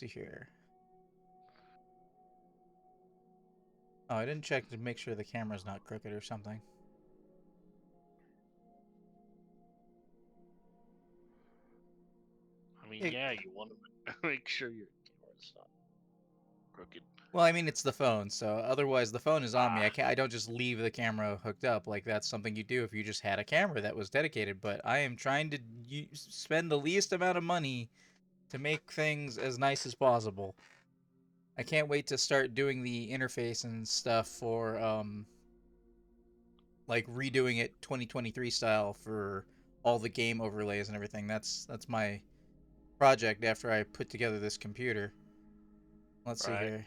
see here. Oh, I didn't check to make sure the camera's not crooked or something. I mean, yeah, you want to make sure your camera's not crooked. Well, I mean, it's the phone, so otherwise the phone is on me. I don't just leave the camera hooked up. Like, that's something you do if you just had a camera that was dedicated. But I am trying to spend the least amount of money to make things as nice as possible. I can't wait to start doing the interface and stuff for, like, redoing it 2023 style for all the game overlays and everything. That's my project after I put together this computer. Let's see here.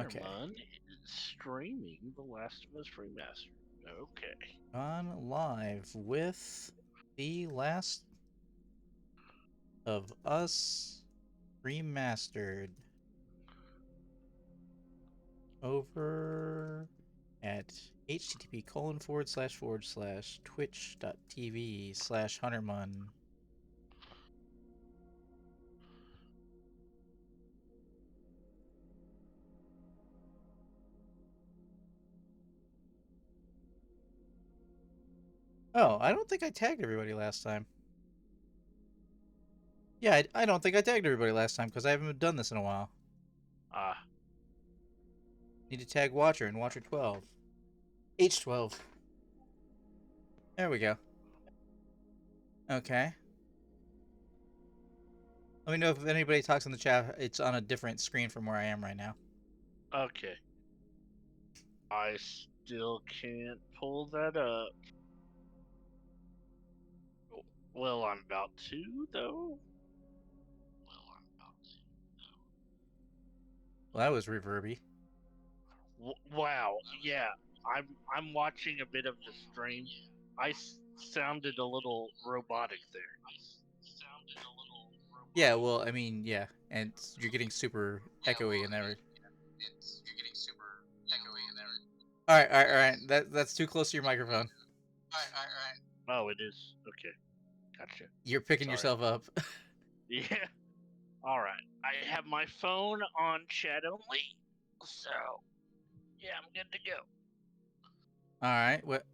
Okay. Herman is streaming The Last of Us Remastered. Okay. On live with The Last of Us Remastered over at http://twitch.tv/Huntermun. Oh, I don't think I tagged everybody last time. Yeah, I don't think I tagged everybody last time because I haven't done this in a while. Need to tag Watcher and Watcher 12. H12. There we go. Okay. Let me know if anybody talks in the chat. It's on a different screen from where I am right now. Okay. I still can't pull that up. Well, I'm about to, though. Well, that was reverby. Wow. Yeah, I'm watching a bit of the stream. I sounded a little robotic there. Yeah, well, I mean, yeah, and you're getting super echoey and everything. All right, all right, all right. That's too close to your microphone. Oh, it is. Okay, gotcha. You're picking yourself up. Yeah. All right. I have my phone on chat only, so yeah, I'm good to go. All right. What?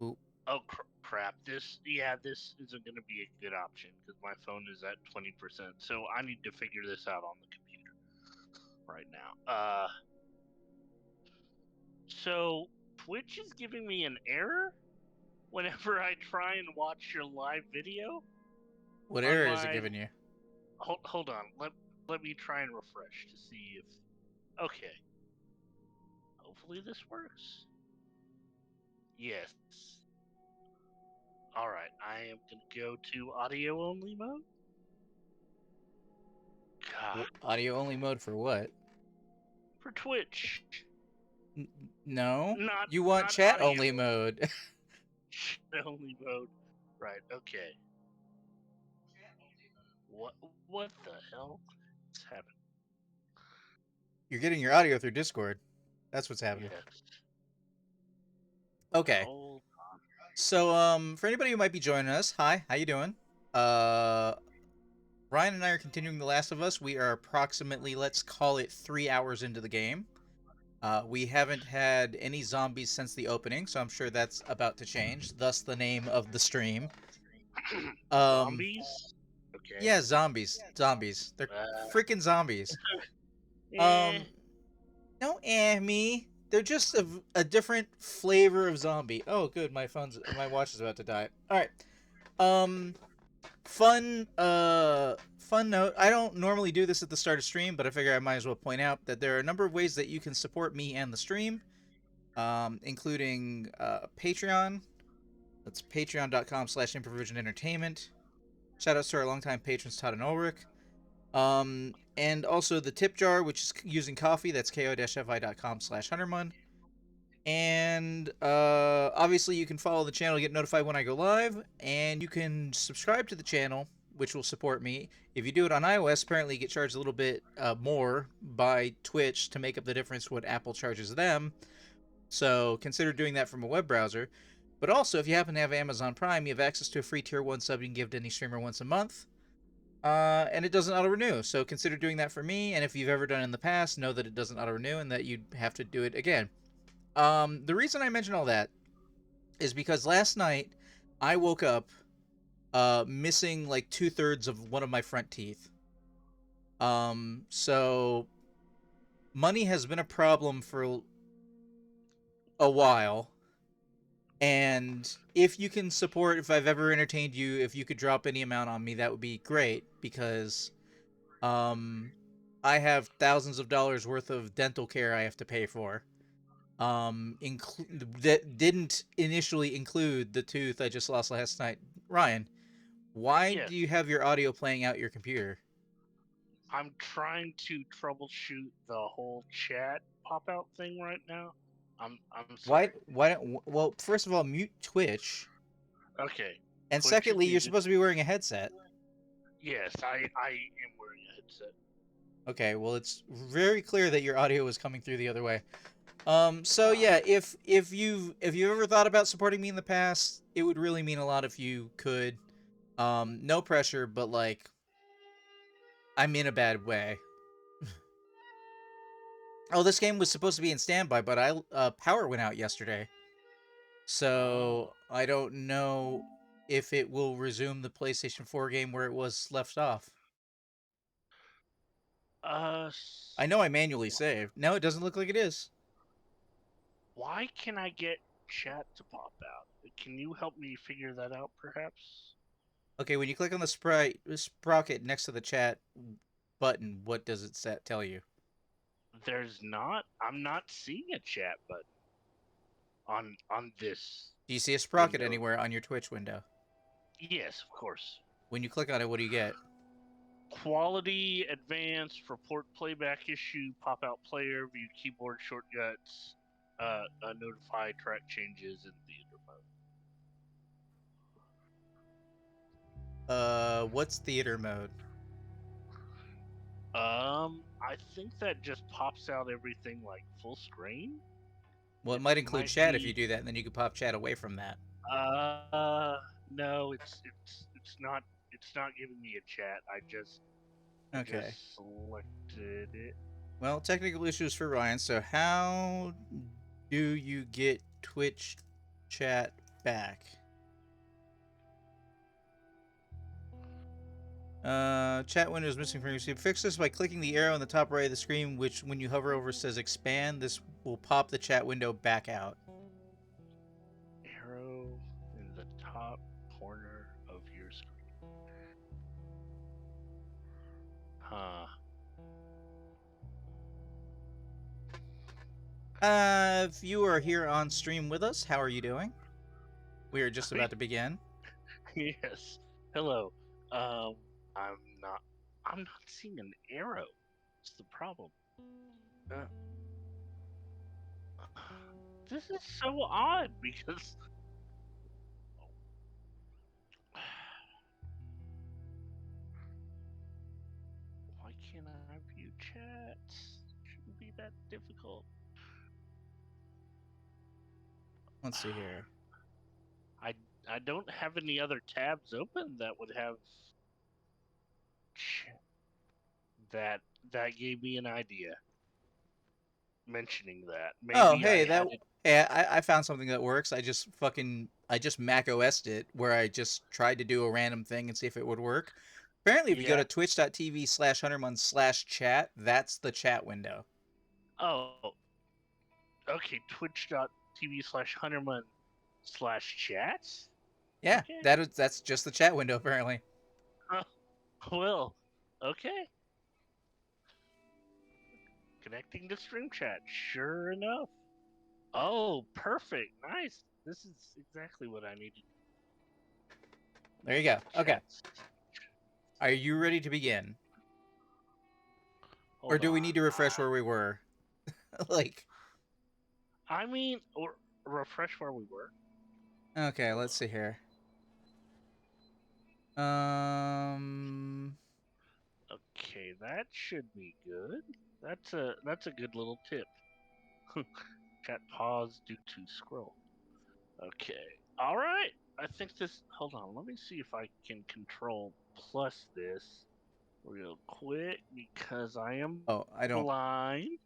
Ooh. Oh crap! This isn't going to be a good option because my phone is at 20%. So I need to figure this out on the computer right now. So Twitch is giving me an error whenever I try and watch your live video. What error is it giving you? Hold on. Let me try and refresh to see if. Okay. Hopefully this works. Yes. All right. I am gonna go to audio only mode. God. Audio only mode for what? For Twitch. No. Not. You want not chat audio. only mode. Chat only mode. Right. Okay. What the hell is happening? You're getting your audio through Discord. That's what's happening. Yes. Okay. So, for anybody who might be joining us, hi, how you doing? Ryan and I are continuing The Last of Us. We are approximately, let's call it 3 hours into the game. We haven't had any zombies since the opening, so I'm sure that's about to change. Thus, the name of the stream. Zombies? Okay. Yeah, zombies. Zombies. They're freaking zombies. Eh. No, me. They're just a different flavor of zombie. Oh, good. My watch is about to die. All right. Fun note. I don't normally do this at the start of stream, but I figure I might as well point out that there are a number of ways that you can support me and the stream, including Patreon. That's patreon.com/improvisionentertainment. Shoutouts to our longtime patrons Todd and Ulrich. And also the tip jar, which is using coffee. That's ko-fi.com/Huntermun. And obviously you can follow the channel to get notified when I go live, and you can subscribe to the channel, which will support me. If you do it on iOS, apparently you get charged a little bit more by Twitch to make up the difference what Apple charges them. So consider doing that from a web browser. But also, if you happen to have Amazon Prime, you have access to a free tier 1 sub you can give to any streamer once a month. And it doesn't auto renew. So consider doing that for me. And if you've ever done it in the past, know that it doesn't auto renew and that you'd have to do it again. The reason I mention all that is because last night I woke up missing like 2/3 of one of my front teeth. So money has been a problem for a while. And if you can support, if I've ever entertained you, if you could drop any amount on me, that would be great because um, I have thousands of dollars worth of dental care I have to pay for. That didn't initially include the tooth I just lost last night. Ryan, why Yes, do you have your audio playing out your computer? I'm trying to troubleshoot the whole chat pop out thing right now. I'm Why? sorry. Why don't? Well, first of all, mute Twitch, Okay, and Twitch is secondly, you're muted. supposed to be wearing a headset. Yes, I am wearing a headset. Okay, well, it's very clear that your audio is coming through the other way. So Ah, yeah, if you've ever thought about supporting me in the past, it would really mean a lot if you could. No pressure, but like I'm in a bad way. Oh, this game was supposed to be in standby, but I power went out yesterday, oh, so I don't know if it will resume the PlayStation 4 game where it was left off. uh, I know I manually saved. No, it doesn't look like it is. why can I get chat to pop out? Can you help me figure that out, perhaps? Okay, when you click on the sprocket next to the chat button, what does it tell you? There's not. I'm not seeing a chat button on this Do you see a sprocket window. anywhere on your Twitch window? Yes, of course. When you click on it, what do you get? Quality, advanced, report playback issue, pop out player, view keyboard shortcuts, notify track changes in theater What's theater mode? mode. I think that just pops out everything like full screen. Well, it It might include might chat if you be. do that, and then you could pop chat away from that. No, it's not giving me a chat. I Okay. just selected it. Well, technical issues for Ryan. So how do you get Twitch chat back? Chat window is missing from your screen. Fix this by clicking the arrow in the top right of the screen, which when you hover over says expand. This will pop the chat window back out. Arrow in the top corner of your screen. Huh. If you are here on stream with us, how are you doing? We are just about to begin. Yes. Hello. Um, I'm not. I'm not seeing an arrow. It's the problem. Uh, this is so odd because why can't I view chats? Shouldn't be that difficult. Let's see here. I I don't have any other tabs open that would have that that gave me an idea. Mentioning that Oh, maybe I hey, had that it. yeah, I found something that works. I just Mac OS'd it where I just tried to do a random thing and see if it would work. Apparently, if you go Yeah. to twitch.tv/Hunterman/chat, that's the chat window. Oh, okay. Twitch.tv/Hunterman/chat. Yeah, Okay. that's just the chat window apparently. Huh. Well, okay. Connecting to stream chat. Sure enough. Oh, perfect. Nice. This is exactly what I needed. There you go. Okay, Chats. are you ready to begin, or Hold do we on. need to refresh where we were? Like, I mean, or refresh where we were. okay, Hold let's on. see here. Um, Okay, that should be good. That's a good little tip. Chat pause due to scroll. Okay. All right. I think this. Hold on. Let me see if I can control plus this real quick because I am Oh, I don't. blind.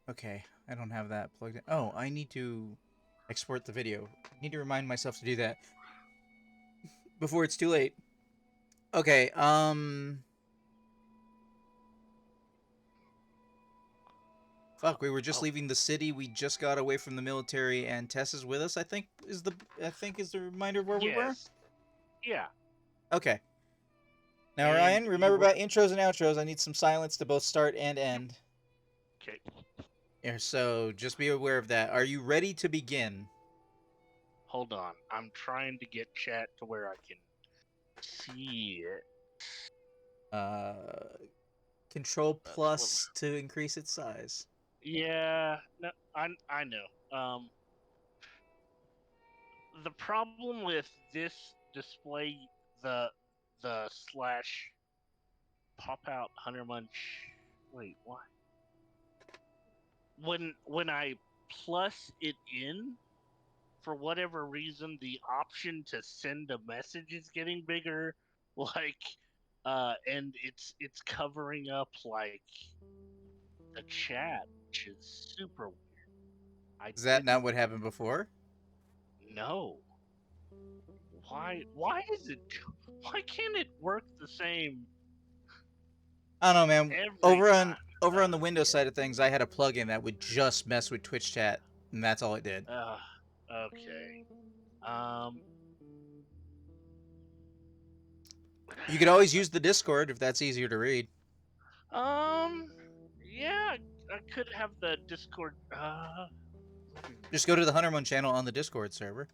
Okay, I don't have that plugged in. Oh, I need to export the video. I need to remind myself to do that before it's too late. Okay, fuck, we were just Oh, leaving the city. We just got away from the military, and Tess is with us. I think is the reminder of where we were. yes. Yeah. Okay. Now, And Ryan, you remember were about intros and outros. I need some silence to both start and end. okay. Here, so just be aware of that. Are you ready to begin? Hold on. I'm trying to get chat to where I can see it. Uh, Control That's what. plus to increase its size. Yeah. No, I know. The problem with this display, the the slash pop out Hunter Munch. Wait, what? When I plus it in, for whatever reason, the option to send a message is getting bigger, like, and it's covering up like the chat, which is super weird. I Is that didn't not what happened before? know why is it why can't it work the same I don't know, man. every time? Over on the Windows side of things, I had a plugin that would just mess with Twitch chat, and that's all it did. Uh, okay. Um, You could always use the Discord if that's easier to read. um, yeah, I could have the Discord. Just go to the Huntermoon channel on the Discord server.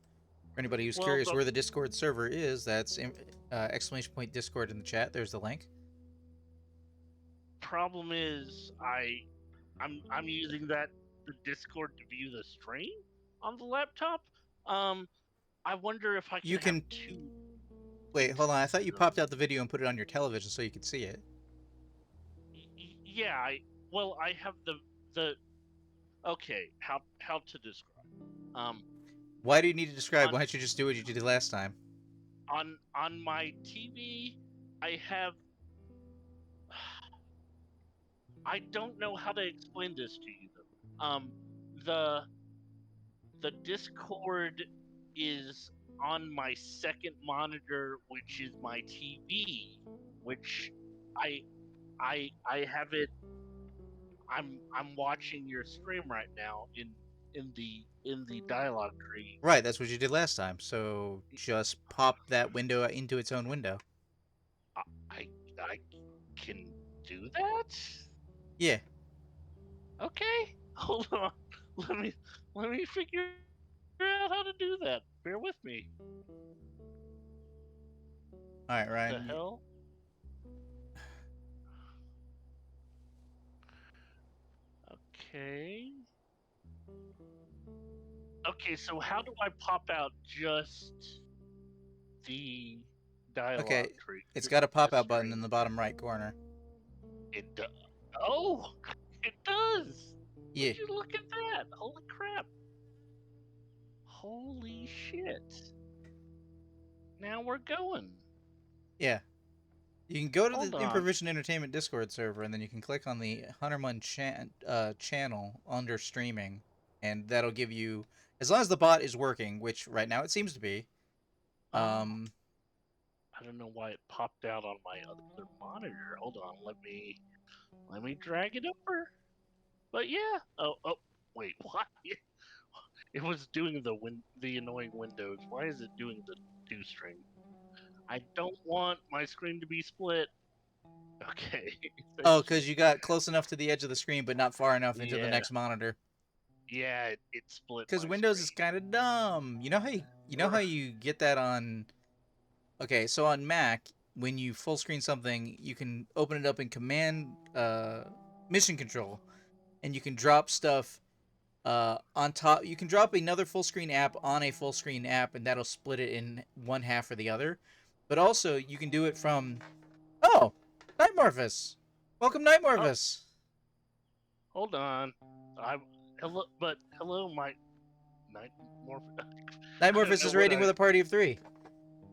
For anybody who's Well, curious the where the Discord server is, that's exclamation point Discord in the chat. There's the link. problem is I'm using the Discord to view the stream on the laptop. Um, I wonder if I can You have can two wait. Hold on. I thought you instances of. popped out the video and put it on your television so you could see it. Yeah, I have the okay. How to describe? Um, Why do you need to describe? on Why don't you just do what you did last time? on my TV, I have. I don't know how to explain this to you though. The the Discord is on my second monitor, which is my TV, which I I have it. I'm watching your stream right now in the dialogue tree. Right, that's what you did last time. So just pop that window into its own window. I can do that. Yeah. Okay, hold on. Let me let me figure out how to do that. Bear with me. All right, The Ryan. hell? Okay. Okay, so how do I pop out just the dialogue Okay, tree? it's got a The pop-out button in stream. the bottom right corner. It does. Oh, it does. Yeah. Would you look at that? Holy crap! Holy shit! Now we're going. Yeah. You can go to the Hold on. Improvision Entertainment Discord server, and then you can click on the Huntermun channel under streaming, and that'll give you, as long as the bot is working, which right now it seems to be. Oh, Um, I don't know why it popped out on my other monitor. Hold on. Let me drag it over. But yeah. Oh. Wait. What? It was doing the annoying Windows. Why is it doing the do string? I don't want my screen to be split. Okay, oh, thank you. because you got close enough to the edge of the screen, but not far enough into the Yeah, next monitor. yeah, it split Because my Windows is screen. kind of dumb. You know how you get that on. Okay, so on Mac, when you full screen something, you can open it up in Command Mission Control, and you can drop stuff on top. You can drop another full screen app on a full screen app, and that'll split it in one half or the other. But also, you can do it from. Oh, Nightmorphus! Welcome, Oh, Nightmorphus! hold on. I hello, but hello, my night morph. I don't Nightmorphus know is what raiding I. with a party of 3.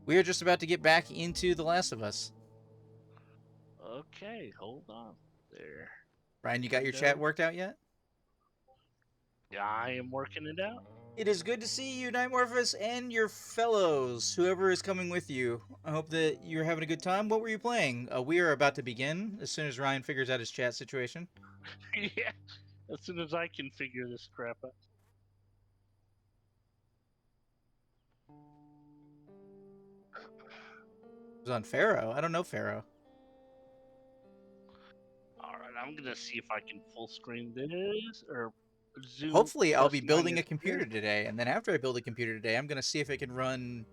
We are just about to get back into The Last of Us. Okay, hold on. There. Ryan, you got your chat Window. worked out yet? Yeah, I am working it out. It is good to see you, Nightmorphus, and your fellows, whoever is coming with you. I hope that you're having a good time. What were you playing? We are about to begin as soon as Ryan figures out his chat situation. Yeah. As soon as I can figure this crap out. It was on Pharaoh. I don't know Pharaoh. All right, I'm gonna see if I can full screen this or zoom Hopefully, I'll be adjust my building a computer appearance. today, and then after I build a computer today, I'm gonna see if it can run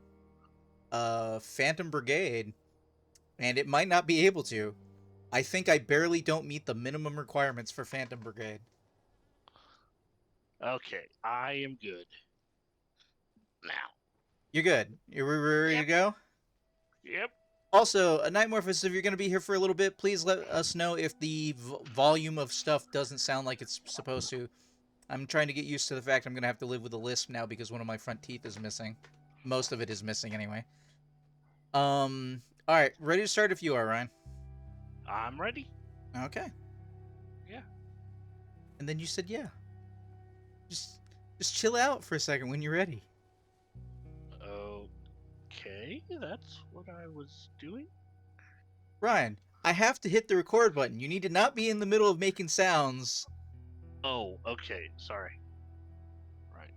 Phantom Brigade, and it might not be able to. I think I barely don't meet the minimum requirements for Phantom Brigade. Okay, I am good now. You're good. You're ready to Yep. go? Yep. Also, a Nightmorphus, if you're going to be here for a little bit, please let us know if the volume of stuff doesn't sound like it's supposed to. I'm trying to get used to the fact I'm going to have to live with a lisp now because one of my front teeth is missing. Most of it is missing anyway. All right, ready to start if you are, Ryan. I'm ready. Okay. Yeah. And then you said yeah. Just just chill out for a second when you're ready. Okay, that's what I was doing. Ryan, I have to hit the record button. You need to not be in the middle of making sounds. Oh, okay. Sorry. Right.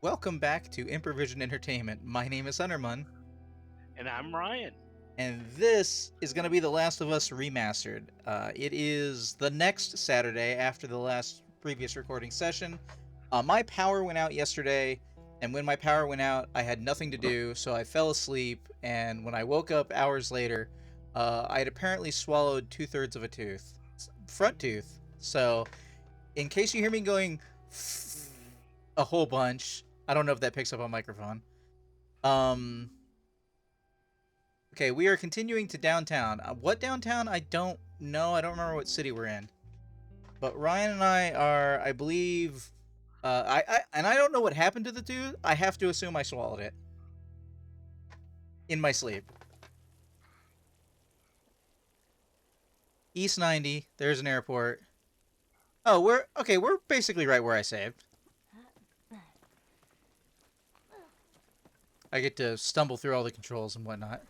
Welcome back to Improvision Entertainment. My name is Huntermun, And I'm Ryan. and this is going to be The Last of Us Remastered. It is the next Saturday after the last previous recording session. My power went out yesterday, and when my power went out, I had nothing to do, so I fell asleep, and when I woke up hours later, I had apparently swallowed 2/3 of a tooth. Front tooth. So, in case you hear me going a whole bunch, I don't know if that picks up on microphone. Um, Okay, we are continuing to downtown. What downtown? I don't know. I don't remember what city we're in. But Ryan and I are, I believe, and I don't know what happened to the tooth. I have to assume I swallowed it in my sleep. East 90. There's an airport. Oh, we're okay. We're basically right where I saved. I get to stumble through all the controls and whatnot.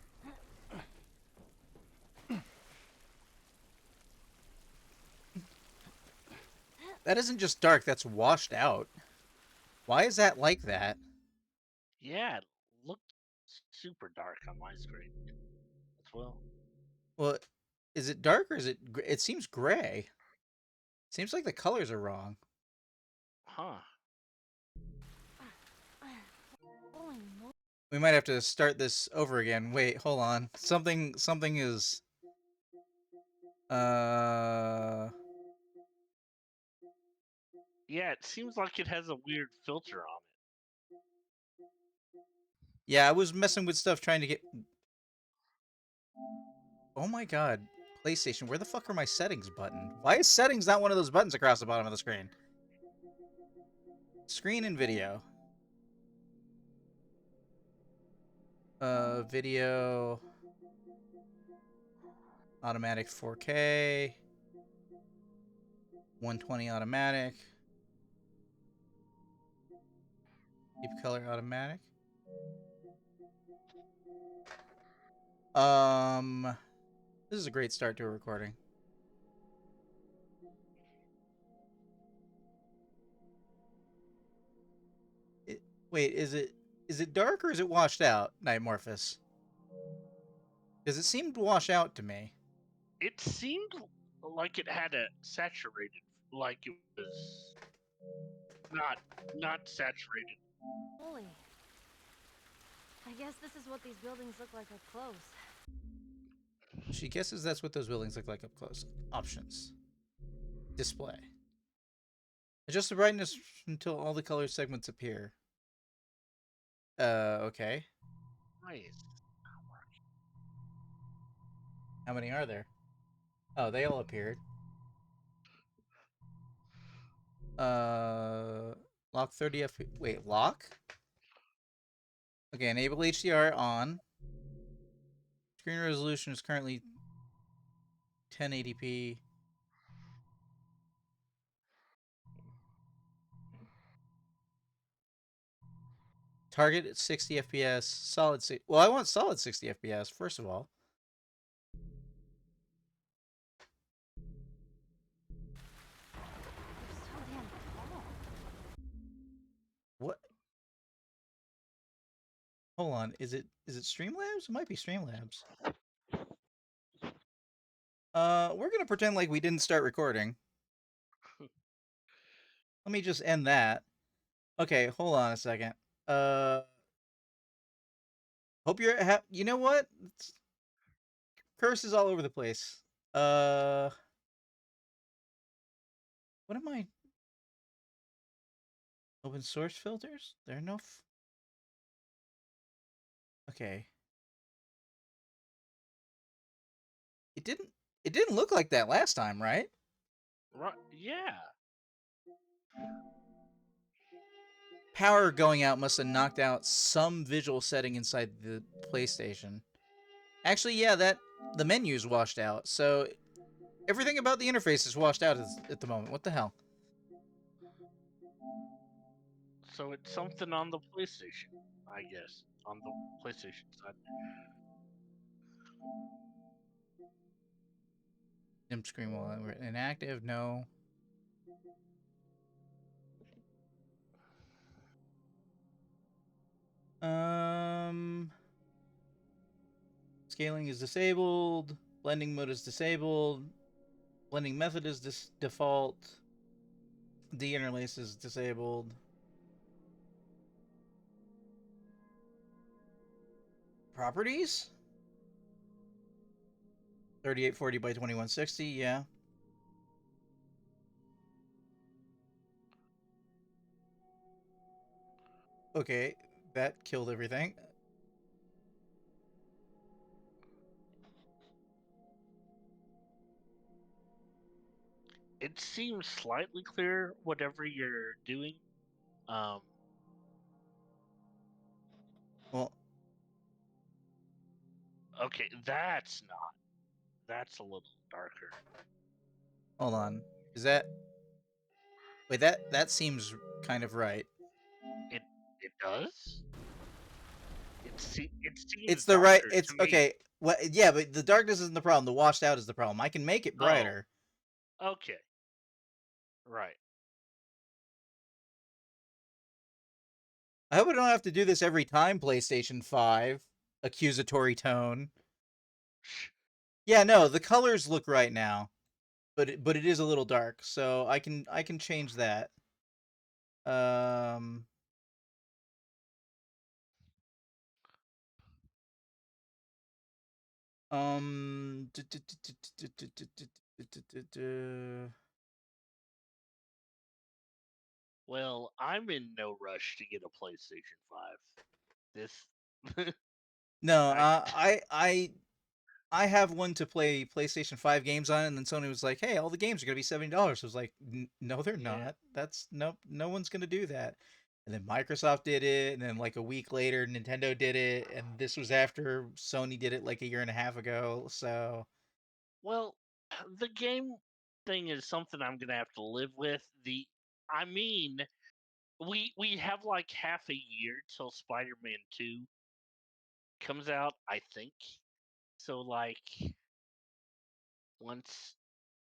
That isn't just dark. That's washed out. Why is that like that? Yeah, it looked super dark on my screen as well. Well, is it dark or is it? It seems gray. Seems like the colors are wrong. Huh. We might have to start this over again. Wait, hold on. Something is uh Yeah, it seems like it has a weird filter on yeah, I was messing with stuff trying to get Oh my god. PlayStation, where the fuck are my settings button? Why is settings not one of those buttons across the bottom of the screen? Screen and video. Video automatic 4K 120 automatic. Deep color automatic. This is a great start to a recording. Wait, is it dark or is it washed out, Nightmorphus? Because it seemed to wash out to me. it. It seemed like it had a saturated, like it was not not saturated. Holy. I guess this is what these buildings look like up close. She guesses that's what those buildings look like up close. Options. Display. Adjust the brightness until all the color segments appear. Okay. Nice. How many are there? Oh, they all appeared. Lock 30 F. Wait, lock? Okay, enable HDR on. Screen resolution is currently 1080p. Target at 60 FPS. Solid. Well, I want solid 60 FPS first of all. They're so damn tall. What? Hold on. Is it Streamlabs? It might be Streamlabs. We're gonna pretend like we didn't start recording. Let me just end that. Okay, hold on a second. Hope you're you know what? Curses all over the place. What am I? Open source filters? There are no. Okay. It didn't. It didn't look like that last time, right? Right? Yeah. Power going out must have knocked out some visual setting inside the PlayStation. Actually, yeah, the menu's washed out. So everything about the interface is washed out at the moment. What the hell? So it's something on the PlayStation, I guess, on the PlayStation side. Dim screen while we're inactive. No. Scaling is disabled. Blending mode is disabled. Blending method is default. Deinterlace is disabled. Properties? 3840 by 2160, yeah. Okay, that killed everything. It seems slightly clear, whatever you're doing. Um, Well, okay, that's not. That's a little darker. hold on. Is that... Wait, that seems kind of right. It does. It It's seems the right... darker It's... to me. Okay, well, yeah, but the darkness isn't the problem. The washed out is the problem. I can make it Oh, brighter. okay, right. I hope I don't have to do this every time, PlayStation 5. Accusatory tone. Yeah, no, the colors look right now. But it is a little dark, so I can change that. Um um Well, I'm in no rush to get a PlayStation 5. This, No, I I have one to play PlayStation 5 games on, and then Sony was like, "Hey, all the games are gonna be $70." I was like, "No, they're yeah. not. That's no one's gonna do that." And then Microsoft did it, and then like a week later, Nintendo did it, and this was after Sony did it like a year and a half ago. So Well, the game thing is something I'm gonna have to live with. I mean, we have like half a year till Spider-Man 2 comes out, I think. So like once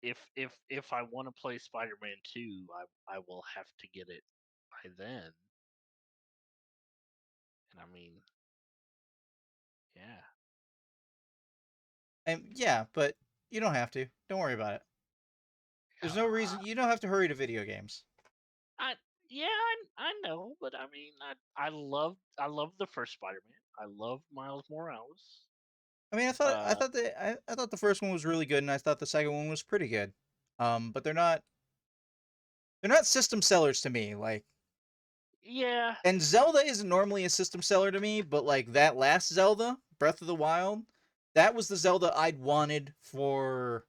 if I want to play Spider-Man 2, I will have to get it by then. And I mean, yeah. and yeah, but you don't have to. Don't worry about it. There's no reason you don't have to hurry to video games. I yeah, I know, but I mean, I love the first Spider-Man. I love Miles Morales. I mean, Uh, I thought the first one was really good, and I thought the second one was pretty good. But they're not system sellers to me. Like, yeah. and Zelda isn't normally a system seller to me, but like that last Zelda, Breath of the Wild, that was the Zelda I'd wanted for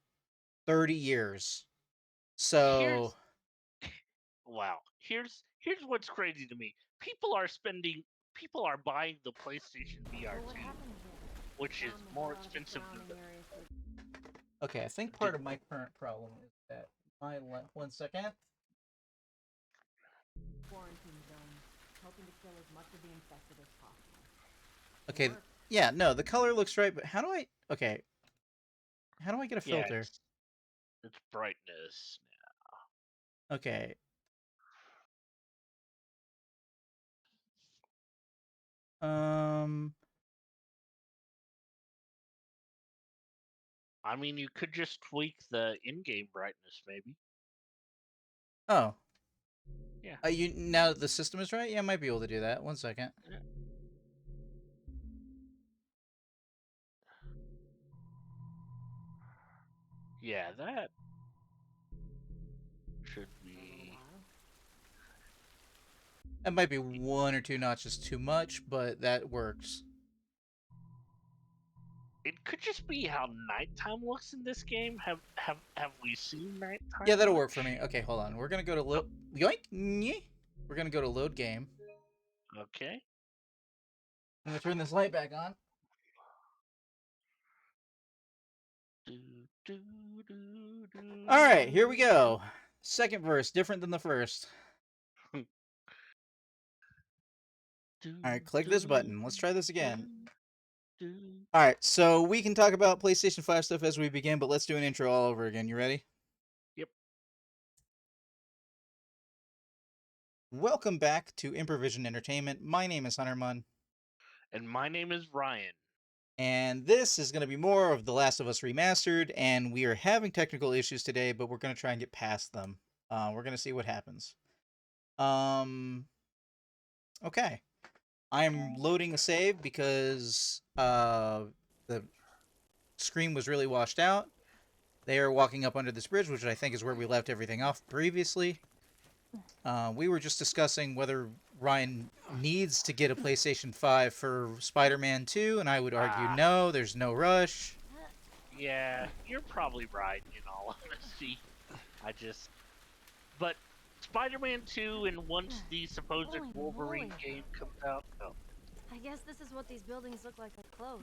30 years. So Here's wow. Here's what's crazy to me. People are buying the PlayStation VR Well, what 2, happened here? which is Found the hell more out of the expensive than surrounding the. areas. Okay, I think Did, part of my current problem is that one second. Quarantine zones, hoping to kill as much of the infected as possible. It Okay, worked. yeah, no, the color looks right, but how do I? Okay, how do I get a yeah, filter? it's brightness. Okay, um, I mean, you could just tweak the in-game brightness, maybe. oh, Yeah. you now that the system is right? Yeah, I might be able to do that. One second. Yeah. Yeah, that should For a little be. while. That might be one or two notches too much, but that works. It could just be how nighttime looks in this game. Have we seen Yeah, nighttime that'll work for much? me. Okay, hold on. We're gonna go to Oh, yoink. Nyeh. We're gonna go to load game. okay. I'm gonna turn this light back on. Do, do, do, do, All right, here we do. go. Second verse, different than the first. Do, All right, click this do, button. Let's try this do, again. do. All right, so we can talk about PlayStation 5 stuff as we begin, but let's do an intro all over again. You ready? Yep. Welcome back to Improvision Entertainment. My name is Hunter Munn, And my name is Ryan. and this is going to be more of The Last of Us Remastered, and we are having technical issues today, but we're going to try and get past them. We're going to see what happens. Okay. I'm loading a save because the screen was really washed out. They are walking up under this bridge, which I think is where we left everything off previously. We were just discussing whether Ryan needs to get a PlayStation 5 for Spider-Man 2, and I would argue Ah, no, there's no rush. yeah, you're probably right. In all honesty, I just. But Spider-Man 2, and once the supposed Holy Wolverine moly. game comes out, oh, I guess this is what these buildings look like up close.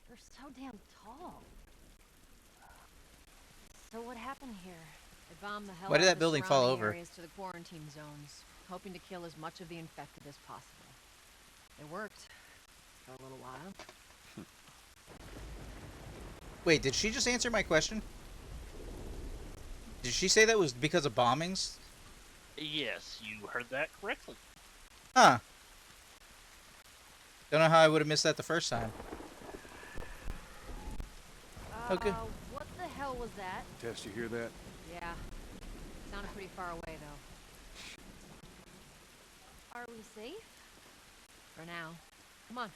They're so damn tall. So what happened here? They bombed the hell Why did out that of the building fall surrounding over? areas to the quarantine zones, hoping to kill as much of the infected as possible. It worked. For a little while. Wait, did she just answer my question? Did she say that was because of bombings? yes, you heard that correctly. Huh. Don't know how I would have missed that the first time. Okay. What the hell was that? Tess, you hear that? Yeah. Sounded pretty far away, though. Are we safe? For now. Come on.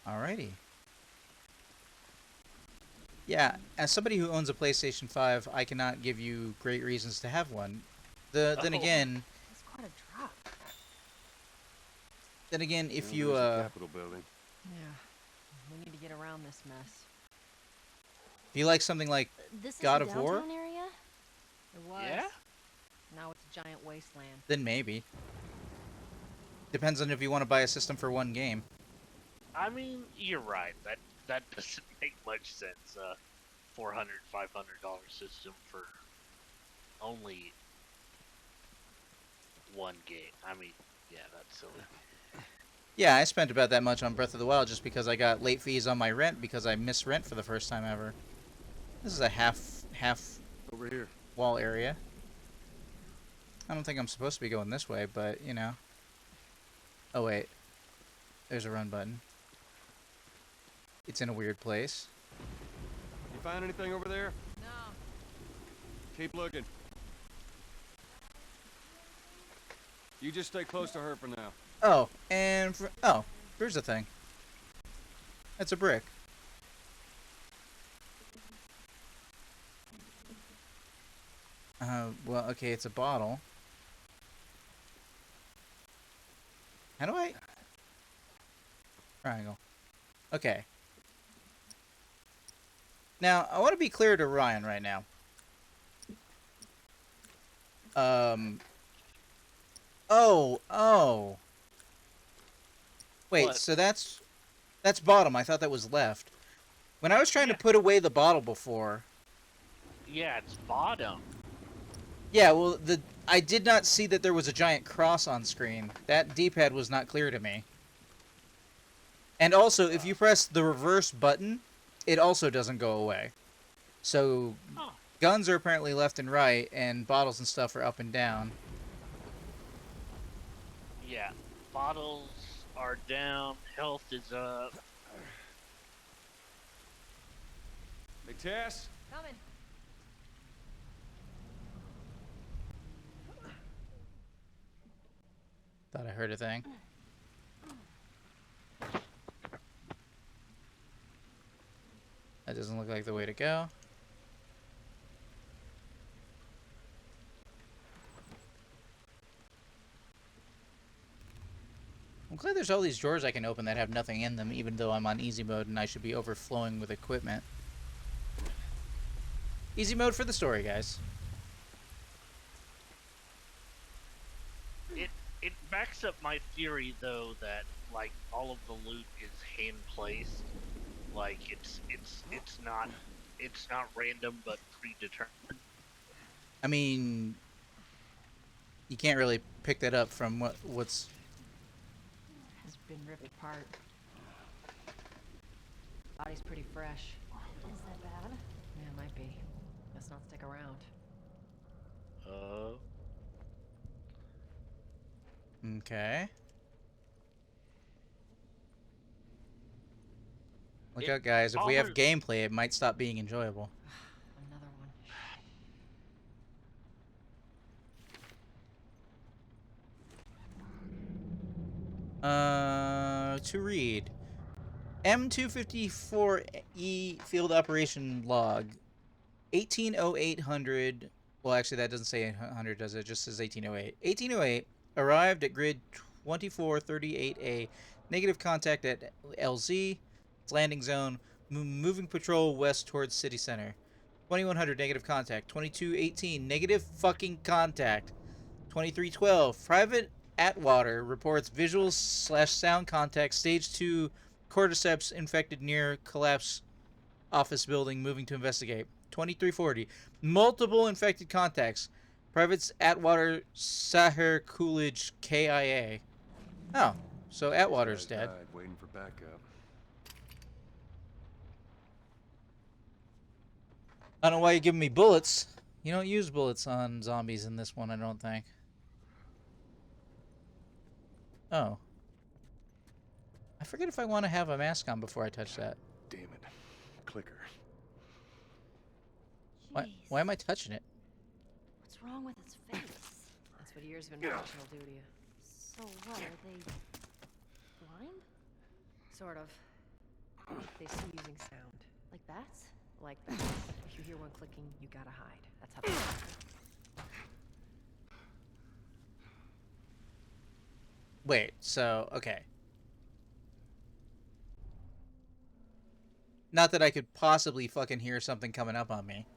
Alrighty. Yeah, as somebody who owns a PlayStation 5, I cannot give you great reasons to have one. Then Oh. again, That's quite a drop. if Well, you there's the Capitol building. Yeah. We need to get around this mess. if you like something like This is God the of War, downtown area? It was. Yeah? Now it's a giant wasteland. then maybe. Depends on if you want to buy a system for one game. I mean, you're right. That doesn't make much sense. $400, $500 system for only one game. I mean, yeah, that's silly. Yeah, I spent about that much on Breath of the Wild just because I got late fees on my rent because I missed rent for the first time ever. This is a half Over here. wall area. I don't think I'm supposed to be going this way, but you know. Oh wait. There's a run button. It's in a weird place. You find anything over there? No. Keep looking. You just stay close to her for now. Oh, and here's the thing. That's a brick. Well, okay, it's a bottle. How do I? Triangle. Okay. Now, I want to be clear to Ryan right now. Um. Oh. Wait, What? so that's bottom. I thought that was left. When I was trying to Yeah. put away the bottle before. Yeah, it's bottom. Yeah, well, I did not see that there was a giant cross on screen. That D-pad was not clear to me. And also, if you press the reverse button, it also doesn't go away. So, Huh. guns are apparently left and right, and bottles and stuff are up and down. Yeah. Bottles are down. Health is up. Hey, Tess? Coming. Thought I heard a thing. That doesn't look like the way to go. I'm glad there's all these drawers I can open that have nothing in them, even though I'm on easy mode and I should be overflowing with equipment. Easy mode for the story, guys. It backs up my theory though that like all of the loot is hand placed. Like it's not random but predetermined. I mean, you can't really pick that up from what's... Has been ripped apart. Body's pretty fresh. Is that bad? Yeah, it might be. Let's not stick around. Okay. Look out, guys. If we have gameplay, it might stop being enjoyable. Another one. To read. M254E field operation log. 180800. Well, actually, that doesn't say 100, does it? It just says 1808. 1808 arrived at grid 2438A. Negative contact at LZ. Landing zone. Moving patrol west towards city center. 2100 negative contact. 2218 negative fucking contact. 2312 Private Atwater reports visual/sound contact. Stage 2 cordyceps infected near collapse office building. Moving to investigate. 2340 multiple infected contacts. Privates Atwater Sahar Coolidge KIA. Oh, so Atwater's dead. Died waiting for backup. I don't know why you're giving me bullets. You don't use bullets on zombies in this one, I don't think. Oh. I forget if I want to have a mask on before I touch that. Damn it. Clicker. Why am I touching it? What's wrong with its face? That's what years of infection will do to you. So what, are they blind? Sort of. They see using sound. Like bats? Like that. If you hear one clicking, you gotta hide. That's how they work. Wait, so, okay. Not that I could possibly fucking hear something coming up on me.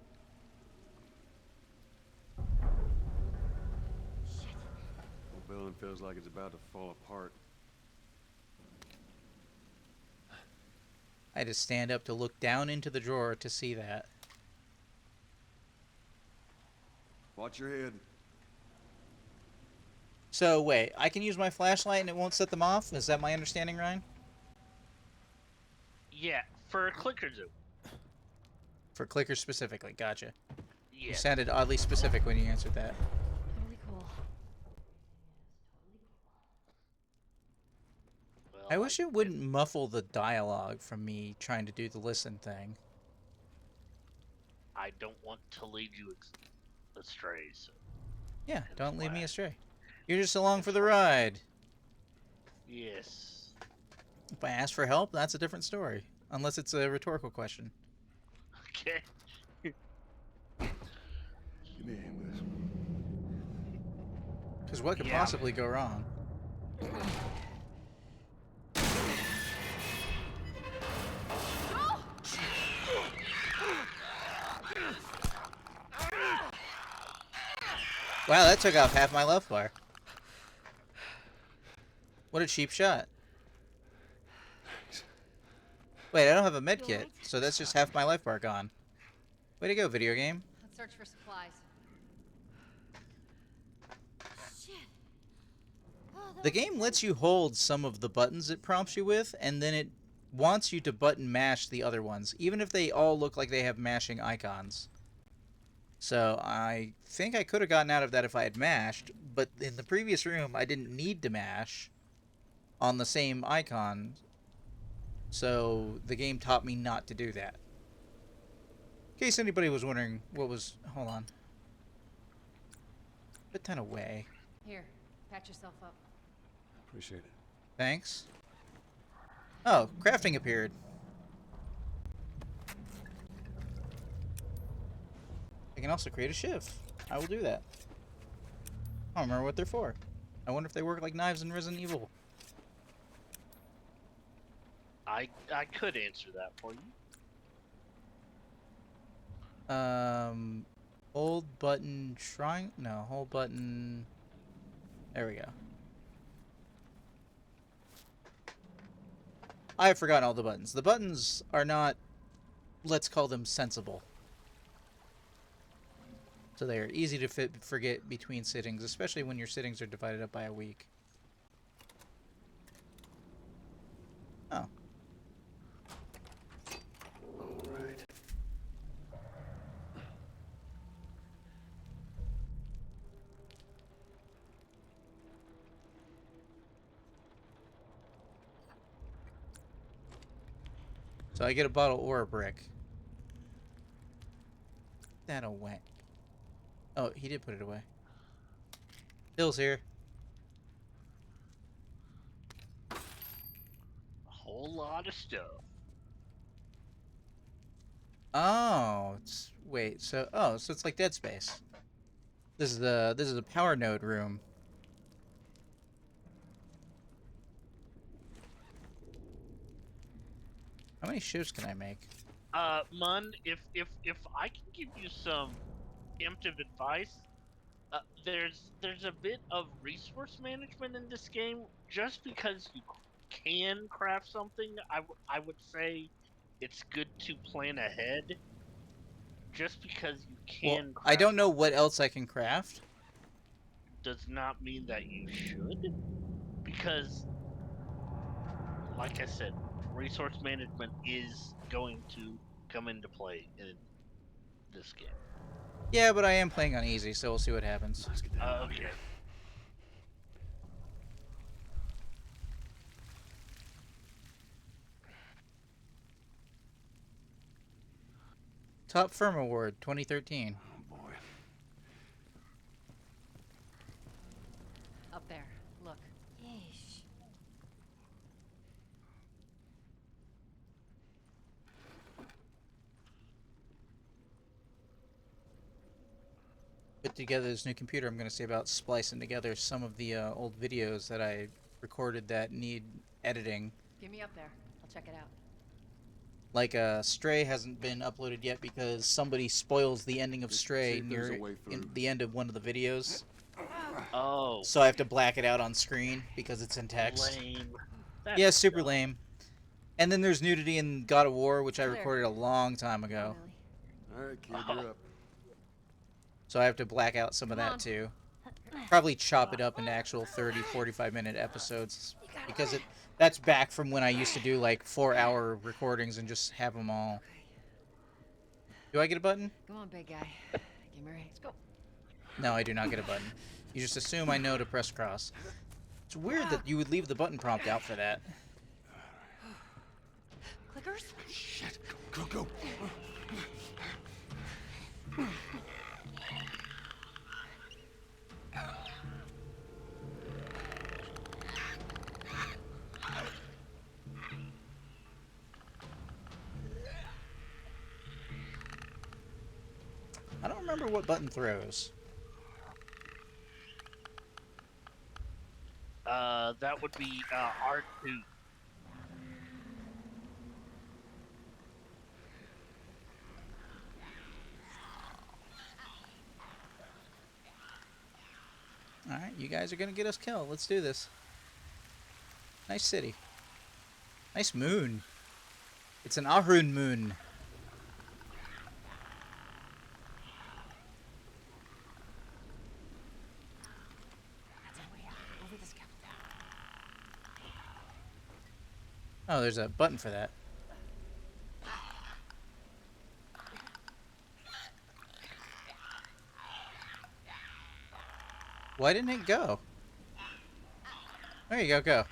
The building feels like it's about to fall apart. I had to stand up to look down into the drawer to see that. Watch your head. So, wait, I can use my flashlight and it won't set them off? Is that my understanding, Ryan? Yeah, for a clicker zoom. For clickers specifically, gotcha. Yeah. You sounded oddly specific when you answered that. Totally cool. Well, I wish it wouldn't muffle the dialogue from me trying to do the listen thing. I don't want to lead you astray. So. Yeah, That's don't lead me why. astray. You're just along for the ride. Yes. If I ask for help, that's a different story. Unless it's a rhetorical question. Okay. Give me a hand with this. Because what could Yeah. possibly go wrong? Wow, that took off half my left bar. What a cheap shot. Wait, I don't have a med You kit, alright? so that's just half my life bar gone. Way to go, video game. Let's search for supplies. Shit. Oh, that The was game intense. lets you hold some of the buttons it prompts you with, and then it wants you to button mash the other ones, even if they all look like they have mashing icons. So I think I could have gotten out of that if I had mashed, but in the previous room I didn't need to mash on the same icon, so the game taught me not to do that. In case anybody was wondering what was... Hold on. Put that away. Here, patch yourself up. Appreciate it. Thanks. Oh, crafting appeared. I can also create a shiv. I will do that. I don't remember what they're for. I wonder if they work like knives in Resident Evil. I could answer that for you. Hold button trying... No, hold button... There we go. I have forgotten all the buttons. The buttons are not, let's call them sensible. So they are easy to forget between sittings, especially when your sittings are divided up by a week. Oh. All right. So I get a bottle or a brick. Put that away. Oh, he did put it away. Bill's here. A whole lot of stuff. Oh, wait. So it's like Dead Space. This is a power node room. How many shifts can I make? Mun, if I can give you some preemptive advice, there's a bit of resource management in this game. Just because you can craft something, I would say it's good to plan ahead. Just because you Well, can I craft don't know what else I can craft. does not mean that you should. Because, like I said, resource management is going to come into play in this game. Yeah, but I am playing on easy, so we'll see what happens. Let's get down out Okay. here. Top Firm Award 2013. Oh boy. Up there. Look. Yeesh. Put together this new computer. I'm going to see about splicing together some of the old videos that I recorded that need editing. Get me up there. I'll check it out. Like Stray hasn't been uploaded yet because somebody spoils the ending of See Stray if there's near a way in through. the end of one of the videos. Oh, So I have to black it out on screen because it's in text. lame. Yeah, That's super dumb. lame. And then there's nudity in God of War, which I Clear. recorded a long time ago. Not really. All right, kid, Oh. you're up. So I have to black out some of Come that on. too. Probably chop it up into actual 30, 45-minute episodes because that's back from when I used to do like 4-hour recordings and just have them all. Do I get a button? Come on, big guy. Give me a Let's go. No, I do not get a button. You just assume I know to press cross. It's weird that you would leave the button prompt out for that. Clickers? Shit. Go, go. I don't remember what button throws. That would be R2. You guys are gonna get us killed. Let's do this. Nice city. Nice moon. It's an Ahroun moon. Over this cap. Oh, there's a button for that. Why didn't it go? There you go, go.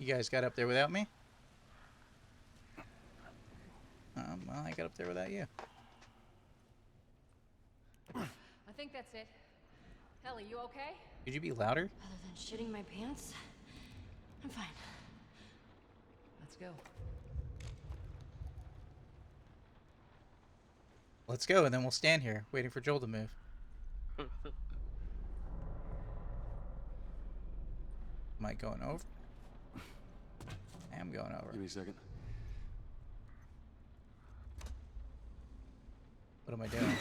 You guys got up there without me? Well, I got up there without you. I think that's it. Ellie, you okay? Could you be louder? Other than shitting my pants, I'm fine. Let's go. Let's go, and then we'll stand here, waiting for Joel to move. Am I going over? I am going over. Give me a second. What am I doing?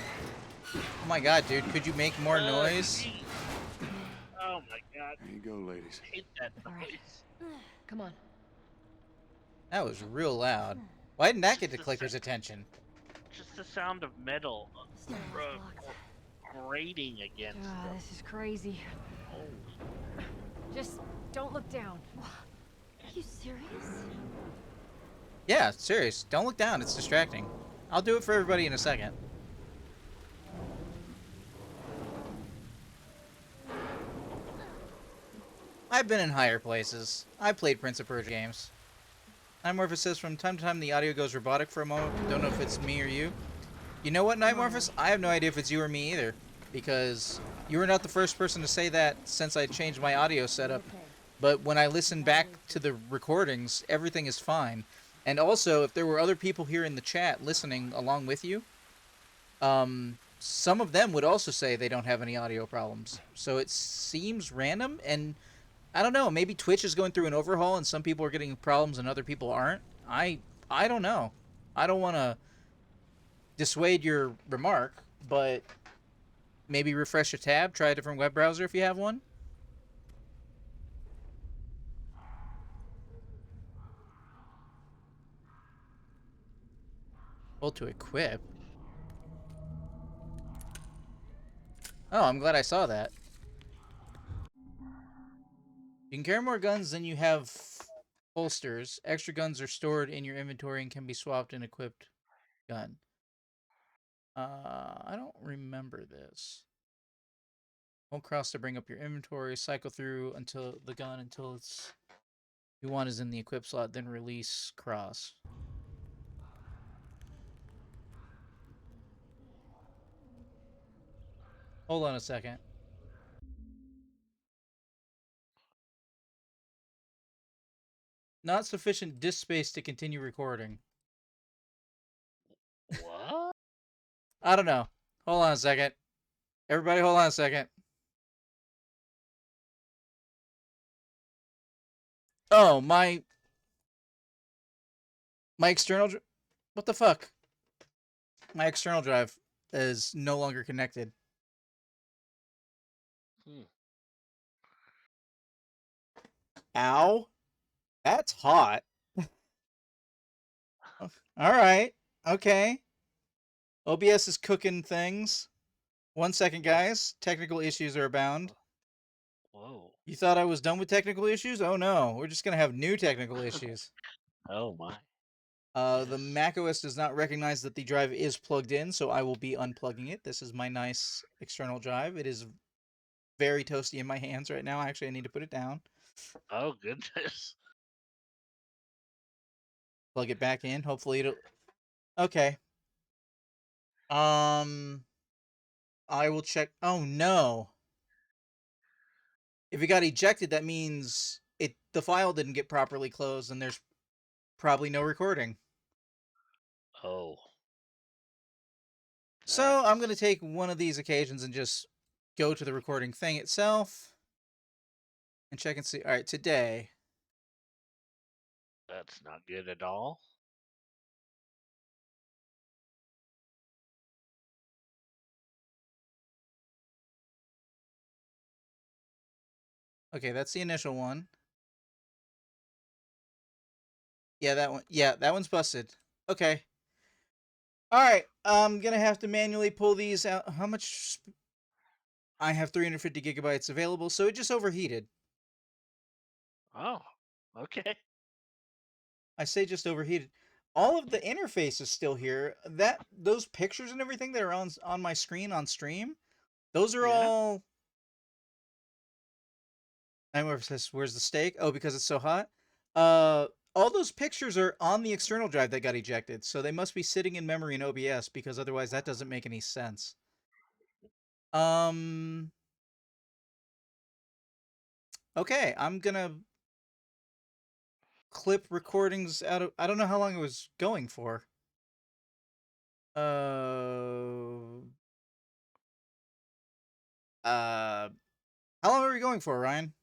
Oh my god, dude, could you make more noise? Geez. Oh my god. There you go, ladies. I hate that All right. noise. Come on. That was real loud. Why didn't that get the clicker's attention? Just the sound of metal Still locked. grating against Ah, them. this is crazy. Holy. Just don't look down. Are you serious? Yeah, serious. Don't look down. It's distracting. I'll do it for everybody in a second. I've been in higher places. I played Prince of Persia games. Nightmorphus says from time to time the audio goes robotic for a moment. Don't know if it's me or you. You know what, Nightmorphus? I have no idea if it's you or me either. Because you were not the first person to say that since I changed my audio setup. But when I listen back to the recordings, everything is fine. And also, if there were other people here in the chat listening along with you, some of them would also say they don't have any audio problems. So it seems random, and I don't know, maybe Twitch is going through an overhaul and some people are getting problems and other people aren't. I don't know. I don't want to dissuade your remark, but maybe refresh a tab, try a different web browser if you have one. Hold to equip. Oh, I'm glad I saw that. You can carry more guns than you have holsters. Extra guns are stored in your inventory and can be swapped and equipped gun. I don't remember this. Hold cross to bring up your inventory. Cycle through until the gun until it's you want is in the equip slot. Then release cross. Hold on a second. Not sufficient disk space to continue recording. What? I don't know. Hold on a second. Everybody hold on a second. Oh, my external what the fuck? My external drive is no longer connected. Ow. That's hot. All right. Okay. OBS is cooking things. 1 second, guys. Technical issues are abound. Whoa. You thought I was done with technical issues? Oh no, we're just gonna have new technical issues. Oh my. The Yes. macOS does not recognize that the drive is plugged in, so I will be unplugging it. This is my nice external drive. It is very toasty in my hands right now. Actually, I need to put it down. Oh goodness. Plug it back in. Hopefully it'll... Okay. I will check... Oh, no. If it got ejected, that means the file didn't get properly closed, and there's probably no recording. Oh. So I'm That's- going to take one of these occasions and just go to the recording thing itself and check and see. All right, today. That's not good at all. Okay, that's the initial one. Yeah, that one. Yeah, that one's busted. Okay. All right. I'm gonna have to manually pull these out. How much? I have 350 gigabytes available, so it just overheated. Oh, okay. I say just overheated. All of the interface is still here. Those pictures and everything that are on my screen on stream, those are Yeah. all. Nightmare says, "Where's the steak?" Oh, because it's so hot. All those pictures are on the external drive that got ejected, so they must be sitting in memory in OBS because otherwise that doesn't make any sense. Um. Okay, I'm gonna clip recordings out of. I don't know how long it was going for. Uh. Uh. How long are we going for, Ryan?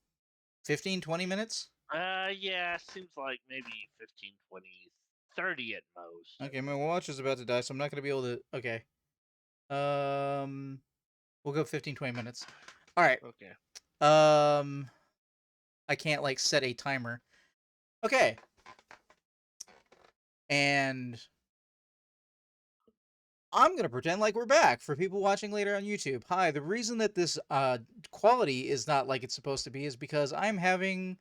15, 20 minutes? Yeah, seems like maybe 15, 20, 30 at most. Okay, my watch is about to die, so I'm not gonna be able to. Okay. We'll go 15, 20 minutes. All right. Okay. I can't like set a timer. Okay. And I'm gonna pretend like we're back for people watching later on YouTube. Hi, the reason that this quality is not like it's supposed to be is because I'm having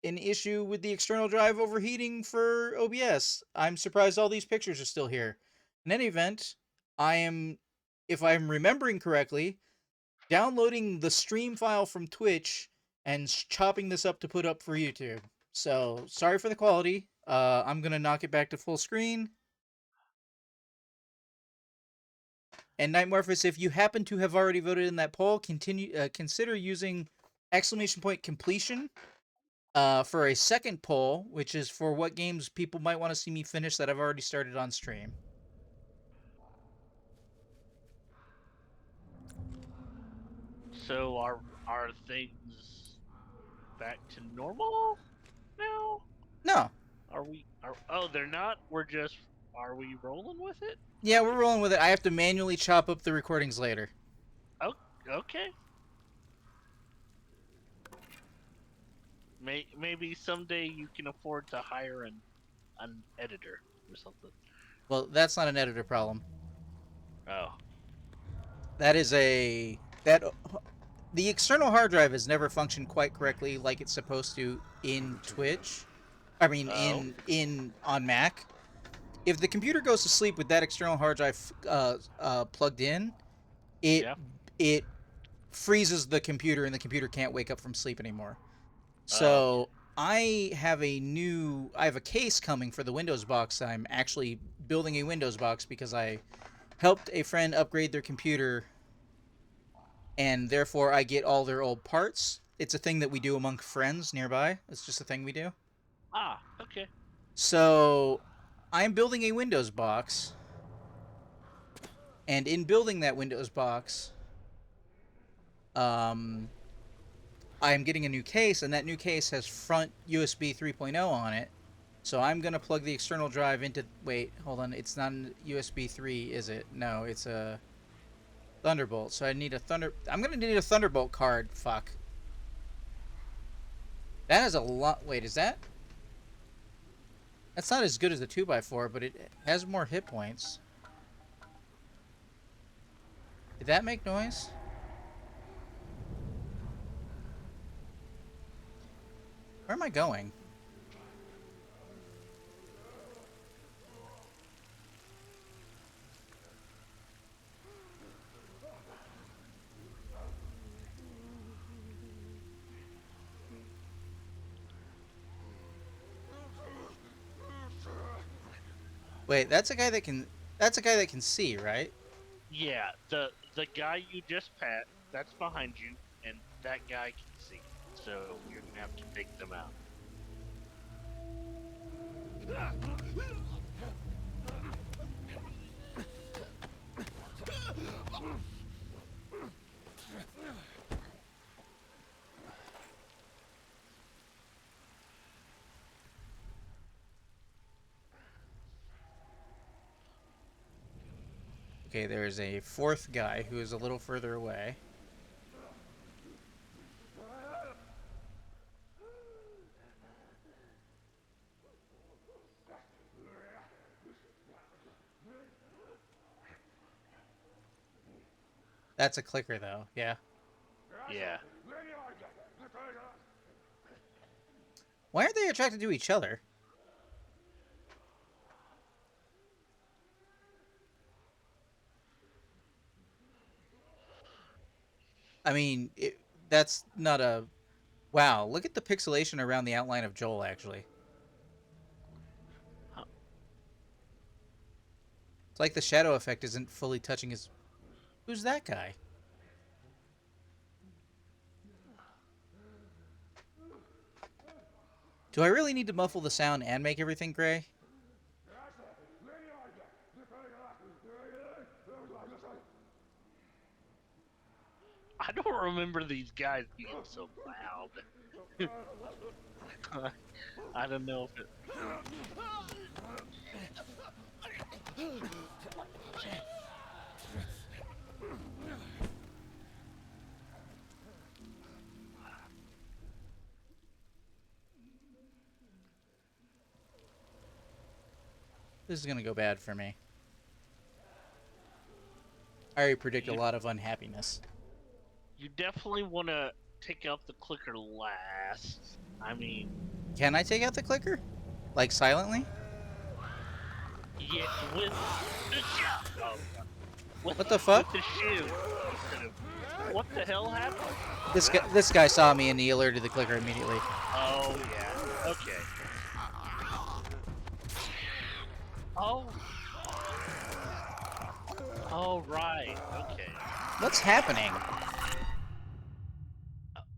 an issue with the external drive overheating for OBS. I'm surprised all these pictures are still here. In any event, I am, if I'm remembering correctly, downloading the stream file from Twitch and chopping this up to put up for YouTube. So sorry for the quality. I'm gonna knock it back to full screen. And Nightmorphus, if you happen to have already voted in that poll, consider using exclamation point completion for a second poll, which is for what games people might want to see me finish that I've already started on stream. So are things back to normal now? No. Oh, they're not. Are we rolling with it? Yeah, we're rolling with it. I have to manually chop up the recordings later. Oh, okay. Maybe someday you can afford to hire an editor or something. Well, that's not an editor problem. Oh. That is that the external hard drive has never functioned quite correctly like it's supposed to in Twitch. I mean, Oh. in on Mac. If the computer goes to sleep with that external hard drive plugged in, it Yeah. it freezes the computer and the computer can't wake up from sleep anymore. Oh. So I have a case coming for the Windows box. I'm actually building a Windows box because I helped a friend upgrade their computer, and therefore I get all their old parts. It's a thing that we do among friends nearby. It's just a thing we do. Ah. Okay. So I'm building a Windows box, and in building that Windows box, um, I'm getting a new case, and that new case has front USB 3.0 on it. So I'm gonna plug the external drive into. Wait, hold on. It's not a USB 3, is it? No, it's a Thunderbolt. So I need a I'm gonna need a Thunderbolt card. Fuck. That has a lot. Wait, is that? That's not as good as the 2x4, but it has more hit points. Did that make noise? Where am I going? Wait, that's a guy that can. That's a guy that can see, right? Yeah. The guy you just pat, that's behind you, and that guy can see. So you're gonna have to take them out. Okay, there's a fourth guy who is a little further away. That's a clicker, though. Yeah. Yeah. Why aren't they attracted to each other? I mean, that's not a... Wow, look at the pixelation around the outline of Joel, actually. Huh. It's like the shadow effect isn't fully touching his... Who's that guy? Do I really need to muffle the sound and make everything gray? I don't remember these guys being so loud. I don't know if it. This is gonna go bad for me. I already predict a You, lot of unhappiness. you definitely want to take out the clicker last. I mean, Can I take out the clicker? Like, silently? yeah, with the oh, with What the fuck? the shiv instead of what the hell happened? This guy saw me and he alerted the clicker immediately. Oh yeah. Okay. Oh. Oh right. Okay. What's happening?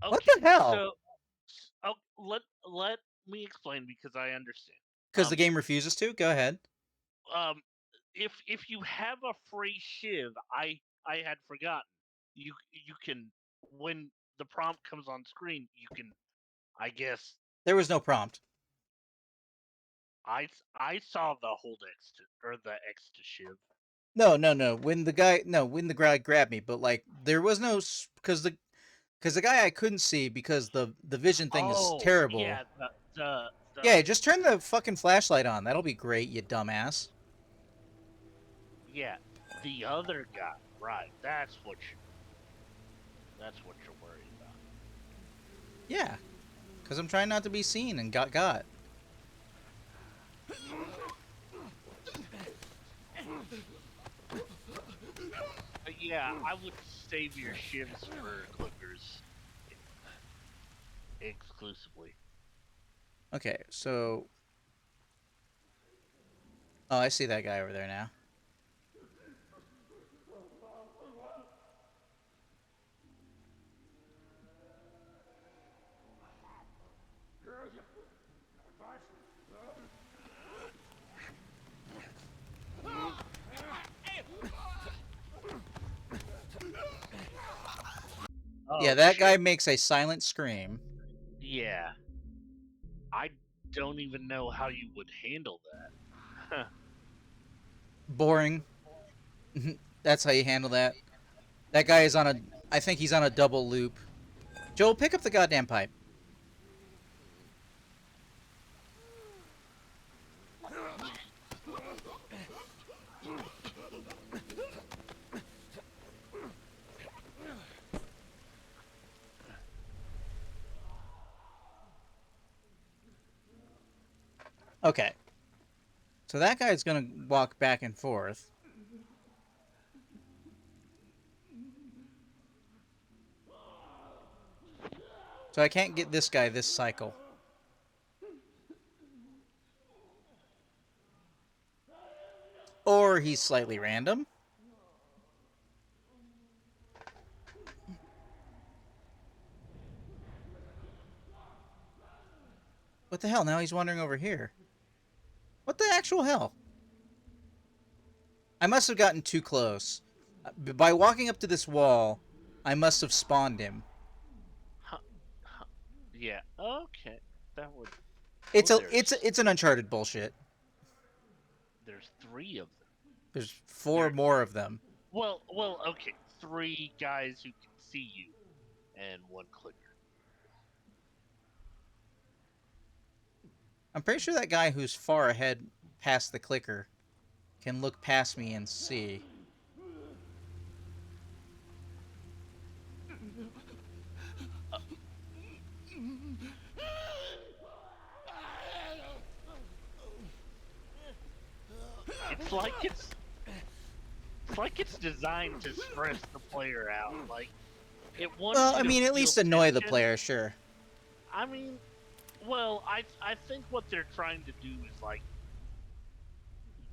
What Okay. the hell? So, oh, let me explain because I understand. Because the game refuses to? Go ahead. Um, if you have a free shiv, I had forgotten. You can when the prompt comes on screen, you can I guess There was no prompt. I saw the hold X to, or the X to shiv. No. When the guy grabbed me, but like there was no because the guy I couldn't see because the vision thing is Oh terrible. yeah, the Yeah, just turn the fucking flashlight on. That'll be great, you dumbass. yeah the other guy. Right, that's what you're worried about. Yeah, because I'm trying not to be seen and got. But yeah, I would save your shivs for clickers exclusively. Okay, so oh, I see that guy over there now. Yeah, Oh that guy shit. makes a silent scream. Yeah. I don't even know how you would handle that. Boring. That's how you handle that. That guy is on a. I think he's on a double loop. Joel, pick up the goddamn pipe. Okay. So that guy's gonna walk back and forth. So I can't get this guy this cycle. Or he's slightly random. What the hell? Now he's wandering over here. What the actual hell? I must have gotten too close. By walking up to this wall, I must have spawned him. Huh, huh, yeah. Okay. That would. Oh, It's an Uncharted bullshit. there's three of them. There's four There. more of them. Well. Okay. Three guys who can see you, and one clicker. I'm pretty sure that guy who's far ahead past the clicker can look past me and see. It's like it's designed to stress the player out. Like it wants Well, you I to mean, at feel least annoy the tension. player, sure. I mean, well, I think what they're trying to do is like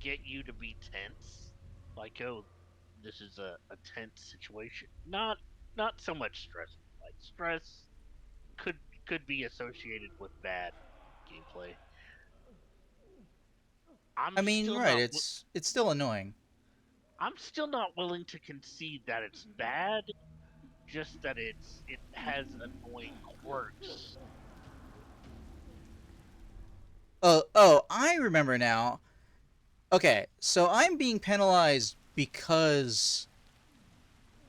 get you to be tense. Like, oh, this is a tense situation. Not so much stress. Like stress could could be associated with bad gameplay. I'm I mean, still right? not It's still annoying. I'm still not willing to concede that it's bad, just that it has annoying quirks. Oh, I remember now. Okay, so I'm being penalized because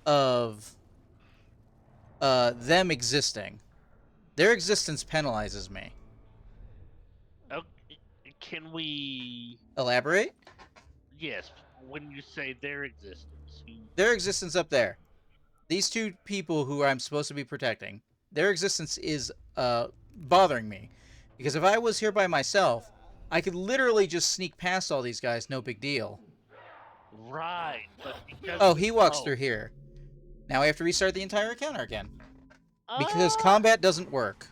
of them existing. Their existence penalizes me. Okay, can we? Elaborate? Yes, when you say their existence, who? Their existence up there. These two people who I'm supposed to be protecting. Their existence is bothering me because if I was here by myself, I could literally just sneak past all these guys, no big deal. Right, but because Oh, he walks oh, through here. Now I have to restart the entire encounter again because uh, combat doesn't work.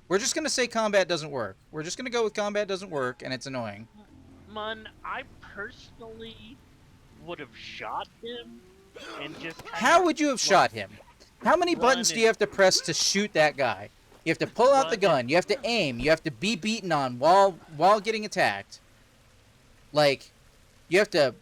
We're just gonna say combat doesn't work. We're just gonna go with combat doesn't work, and it's annoying. Mun, I personally would have shot him and just kind How of would you have like shot him? How many buttons run do and you have to press to shoot that guy? You have to pull out the run and gun. You have to aim. You have to be beaten on while getting attacked. Like you have to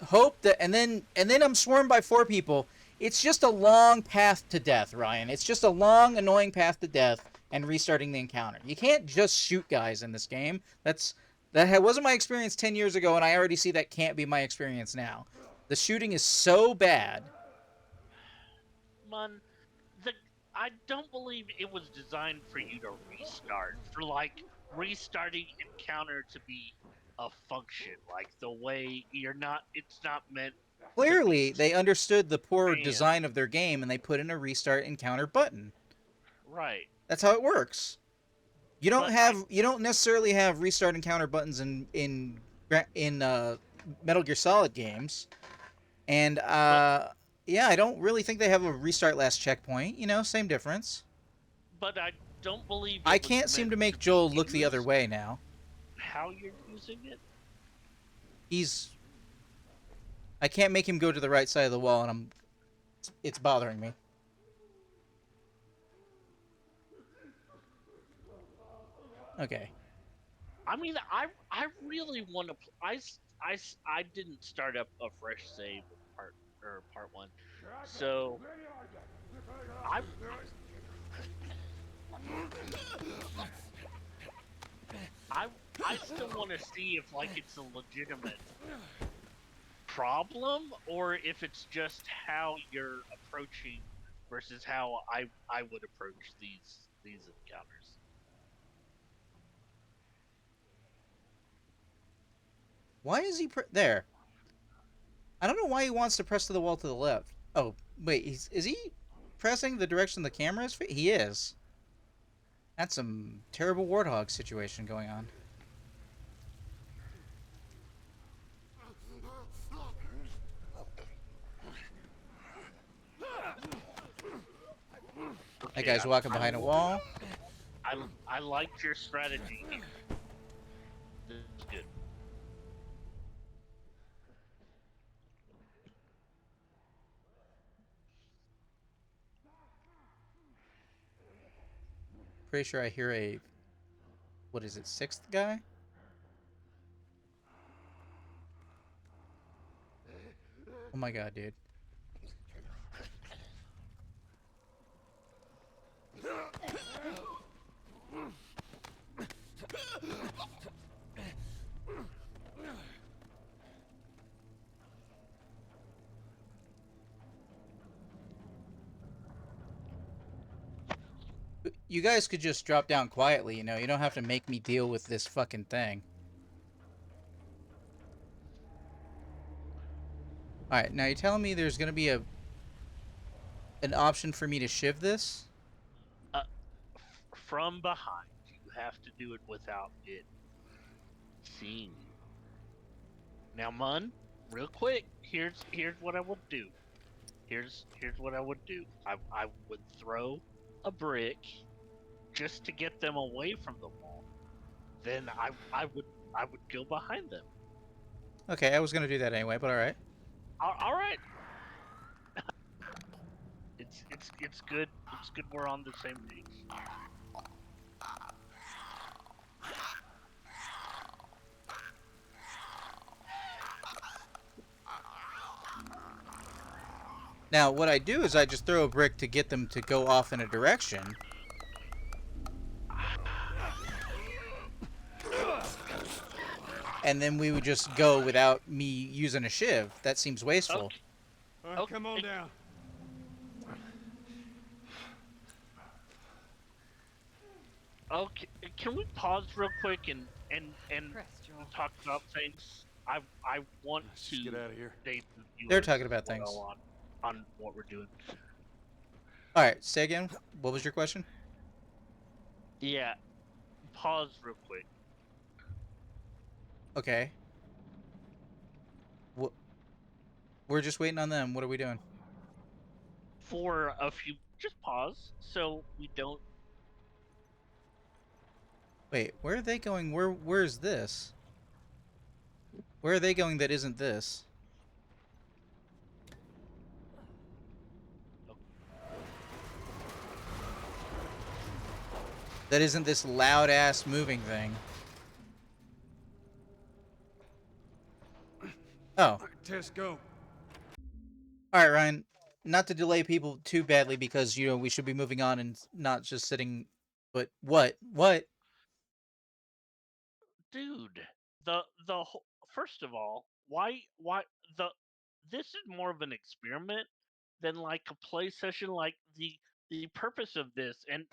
hope that, and then I'm swarmed by 4 people. It's just a long path to death, Ryan. It's just a long, annoying path to death and restarting the encounter. You can't just shoot guys in this game. That wasn't my experience 10 years ago, and I already see that can't be my experience now. The shooting is so bad. Mun. The I don't believe it was designed for you to restart, for like restarting encounter to be a function, like the way you're not. It's not meant to be Clearly, they understood the poor spam. design of their game, and they put in a restart encounter button. Right, That's how it works. but I You don't necessarily have restart encounter buttons in Metal Gear Solid games, and but yeah, I don't really think they have a restart last checkpoint. Same difference. but I don't believe I it was can't seem meant to to make be Joel look the other used way now. how you're using it. He's I can't make him go to the right side of the wall, and it's bothering me. Okay. I mean, I really want to. I didn't start up a fresh save of part one, so I I I still want to see if like it's a legitimate problem or if it's just how you're approaching versus how I would approach these encounters. Why is he there? I don't know why he wants to press to the wall to the left. Oh, wait, is he pressing the direction the camera is? He is. That's some terrible warthog situation going on. That Okay, guy's walking behind a wall. I liked your strategy here. This is good. Pretty sure I hear a, what is it, 6th guy? Oh my god, dude. You guys could just drop down quietly, you don't have to make me deal with this fucking thing. Alright, now you're telling me there's gonna be an option for me to shiv this? From behind, you have to do it without it seeing you. Now, Mun, real quick, here's what I would do. Here's what I would do. I would throw a brick just to get them away from the wall. Then I would go behind them. Okay, I was gonna do that anyway, but all right. All right. It's good. It's good we're on the same page. Now, what I do is I just throw a brick to get them to go off in a direction. And then we would just go without me using a shiv. That seems wasteful. Okay. All right, come on down. Okay. Can we pause real quick and Chris, Joel. talk about things? I want Let's to just get out of here. update the They're viewers talking about as well things. on what we're doing. All right, say again. What was your question? Yeah. Pause real quick. Okay. We're just waiting on them. What are we doing? For a few, just pause so we don't. Wait, where are they going? Where's this? Where are they going that isn't this? That isn't this loud ass moving thing. Oh. Tess, go. Alright, Ryan. Not to delay people too badly because, you know, we should be moving on and not just sitting. But what? What? Dude, first of all, why the this is more of an experiment than like a play session. Like the purpose of this and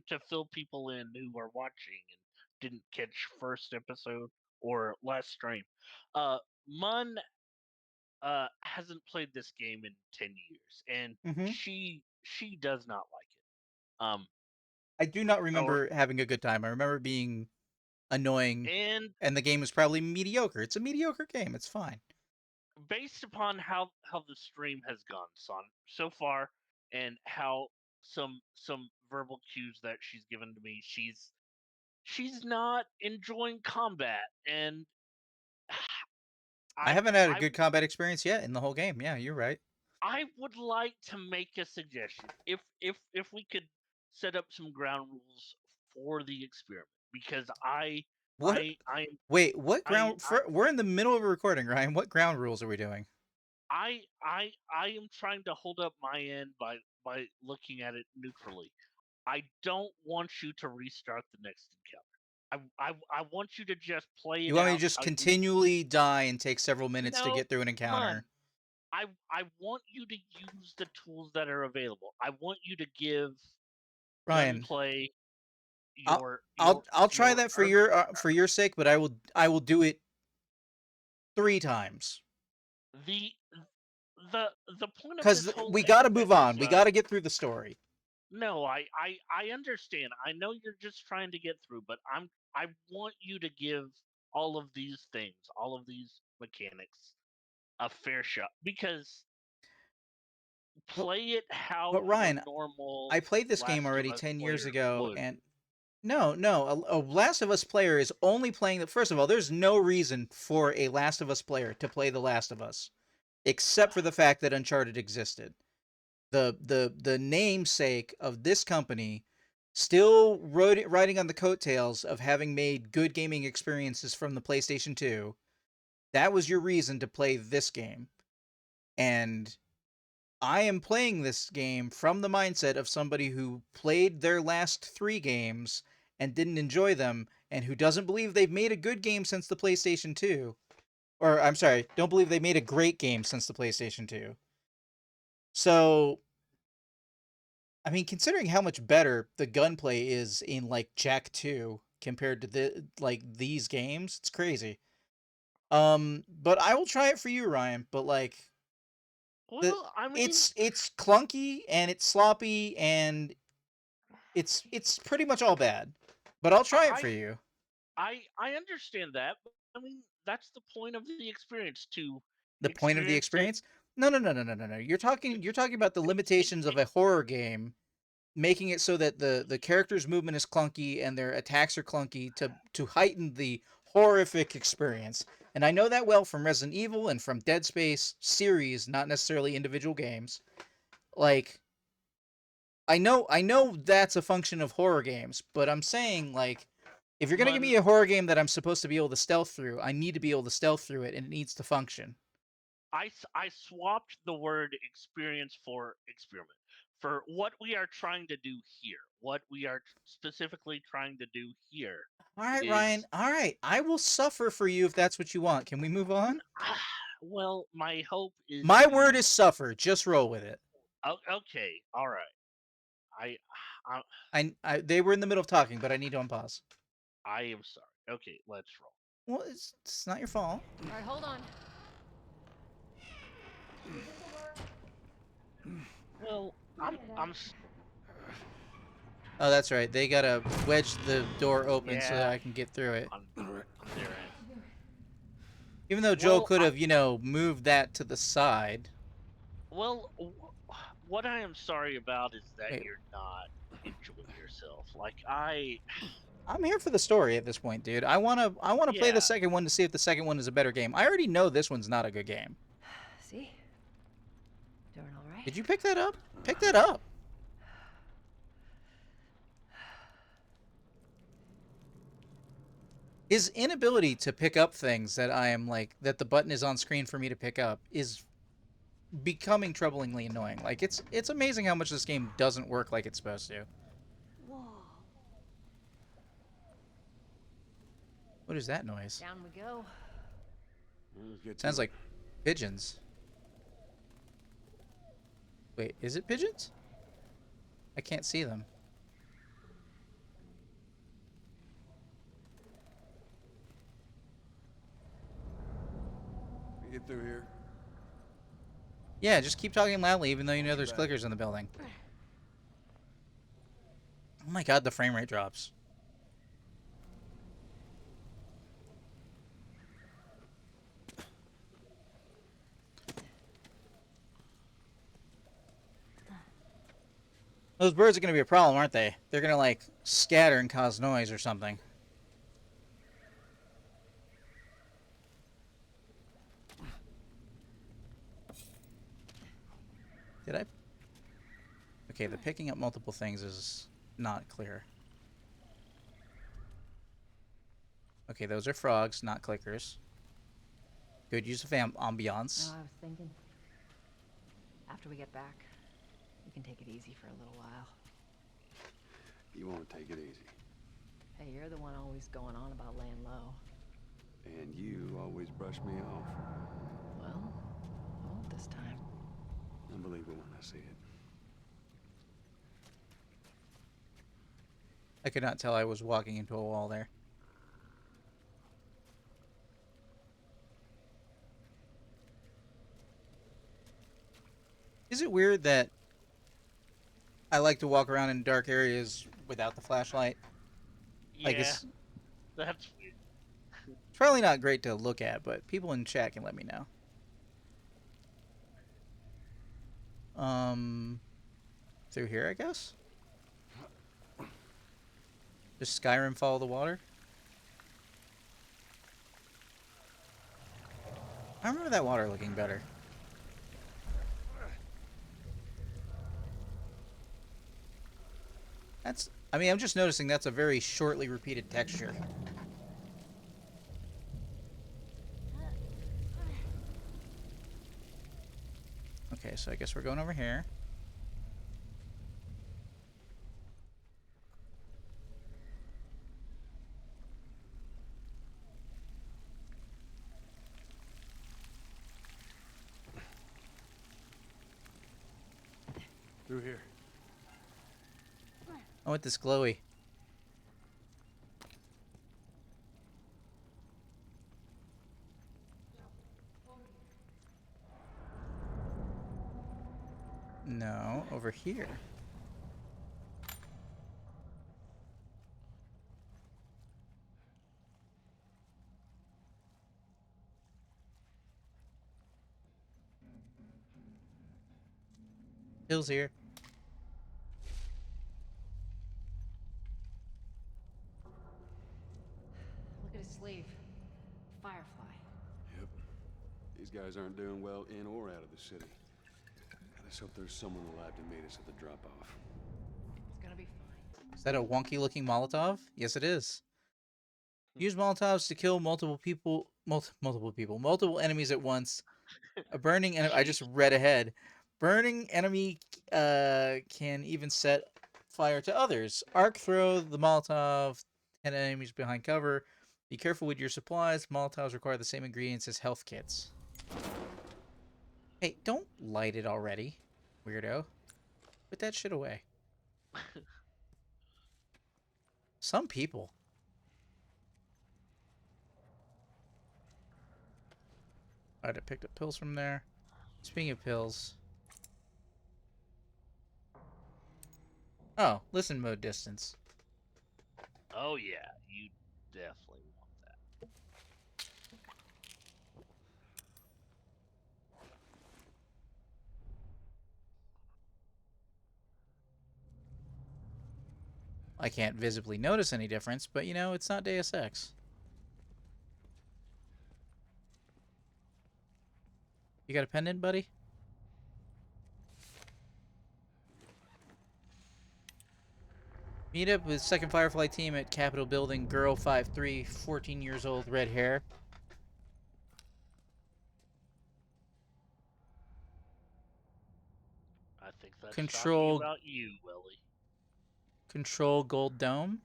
to fill people in who are watching and didn't catch first episode or last stream. Mun hasn't played this game in 10 years, and Mm-hmm. she does not like it. I do not Or remember having a good time. I remember being annoying, and and the game was probably mediocre. It's a mediocre game. It's fine. based upon how the stream has gone so far, and how some verbal cues that she's given to me, she's not enjoying combat, and I I haven't had a I good combat experience yet in the whole game. Yeah, you're right. I would like to make a suggestion. If we could set up some ground rules for the experiment, because What? I Wait, what I ground? We're in the middle of a recording, Ryan. What ground rules are we doing? I am trying to hold up my end by looking at it neutrally. I don't want you to restart the next encounter. I want you to just play You it want me to out just how you. continually die and take several minutes to No, get through an encounter? Mun. I want you to use the tools that are available. I want you to give Ryan, gunplay I'll your I'll try your that early. for your sake, but I will do it 3 times. The the point of Cause this whole we gotta move on. We exercise. gotta get through the story. No, I understand. I know you're just trying to get through, but I want you to give all of these things, all of these mechanics, a fair shot, because But, play it but how the Ryan, normal I played this game Last of already Us 10 years player ago, would. and no, a Last of Us player is only playing the. First of all, there's no reason for a Last of Us player to play The Last of Us, except for the fact that Uncharted existed. The namesake of this company still riding on the coattails of having made good gaming experiences from the PlayStation 2. That was your reason to play this game. And I am playing this game from the mindset of somebody who played their last 3 games and didn't enjoy them, and who doesn't believe they've made a good game since the PlayStation 2. Or, I'm sorry, don't believe they made a great game since the PlayStation 2. So, I mean, considering how much better the gunplay is in like Jack 2 compared to these games, it's crazy. But I will try it for you, Ryan. But like the Well, I mean, it's clunky and it's sloppy and it's pretty much all bad. But I'll try it for I you. I understand that, but I mean, that's the point of the experience, to The point of the experience it. experience? No, no, no, no, no, no, no. You're talking about the limitations of a horror game, making it so that the character's movement is clunky and their attacks are clunky to heighten the horrific experience. And I know that well from Resident Evil and from Dead Space series, not necessarily individual games. Like I know that's a function of horror games, but I'm saying, like, if you're gonna give me a horror game that I'm supposed to be able to stealth through, I need to be able to stealth through it, and it needs to function. I swapped the word experience for experiment. For what we are trying to do here, what we are specifically trying to do here All right, Ryan. is, All right, I will suffer for you if that's what you want. Can we move on? well, my hope is My word to. is suffer. Just roll with it. Okay, all right. I, I, They were in the middle of talking, but I need to unpause. I am sorry. Okay, let's roll. Well, it's not your fault. All right, hold on. Well, Oh, that's right. They gotta wedge the door open so that yeah, I can get through it. on their end. Even though Joel Well, could have, moved that to the side. well, what I am sorry about is that Wait, you're not enjoying yourself. Like I'm here for the story at this point, dude. I wanna play the yeah. second one to see if the second one is a better game. I already know this one's not a good game. See? Doing all right? Did you pick that up? Pick that up. His inability to pick up things that I am like that the button is on screen for me to pick up is becoming troublingly annoying. Like it's amazing how much this game doesn't work like it's supposed to. Whoa. What is that noise? Down we go. Let's get to Sounds it. like pigeons. Wait, is it pigeons? I can't see them. We get through here. Yeah, just keep talking loudly even though you know there's clickers in the building. Oh my god, the frame rate drops. Those birds are going to be a problem, aren't they? They're going to, like, scatter and cause noise or something. Did I? Okay, the picking up multiple things is not clear. Okay, those are frogs, not clickers. Good use of ambiance. No, I was thinking. After we get back, we can take it easy for a little while. You won't take it easy. Hey, you're the one always going on about laying low. And you always brush me off. Well, I won't this time. I'll believe it when I see it. I could not tell I was walking into a wall there. Is it weird that I like to walk around in dark areas without the flashlight? Like, Yeah, that's weird. it's probably not great to look at, but people in chat can let me know. Through here, I guess? Does Skyrim follow the water? I remember that water looking better. I mean, I'm just noticing that's a very shortly repeated texture. Okay, so I guess we're going over here. Through here. Oh, with this glowy. No, over here. Hill's here. Look at his sleeve. Firefly. Yep. These guys aren't doing well in or out of the city. Let's hope there's someone alive to meet us at the drop-off. It's gonna be fine. Is that a wonky-looking Molotov? Yes, it is. Use Molotovs to kill multiple enemies at once. A burning enemy. I just read ahead. Burning enemy can even set fire to others. Arc throw the Molotov. 10 enemies behind cover. Be careful with your supplies. Molotovs require the same ingredients as health kits. Hey, don't light it already, weirdo. Put that shit away. Some people. Alright, I picked up pills from there. Speaking of pills. Oh, listen mode distance. Oh yeah, you definitely want that. I can't visibly notice any difference, but you know, it's not Deus Ex. You got a pendant, buddy? Meet up with 2nd Firefly team at Capitol Building. Girl 5'3", 14 years old, red hair. I think that's talking Control. about you, Willie. Control Gold Dome.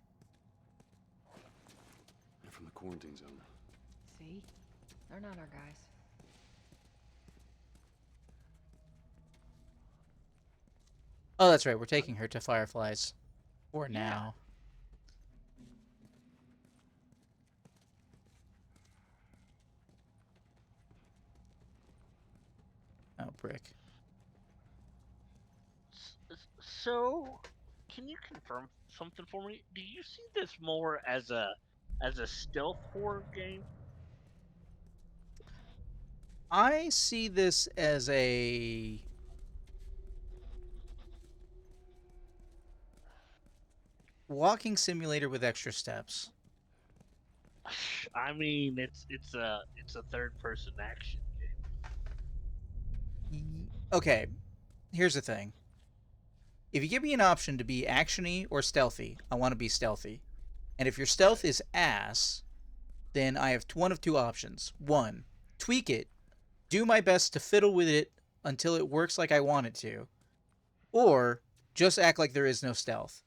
They're from the quarantine zone. See? They're not our guys. Oh, that's right. We're taking her to Fireflies. For Yeah. now. Oh, brick. So, can you confirm something for me? Do you see this more as a stealth horror game? I see this as a walking simulator with extra steps. I mean, it's a third person action game. Okay, here's the thing. If you give me an option to be actiony or stealthy, I want to be stealthy. And if your stealth is ass, then I have one of two options. One, tweak it, do my best to fiddle with it until it works like I want it to, or just act like there is no stealth.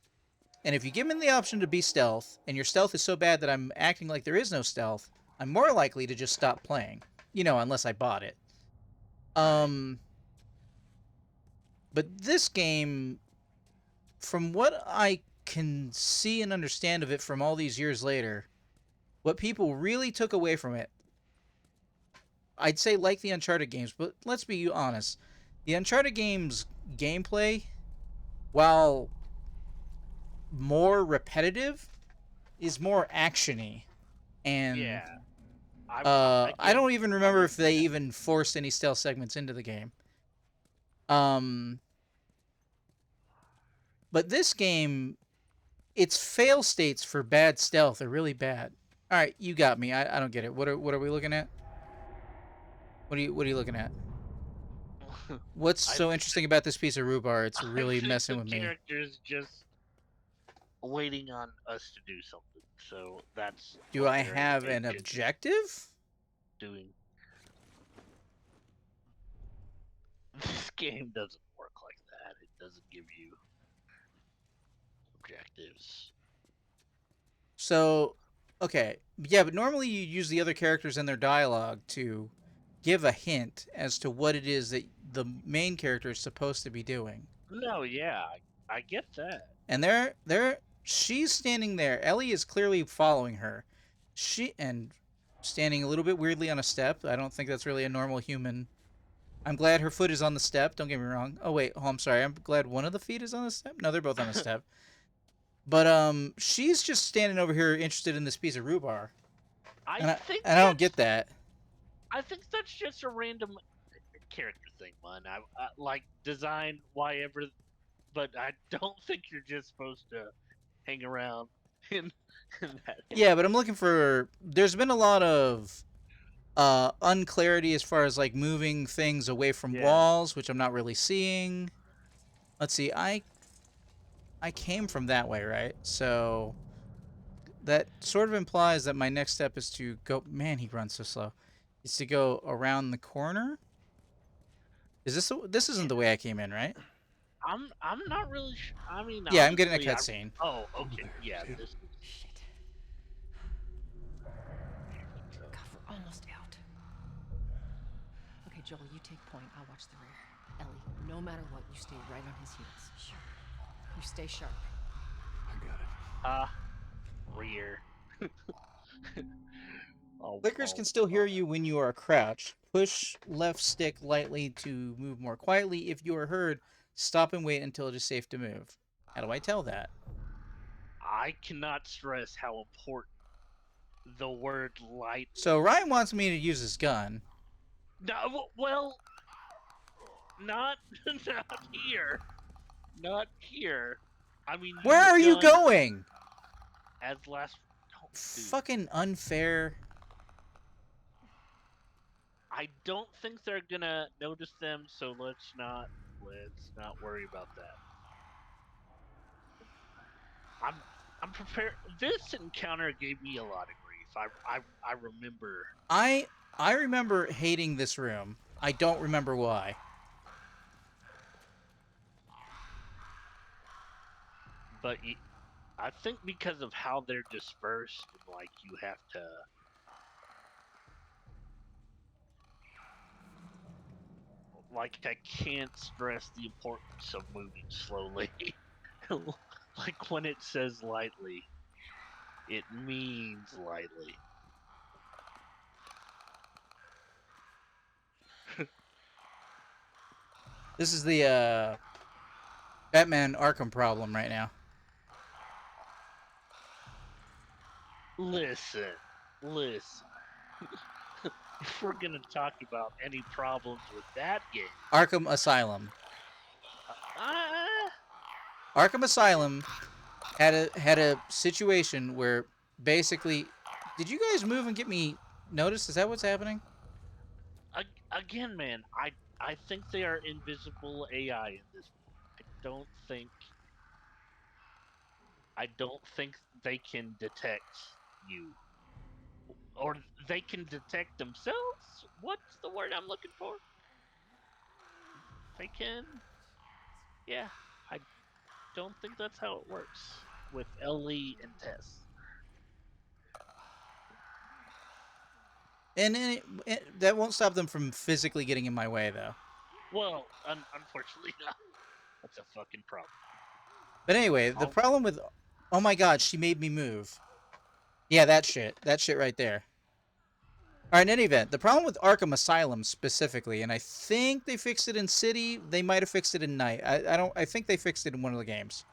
And if you give me the option to be stealth, and your stealth is so bad that I'm acting like there is no stealth, I'm more likely to just stop playing. You know, unless I bought it. But this game, from what I can see and understand of it from all these years later, what people really took away from it, I'd say like the Uncharted games, but let's be honest. The Uncharted games gameplay, while more repetitive, is more actiony. And Yeah, I don't even remember if they even forced any stealth segments into the game. But this game, its fail states for bad stealth are really bad. All right, you got me. I don't get it. What are we looking at? What are you looking at? What's so interesting about this piece of rhubarb? It's really I think messing the with me. character's just waiting on us to do something. So that's Do what I their have an agent is objective? doing. This game doesn't work like that. It doesn't give you objectives. So, okay. Yeah, but normally you use the other characters and their dialogue to give a hint as to what it is that the main character is supposed to be doing. No, yeah, I get that. And she's standing there. Ellie is clearly following her. And standing a little bit weirdly on a step. I don't think that's really a normal human. I'm glad her foot is on the step. Don't get me wrong. Oh wait, I'm sorry. I'm glad one of the feet is on the step. No, they're both on a step. But she's just standing over here interested in this piece of rhubarb. I And think I don't get that. I think that's just a random character thing, man. I like design, why ever, but I don't think you're just supposed to hang around in, in that Yeah, area. but I'm looking for. There's been a lot of unclarity as far as like moving things away from Yeah. walls, which I'm not really seeing. Let's see. I came from that way, right? So that sort of implies that my next step is to go. Man, he runs so slow. Is to go around the corner. Is this? This isn't the way I came in, right? I'm not really. I mean, Yeah, I'm getting a honestly, I. cutscene. Oh, Over okay. there, Yeah, Tim. this is. Shit. God, we're almost out. Okay, Joel, you take point. I'll watch the rear. Ellie, no matter what, you stay right on his heels. Sure. You stay sharp. I got it. Rear. Oh, Clickers oh, can still oh. hear you when you are crouched. Push left stick lightly to move more quietly. If you are heard, stop and wait until it is safe to move. How do I tell that? I cannot stress how important the word lightly. So Ryan wants me to use his gun. No, well, not not here. Not here. I mean, Where use are you gun going? as last. Oh, dude, Fucking unfair. I don't think they're gonna notice them, so let's not worry about that. I'm prepared. This encounter gave me a lot of grief. I remember, I remember hating this room. I don't remember why. but I think because of how they're dispersed, and like you have to. Like I can't stress the importance of moving slowly. Like when it says lightly, it means lightly. This is the Batman Arkham problem right now. Listen, listen. If we're gonna talk about any problems with that game, Arkham Asylum. uh, Arkham Asylum had a situation where basically, did you guys move and get me noticed? Is that what's happening? again, man, I think they are invisible AI in this. I don't think they can detect you, or they can detect themselves. What's the word I'm looking for? They can. Yeah, I don't think that's how it works with Ellie and Tess. And that won't stop them from physically getting in my way, though. Well, unfortunately, not. That's a fucking problem. But anyway, the Oh, problem with, oh my god, she made me move. Yeah, that shit right there. All right, in any event, the problem with Arkham Asylum specifically, and I think they fixed it in City. They might have fixed it in Night. I don't. I think they fixed it in one of the games.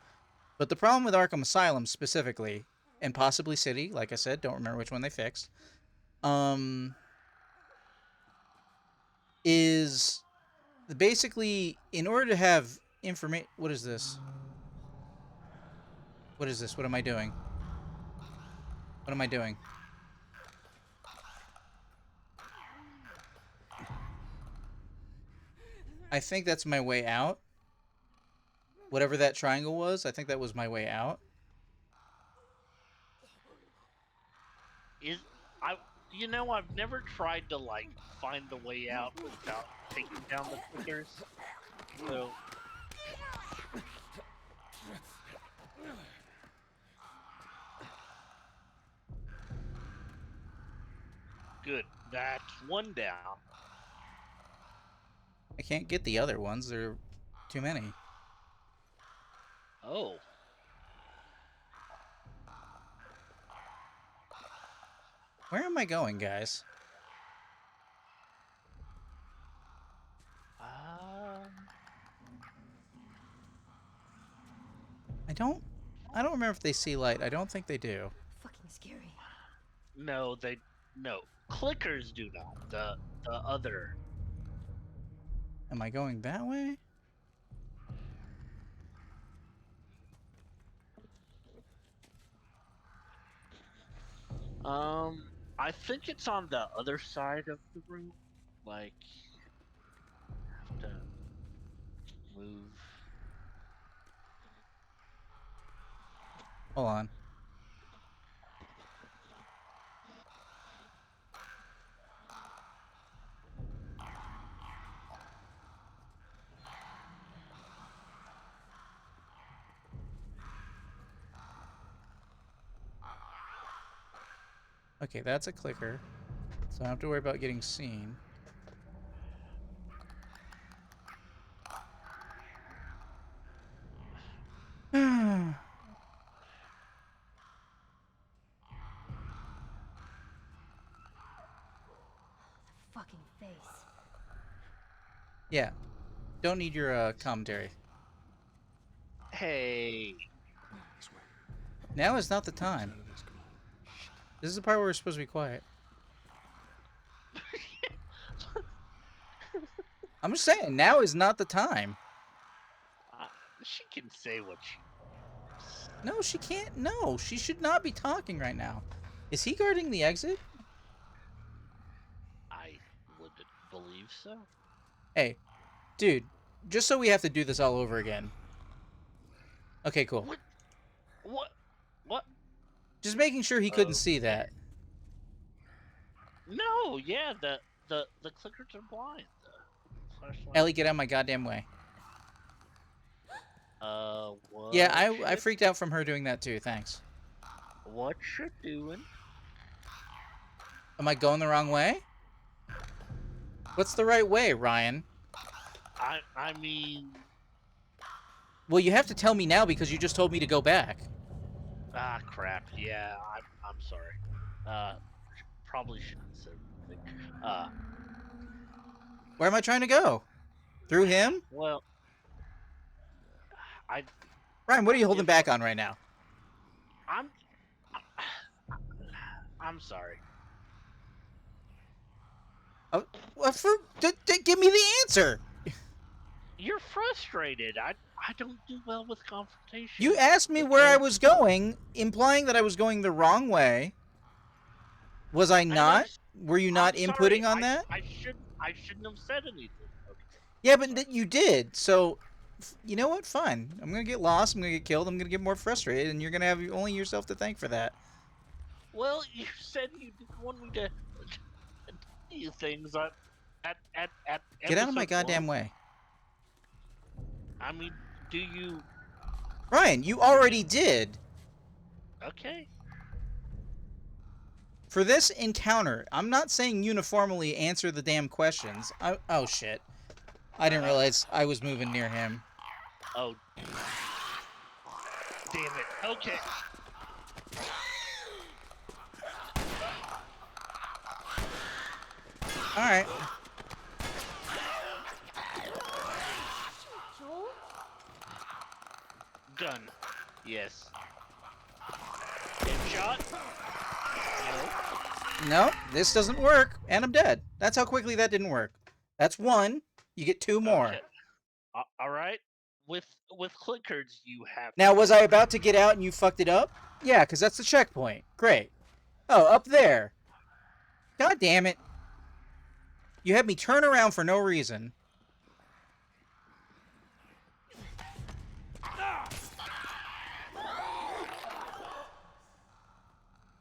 But the problem with Arkham Asylum specifically, and possibly City, like I said, don't remember which one they fixed, um, is basically in order to have information. What is this? What is this? What am I doing? What am I doing? I think that's my way out. Whatever that triangle was, I think that was my way out. is I? I've never tried to like find the way out without taking down the clickers. So good. That's one down. I can't get the other ones. There are too many. Oh, Where am I going, guys? um, I don't. I don't remember if they see light. I don't think they do. Fucking scary. no, they no clickers do not. The other. Am I going that way? I think it's on the other side of the room. Like, have to move. Hold on. Okay, that's a clicker. So I don't have to worry about getting seen. Fucking face. Yeah. Don't need your commentary. Hey. This way. Now is not the Get time. out of this. Come on. This is the part where we're supposed to be quiet. I'm just saying, now is not the time. She can say what she. No, she can't. No, she should not be talking right now. Is he guarding the exit? I would believe so. Hey, dude, just so we have to do this all over again. Okay, cool. What? What? What? Just making sure he couldn't see that. No, yeah, the clickers are blind. The flashlight. Ellie, get out of my goddamn way. What? Yeah, I freaked out from her doing that too. Thanks. What you doing? Am I going the wrong way? What's the right way, Ryan? I mean. Well, you have to tell me now because you just told me to go back. Ah, crap. Yeah, I'm sorry. Probably shouldn't have said anything. Where am I trying to go? Through him? Well, I Ryan, what are you holding back on right now? I'm I'm sorry. Give me the answer. You're frustrated. I don't do well with confrontation. You asked me where I was going, implying that I was going the wrong way. Was I not? Were you not inputting on that? I shouldn't have said anything. Okay. Yeah, but you did. So, you know what? Fine. I'm gonna get lost. I'm gonna get killed. I'm gonna get more frustrated, and you're gonna have only yourself to thank for that. Well, you said you didn't want me to tell you things at Get out of my episode goddamn 1. way. I mean, do you? Ryan, you already did. Okay. For this encounter, I'm not saying uniformly answer the damn questions. Oh, shit. I didn't realize I was moving near him. Oh. Damn it. Okay. Alright. Joel? Gun. Yes. Headshot? No. No, this doesn't work, and I'm dead. That's how quickly that didn't work. That's one. You get two more. Okay. All right. With clickers, you have. Now, was I about to get out and you fucked it up? Yeah, because that's the checkpoint. Great. Oh, up there. God damn it. You had me turn around for no reason.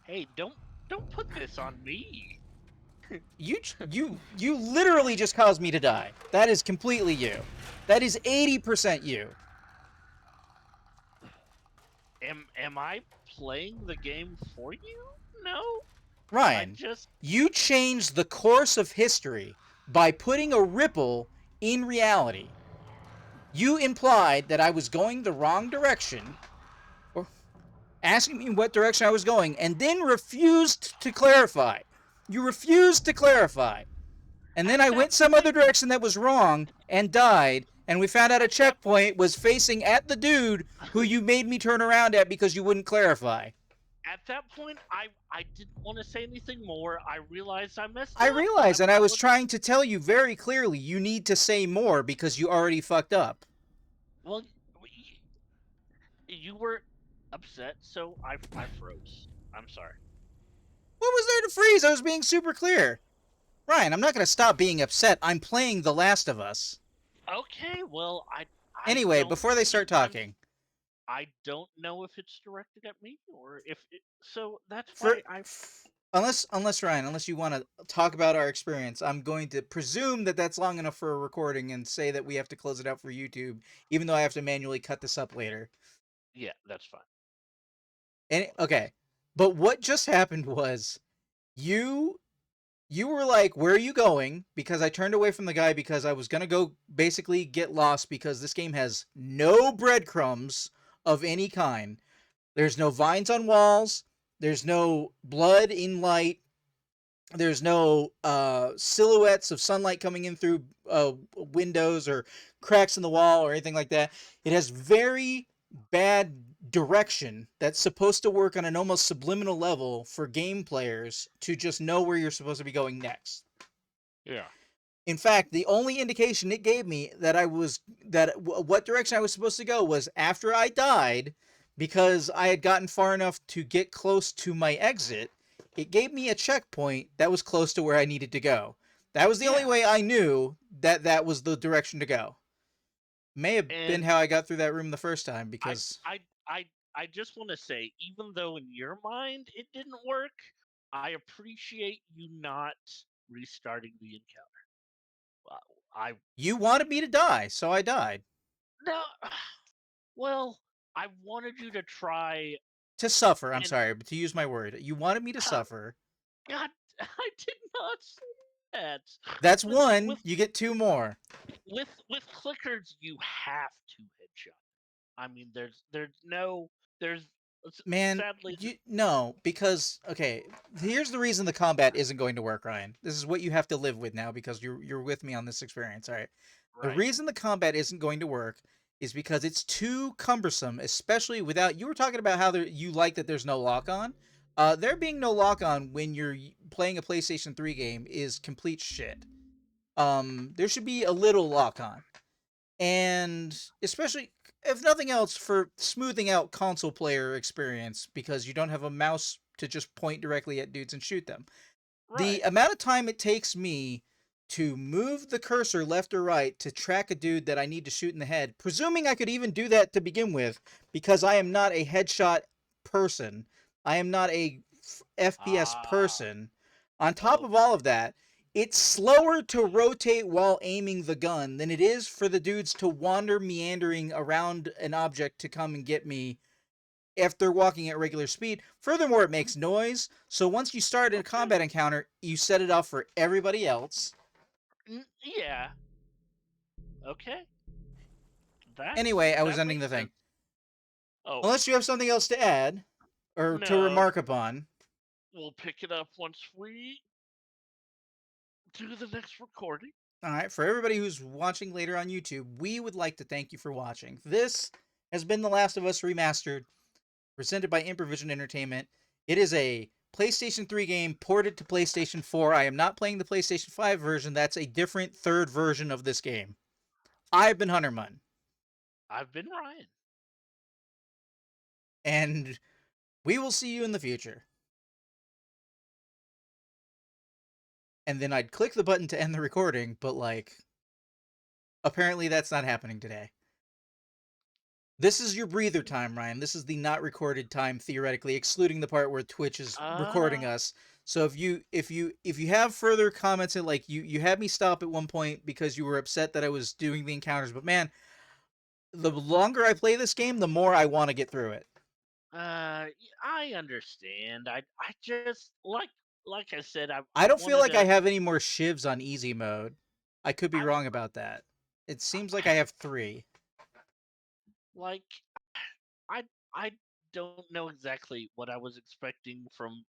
Hey, don't put this on me. You literally just caused me to die. That is completely you. That is 80% you. Am I playing the game for you? No. Ryan, you changed the course of history by putting a ripple in reality. You implied that I was going the wrong direction, or asking me what direction I was going, and then refused to clarify. You refused to clarify. And then I went some other direction that was wrong and died, and we found out a checkpoint was facing at the dude who you made me turn around at because you wouldn't clarify. at that point, I didn't want to say anything more. I realized I messed I up. realize, and I was Was trying to tell you very clearly, you need to say more because you already fucked up. well. You were upset, so I froze. I'm sorry. What was there to freeze? I was being super clear. Ryan, I'm not going to stop being upset. I'm playing The Last of Us. Okay, well, I Anyway, don't. before they start talking, I don't know if it's directed at me or if so that's for why I unless Ryan, unless you want to talk about our experience, I'm going to presume that that's long enough for a recording and say that we have to close it out for YouTube, even though I have to manually cut this up later. yeah, that's fine. And okay, but what just happened was you you were like, "Where are you going?" Because I turned away from the guy because I was gonna go basically get lost because this game has no breadcrumbs of any kind. There's no vines on walls. There's no blood in light. There's no silhouettes of sunlight coming in through windows or cracks in the wall or anything like that. It has very bad direction that's supposed to work on an almost subliminal level for game players to just know where you're supposed to be going next. Yeah. In fact, the only indication it gave me that what direction I was supposed to go was after I died, because I had gotten far enough to get close to my exit. It gave me a checkpoint that was close to where I needed to go. That was the only Yeah. way I knew that that was the direction to go. May have been And how I got through that room the first time I because I I I just want to say, even though in your mind it didn't work, I appreciate you not restarting the encounter. I you wanted me to die, so I died. no, well, I wanted you to try, To suffer, I'm and sorry, but to use my word. You wanted me to uh, suffer. God, I did not say that. That's With one, with you get two more. with clickers, you have to headshot. I mean, there's Man, sadly, you no, because okay, here's the reason the combat isn't going to work, Ryan. This is what you have to live with now because you're with me on this experience, all right? The right. reason the combat isn't going to work is because it's too cumbersome, especially without you were talking about how you like that there's no lock on. There being no lock on when you're playing a PlayStation 3 game is complete shit. There should be a little lock on, and especially if nothing else for smoothing out console player experience because you don't have a mouse to just point directly at dudes and shoot them. The Right. amount of time it takes me to move the cursor left or right to track a dude that I need to shoot in the head, presuming I could even do that to begin with, because I am not a headshot person, I am not a FPS Ah, person. On top of all okay. of that, it's slower to rotate while aiming the gun than it is for the dudes to wander meandering around an object to come and get me if they're walking at regular speed. Furthermore, it makes noise. So once you start a Okay. combat encounter, you set it off for everybody else. Yeah. Okay. Anyway, I was That ending the makes thing. sense. Oh Unless you have something else to add or to no, remark upon. we'll pick it up once we do the next recording. All right, for everybody who's watching later on YouTube, we would like to thank you for watching. This has been The Last of Us Remastered, presented by Improvision Entertainment. It is a PlayStation 3 game ported to PlayStation 4. I am not playing the PlayStation 5 version. That's a different third version of this game. I've been Hunter Munn, I've been Ryan. and we will see you in the future. And then I'd click the button to end the recording, but like, apparently that's not happening today. This is your breather time, Ryan. This is the not recorded time, theoretically, excluding the part where Twitch is recording Uh, us. So if you have further comments, and like you had me stop at one point because you were upset that I was doing the encounters, but man, the longer I play this game, the more I want to get through it. I understand. I just like I said, I I don't feel wanted like I to have any more shivs on easy mode. I could be I don't wrong about that. It seems like I have 3. like I I don't know exactly what I was expecting from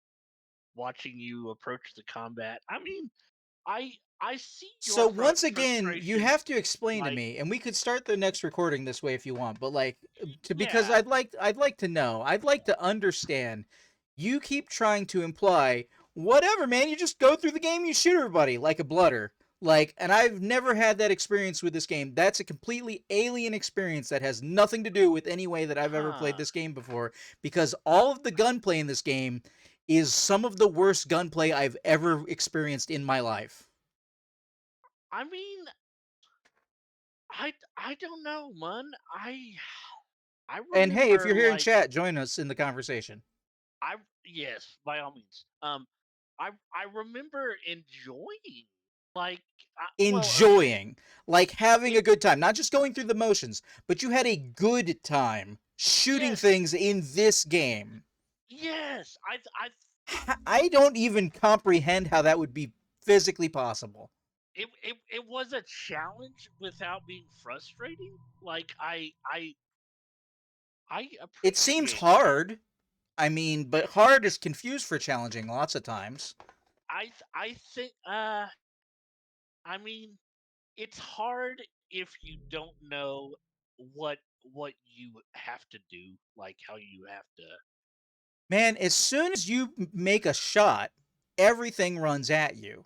watching you approach the combat. I mean, I see So your once again, you frustration. have to explain to Like, me, and we could start the next recording this way if you want. But like, because yeah, I'd like to know, I'd like to understand. You keep trying to imply, whatever, man, you just go through the game, you shoot everybody like a blooder. Like, and I've never had that experience with this game. That's a completely alien experience that has nothing to do with any way that I've ever played Huh. this game before, because all of the gunplay in this game is some of the worst gunplay I've ever experienced in my life. I mean, I don't know, man. I And hey, if remember you're here in like chat, join us in the conversation. I yes, by all means. I remember enjoying like Enjoying, like having it a good time, not just going through the motions, but you had a good time shooting yes things in this game. yes I don't even comprehend how that would be physically possible. it was a challenge without being frustrating. Like I It seems appreciated it. hard. I mean, but hard is confused for challenging lots of times. I think I mean it's hard if you don't know what you have to do, like how you have to. Man, as soon as you make a shot, everything runs at you.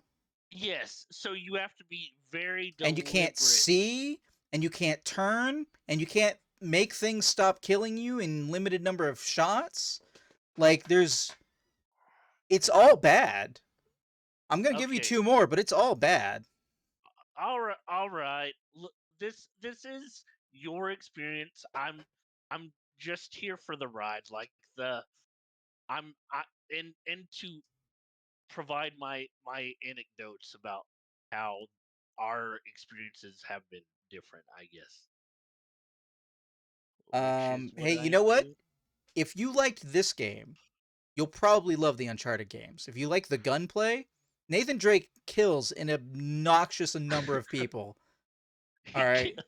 Yes, so you have to be very And you can't deliberate. see, and you can't turn, and you can't make things stop killing you in limited number of shots. Like, it's all bad. I'm gonna give you Okay, two more, but it's all bad. all right. Look, this is your experience. I'm just here for the ride. Like the I and to provide my anecdotes about how our experiences have been different. I guess, which is what Hey, I you know am what? doing. If you liked this game, you'll probably love the Uncharted games. If you like the gunplay, Nathan Drake kills an obnoxious number of people. All He right, can't,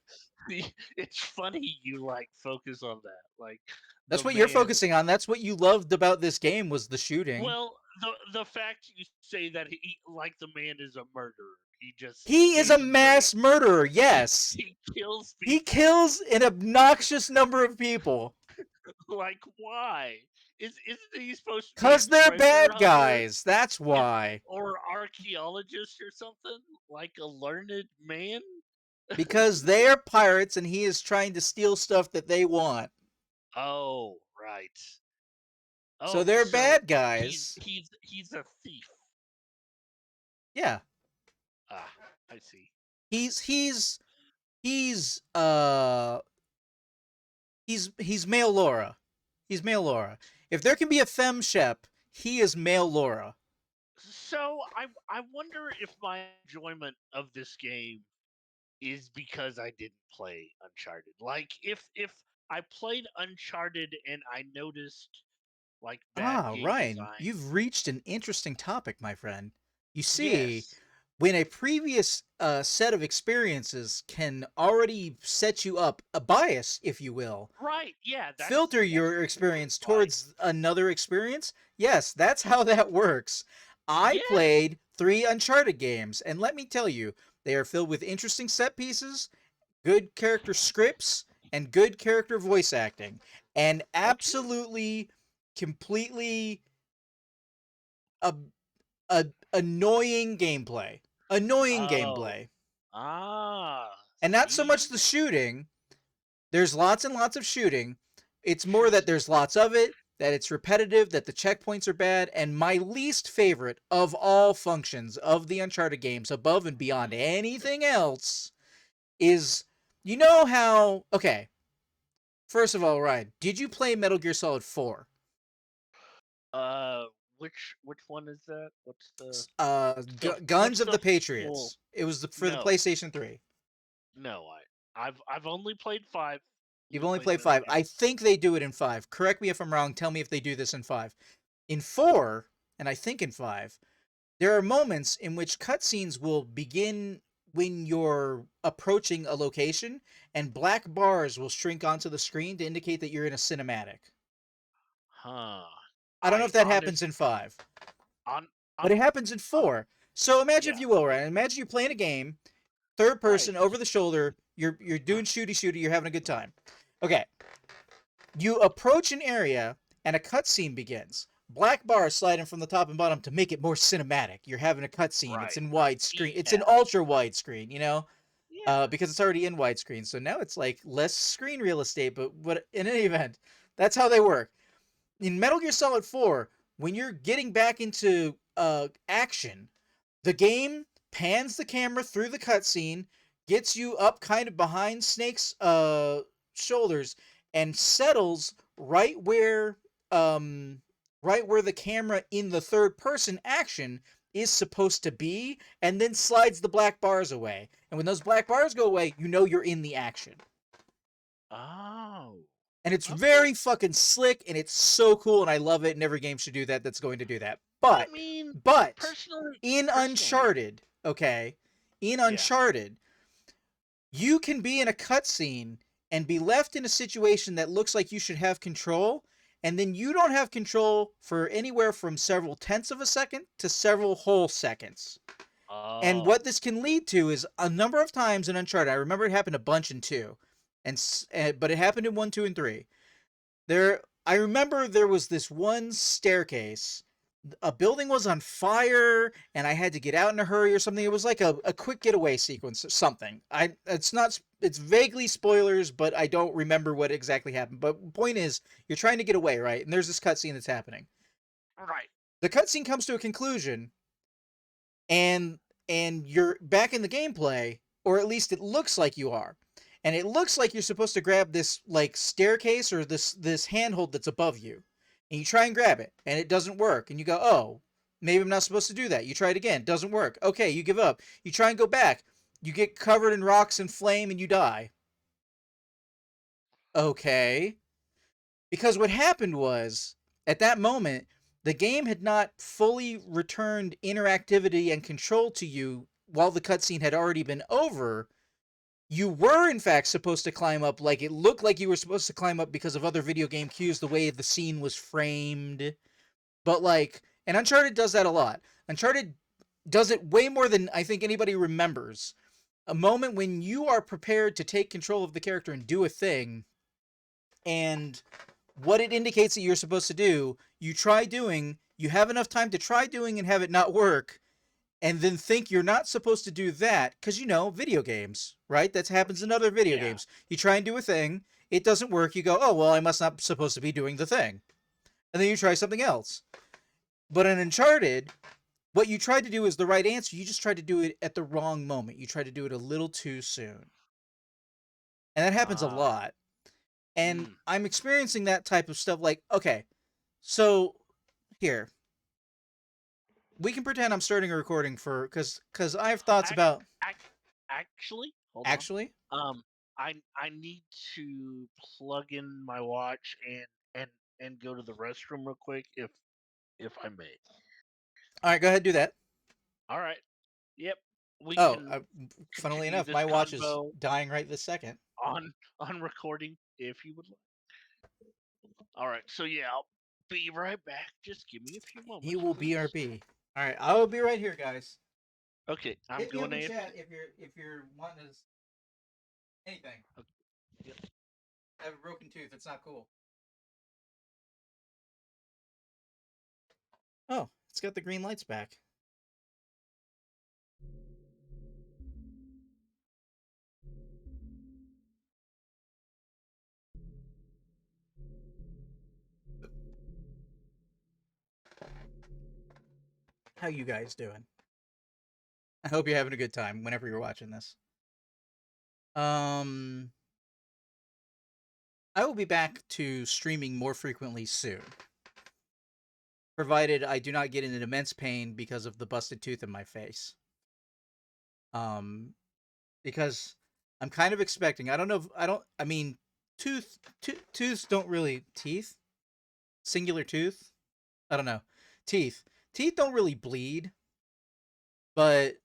it's funny you like focus on that. Like that's the what you're man. focusing on. That's what you loved about this game was the shooting. Well, the fact you say that he like the man is a murderer. He just He is a Nathan Drake. mass murderer. Yes, He kills he people. kills an obnoxious number of people Like why? Isn't he supposed to be a because they're treasure bad hunter? guys. That's Is why. or archaeologist or something? Like a learned man? Because they're pirates and he is trying to steal stuff that they want. Oh, right. So Oh, they're so bad guys. he's a thief. Yeah. Ah, I see. He's he's he's uh he's male Laura. He's male Laura. If there can be a femme shep, he is male Laura. So I wonder if my enjoyment of this game is because I didn't play Uncharted. Like if I played Uncharted and I noticed like bad Ah, game Ryan, design. you've reached an interesting topic, my friend. You see, Yes. when a previous set of experiences can already set you up a bias, if you will, Right. Yeah, filter that's your experience why. towards another experience, yes, that's how that works. I Yes. played 3 Uncharted games, and let me tell you, they are filled with interesting set pieces, good character scripts, and good character voice acting, and Okay. absolutely, completely a, annoying gameplay. Annoying Oh. gameplay. Ah. And not so much See? the shooting. There's lots and lots of shooting. It's more that there's lots of it, that it's repetitive, that the checkpoints are bad, and my least favorite of all functions of the Uncharted games, above and beyond anything else, is you know how. Okay, first of all, Ryan, did you play Metal Gear Solid 4? Uh which one is that? What's Guns what's of the the full Patriots. It was for the no. PlayStation 3. No, I've only played 5. You've Only only played played Metal 5. Gear. I think they do it in 5. Correct me if I'm wrong. Tell me if they do this in 5. In 4, and I think in 5, there are moments in which cutscenes will begin when you're approaching a location, and black bars will shrink onto the screen to indicate that you're in a cinematic. Huh. I don't know I if that happens honest in 5, on but it on happens in uh, 4. So imagine, if yeah, you will, right? Imagine you're playing a game, third right. person, over the shoulder. You're doing shooty. You're having a good time. Okay, you approach an area and a cutscene begins. black bars sliding from the top and bottom to make it more cinematic. You're having a cutscene. It's Right. in widescreen. It's in Yeah. ultra widescreen. You know, Yeah. because it's already in widescreen. So now it's like less screen real estate. But in any event, that's how they work. In Metal Gear Solid 4, when you're getting back into action, the game pans the camera through the cutscene, gets you up kind of behind Snake's shoulders, and settles um right where the camera in the third person action is supposed to be, and then slides the black bars away. And when those black bars go away, you know you're in the action. Oh. And it's Okay. very fucking slick, and it's so cool, and I love it, and every game should do that that's going to do that. I But, mean, but, personally, in personally, Uncharted, okay, in yeah. Uncharted, you can be in a cutscene and be left in a situation that looks like you should have control, and then you don't have control for anywhere from several tenths of a second to several whole seconds. And Oh. what this can lead to is a number of times in Uncharted. I remember it happened a bunch in 2, but it happened in 1, 2, and 3. I remember there was this one staircase. A building was on fire, and I had to get out in a hurry or something. It was like a quick getaway sequence or something. It's vaguely spoilers, but I don't remember what exactly happened. But point is, you're trying to get away, right? And there's this cutscene that's happening. Right. The cutscene comes to a conclusion, and you're back in the gameplay, or at least it looks like you are. And it looks like you're supposed to grab this like staircase or this handhold that's above you. And you try and grab it, and it doesn't work. And you go, "Oh, maybe I'm not supposed to do that." You try it again, doesn't work. Okay, you give up. You try and go back. You get covered in rocks and flame and you die. Okay. Because what happened was, at that moment, the game had not fully returned interactivity and control to you while the cutscene had already been over. You were, in fact, supposed to climb up. Like, it looked like you were supposed to climb up because of other video game cues, the way the scene was framed. But, like, and Uncharted does that a lot. Uncharted does it way more than I think anybody remembers. A moment when you are prepared to take control of the character and do a thing, and what it indicates that you're supposed to do, you try doing, you have enough time to try doing and have it not work, and then think you're not supposed to do that, because, you know, video games, right? That happens in other video Yeah. games. You try and do a thing, it doesn't work, you go, "Oh, well, I must not supposed to be doing the thing." And then you try something else. But in Uncharted, what you tried to do is the right answer, you just tried to do it at the wrong moment. You tried to do it a little too soon. And that happens a Ah. lot. And Mm. I'm experiencing that type of stuff. Like, okay, so here, we can pretend I'm starting a recording because I have thoughts Ac- about actually, hold on. actually. I need to plug in my watch and go to the restroom real quick, if I may. All right, go ahead, do that. All right. Yep. We Oh, can funnily continue enough, this my watch is convo dying right this second. on recording if you would like. All right. So yeah, I'll be right back. Just give me a few He moments, will please. BRB. All right, I will be right here, guys. Okay, I'm Hit me up going in AFK. chat if you're wanting to anything. Yep. I have a broken tooth. It's not cool. Oh, it's got the green lights back. How you guys doing? I hope you're having a good time whenever you're watching this. I will be back to streaming more frequently soon, provided I do not get in an immense pain because of the busted tooth in my face. Because I'm kind of expecting. I don't know. I mean, tooths don't really teeth. Singular tooth. I don't know. Teeth. Teeth don't really bleed, but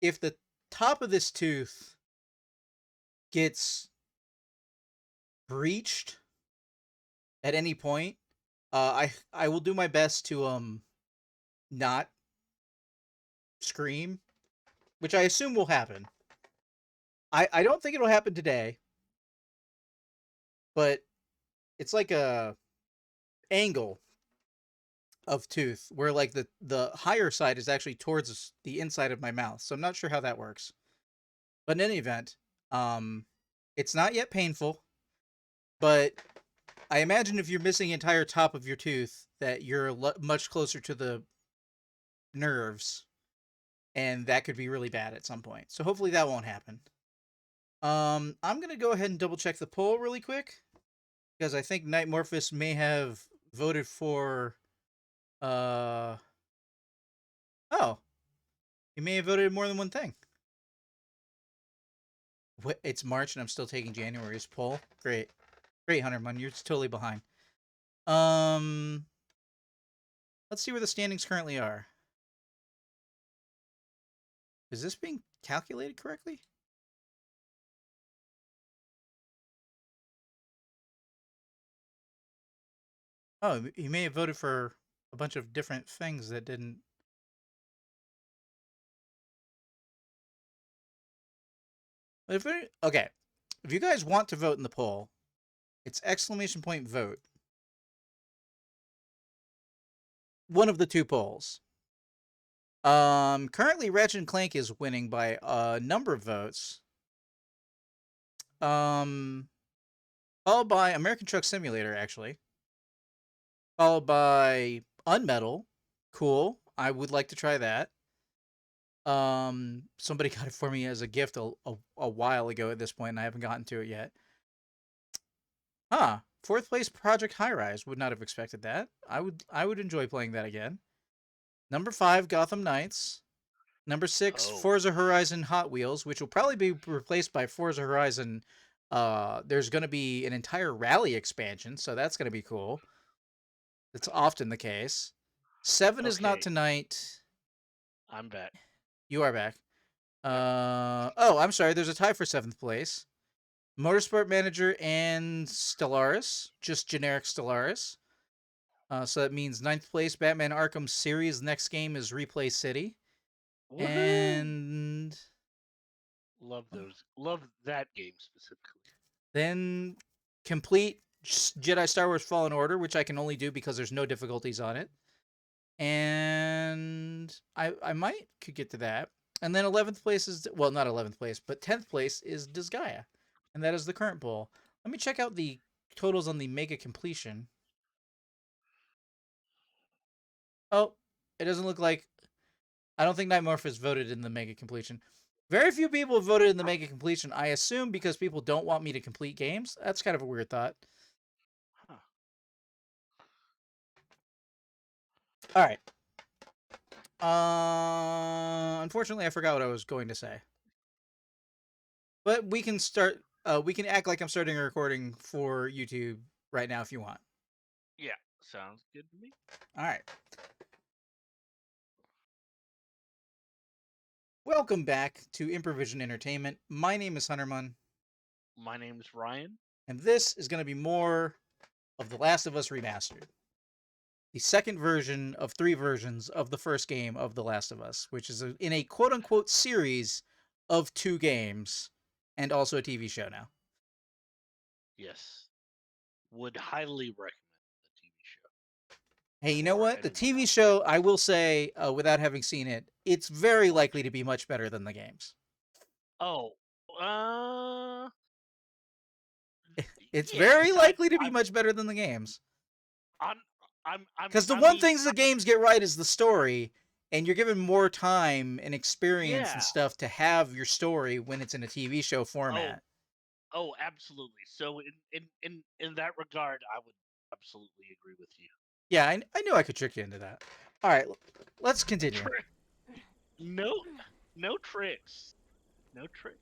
if the top of this tooth gets breached at any point, I will do my best to not scream, which I assume will happen. I don't think it'll happen today, but it's like a angle of tooth, where like the higher side is actually towards the inside of my mouth. So I'm not sure how that works. But in any event, it's not yet painful, but I imagine if you're missing the entire top of your tooth, that you're much closer to the nerves, and that could be really bad at some point. So hopefully that won't happen. I'm gonna go ahead and double check the poll really quick because I think Nightmorphus may have voted for. Oh, he may have voted more than one thing. What? It's March and I'm still taking January's poll. Great, great, Hunterman. You're totally behind. Let's see where the standings currently are. Is this being calculated correctly? Oh, he may have voted for a bunch of different things that didn't. Okay, if you guys want to vote in the poll, it's !vote. One of the two polls. Currently Ratchet and Clank is winning by a number of votes. Followed by American Truck Simulator, actually. Followed by Unmetal. Cool. I would like to try that. Somebody got it for me as a gift a while ago at this point, and I haven't gotten to it yet. Huh. Fourth place Project High Rise. Would not have expected that. I would enjoy playing that again. Number 5, Gotham Knights. Number 6, Forza Horizon Hot Wheels, which will probably be replaced by Forza Horizon. There's going to be an entire rally expansion, so that's going to be cool. That's often the case. 7 is Not Tonight. I'm back. You are back. Oh, I'm sorry. There's a tie for 7th place. Motorsport Manager and Stellaris. Just generic Stellaris. So that means 9th place, Batman Arkham series. Next game is Replay City. Woohoo! And love that game specifically. Then complete Jedi Star Wars Fallen Order, which I can only do because there's no difficulties on it. And I could get to that. And then 11th place is, well, not 11th place, but 10th place is Disgaea. And that is the current poll. Let me check out the totals on the Mega Completion. Oh, it doesn't look like... I don't think Nightmorphus voted in the Mega Completion. Very few people have voted in the Mega Completion. I assume because people don't want me to complete games. That's kind of a weird thought. Huh. All right. Unfortunately, I forgot what I was going to say. But we can start. We can act like I'm starting a recording for YouTube right now if you want. Yeah, sounds good to me. All right. Welcome back to Improvision Entertainment. My name is Hunterman. My name is Ryan. And this is going to be more of The Last of Us Remastered. The second version of 3 versions of the first game of The Last of Us, which is in a quote-unquote series of 2 games and also a TV show now. Yes. Would highly recommend the TV show. Hey, you know what? The TV show, I will say, without having seen it, it's very likely to be much better than the games. Oh, it's very likely to be much better than the games. Because the one thing the games get right is the story, and you're given more time and experience and stuff to have your story when it's in a TV show format. Oh, absolutely. So in that regard, I would absolutely agree with you. Yeah, I knew I could trick you into that. All right, let's continue. No tricks. No tricks.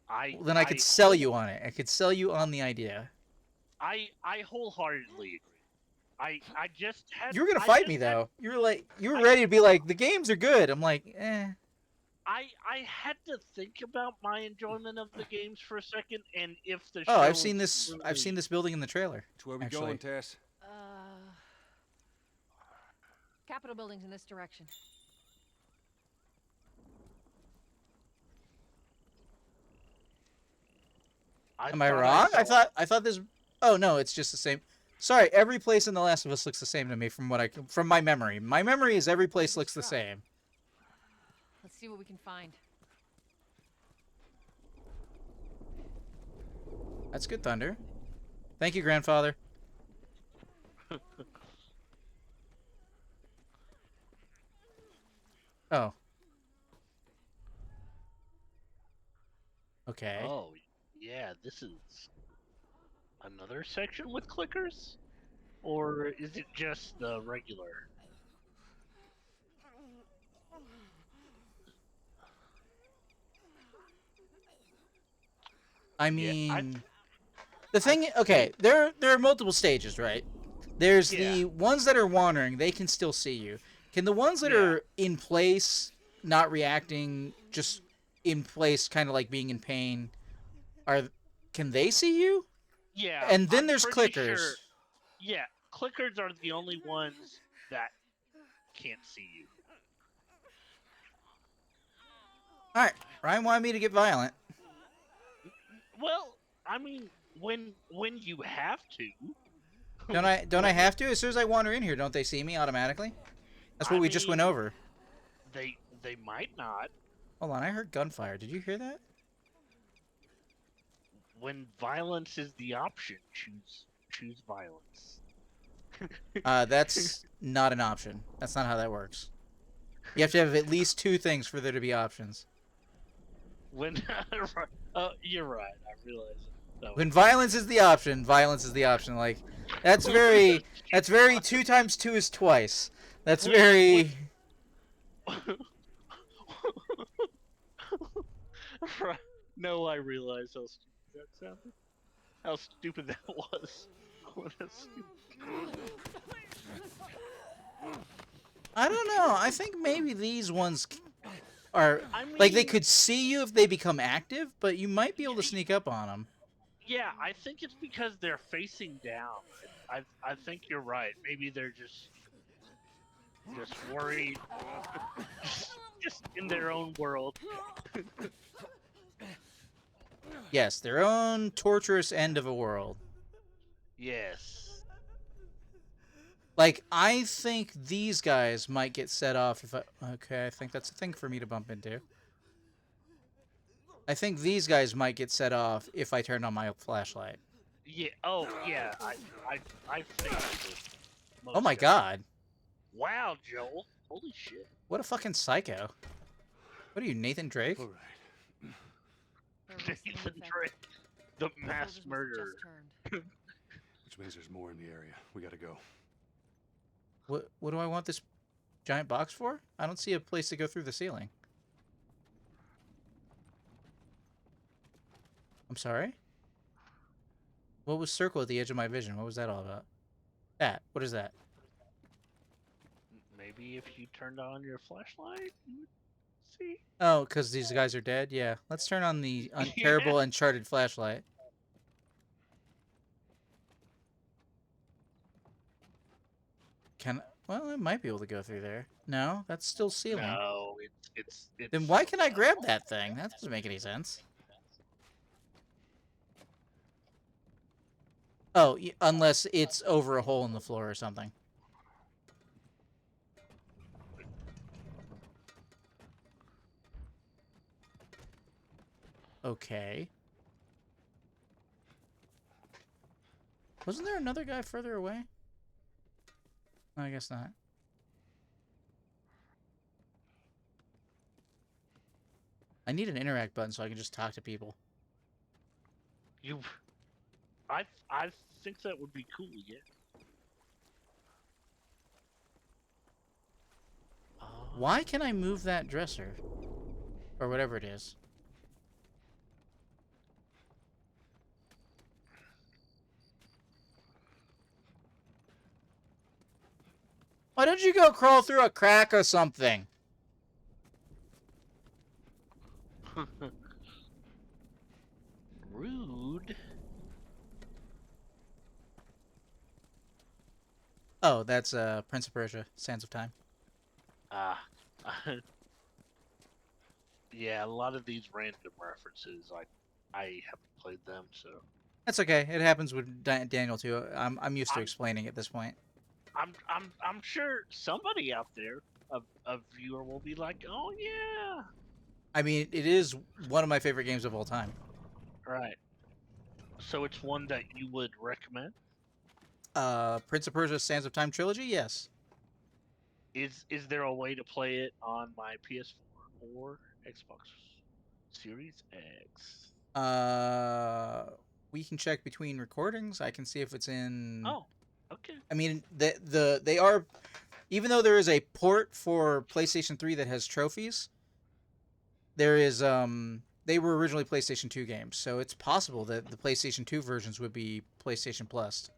Well, then I could sell you on it. I could sell you on the idea. I wholeheartedly agree. I just had. You were gonna fight me though. You were ready to be like, the games are good. I'm like, eh. I had to think about my enjoyment of the games for a second, and if the show. Oh, I've seen this. Really... I've seen this building in the trailer. So where we going, Tess? Capitol building's in this direction. Am I wrong? I thought this. Oh no, it's just the same. Sorry, every place in The Last of Us looks the same to me from my memory. My memory is every place looks the same. Let's see what we can find. That's good thunder. Thank you, grandfather. Oh. Okay. Oh, yeah, this is another section with clickers? Or is it just the regular? I Yeah, mean, the I thing. Okay, think, there are multiple stages, right? There's yeah, the ones that are wandering; they can still see you. Can the ones that yeah, are in place, not reacting, just in place, kind of like being in pain, are can they see you? yeah, And then I'm there's pretty clickers. sure. Yeah, clickers are the only ones that can't see you. All right, Ryan wanted me to get violent. Well, I mean, when you have Don't to, I? Don't I when have to? As soon as I wander in here, don't they see me automatically? That's what I we just went mean, over. they might not. Hold on, I heard gunfire. Did you hear that? When violence is the option, choose violence. That's not an option. That's not how that works. You have to have at least two things for there to be options. When you're right. I realize that When was violence is the option, violence is the option. Like that's very two times two is twice. That's when very no, I realize how stupid that sounded. How stupid that was. What a stupid. I don't know. I think maybe these ones are I like they mean, could see you if they become active, but you might be able to sneak up on them. yeah, I think it's because they're facing down. I think you're right. Maybe they're just worried, just in their own world. Yes, their own torturous end of a world. Yes. Like I think these guys might get set off if I okay, I think that's a thing for me to bump into. I think these guys might get set off if I turn on my flashlight. Yeah. Oh, yeah. I think it would. Oh Most my definitely. god. Wow, Joel. Holy shit. What a fucking psycho. What are you, Nathan Drake? All right. They're less than Nathan infected. Drake, the The mass soldiers must have murderer. just turned. Which means there's more in the area. We gotta go. What do I want this giant box for? I don't see a place to go through the ceiling. I'm sorry? What was circle at the edge of my vision? What was that all about? That. What is that? Maybe if you turned on your flashlight, you would see. Oh, because these guys are dead? Yeah. Let's turn on the Yeah. terrible Uncharted flashlight. Well, I might be able to go through there. No, that's still ceiling. No, it's. Then why can I grab that thing? That doesn't make any sense. Oh, unless it's over a hole in the floor or something. Okay. Wasn't there another guy further away? No, I guess not. I need an interact button so I can just talk to people. You. I think that would be cool. Yeah. Why can I move that dresser? Or whatever it is. Why don't you go crawl through a crack or something? Rude. Oh, that's Prince of Persia, Sands of Time. Ah. Yeah, a lot of these random references, I haven't played them, so That's okay. It happens with Daniel too. I'm used to I'm explaining at this point. I'm sure somebody out there, a viewer, will be like, "Oh yeah, I mean, it is one of my favorite games of all time. right." So it's one that you would recommend. Prince of Persia: Sands of Time trilogy. Yes. Is there a way to play it on my PS4 or Xbox Series X? Uh, we can check between recordings. I can see if it's in. Oh, okay. I mean, they are, even though there is a port for PlayStation 3 that has trophies, there is they were originally PlayStation 2 games, so it's possible that the PlayStation 2 versions would be PlayStation Plus.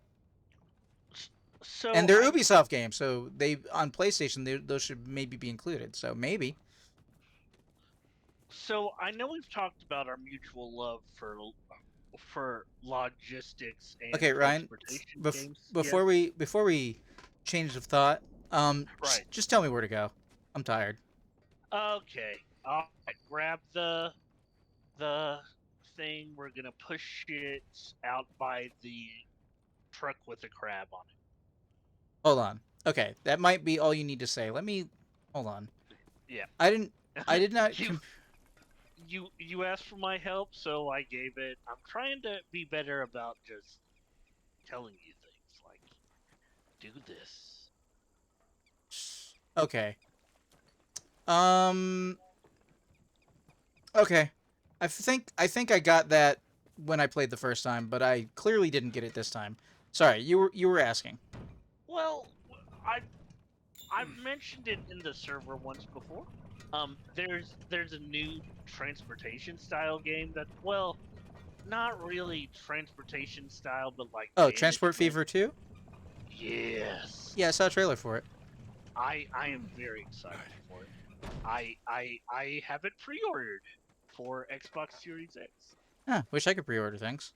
And So they're Ubisoft games, so they on PlayStation those should maybe be included. So maybe. I know we've talked about our mutual love for logistics and Okay, Ryan. transportation Bef- games. before Yes. we before we change of thought, Right. just tell me where to go. I'm tired. Okay. All right. Grab the thing. We're gonna push it out by the truck with the crab on Hold on. Okay, that might be all you need to say. Let me hold on. it. I didn't. I Yeah. did not. you you asked for my help, so I gave it. I'm trying to be better about just telling you things like do this. Okay. Um. Okay. I think I got that when I played the first time, but I clearly didn't get it this time. Sorry, you were asking. Well, I I've mentioned it in the server once before. There's a new transportation style game that, well, not really transportation style, but like Oh, Transport management. Fever 2? Yes, Yeah, I saw a trailer for it. I am very excited for it. I have it pre-ordered for Xbox Series X. Huh, wish I could pre-order things.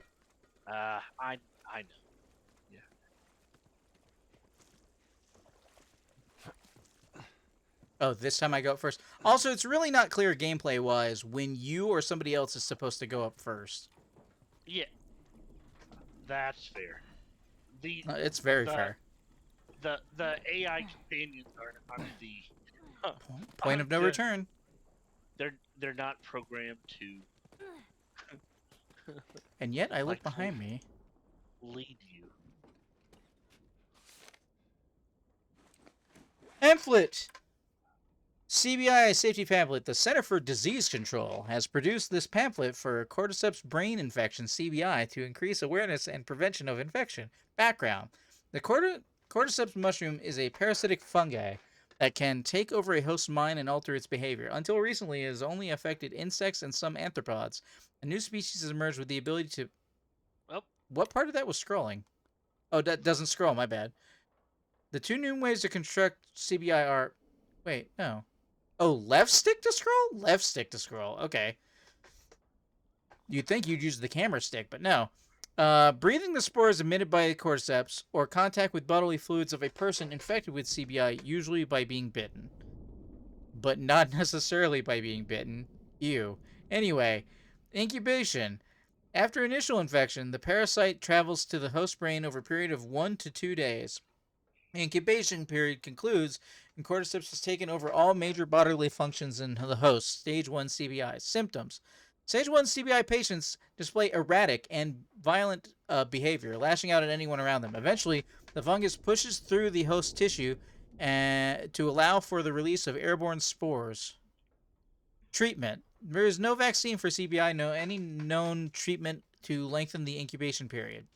I know. Yeah. Oh, this time I go up first. Also, it's really not clear gameplay-wise when you or somebody else is supposed to go up first. Yeah, that's fair. The It's very the fair. the AI companions aren't the Point of no return. they're not programmed to And yet, I look like behind me. lead you. Pamphlet! CBI Safety Pamphlet. The Center for Disease Control has produced this pamphlet for cordyceps brain infection (CBI) to increase awareness and prevention of infection. Background: the cordyceps mushroom is a parasitic fungi that can take over a host's mind and alter its behavior. Until recently, it has only affected insects and some arthropods. A new species has emerged with the ability to. Oh, What part of that was scrolling? Oh, that doesn't scroll. My bad. The two new ways to construct CBI are. Wait, no. Oh, left stick to scroll? Left stick to scroll. Okay. You'd think you'd use the camera stick, but no. Breathing the spores emitted by cordyceps or contact with bodily fluids of a person infected with CBI, usually by being bitten. But not necessarily by being bitten. Ew. Anyway, incubation. After initial infection, the parasite travels to the host brain over a period of 1 to 2 days. The incubation period concludes and cordyceps has taken over all major bodily functions in the host. Stage 1 CBI. Symptoms. Stage 1 CBI patients display erratic and violent behavior, lashing out at anyone around them. Eventually, the fungus pushes through the host tissue to allow for the release of airborne spores. Treatment. There is no vaccine for CBI, no any known treatment to lengthen the incubation period.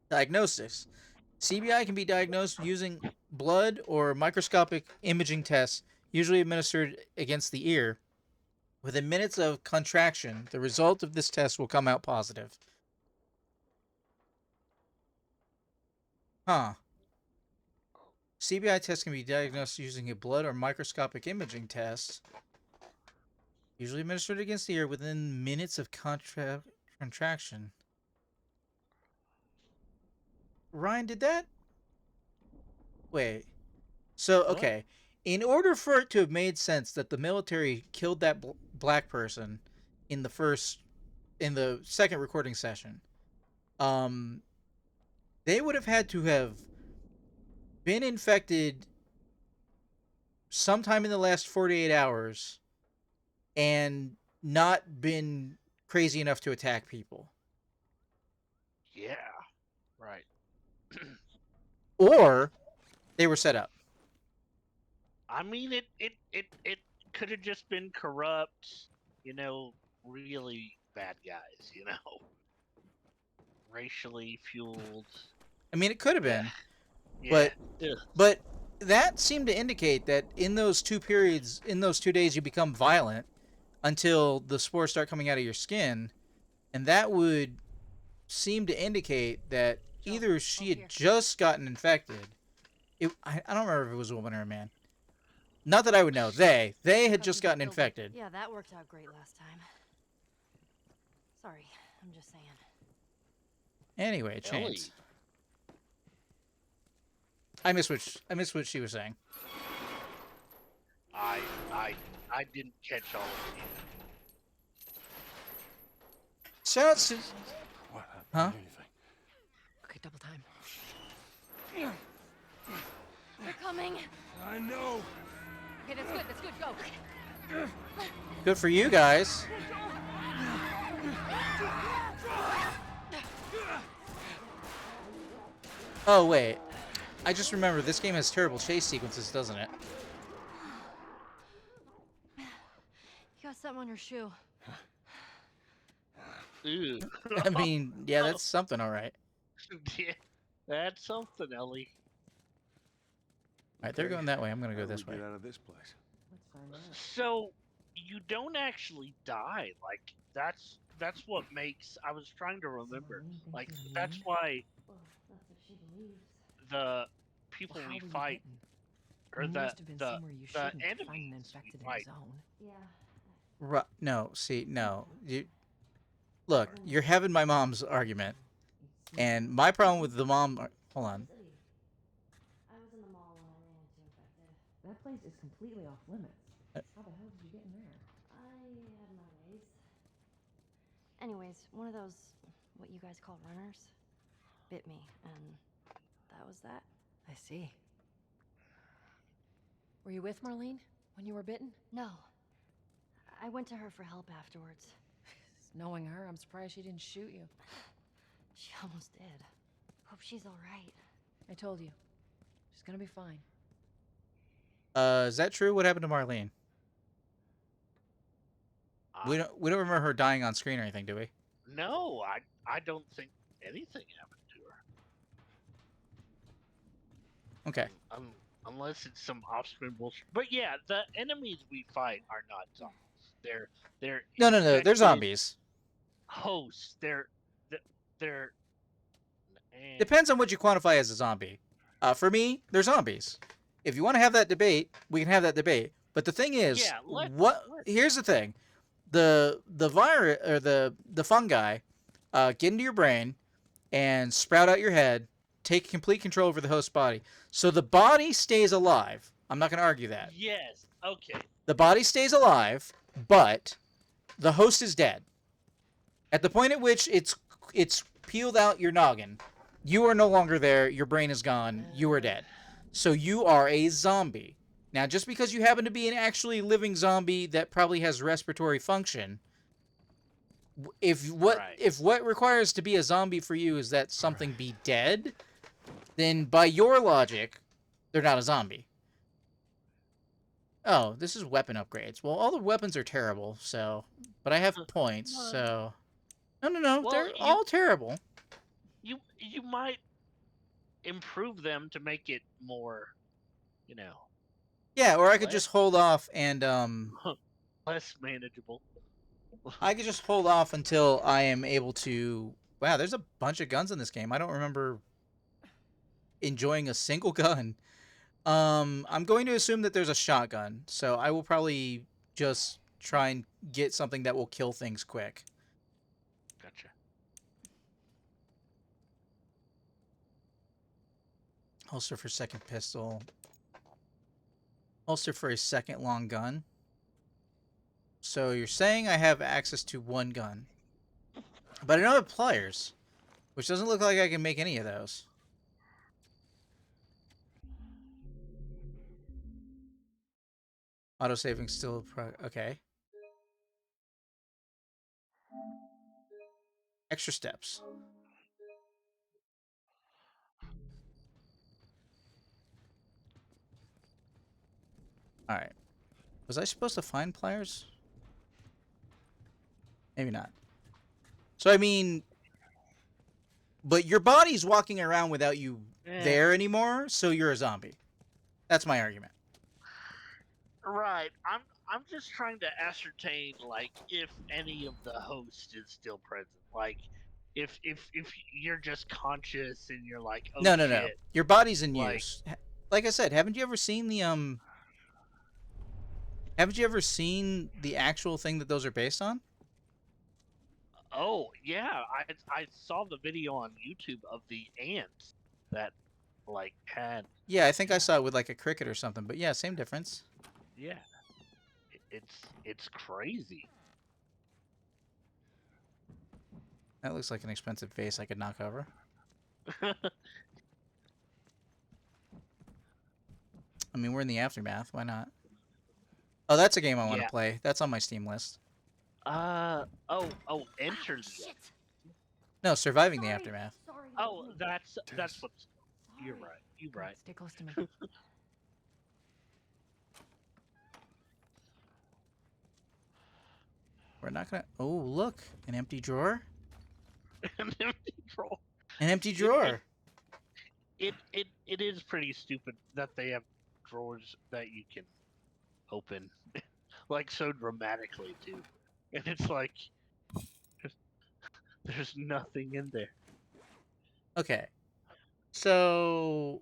Diagnosis. CBI can be diagnosed using blood or microscopic imaging tests, usually administered against the ear. Within minutes of contraction, the result of this test will come out positive. Huh. CBI test can be diagnosed using a blood or microscopic imaging test, usually administered against the ear within minutes of contraction. Ryan, did that? Wait. So, what? okay. In order for it to have made sense that the military killed that black person in the second recording session, um, they would have had to have been infected sometime in the last 48 hours and not been crazy enough to attack people. Yeah. Right. Or they were set up. I mean, it could have just been corrupt, really bad guys, racially fueled. I mean, it could have Yeah. been, Yeah. but Ugh. but that seemed to indicate that in those 2 periods, in those 2 days, you become violent until the spores start coming out of your skin, and that would seem to indicate that Joe, either she over had here. just gotten infected. I don't remember if it was a woman or a man. Not that I would know. They had just gotten infected. Yeah, that worked out great last time. Sorry, I'm just saying. Anyway, Ellie. chains. I missed what she was saying. I I didn't catch all of it. Shout out to What? I Huh? don't hear anything. Okay, double time. They're coming. I know. Okay, that's good, go. good for you guys. Oh wait, I just remember this game has terrible chase sequences, doesn't it? You got something on your shoe. Ew. I mean, yeah, that's something, all right. Yeah, that's something, Ellie. All right, they're going that way. I'm gonna How go do we this way. get out of this place? Let's find out. So you don't actually die. Like that's what makes. I was trying to remember. Like that's why Well, that's what she believes. the people Well, how we were you fight, bitten? or You the must have been the somewhere you the shouldn't to find an enemies we infected in fight. the zone. Yeah. No, see, no. Look, you're having my mom's argument, and my problem with the mom. Hold on. I was in the mall when I ran into infected. That place is completely off limits. Uh, How the hell did you get in there? I had my ways. Anyways, one of those, what you guys call runners, bit me, and that was that. I see. Were you with Marlene when you were bitten? No. I went to her for help afterwards. Knowing her, I'm surprised she didn't shoot you. She almost did. Hope she's all right. I told you. She's gonna be fine. Is that true? What happened to Marlene? We don't remember her dying on screen or anything, do we? No, I don't think anything happened to her. Okay. Unless it's some off-screen bullshit. But yeah, the enemies we fight are not zombies. They're No, they're infected zombies. hosts. They're Depends on what you quantify as a zombie. For me, they're zombies. If you want to have that debate, we can have that debate. But the thing is, Yeah, here's the thing: the virus or the fungi get into your brain and sprout out your head, take complete control over the host body. So the body stays alive. I'm not going to argue that. Yes. Okay. The body stays alive, but the host is dead. At the point at which it's peeled out your noggin, you are no longer there. Your brain is gone. You are dead. So you are a zombie. Now, just because you happen to be an actually living zombie that probably has respiratory function, if what requires to be a zombie for you is that something be dead, then by your logic, they're not a zombie. Oh, this is weapon upgrades. Well, all the weapons are terrible, so... But I have points, so... No, Well, they're all terrible. You might improve them to make it more, Yeah, or I could What? just hold off and, less manageable. I could just hold off until I am able to... Wow, there's a bunch of guns in this game. I don't remember enjoying a single gun. I'm going to assume that there's a shotgun, so I will probably just try and get something that will kill things quick. Gotcha. Holster for second pistol. Holster for a second long gun. So you're saying I have access to one gun. But I don't have pliers. Which doesn't look like I can make any of those. Autosaving still okay. Extra steps. Alright. Was I supposed to find pliers? Maybe not. So, I mean... But your body's walking around without you there anymore, so you're a zombie. That's my argument. Right. I'm just trying to ascertain like if any of the host is still present. Like if you're just conscious and you're like, oh No, no, no. shit. Your body's in Like use. Like I said, haven't you ever seen the Haven't you ever seen the actual thing that those are based on? oh yeah, I saw the video on YouTube of the ants that like had Yeah, I think I saw it with like a cricket or something. But yeah, same difference. yeah. It's crazy. That looks like an expensive vase I could knock over. I mean, we're in the aftermath. Why not? Oh, that's a game I want to Yeah. play. That's on my Steam list. Enter the Shit. No, surviving the Sorry. aftermath. Sorry. Oh, that's Tess. what's you're right. You're Come on, right. stay close to me. We're not gonna. Oh, look, an empty drawer. An empty drawer. An empty drawer. It is pretty stupid that they have drawers that you can open like so dramatically too. And it's like there's nothing in there. Okay. So,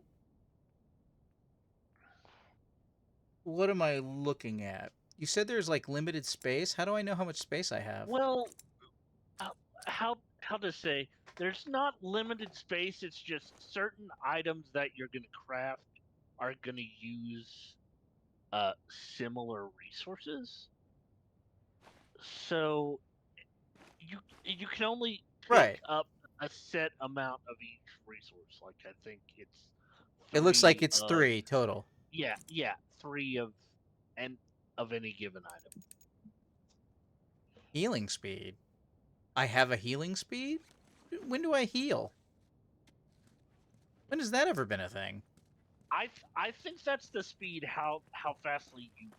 what am I looking at? You said there's like limited space. How do I know how much space I have? Well, uh, how to say there's not limited space, it's just certain items that you're going to craft are going to use similar resources. So you can only pick Right. up a set amount of each resource. Like I think it's It looks like three it's of 3 total. yeah, three of any given item. Healing speed. I have a healing speed? When do I heal? When has that ever been a thing? I think that's the speed how fastly you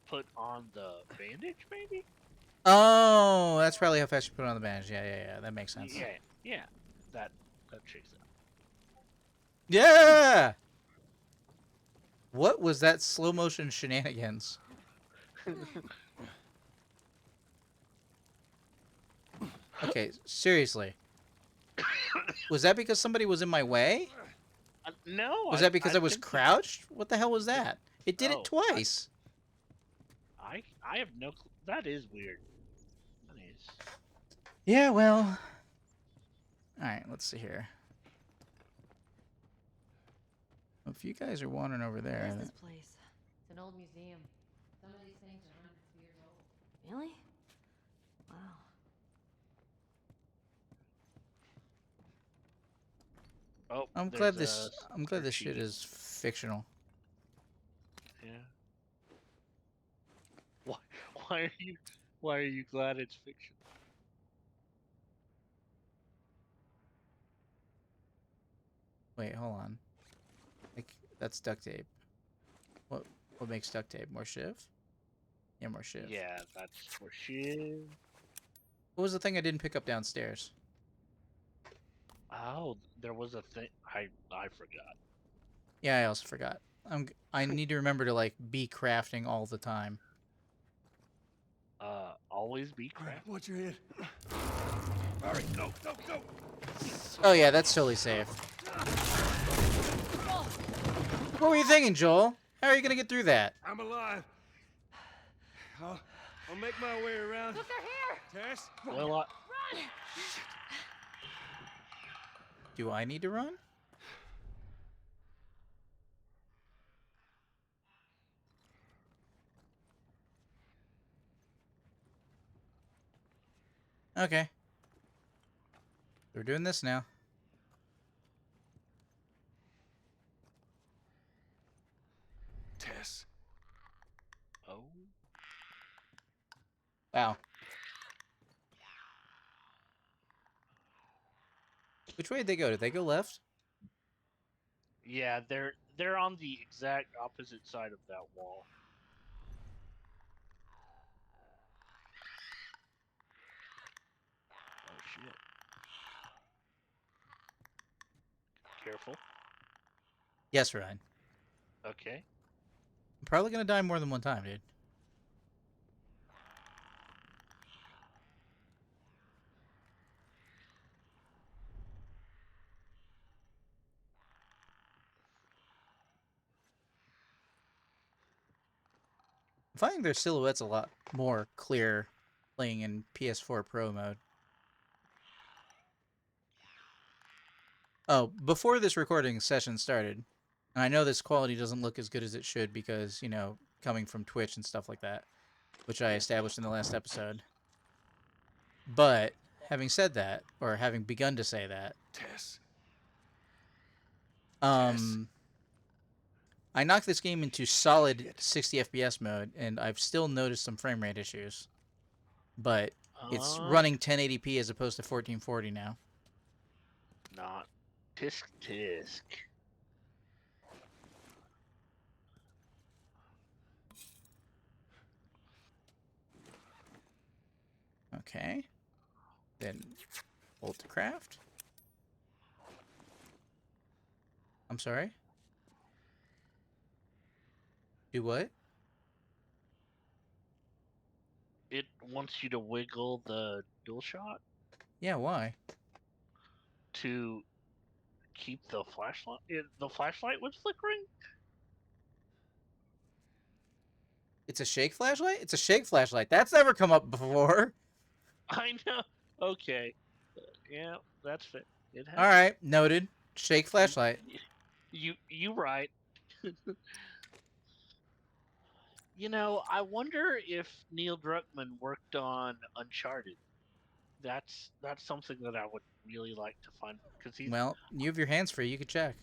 put on the bandage, maybe. Oh, that's probably how fast you put on the bandage. Yeah, yeah, yeah. That makes sense. Yeah, that checks out. Yeah! What was that slow motion shenanigans? Okay, seriously. Was that because somebody was in my way? No, Was that because I was think crouched? What the hell was that? It did it Oh, twice. I have no clue. That is weird. That is. Yeah, well. Alright, let's see here. If you guys are wandering over What there. is this place? It's an old museum. Some of these things are hundreds of years old. Really? Wow. Oh, I'm there's glad a this shit cheese. is fictional. Yeah. Why? Why are you? Why are you glad it's fiction? Wait, hold on. Like that's duct tape. What makes duct tape? More shiv? Yeah, more shiv. Yeah, that's for shit. What was the thing I didn't pick up downstairs? Oh, there was a thing. I forgot. Yeah, I also forgot. I need to remember to like be crafting all the time. Always be crap. Watch your head. All right, go. Oh yeah, that's totally safe. What were you thinking, Joel? How are you gonna get through that? I'm alive. I'll make my way around. Look, they're here! Tess? Well, Run! Do I need to run? Okay. We're doing this now. Tess. Oh. Wow. Which way did they go? Did they go left? Yeah, they're on the exact opposite side of that wall. Oh shit. Careful. Yes, Ryan. Okay. I'm probably gonna die more than one time, dude. I'm finding their silhouettes a lot more clear playing in PS4 Pro mode. Oh, before this recording session started, and I know this quality doesn't look as good as it should because, you know, coming from Twitch and stuff like that, which I established in the last episode. But having said that, or having begun to say that, Tess. um, I knocked this game into solid 60 FPS mode, and I've still noticed some frame rate issues. But it's running 1080p as opposed to 1440 now. Not tisk tisk. Okay. Then hold to craft. I'm sorry. Do what? It wants you to wiggle the dual shot Yeah, why? to keep the flashlight. The flashlight was flickering. It's a shake flashlight? It's a shake flashlight. That's never come up before. I know. Okay. Yeah, that's fair. It All happens. right, noted. Shake You, flashlight. you right. You know, I wonder if Neil Druckmann worked on Uncharted. That's something that I would really like to find because he's Well, you have your hands free. You could check.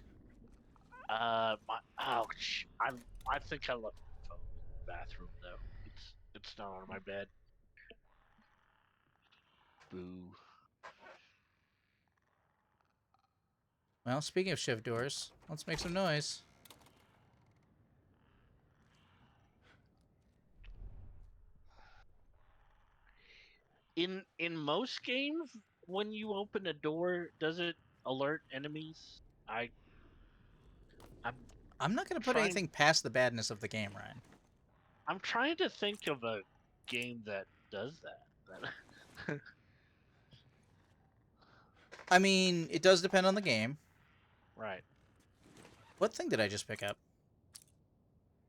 my ouch. I think I left my phone in the bathroom though. It's not on my bed. Boo. Well, speaking of shift doors, let's make some noise. In most games, when you open a door, does it alert enemies? I'm I'm not going to put trying anything past the badness of the game, Ryan. I'm trying to think of a game that does that. I mean, it does depend on the game. Right. What thing did I just pick up?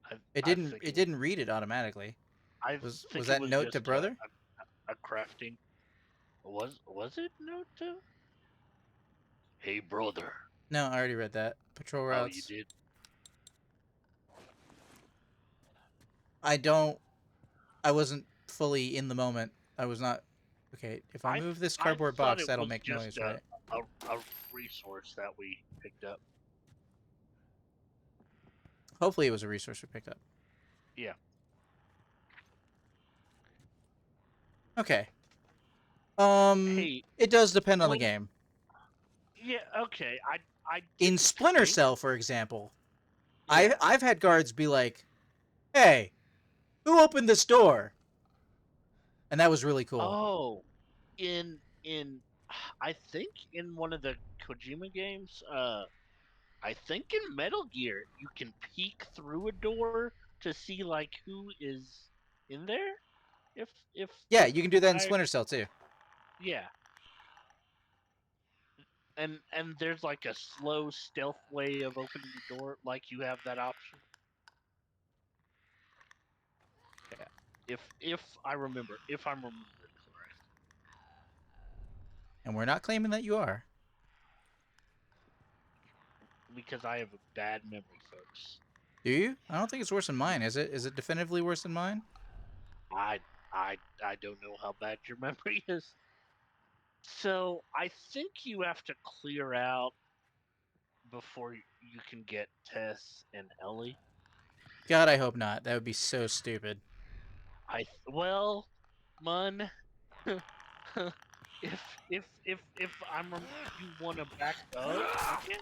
I It I didn't. think It it was didn't read it automatically. I Was think it that was note to just brother? a crafting. Was it note to? Hey brother. No, I already read that. Patrol Oh, you routes. did. I don't. I wasn't fully in the moment. I was not. Okay, if I I move this I cardboard thought box, it that'll was make just noise, right? a resource that we picked up. Hopefully, it was a resource we picked up. Yeah. Okay. Hey, It does depend on the when game. yeah, okay. I In didn't Splinter think. Cell, for example, Yeah. I've had guards be like, "Hey, who opened this door?" And that was really cool. Oh, in I think in one of the Kojima games, I think in Metal Gear, you can peek through a door to see like who is in there. If Yeah, you can do that in I Splinter Cell too. yeah, and there's like a slow stealth way of opening the door, like you have that option. Yeah, if I'm remembering correct, And we're not claiming that you are. because I have a bad memory, folks. Do you? I don't think it's worse than mine, is it? Is it definitively worse than mine? I I don't know how bad your memory is. So I think you have to clear out before you can get Tess and Ellie. God, I hope not. That would be so stupid. Well, Mun, if you want to back up, I guess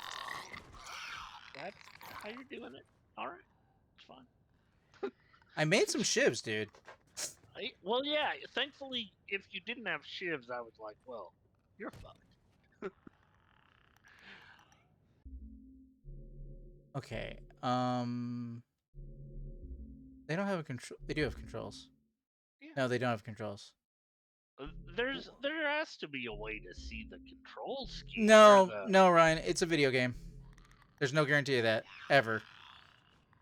that's how you're doing it. All right, it's fine. I made some shivs, dude. Well, yeah. Thankfully, if you didn't have shivs, I was like, well, you're fucked. Okay. They don't have a control. They do have controls. Yeah. No, they don't have controls. There has to be a way to see the control scheme or No, the. no, Ryan. It's a video game. There's no guarantee of that ever.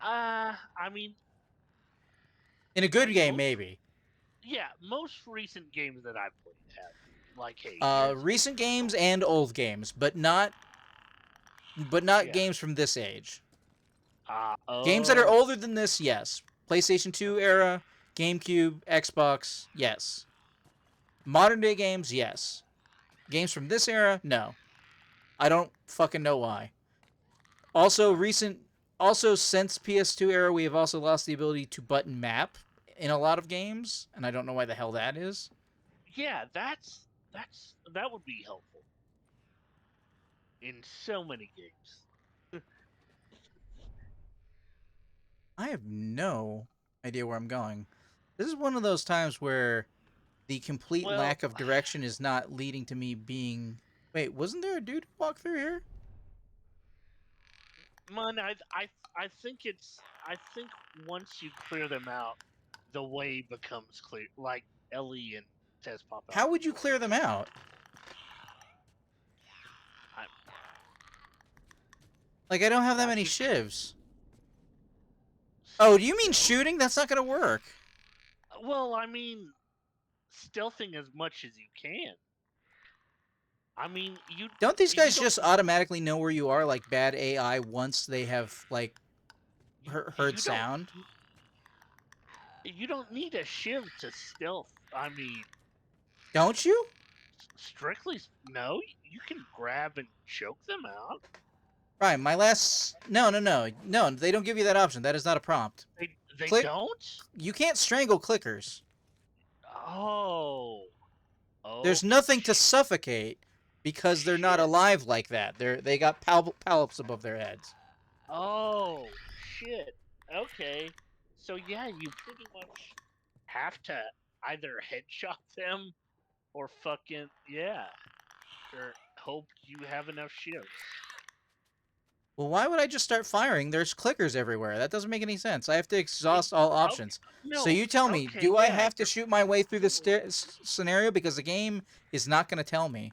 I mean, In a good like game, most. maybe. Yeah, most recent games that I've played have. Like, hey, here's. Recent games and old games, but not Yeah. games from this age. Games that are Oh. older than this, yes. PlayStation 2 era, GameCube, Xbox, yes. Modern day games, yes. Games from this era, no. I don't fucking know why. Also, since PS2 era, we have also lost the ability to button map in a lot of games, and I don't know why the hell that is. Yeah, that would be helpful in so many games. I have no idea where I'm going. This is one of those times where the complete Well, lack of direction is not leading to me being. Wait, wasn't there a dude who walked through here? Man, I think I think once you clear them out, the way becomes clear. Like Ellie and Tess pop out How of would the you door. clear them out? I, Like, I don't have that not many to shivs. Oh, do you mean stealth? shooting? That's not gonna work. Well, I mean, stealthing as much as you can. I mean, Don't these you guys don't just automatically know where you are, like bad AI, once they have, like, heard you don't sound? you don't need a shiv to stealth. I mean, Don't you? strictly no. You can grab and choke them out. Right, my last... No, no, no. No, they don't give you that option. That is not a prompt. They Click... don't. You can't strangle clickers. Oh. There's Oh nothing to suffocate because they're not shit. alive like that. They got palps above their heads. Oh shit. Okay. So yeah, you pretty much have to either headshot them or fucking yeah, or hope you have enough shields. Well, why would I just start firing? There's clickers everywhere. That doesn't make any sense. I have to I exhaust all okay. options. So No. you tell me, Okay. do I Yeah. have to shoot my way through this scenario? Because the game is not going to tell me.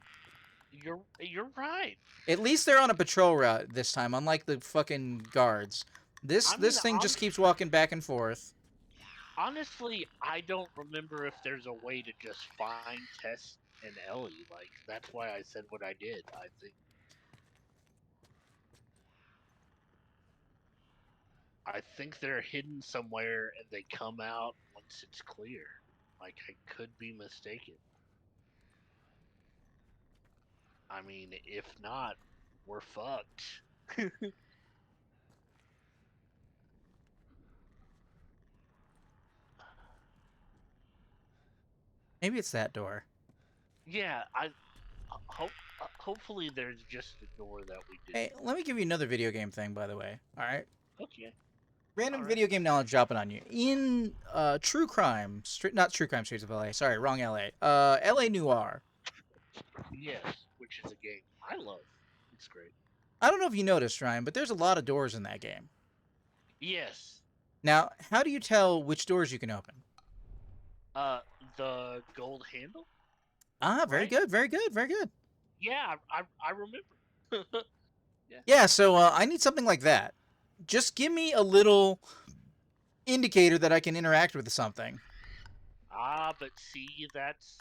You're right. At least they're on a patrol route this time, unlike the fucking guards. I mean, This thing just keeps walking back and forth. honestly, I don't remember if there's a way to just find Tess and Ellie. Like that's why I said what I did. I think they're hidden somewhere and they come out once it's clear. Like I could be mistaken. I mean, if not, we're fucked. Maybe it's that door. Yeah, I hope. Hopefully, there's just a door that we didn't. Hey, let me give you another video game thing, by the way. All right. Okay. Random All right. video game knowledge dropping on you. In True Crime, not True Crime Streets of LA. Sorry, wrong LA. LA Noir. Yes, which is a game I love. It's great. I don't know if you noticed, Ryan, but there's a lot of doors in that game. Yes. Now, how do you tell which doors you can open? Uh, the gold handle. Ah, very Right? good, very good, very good. Yeah, I remember. Yeah, so I need something like that. Just give me a little indicator that I can interact with something. But see, that's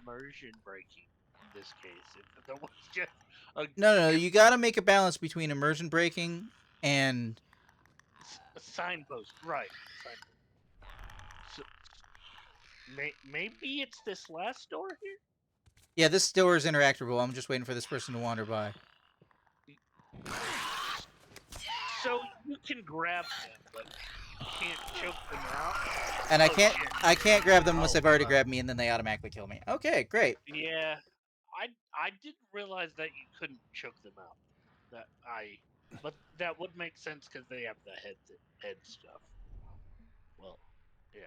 immersion breaking in this case. If there was just a No, you gotta make a balance between immersion breaking and... signpost, right? Signpost. So, maybe it's this last door here. Yeah, this door is interactable. I'm just waiting for this person to wander by. So you can grab them, but can't choke them out. And I Oh, can't shit. I can't grab them once Oh, they've already grabbed me, and then they automatically kill me. Okay, great. yeah. I didn't realize that you couldn't choke them out. But that would make sense because they have the head stuff. Well, yeah.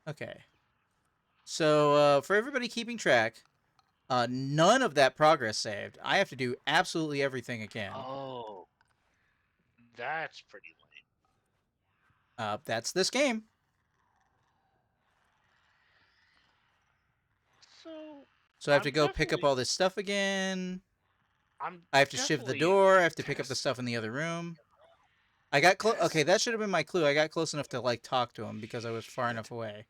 Okay. So for everybody keeping track, none of that progress saved. I have to do absolutely everything again. Oh, that's pretty lame. That's this game. So So I have to I'm go pick up definitely all this stuff again. I'm I have to shift the definitely door. I have to pick up the stuff in the other room. I got close. Okay, that should have been my clue. I got close enough to like talk to him because I was far enough away.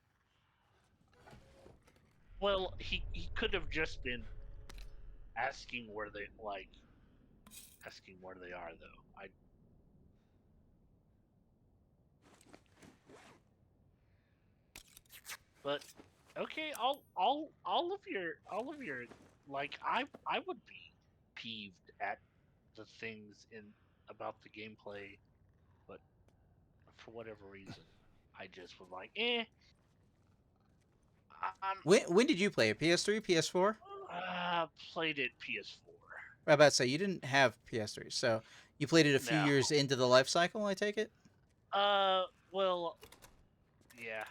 well. He could have just been asking where they asking where they are though. I but okay. All of your like I would be peeved at the things in about the gameplay, but for whatever reason, I just was like, I'm When did you play it? PS3, PS4? played it PS4. I was about to say you didn't have PS3, so you played it a few No. years into the life cycle. I take it. Well, yeah.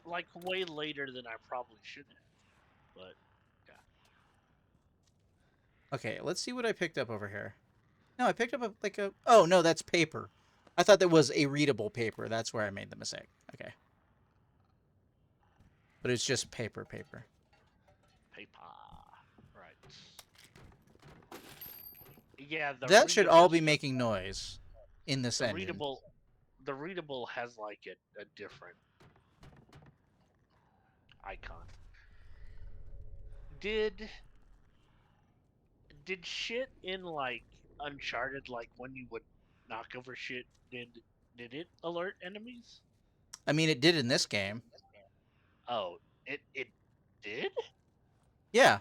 Like way later than I probably should have. But yeah. Okay, let's see what I picked up over here. No, I picked up like a. Oh no, that's paper. I thought that was a readable paper. That's where I made the mistake. Okay, but it's just paper. Paper. Right. Yeah, That should all be making noise in this the engine. readable has like a different icon. Did shit in like Uncharted, like when you would knock over shit, did it alert enemies? I mean, it did in this game. Oh, it did? Yeah,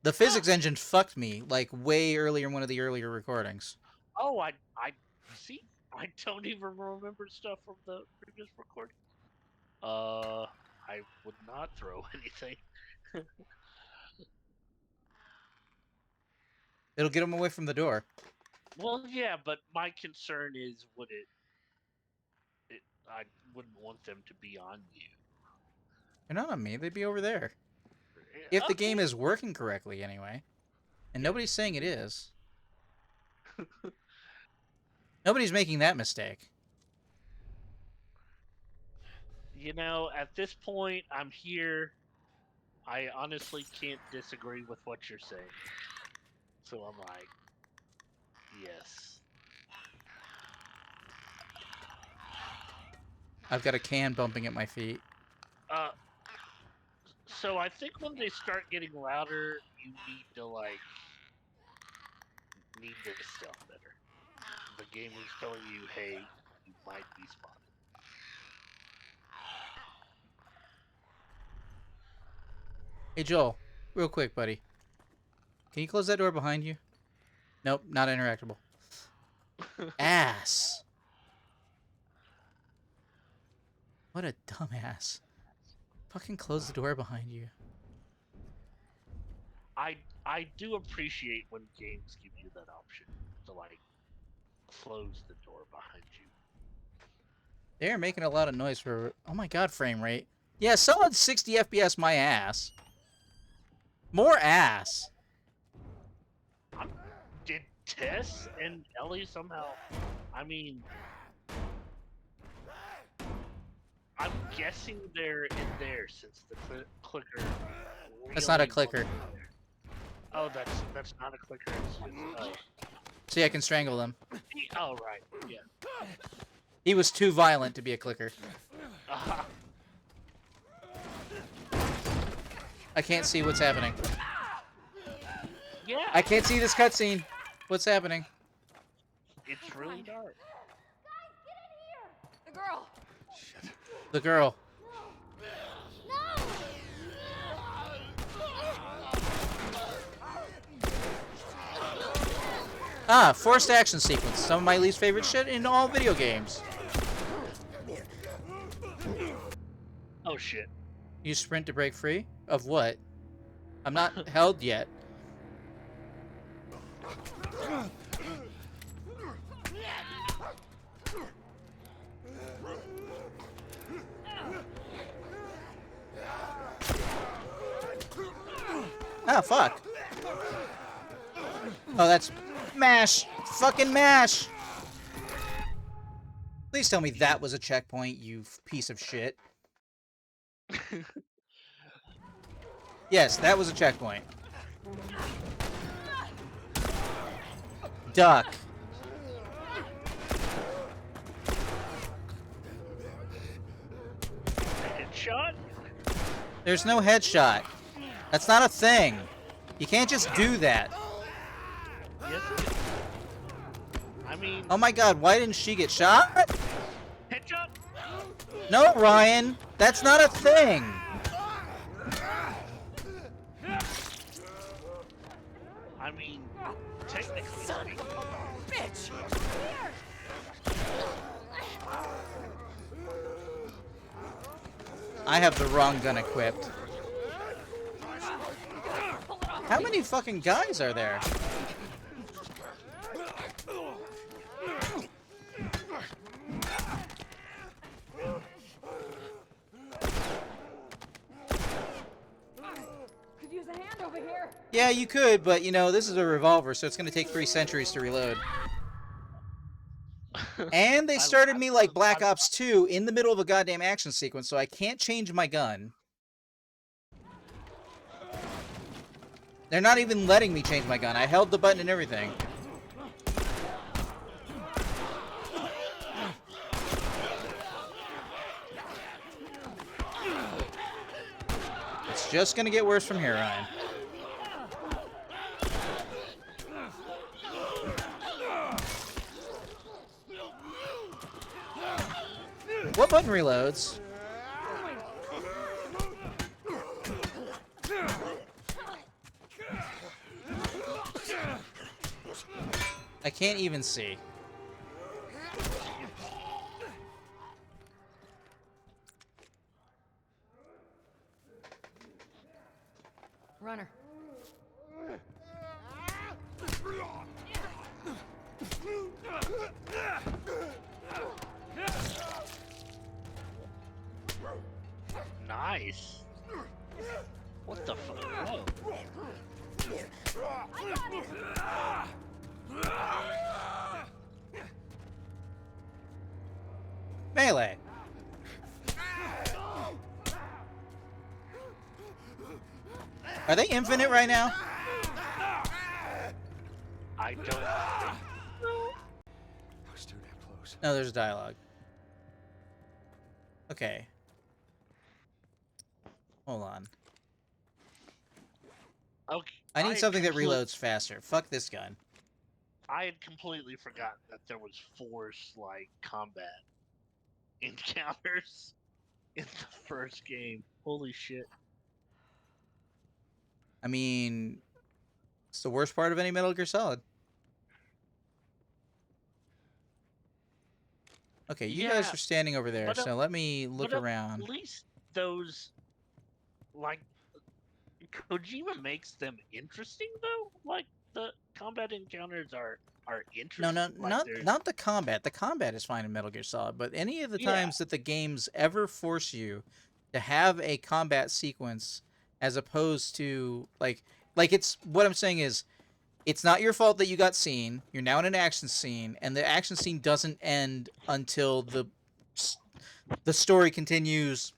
the Huh. physics engine fucked me like way earlier in one of the earlier recordings. Oh, I see. I don't even remember stuff from the previous recording. I would not throw anything. It'll get him away from the door. Well, yeah, but my concern is I wouldn't want them to be on you. They're not on me. They'd be over there. If the game Okay. is working correctly, anyway. And Yeah. nobody's saying it is. Nobody's making that mistake. You know, at this point, I'm here. I honestly can't disagree with what you're saying. So I'm like, yes. I've got a can bumping at my feet. Uh, so I think when they start getting louder, you need to stealth better. The game is telling you, hey, you might be spotted. Hey, Joel. Real quick, buddy. Can you close that door behind you? Nope, not interactable. Ass. What a dumbass. Fucking close the door behind you. I do appreciate when games give you that option to close the door behind you. They're making a lot of noise for... Oh my god, frame rate. Yeah, solid 60 FPS my ass. More ass. Did Tess and Ellie somehow? I mean, I'm guessing they're in there since the clicker. That's not a really clicker. wasn't there. Oh, that's not a clicker. It's just, See, I can strangle them. oh right, yeah. He was too violent to be a clicker. I can't see what's happening. Yeah, I can't see this cutscene. What's happening? it's really dark. The girl! The girl. Ah, forced action sequence. Some of my least favorite shit in all video games. Oh shit. You sprint to break free? Of what? I'm not held yet. Ah, fuck. Oh, that's MASH. Fucking MASH. Please tell me that was a checkpoint, you piece of shit. Yes, that was a checkpoint. Duck. Headshot? There's no headshot. That's not a thing. You can't just do that. Yes, it is. I mean, Oh my god, why didn't she get shot? headshot? No, Ryan. That's not a thing. I mean, technically speaking. Bitch! I have the wrong gun equipped. How many fucking guys are there? Could use a hand over here. Yeah, you could, but you know, this is a revolver, so it's gonna take 3 centuries to reload. And they started me like Black Ops 2 in the middle of a goddamn action sequence, so I can't change my gun. They're not even letting me change my gun. I held the button and everything. It's just gonna get worse from here, Ryan. What button reloads? I can't even see. Runner. Nice. What the fuck? Whoa. Melee. Are they infinite right now? I don't. I was too damn close. No, there's dialogue. Okay. Hold on. Okay. I need had something that complete- reloads faster. Fuck this gun. I had completely forgotten that there was force like combat encounters in the first game. Holy shit. I mean, it's the worst part of any Metal Gear Solid. Okay, you guys Yeah, are standing over there, but, so let me look but around. At least those, like, Kojima makes them interesting though. Like the combat encounters are No, interesting. no, Like there's not the combat. The combat is fine in Metal Gear Solid, but any of the Yeah. times that the games ever force you to have a combat sequence as opposed to like it's what I'm saying is it's not your fault that you got seen. You're now in an action scene, and the action scene doesn't end until the story continues.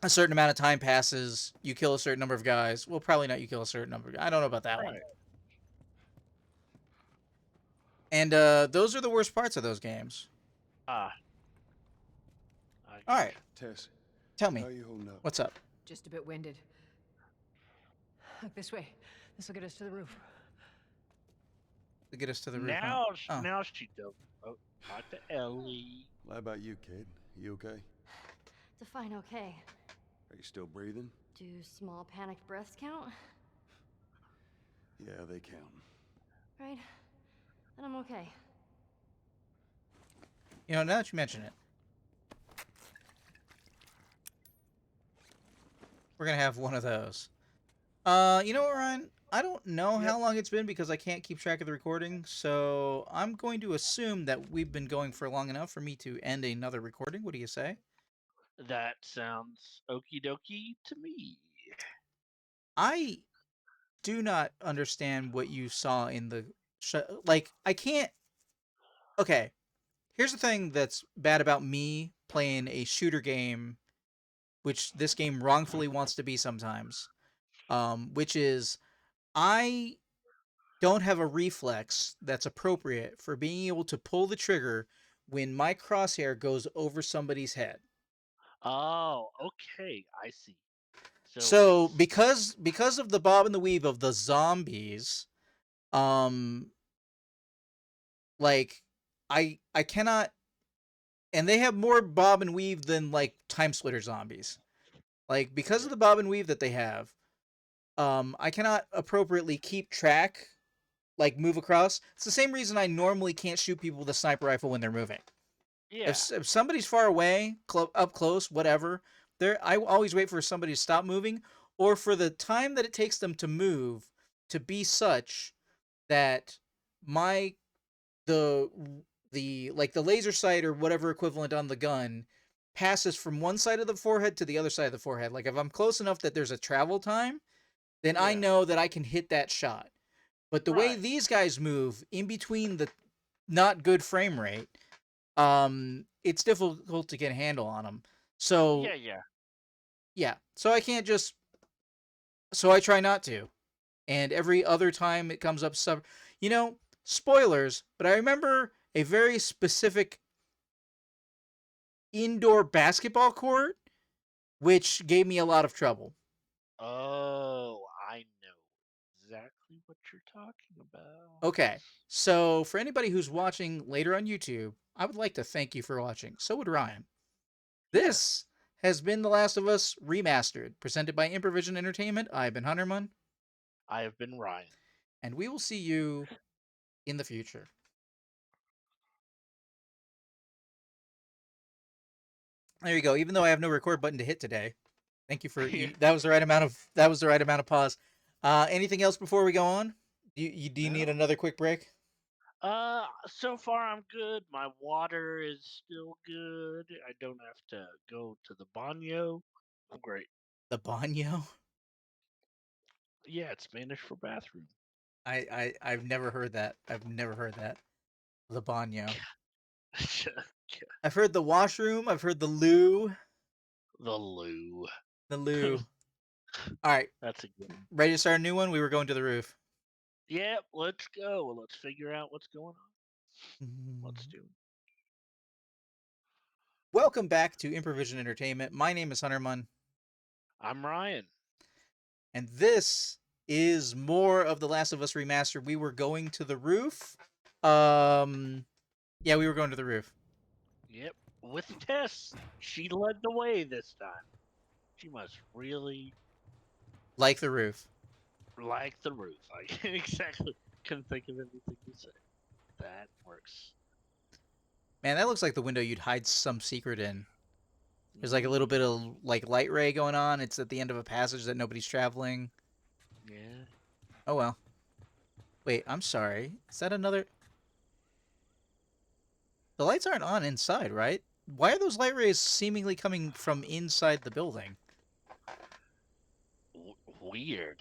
A certain amount of time passes. You kill a certain number of guys. Well, probably not. You kill a certain number. I don't know about that one. Right. And those are the worst parts of those games. I All right, Tess, tell me how are you holding up? what's up. Just a bit winded. Look this way. This will get us to the roof. To get us to the roof. Huh? Oh. Now she does. Oh, not the Ellie. How about you, kid? You okay? Define okay. Are you still breathing? Do small panicked breaths count? Yeah, they count. Right. then I'm okay. You know, now that you mention it, we're gonna have one of those. You know what, Ryan? I don't know Yep. how long it's been because I can't keep track of the recording, so I'm going to assume that we've been going for long enough for me to end another recording. What do you say? That sounds okie dokie to me. I do not understand what you saw in the like. I can't. Okay, here's the thing that's bad about me playing a shooter game, which this game wrongfully wants to be sometimes. Which is I don't have a reflex that's appropriate for being able to pull the trigger when my crosshair goes over somebody's head. Oh, okay, I see. So So it's because of the bob and the weave of the zombies, um like I cannot, and they have more bob and weave than like time splitter zombies. Like because of yeah, the bob and weave that they have, I cannot appropriately keep track, like move across. It's the same reason I normally can't shoot people with a sniper rifle when they're moving. yeah, If somebody's far away, up close, whatever, there I always wait for somebody to stop moving, or for the time that it takes them to move to be such that my the the laser sight or whatever equivalent on the gun passes from one side of the forehead to the other side of the forehead. Like if I'm close enough that there's a travel time, then I yeah. know that I can hit that shot. But the way Right. these guys move in between the not good frame rate, it's difficult to get a handle on them. So Yeah, yeah. yeah, so I can't just, so I try not to. And every other time it comes up, you know, spoilers, but I remember a very specific indoor basketball court, which gave me a lot of trouble. Oh, I know exactly what you're talking about. Okay, so for anybody who's watching later on YouTube, I would like to thank you for watching. So would Ryan. Yeah, This has been The Last of Us Remastered, presented by Improvision Entertainment. I've been Hunterman, I have been Ryan. and we will see you in the future. There you go. Even though I have no record button to hit today, thank you for Yeah. you. That was the right amount of pause. Anything else before we go on? Do you need No. another quick break? So far I'm good. My water is still good. I don't have to go to the baño. I'm great. The baño? Yeah, it's Spanish for bathroom. I've never heard that. I've never heard that. The baño. I've heard the washroom. I've heard the loo. The loo. The loo. All right, That's a good one. ready to start a new one? We were going to the roof. Yep, let's go. Let's figure out what's going on. Let's do it. Welcome back to Improvision Entertainment. My name is Hunterman, I'm Ryan. and this is more of The Last of Us Remastered. We were going to the roof. Yeah, we were going to the roof. Yep. With Tess, she led the way this time. She must really Like the roof. like the roof. I exactly couldn't think of anything to say. That works. Man, that looks like the window you'd hide some secret in. There's like a little bit of like light ray going on. It's at the end of a passage that nobody's traveling. Yeah. Oh well. Wait, I'm sorry. Is that another? The lights aren't on inside, right? Why are those light rays seemingly coming from inside the building? Weird.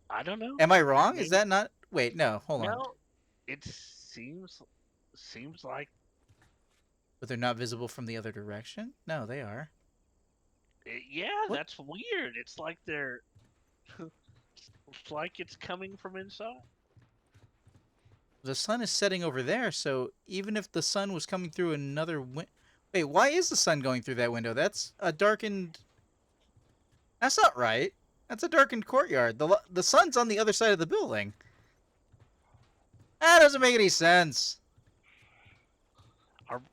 I don't know. Am I wrong? Is Maybe that not? Wait, no. Hold on. no. It seems like But they're not visible from the other direction? No, they are. yeah. What? That's weird. It's like they're. It's like it's coming from inside. The sun is setting over there, so even if the sun was coming through another wait, why is the sun going through that window? That's a darkened. That's not right. That's a darkened courtyard. The sun's on the other side of the building. That doesn't make any sense.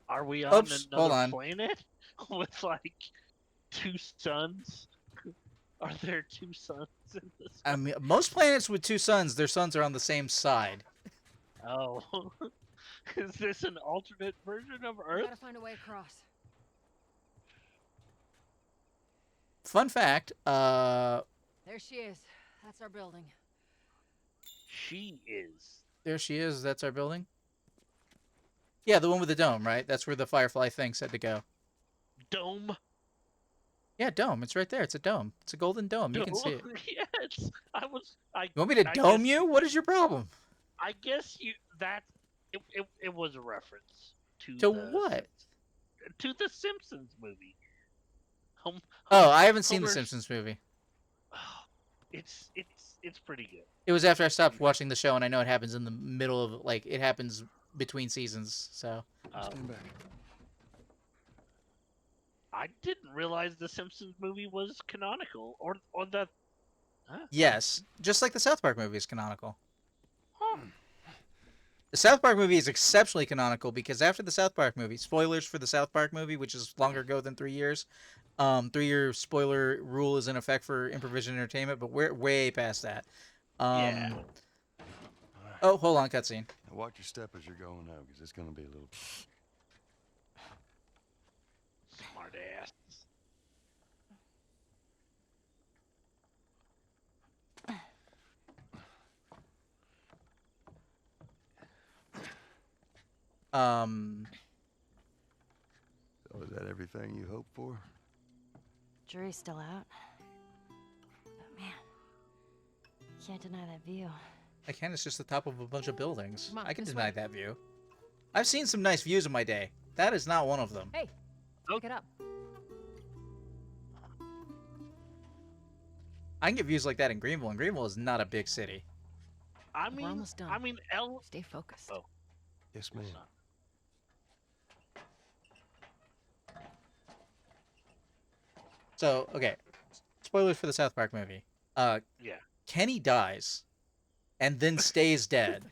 Are we on Oops, hold another on. planet with like two suns? Are there two suns in the I sky? mean, most planets with two suns, their suns are on the same side. Oh, is this an alternate version of We Earth? gotta find a way across. Fun fact, There she is. That's our building. She is. there she is. That's our building. Yeah, the one with the dome, right? That's where the Firefly thing said to go. Dome. Yeah, dome. It's right there. It's a dome. It's a golden dome. You can see it. Yes. I was. You want me to I dome guess, you? What is your problem? I guess you. That. It was a reference to To the what? to the Simpsons movie. Oh, I haven't seen the Homer's- Simpsons movie. It's pretty good. It was after I stopped watching the show, and I know it happens in the middle of, like, it happens between seasons, so. Stand back. I didn't realize the Simpsons movie was canonical, or the. Huh? Yes, just like the South Park movie is canonical. Huh. The South Park movie is exceptionally canonical because after the South Park movie, spoilers for the South Park movie, which is longer ago than 3 years, 3-year spoiler rule is in effect for Improvision Entertainment, but we're way past that. Yeah. Oh, hold on, cutscene. Now watch your step as you're going out, because it's going to be a little... Smart ass. So is that everything you hoped for? Jury's still out. But man, can't deny that view. I can. It's just the top of a bunch of buildings. Come on, I can this deny way. that view. I've seen some nice views in my day. That is not one of them. Hey, pick it up. I can get views like that in Greenville, and Greenville is not a big city. I We're mean, almost done. I mean, Stay focused. Oh. Yes, ma'am. So, okay. Spoilers for the South Park movie. Yeah. Kenny dies and then stays dead.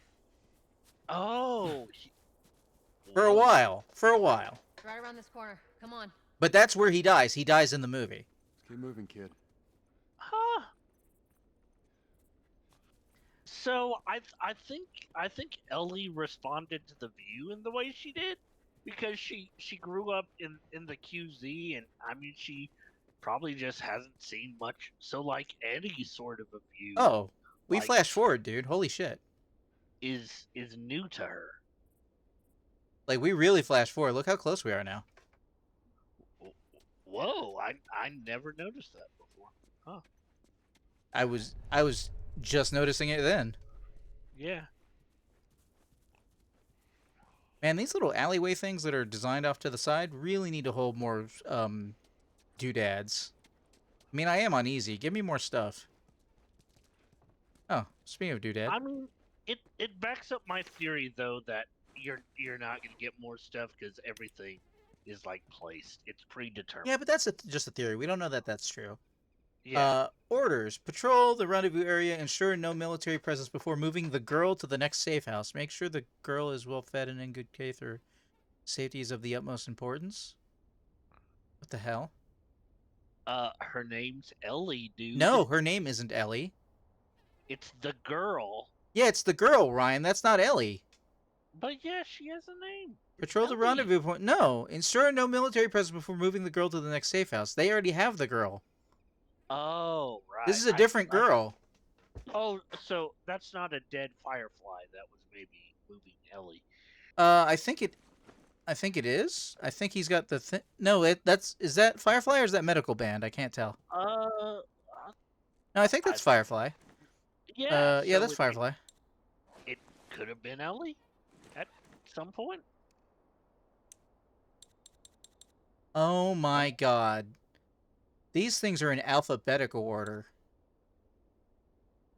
Oh. For a while. For a while. It's right around this corner. Come on. But that's where he dies. He dies in the movie. Keep moving, kid. Huh. So I think Ellie responded to the view in the way she did because she grew up in the QZ, and I mean she probably just hasn't seen much. So like any sort of a view Oh, we Like- flash forward, dude. Holy shit. is new to her. Like, we really flash forward. Look how close we are now. Whoa, I never noticed that before. I was just noticing it then. Yeah. Man, these little alleyway things that are designed off to the side really need to hold more doodads. I mean, I am on easy. Give me more stuff. Oh, speaking of doodad. I mean, it backs up my theory though that you're not gonna get more stuff because everything is like placed. It's predetermined. Yeah, but that's just a theory. We don't know that that's true. Yeah. Orders. Patrol the rendezvous area. Ensure no military presence before moving the girl to the next safe house. Make sure the girl is well fed and in good health. Or safety is of the utmost importance. What the hell? Her name's Ellie, dude. No, her name isn't Ellie. It's the girl. Yeah, it's the girl, Ryan. That's not Ellie. But yeah, she has a name. Patrol the Ellie. rendezvous point. No, ensure no military presence before moving the girl to the next safe house. They already have the girl. Oh, right. This is a different girl. Oh, so that's not a dead Firefly. That was maybe moving Ellie. I think it is. I think he's got the No, is that Firefly or is that medical band? I can't tell. No, I think that's Firefly. Yeah. Yeah, so that's Firefly. It could have been Ellie at some point. Oh my god. These things are in alphabetical order.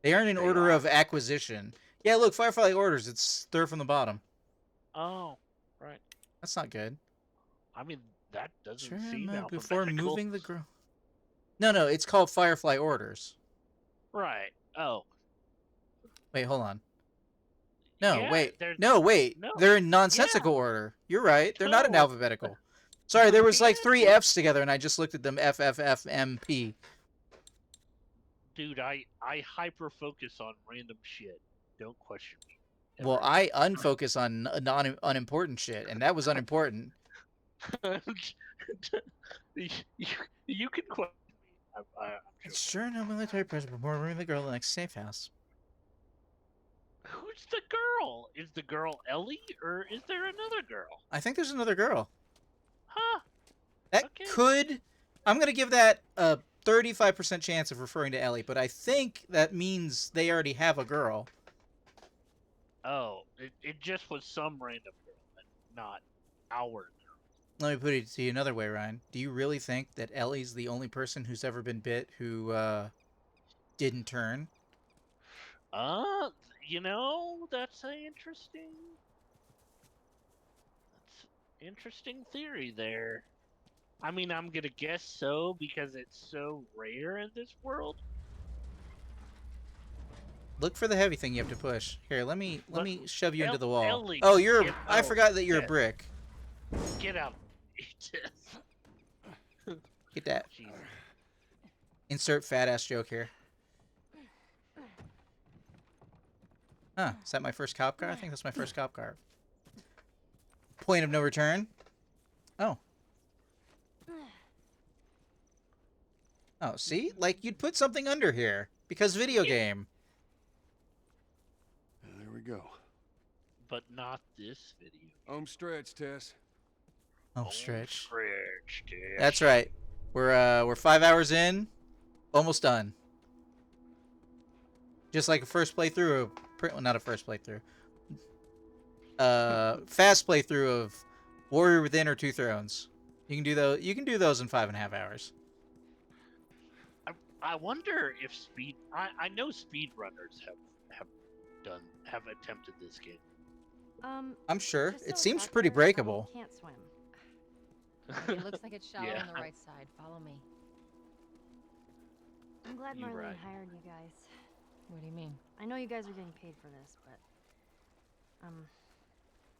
They aren't in They order are. of acquisition. Yeah, look, Firefly orders. It's third from the bottom. Oh, right. That's not good. I mean, that doesn't Sure, seem move before alphabetical. moving the girl. No, it's called Firefly orders. Right. Oh. Wait, hold on. No, Yeah, wait. there's- No, wait. no. They're in nonsensical order. You're right. They're not in No. alphabetical. Sorry, there was like Yeah. 3 F's together, and I just looked at them. F, F, F, M, P. Dude, I hyper focus on random shit. Don't question me. Well, I unfocus on unimportant shit, and that was unimportant. you, you can question me. I'm joking. Sure, no military presence before removing the girl in the next safe house. Who's the girl? Is the girl Ellie, or is there another girl? I think there's another girl. Huh? That Okay. could... I'm going to give that a 35% chance of referring to Ellie, but I think that means they already have a girl. Oh, it just was some random girl, and not our girl. Let me put it to you another way, Ryan. Do you really think that Ellie's the only person who's ever been bit who didn't turn? You know, that's a interesting theory there. I mean, I'm gonna guess so because it's so rare in this world. Look for the heavy thing you have to push. Here, let me shove you into the wall. Ellie, Oh, you're I oh, forgot that you're a yes. brick. Get out. Get that. Jesus. Insert fat ass joke here. Huh, is that my first cop car? I think that's my first cop car. Point of no return. Oh. Oh, see? Like, you'd put something under here. Because video game. There we go. But not this video. Home stretch, Tess. Oh, stretch. Stretch, yeah. That's right. We're 5 hours in. Almost done. Just like a first playthrough of... Well, not a first playthrough. Fast playthrough of Warrior Within or Two Thrones. You can do those. You can do those in 5.5 hours. I wonder if I know speedrunners have attempted this game. I'm sure. just It so seems it's pretty out there, breakable. Ellie can't swim. It looks like it's shallow Yeah. on the right side. Follow me. I'm glad You're Marlene right. hired you guys. What do you mean? I know you guys are getting paid for this, but I'm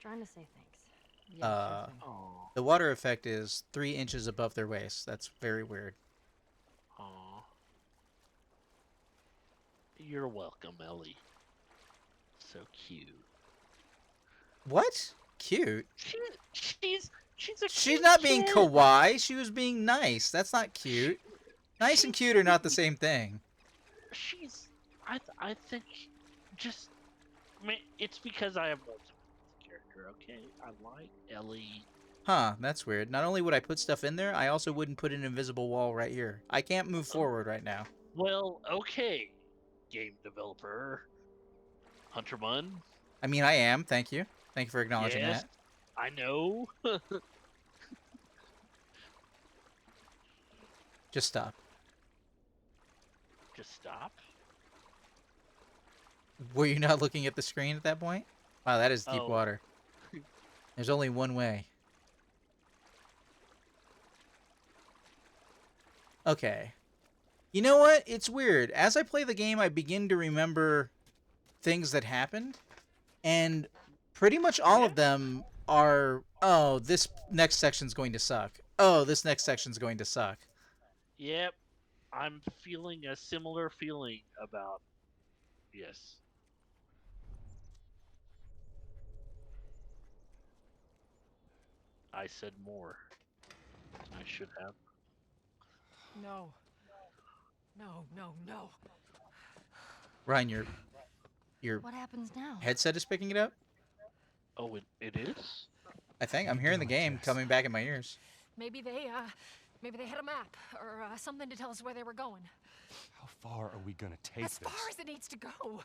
trying to say thanks. Yeah, sure thing. Aw, The water effect is 3 inches above their waist. That's very weird. aw. You're welcome, Ellie. So cute. What? Cute? She's a She's cute not being kid. kawaii. She was being nice. That's not cute. Nice and she's cute are not the same thing. She's I think just it's because I have no time with the character. Okay, I like Ellie. Huh, that's weird. Not only would I put stuff in there, I also wouldn't put an invisible wall right here. I can't move forward right now. Well, okay, game developer Hunter Munn. I mean, I am. Thank you. Thank you for acknowledging Yes, that. I know. Just stop. Just stop. Were you not looking at the screen at that point? Wow, that is deep Oh. water. There's only one way. Okay. You know what? It's weird. As I play the game, I begin to remember things that happened. And pretty much all of them are, oh, this next section's going to suck. Oh, this next section's going to suck. Yep, I'm feeling a similar feeling about. Yes. I said more. I should have. No. No, no, no. Ryan, your What happens now? headset is picking it up? Oh, it is? I think. I'm hearing the game coming back in my ears. Maybe they had a map or something to tell us where they were going. How far are we gonna take As this? far as it needs to go.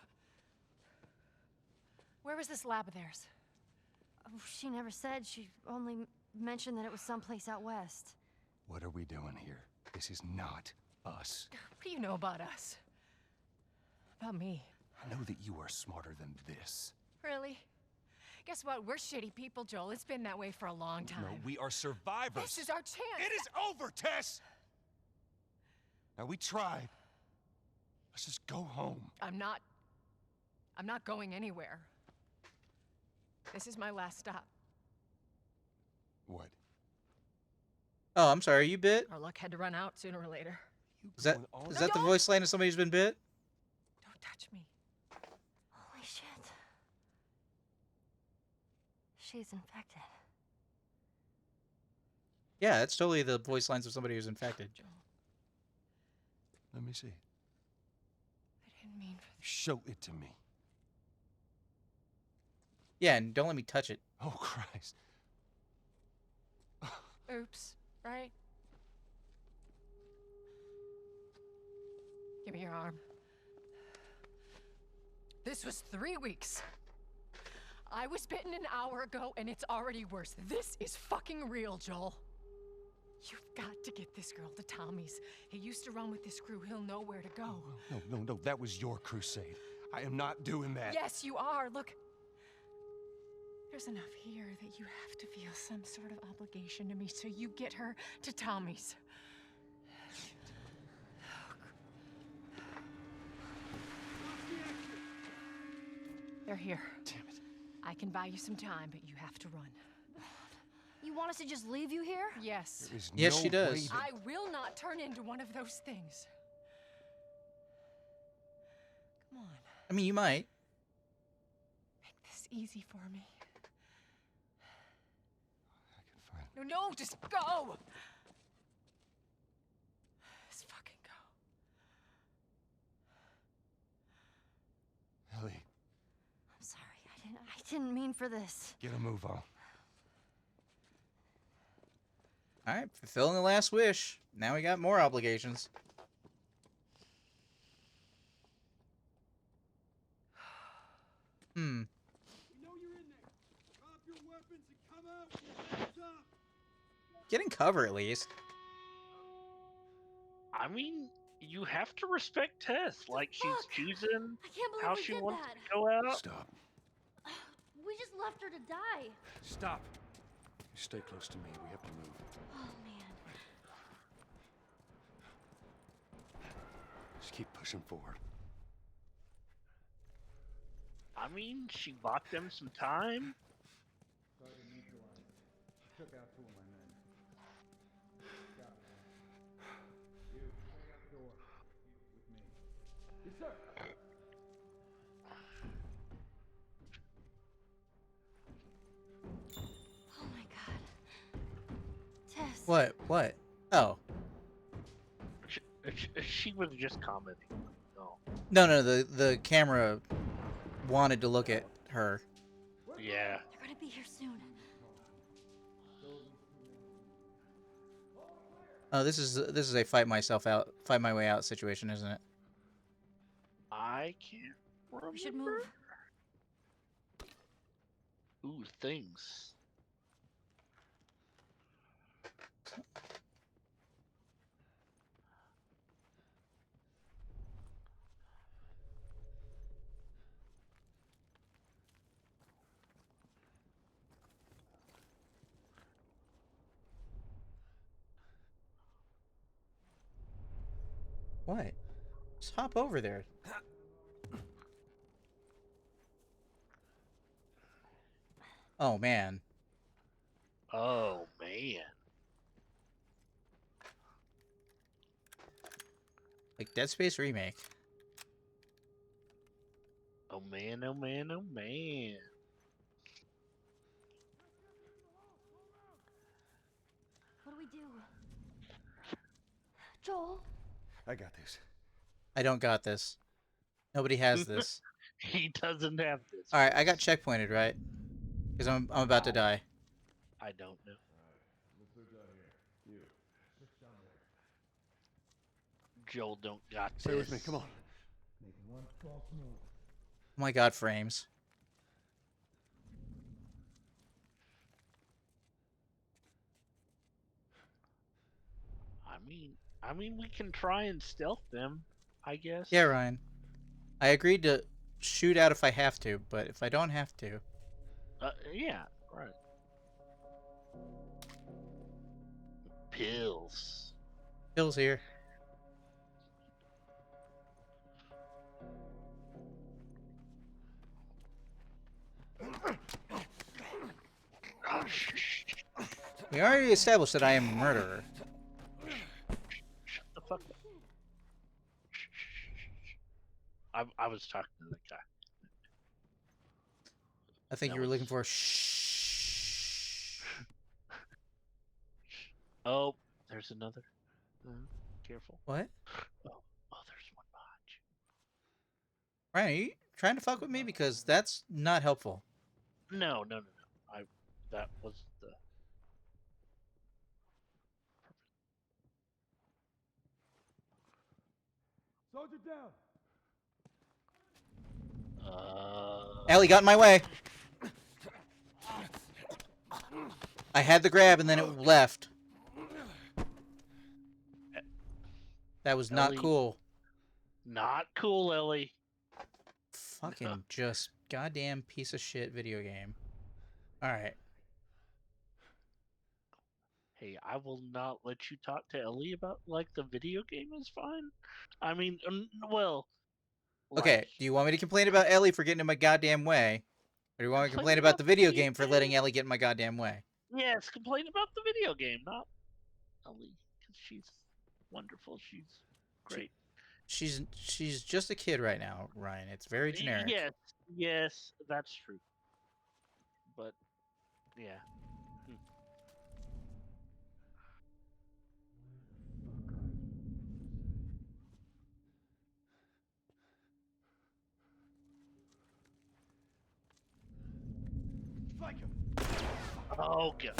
Where was this lab of theirs? Oh, she never said. She only mentioned that it was someplace out west. What are we doing here? This is not us. What do you know about us? About me? I know that you are smarter than this. Really? Guess what? We're shitty people, Joel. It's been that way for a long time. No, we are survivors. This is our chance. It is over, Tess! Now, we tried. Let's just go home. I'm not going anywhere. This is my last stop. What? Oh, I'm sorry. Are you bit? Our luck had to run out sooner or later. You Is that going all is that the Don't- voice line of somebody who's been bit? Don't touch me. Holy shit. she's infected. Yeah, that's totally the voice lines of somebody who's infected. Joel, Let me see. I didn't mean for Show it to me. Yeah, and don't let me touch it. Oh, Christ. Oops, right? Give me your arm. This was 3 weeks. I was bitten an hour ago, and it's already worse. This is fucking real, Joel. You've got to get this girl to Tommy's. He used to run with this crew. He'll know where to go. No. That was your crusade. I am not doing that. Yes, you are. Look. There's enough here that you have to feel some sort of obligation to me, so you get her to Tommy's. They're here. Damn it. I can buy you some time, but you have to run. You want us to just leave you here? Yes. There is Yes, no she does. way that- I will not turn into one of those things. Come on, I mean, you might. make this easy for me. I can find. No, just go! Just fucking go. Ellie, I'm sorry, I didn't mean for this. get a move on. All right, fulfilling the last wish. Now we got more obligations. Hmm. Getting cover at least. I mean, you have to respect Tess. Like, she's Fuck! choosing I can't believe how we she did wants that. to go out. Stop. We just left her to die. Stop. You stay close to me. We have to move. Oh, man. Just keep pushing forward. I mean, she bought them some time. Oh, my God. Tess. What? What? Oh. She was just commenting. No. No, the camera wanted to look at her. Yeah. They're gonna be here soon. Oh, this is a fight my way out situation, isn't it? I can't remember. We should move. Ooh, things. What? Just hop over there. Oh, man. Oh, man. Like Dead Space Remake. Oh, man, oh, man, oh, man. What do we do? Joel? I got this. I don't got this. Nobody has this. He doesn't have this. All right, I got checkpointed, right? Because I'm about to die. I don't know. Joel don't got Stay this. with me. Come on. Oh my God, frames. I mean, we can try and stealth them, I guess. Yeah, Ryan. I agreed to shoot out if I have to, but if I don't have to... Yeah, right. Pills. Bill's here. Oh, shh. We already established that I am a murderer. Shut the fuck up. I was talking to the guy. I think That you were looking was- for shh. Oh, there's another. Careful. What? Oh, there's one behind you. Ryan, are you trying to fuck with me? Because that's not helpful. No. That was the. Soldier down. Ellie got in my way. I had the grab and then it left. That was not Ellie. cool. Not cool, Ellie. Fucking just goddamn piece of shit video game. Alright. Hey, I will not let you talk to Ellie about like the video game is fine. I mean, well, Okay, like, do you want me to complain about Ellie for getting in my goddamn way? Or do you want me to complain about the video game for letting Ellie get in my goddamn way? Yes, complain about the video game, not Ellie, because she's wonderful. She's great. She's just a kid right now, Ryan. It's very generic. Yes, that's true. But yeah. Flank him. Oh god.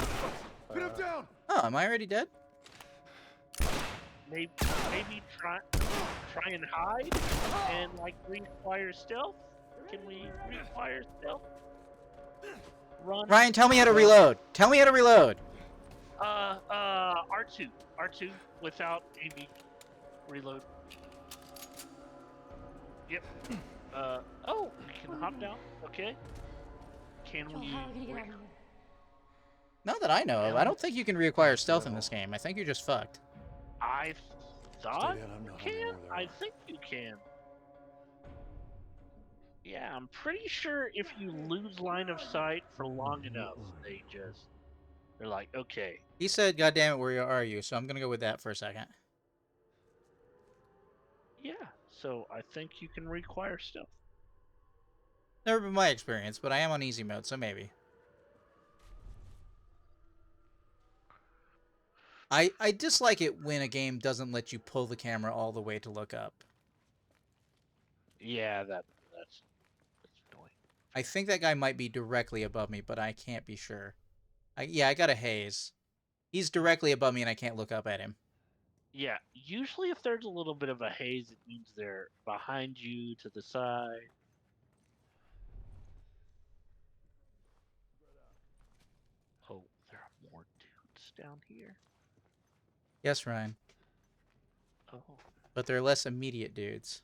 Pin him down. Oh, am I already dead? Maybe try and hide and like require stealth. Can we require stealth? Run. Ryan, tell me how to reload. Tell me how to reload. R2 without aiming. Reload. Yep. Oh, we can hop down. Okay. Can Joel, we? how are we gonna get out of here? Not that I know of. I don't think you can reacquire stealth in this game. I think you're just fucked. I thought Stay down, I'm you not can. having more there. I think you can. Yeah, I'm pretty sure if you lose line of sight for long enough, they're like, okay. He said, "God damn it, where are you?" So I'm gonna go with that for a second. Yeah, so I think you can require stuff. Never been my experience, but I am on easy mode, so maybe. I dislike it when a game doesn't let you pull the camera all the way to look up. Yeah, that's annoying. I think that guy might be directly above me, but I can't be sure. Yeah, I got a haze. He's directly above me and I can't look up at him. Yeah, usually if there's a little bit of a haze, it means they're behind you, to the side. Oh, there are more dudes down here. Yes, Ryan. Oh. But they're less immediate dudes.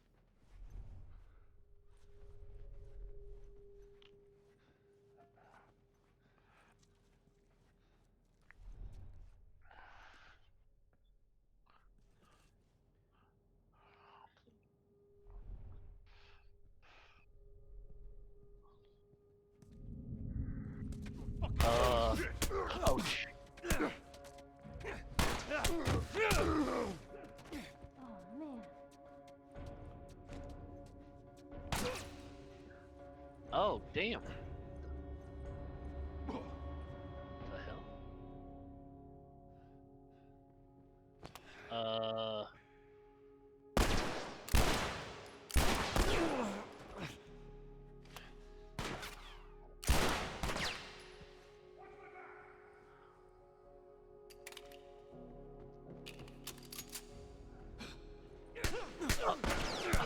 Ouch. Oh man. Oh, damn. The hell?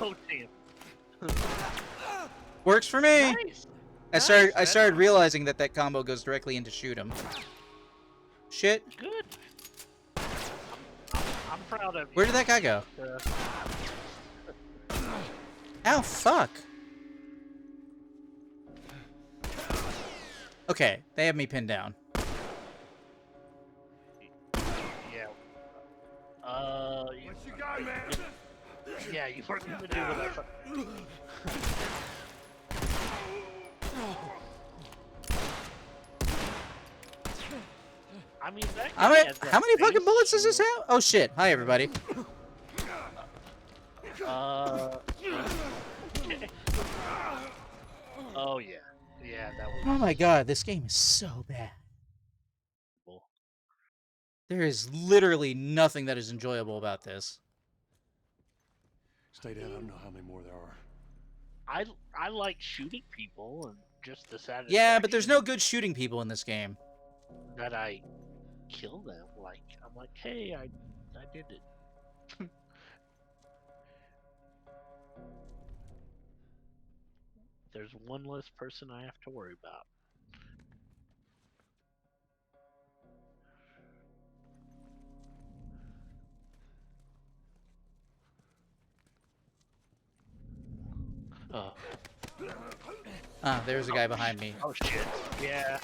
Oh, damn. Works for me. Nice. I started realizing that combo goes directly into shoot 'em. Shit. Good. I'm proud of you. Where did that guy go? Ow, fuck. Okay, they have me pinned down. Yeah. What you got, man? Yeah, you weren't gonna do what I thought. I mean, that How guy many, has that how many fucking face bullets does this shield. have? Oh shit. Hi, everybody. Okay. Oh, yeah. Yeah, that was... Oh my god, this game is so bad. There is literally nothing that is enjoyable about this. Stay down. I don't know how many more there are. I like shooting people and just the satisfaction. Yeah, but there's no good shooting people in this game. that I kill them. Like I'm like, hey, I did it. There's one less person I have to worry about. Oh, Ah, there's a guy behind me. oh shit. Yeah.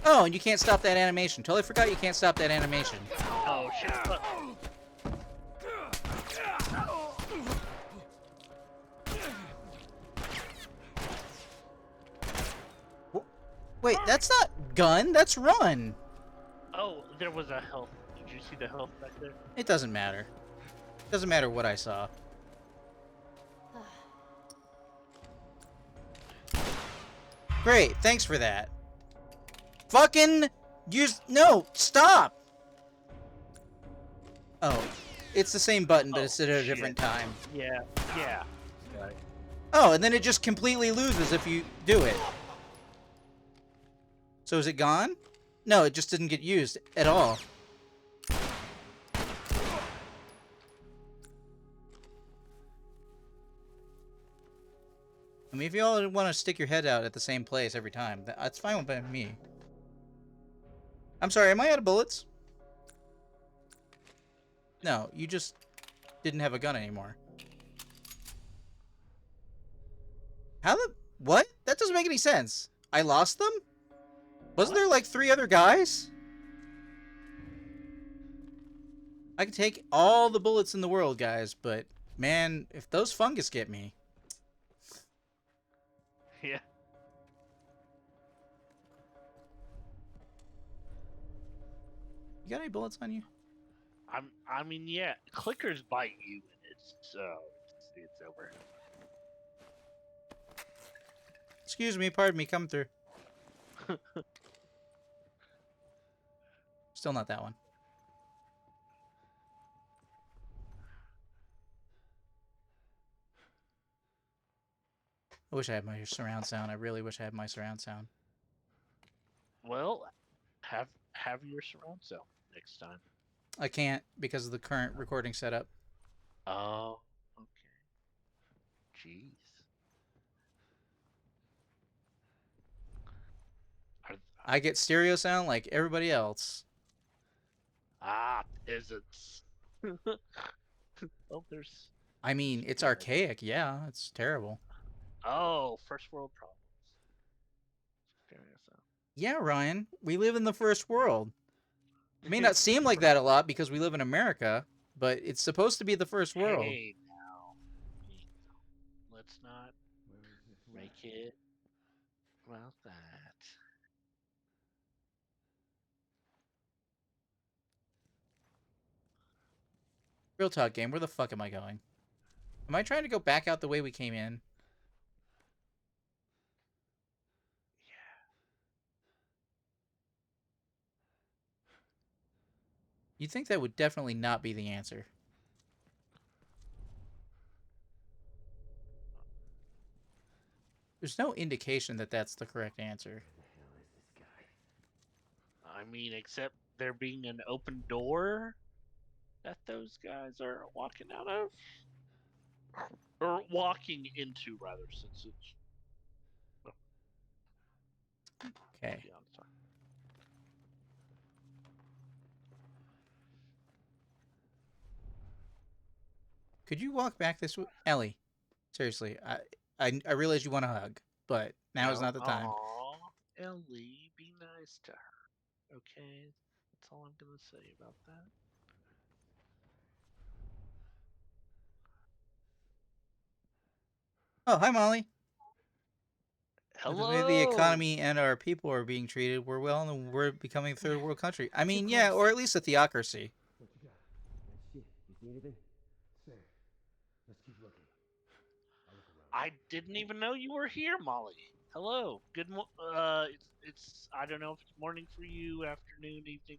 Oh, and you can't stop that animation. Totally forgot you can't stop that animation. Oh shit. Wait, that's not gun, that's run. Oh, there was a health. Did you see the health back there? It doesn't matter. Doesn't matter what I saw. Great, thanks for that. Fucking use no, stop. Oh, it's the same button, but it's at a different time. Yeah. Yeah. Right. Oh, and then it just completely loses if you do it. So is it gone? No, it just didn't get used at all. I mean, if you all want to stick your head out at the same place every time, that's fine with me. I'm sorry, am I out of bullets? No, you just didn't have a gun anymore. How the... What? That doesn't make any sense. I lost them? Wasn't there like 3 other guys? I can take all the bullets in the world, guys, but man, if those fungus get me... Yeah. You got any bullets on you? I mean, yeah. Clickers bite you, and so it's over. Excuse me, pardon me, coming through. Still not that one. I wish I had my surround sound. I really wish I had my surround sound. Well, have your surround sound next time. I can't because of the current recording setup. Oh, okay. Jeez. I get stereo sound like everybody else. Peasants. Oh, there's. I mean, it's archaic, yeah. It's terrible. Oh, first world problems. Stereo sound. Yeah, Ryan, we live in the first world. It may not seem like that a lot because we live in America, but it's supposed to be the first world. Hey, now. Let's not make it about that. Real talk game, where the fuck am I going? Am I trying to go back out the way we came in? You'd think that would definitely not be the answer. There's no indication that that's the correct answer. I mean, except there being an open door that those guys are walking out of. Or walking into, rather, since it's. Okay. Yeah, I'm sorry. Could you walk back this way? Ellie, seriously, I realize you want a hug, but now is not the time. Aw, Ellie, be nice to her. Okay? That's all I'm gonna say about that. Oh, hi, Molly. With the way the Hello! economy and our people are being treated, we're well and we're becoming a third world country. I mean, yeah, or at least a theocracy. What you got? That shit. You see anything? Sir, let's keep looking. I'll look around. I didn't even know you were here, Molly. Hello. It's I don't know if it's morning for you, afternoon, evening,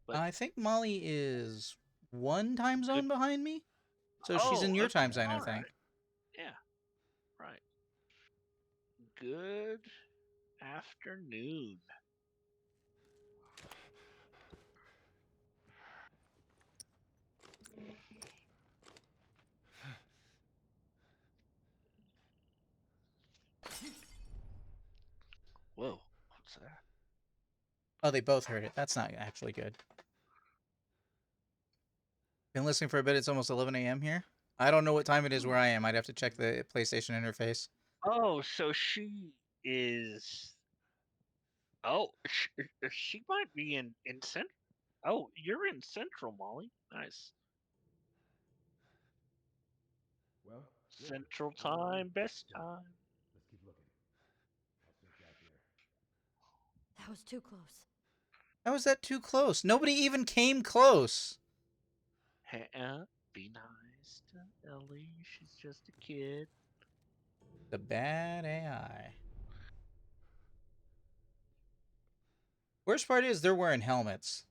but I think Molly is one time good. zone behind me, so she's in Oh, your okay. time zone, I All think. right. Yeah. Right. Good afternoon. Whoa. What's that? Oh, they both heard it. That's not actually good. Been listening for a bit. It's almost 11 a.m. here. I don't know what time it is where I am. I'd have to check the PlayStation interface. Oh, so she is. Oh, she might be in cent. Oh, you're in Central, Molly. Nice. Well, good. Central One more Time, week. best Done. time. Let's keep looking. I'll circle out there. That was too close. How is that too close? Nobody even came close. Hey, be nice to Ellie. She's just a kid. The bad AI. Worst part is they're wearing helmets,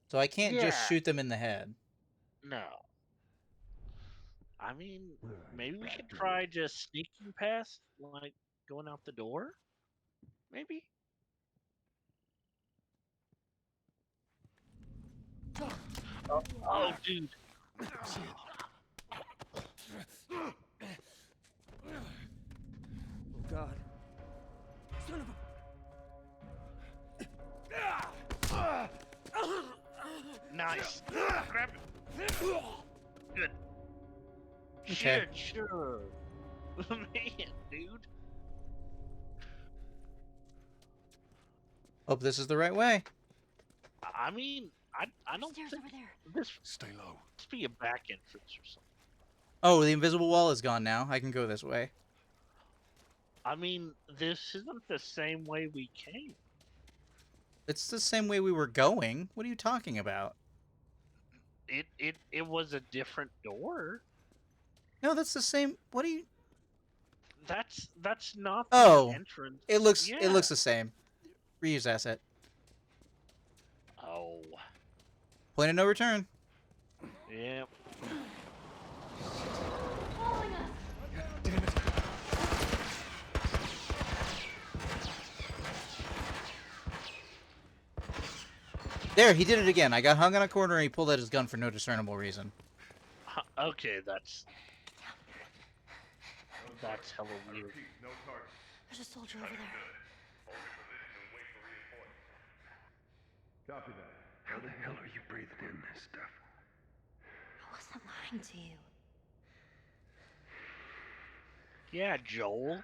so I can't just Yeah, shoot them in the head. no. I mean, All right, maybe we back could to try work. just sneaking past, like going out the door. Maybe. Oh, dude. That's it. Oh, God. Son of Nice. Grab it. Good. Okay. Shit, sure. Man, dude. Hope this is the right way. I mean, I don't Stairs think over there. this Stay low. must be a back entrance or something. Oh, the invisible wall is gone now. I can go this way. I mean, this isn't the same way we came. It's the same way we were going. What are you talking about? It was a different door. No, that's the same. What are you? That's not the Oh, entrance. it Yeah. looks the same. Reuse asset. Oh. Point of no return. Yeah. Following us. Damn it. There, he did it again. I got hung on a corner and he pulled out his gun for no discernible reason. Okay, that's hella weird. There's a soldier over there. Copy that. How the hell are you breathing in this stuff? I wasn't lying to you. Yeah, Joel.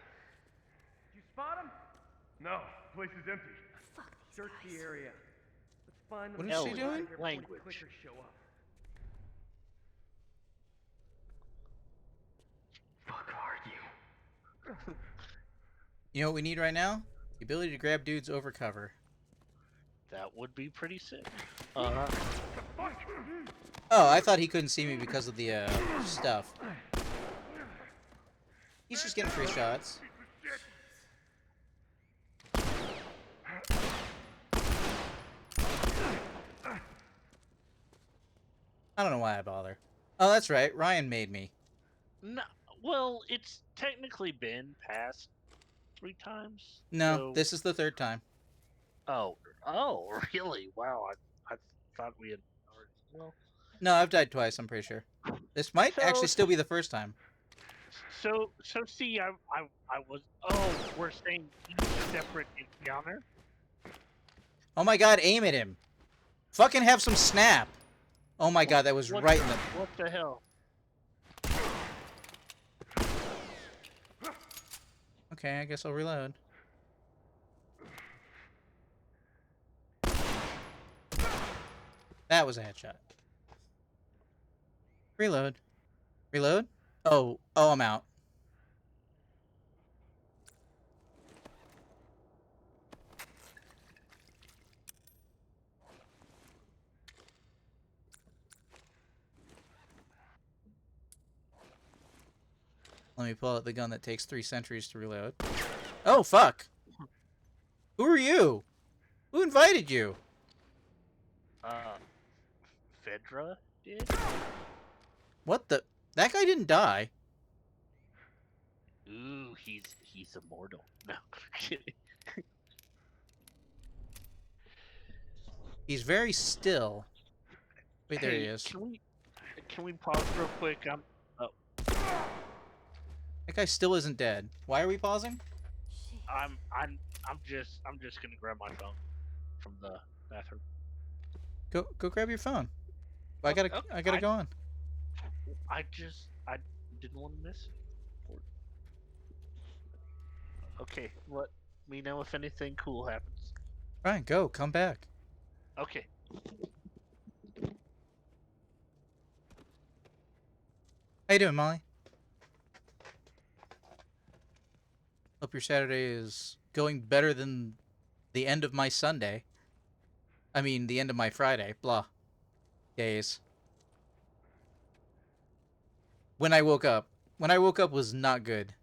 You spot him? No, place is empty. Fuck these Search guys. the area. Let's find What them. is she Ellie, doing? Before the language. clickers show up. Fuck are you? You know what we need right now? The ability to grab dudes over cover. That would be pretty sick. Oh, I thought he couldn't see me because of the stuff. He's just getting free shots. I don't know why I bother. Oh, that's right. Ryan made me. No, well, it's technically been passed 3 times. No, So, this is the third time. oh, really? Wow, I thought we had already. Well, No, I've died twice, I'm pretty sure. This might actually still be the first time. so see, I was. Oh, we're saying each separate encounter. Oh my god, aim at him. Fucking have some snap. Oh my god, that was What, right in the... What the hell? Okay, I guess I'll reload. That was a headshot. Reload. Reload? Oh, I'm out. Let me pull out the gun that takes 3 centuries to reload. Oh, fuck. Who are you? Who invited you? Fedra did? What the? That guy didn't die. Ooh, he's immortal. No, kidding. He's very still. Wait, there he Hey, is. can we pause real quick? Oh, That guy still isn't dead. Why are we pausing? I'm just gonna grab my phone from the bathroom. Go grab your phone. I Oh, gotta oh, I gotta go on. I didn't want to miss it. Okay, let me know if anything cool happens. Fine, go. Come back. Okay. How you doing, Molly? Hope your Saturday is going better than the end of my Sunday. I mean, the end of my Friday. Blah. Days. When I woke up. When I woke up was not good.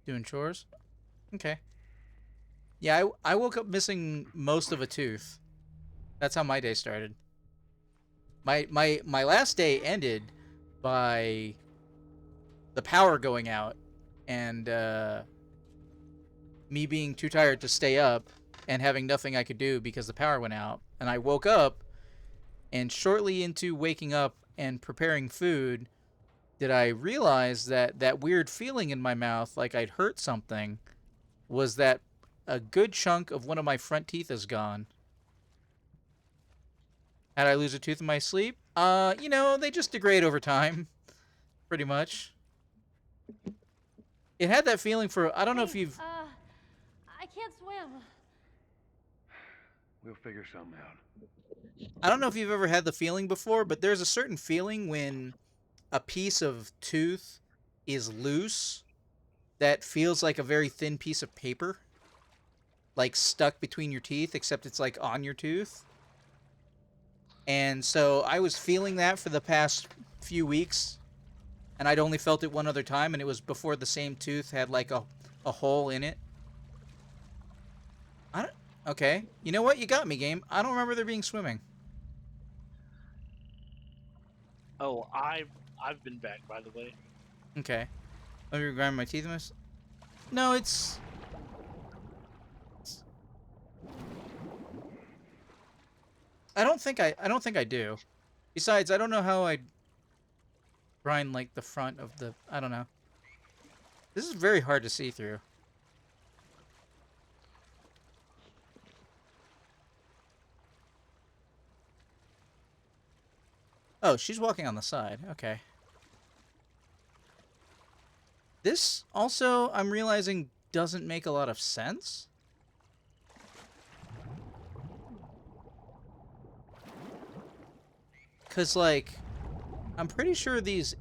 Doing chores? Okay. Yeah, I woke up missing most of a tooth. That's how my day started. My last day ended by the power going out and me being too tired to stay up and having nothing I could do because the power went out. And I woke up, and shortly into waking up and preparing food, did I realize that that weird feeling in my mouth, like I'd hurt something, was that a good chunk of one of my front teeth is gone. Had I lose a tooth in my sleep? They just degrade over time, pretty much. It had that feeling for, I don't know if you've... I can't swim. We'll figure something out. I don't know if you've ever had the feeling before, but there's a certain feeling when a piece of tooth is loose that feels like a very thin piece of paper. Like stuck between your teeth, except it's like on your tooth. And so I was feeling that for the past few weeks, and I'd only felt it one other time, and it was before the same tooth had like a hole in it. I don't... Okay. You know what? You got me, game. I don't remember there being swimming. Oh, I've been back, by the way. Okay. Let me grind my teeth in this. No, it's... I don't think I do. Besides, I don't know how I grind like the front of the... I don't know. This is very hard to see through. Oh, she's walking on the side. Okay. This also, I'm realizing, doesn't make a lot of sense. Because, like, I'm pretty sure these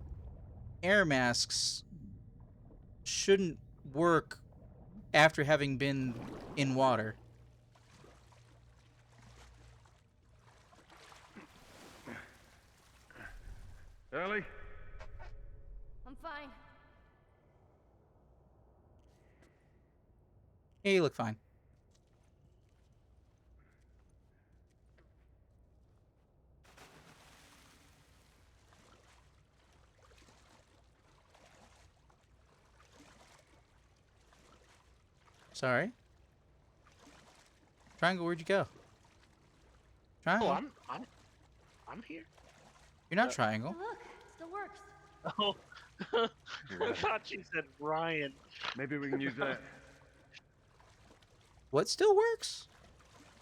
air masks shouldn't work after having been in water. Ellie? I'm fine. Yeah, you look fine. Sorry. Triangle, where'd you go? Triangle? Oh, I'm here. You're not Triangle. Hey, look, it still works. Oh, I thought you said Ryan. Maybe we can use that. What still works?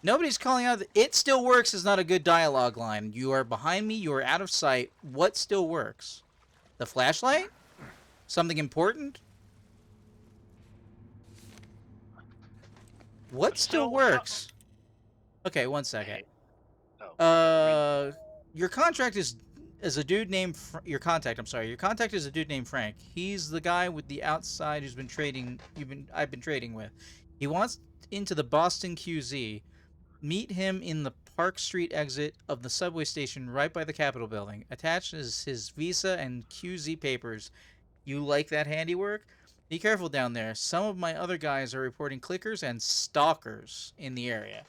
Nobody's calling out. It still works is not a good dialogue line. You are behind me. You are out of sight. What still works? The flashlight? Something important? What still works? Okay, one second. Hey. Oh. Your contract is is a dude named your contact. I'm sorry, your contact is a dude named Frank. He's the guy with the outside who's been trading. I've been trading with. He wants into the Boston QZ. Meet him in the Park Street exit of the subway station right by the Capitol building. Attached is his visa and QZ papers. You like that handiwork? Be careful down there. Some of my other guys are reporting clickers and stalkers in the area.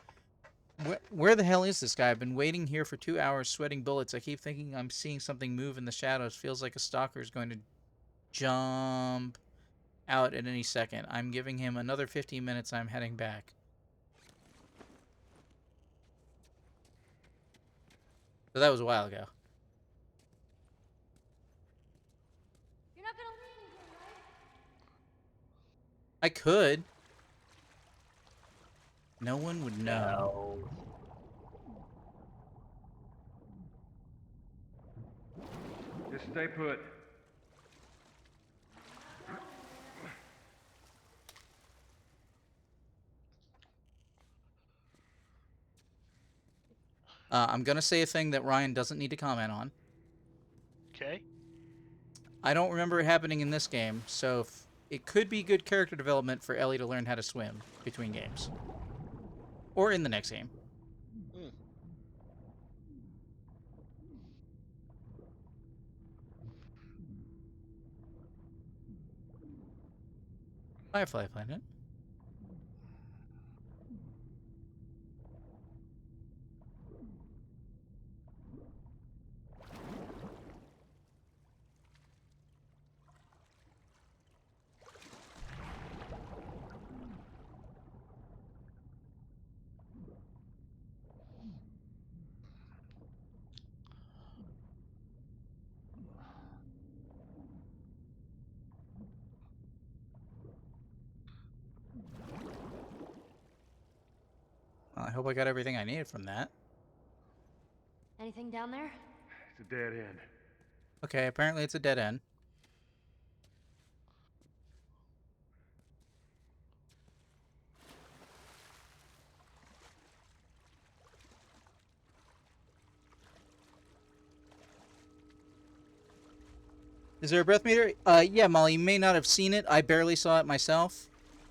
Where the hell is this guy? I've been waiting here for 2 hours, sweating bullets. I keep thinking I'm seeing something move in the shadows. Feels like a stalker is going to jump out at any second. I'm giving him another 15 minutes. I'm heading back. So that was a while ago. You're not gonna leave me here, right? I could. No one would know. No. Just stay put. I'm going to say a thing that Ryan doesn't need to comment on. Okay. I don't remember it happening in this game, so it could be good character development for Ellie to learn how to swim between games. Or in the next game. Mm. Firefly Planet. Well, I hope I got everything I needed from that. Anything down there? It's a dead end. Okay, apparently it's a dead end. Is there a breath meter? Yeah, Molly, you may not have seen it. I barely saw it myself.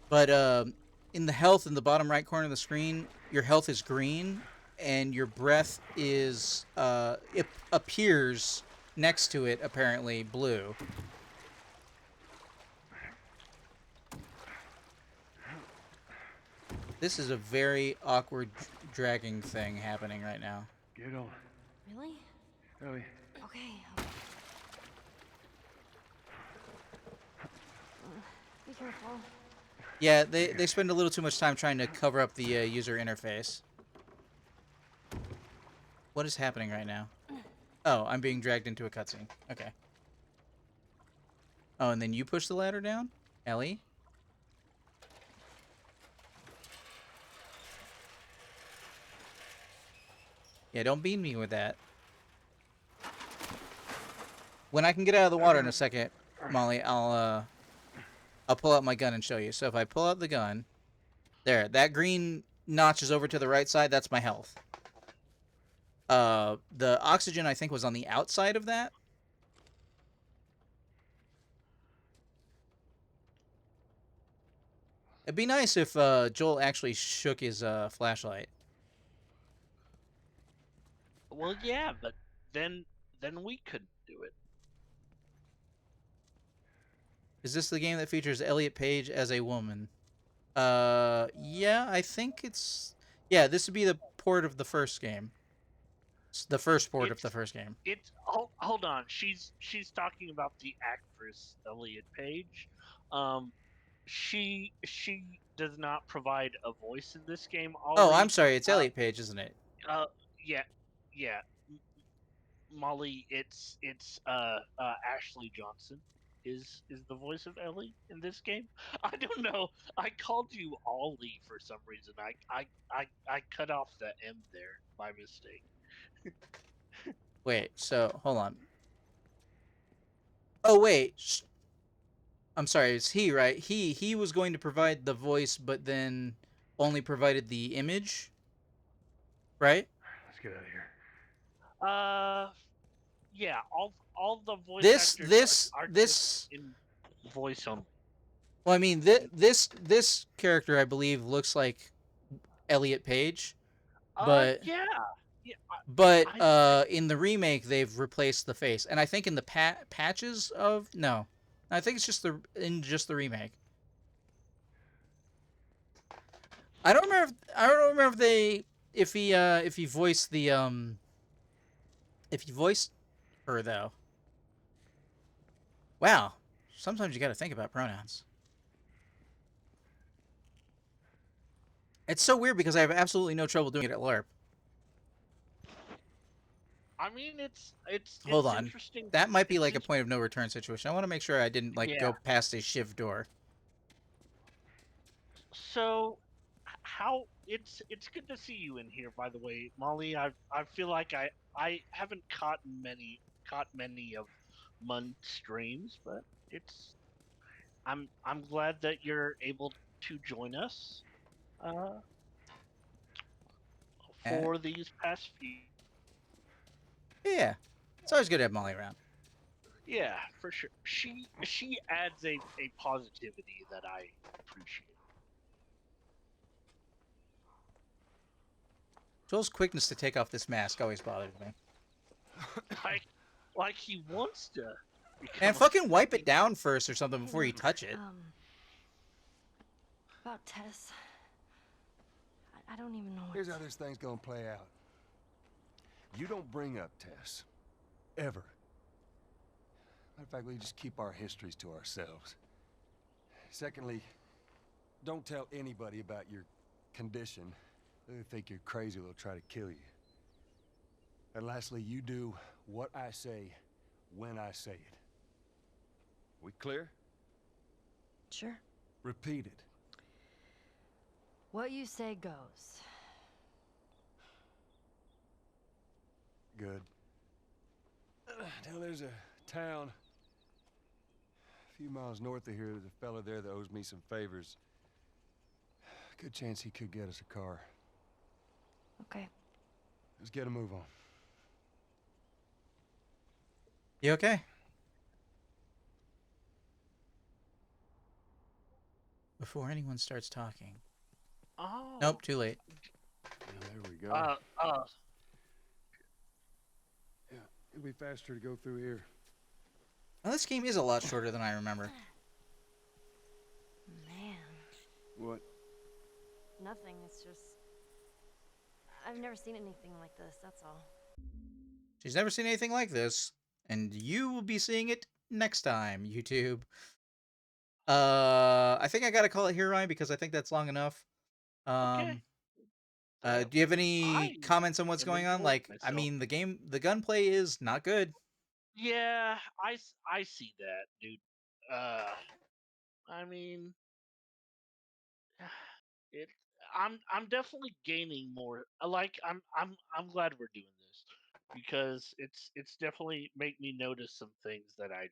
But in the health in the bottom right corner of the screen, your health is green, and your breath is, it appears next to it, apparently, blue. This is a very awkward dragging thing happening right now. Get on. Really? Ellie. Okay. Be careful. Yeah, they spend a little too much time trying to cover up the user interface. What is happening right now? Oh, I'm being dragged into a cutscene. Okay. Oh, and then you push the ladder down? Ellie? Yeah, don't beat me with that. When I can get out of the water in a second, Molly, I'll pull out my gun and show you. So if I pull out the gun, there, that green notch is over to the right side. That's my health. The oxygen, I think, was on the outside of that. It'd be nice if Joel actually shook his flashlight. Well, yeah, but then we couldn't do it. Is this the game that features Elliot Page as a woman? Yeah, I think it's... Yeah, this would be the port of the first game. It's the first port of the first game. It's hold on. She's talking about the actress Elliot Page. She does not provide a voice in this game. Oh, I'm sorry. It's Elliot Page, isn't it? Yeah, yeah. Molly, it's Ashley Johnson is the voice of Ellie in this game. I don't know. I called you Ollie for some reason. I cut off the M there by mistake. Wait, so, hold on. Oh, wait. I'm sorry, it's he, right? He was going to provide the voice, but then only provided the image? Right? Let's get out of here. Yeah, all the voice This actors this are just this. in voice only. Well, I mean, this character I believe looks like Elliot Page, but Yeah, yeah. but I in the remake they've replaced the face, and I think in the patches of no, I think it's just just the remake. I don't remember if they if he voiced the if he voiced her though. Wow, sometimes you got to think about pronouns. It's so weird because I have absolutely no trouble doing it at LARP. mean, Hold it's on. interesting. That might be It's like a point of no return situation. I want to make sure I didn't like yeah. go past a shiv door. So, how it's good to see you in here. By the way, Molly, I feel like I haven't caught many of Mun's streams, but it's I'm glad that you're able to join us uh, Eh, for these past few. yeah. It's always good to have Molly around. Yeah, for sure. She adds a positivity that I appreciate. Joel's quickness to take off this mask always bothers me. Like like he wants to And become fucking wipe it down first or something Hey, before you look, touch it. about Tess. I don't even know what Here's how this thing's gonna play out. You don't bring up Tess. Ever. Matter of fact, we just keep our histories to ourselves. Secondly, don't tell anybody about your condition. They think you're crazy, they'll try to kill you. And lastly, you do what I say when I say it. We clear? Sure. Repeat it. What you say goes. Good. Now there's a town a few miles north of here. There's a fella there that owes me some favors. Good chance he could get us a car. Okay. Let's get a move on. You okay? Before anyone starts talking. Oh. Nope, too late. Yeah, there we go. Yeah, it'll be faster to go through here. Well, this game is a lot shorter than I remember. Man. What? Nothing. It's just. I've never seen anything like this, that's all. She's never seen anything like this, and you will be seeing it next time, YouTube. I think I gotta call it here, Ryan, because I think that's long enough. Okay. Do you have any I comments on what's am going on? enjoying Like, I myself. mean, the gunplay is not good. Yeah, I see that, dude. I mean, it. I'm definitely gaining more. I'm glad we're doing this because it's definitely make me notice some things that I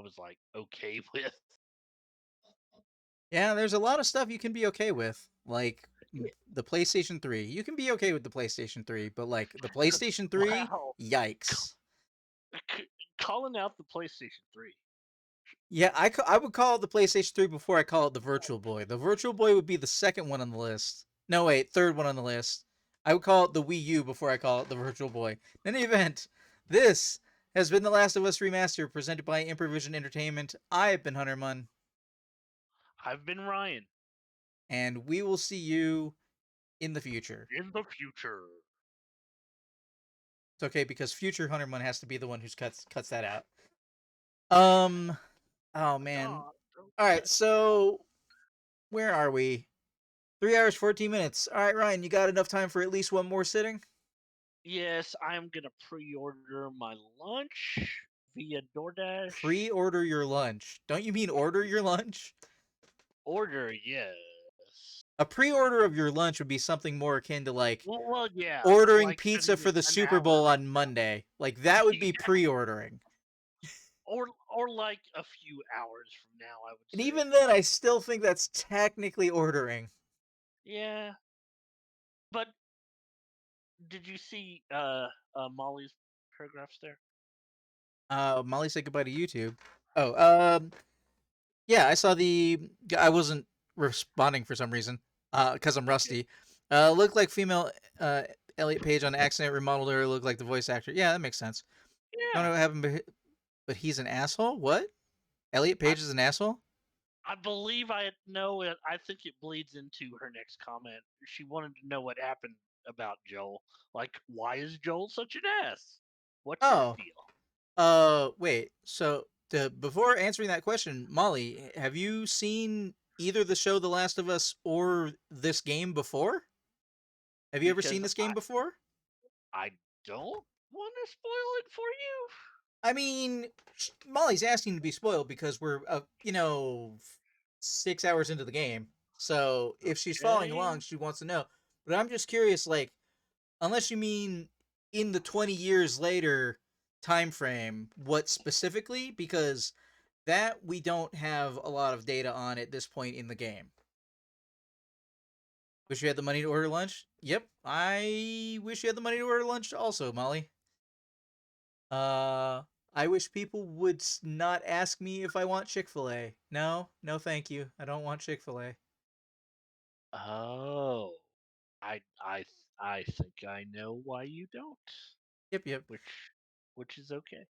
was like okay with. Yeah, there's a lot of stuff you can be okay with, like Yeah. the PlayStation 3. You can be okay with the PlayStation 3, but like the PlayStation 3, Wow, yikes. calling out the PlayStation 3. Yeah, I would call it the PlayStation 3 before I call it the Virtual Boy. The Virtual Boy would be the second one on the list. No, wait, third one on the list. I would call it the Wii U before I call it the Virtual Boy. In any event, this has been The Last of Us Remastered, presented by Improvision Entertainment. I have been Hunter Munn, I've been Ryan and we will see you in the future. in the future. It's okay because future Hunter Munn has to be the one who cuts that out. Oh man. No, don't All right, cut so where are we? 3 hours 14 minutes. All right, Ryan, you got enough time for at least one more sitting? Yes, I'm gonna pre-order my lunch via DoorDash. Pre-order your lunch. Don't you mean order your lunch? Order, yes. A pre-order of your lunch would be something more akin to like Well, yeah. ordering Like pizza sending for it the an Super hour Bowl on from now. Monday. Like that would be Yeah. pre-ordering. Or like a few hours from now, I would And say. even then I still think that's technically ordering. Yeah. But did you see Molly's paragraphs there? Molly said goodbye to YouTube. Oh, yeah, I saw the. I wasn't responding for some reason, because I'm rusty. Looked like female Elliot Page on accident remodeled her. Looked like the voice actor. Yeah, that makes sense. Don't know Yeah, what happened, but he's an asshole. What? Elliot I Page is an asshole? I believe I know it. I think it bleeds into her next comment. She wanted to know what happened about Joel. Like, why is Joel such an ass? What's your Oh, deal? wait. So, before answering that question, Molly, have you seen either the show The Last of Us or this game before? Have you ever seen Because this game before? I don't want to spoil it for you. I mean, Molly's asking to be spoiled because we're, 6 hours into the game. So if she's following Okay. along, she wants to know. But I'm just curious, like, unless you mean in the 20 years later time frame, what specifically? Because that we don't have a lot of data on at this point in the game. Wish you had the money to order lunch? Yep, I wish you had the money to order lunch also, Molly. Uh, I wish people would not ask me if I want Chick-fil-A. No, no, thank you. I don't want Chick-fil-A. Oh, I think I know why you don't. Yep, yep. Which is okay.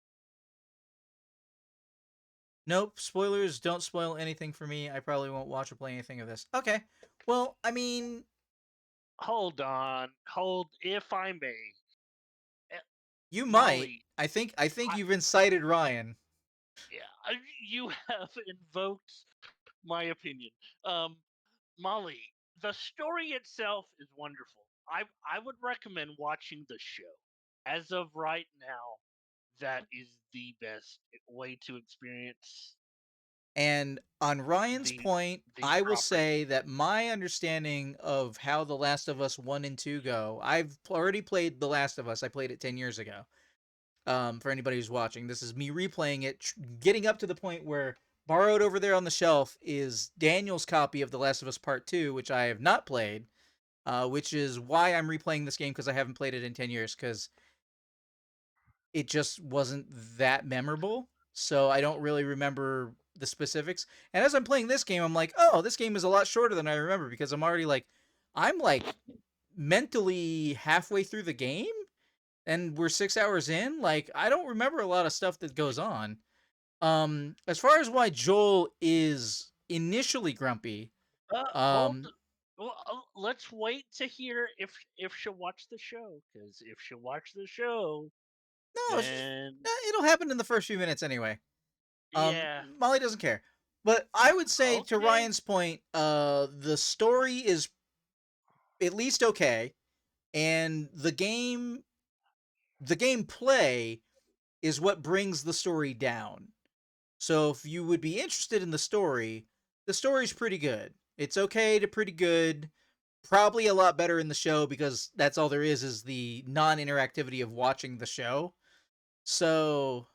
Nope, spoilers don't spoil anything for me. I probably won't watch or play anything of this. Okay. Well, I mean, Hold on, hold if I may. Eh, you might. Molly, I think I you've incited Ryan. yeah, you have invoked my opinion. Um, Molly, the story itself is wonderful. I would recommend watching the show. As of right now, that is the best way to experience And on Ryan's the point, the I will say property. that my understanding of how The Last of Us 1 and 2 go, I've already played The Last of Us. I played it 10 years ago. For anybody who's watching, this is me replaying it, getting up to the point where borrowed over there on the shelf is Daniel's copy of The Last of Us Part 2, which I have not played, which is why I'm replaying this game because I haven't played it in 10 years because it just wasn't that memorable. So I don't really remember the specifics. And as I'm playing this game, I'm like, oh, this game is a lot shorter than I remember because I'm like mentally halfway through the game and we're 6 hours in. Like, I don't remember a lot of stuff that goes on. As far as why Joel is initially grumpy, Hold. um, Well, let's wait to hear if she'll watch the show. Because if she'll watch the show, no, then it'll happen in the first few minutes anyway. yeah. Molly doesn't care. But I would say to Okay. Ryan's point, the story is at least okay, and the gameplay is what brings the story down. So if you would be interested in the story's pretty good. It's okay to pretty good. Probably a lot better in the show because that's all there is the non-interactivity of watching the show. So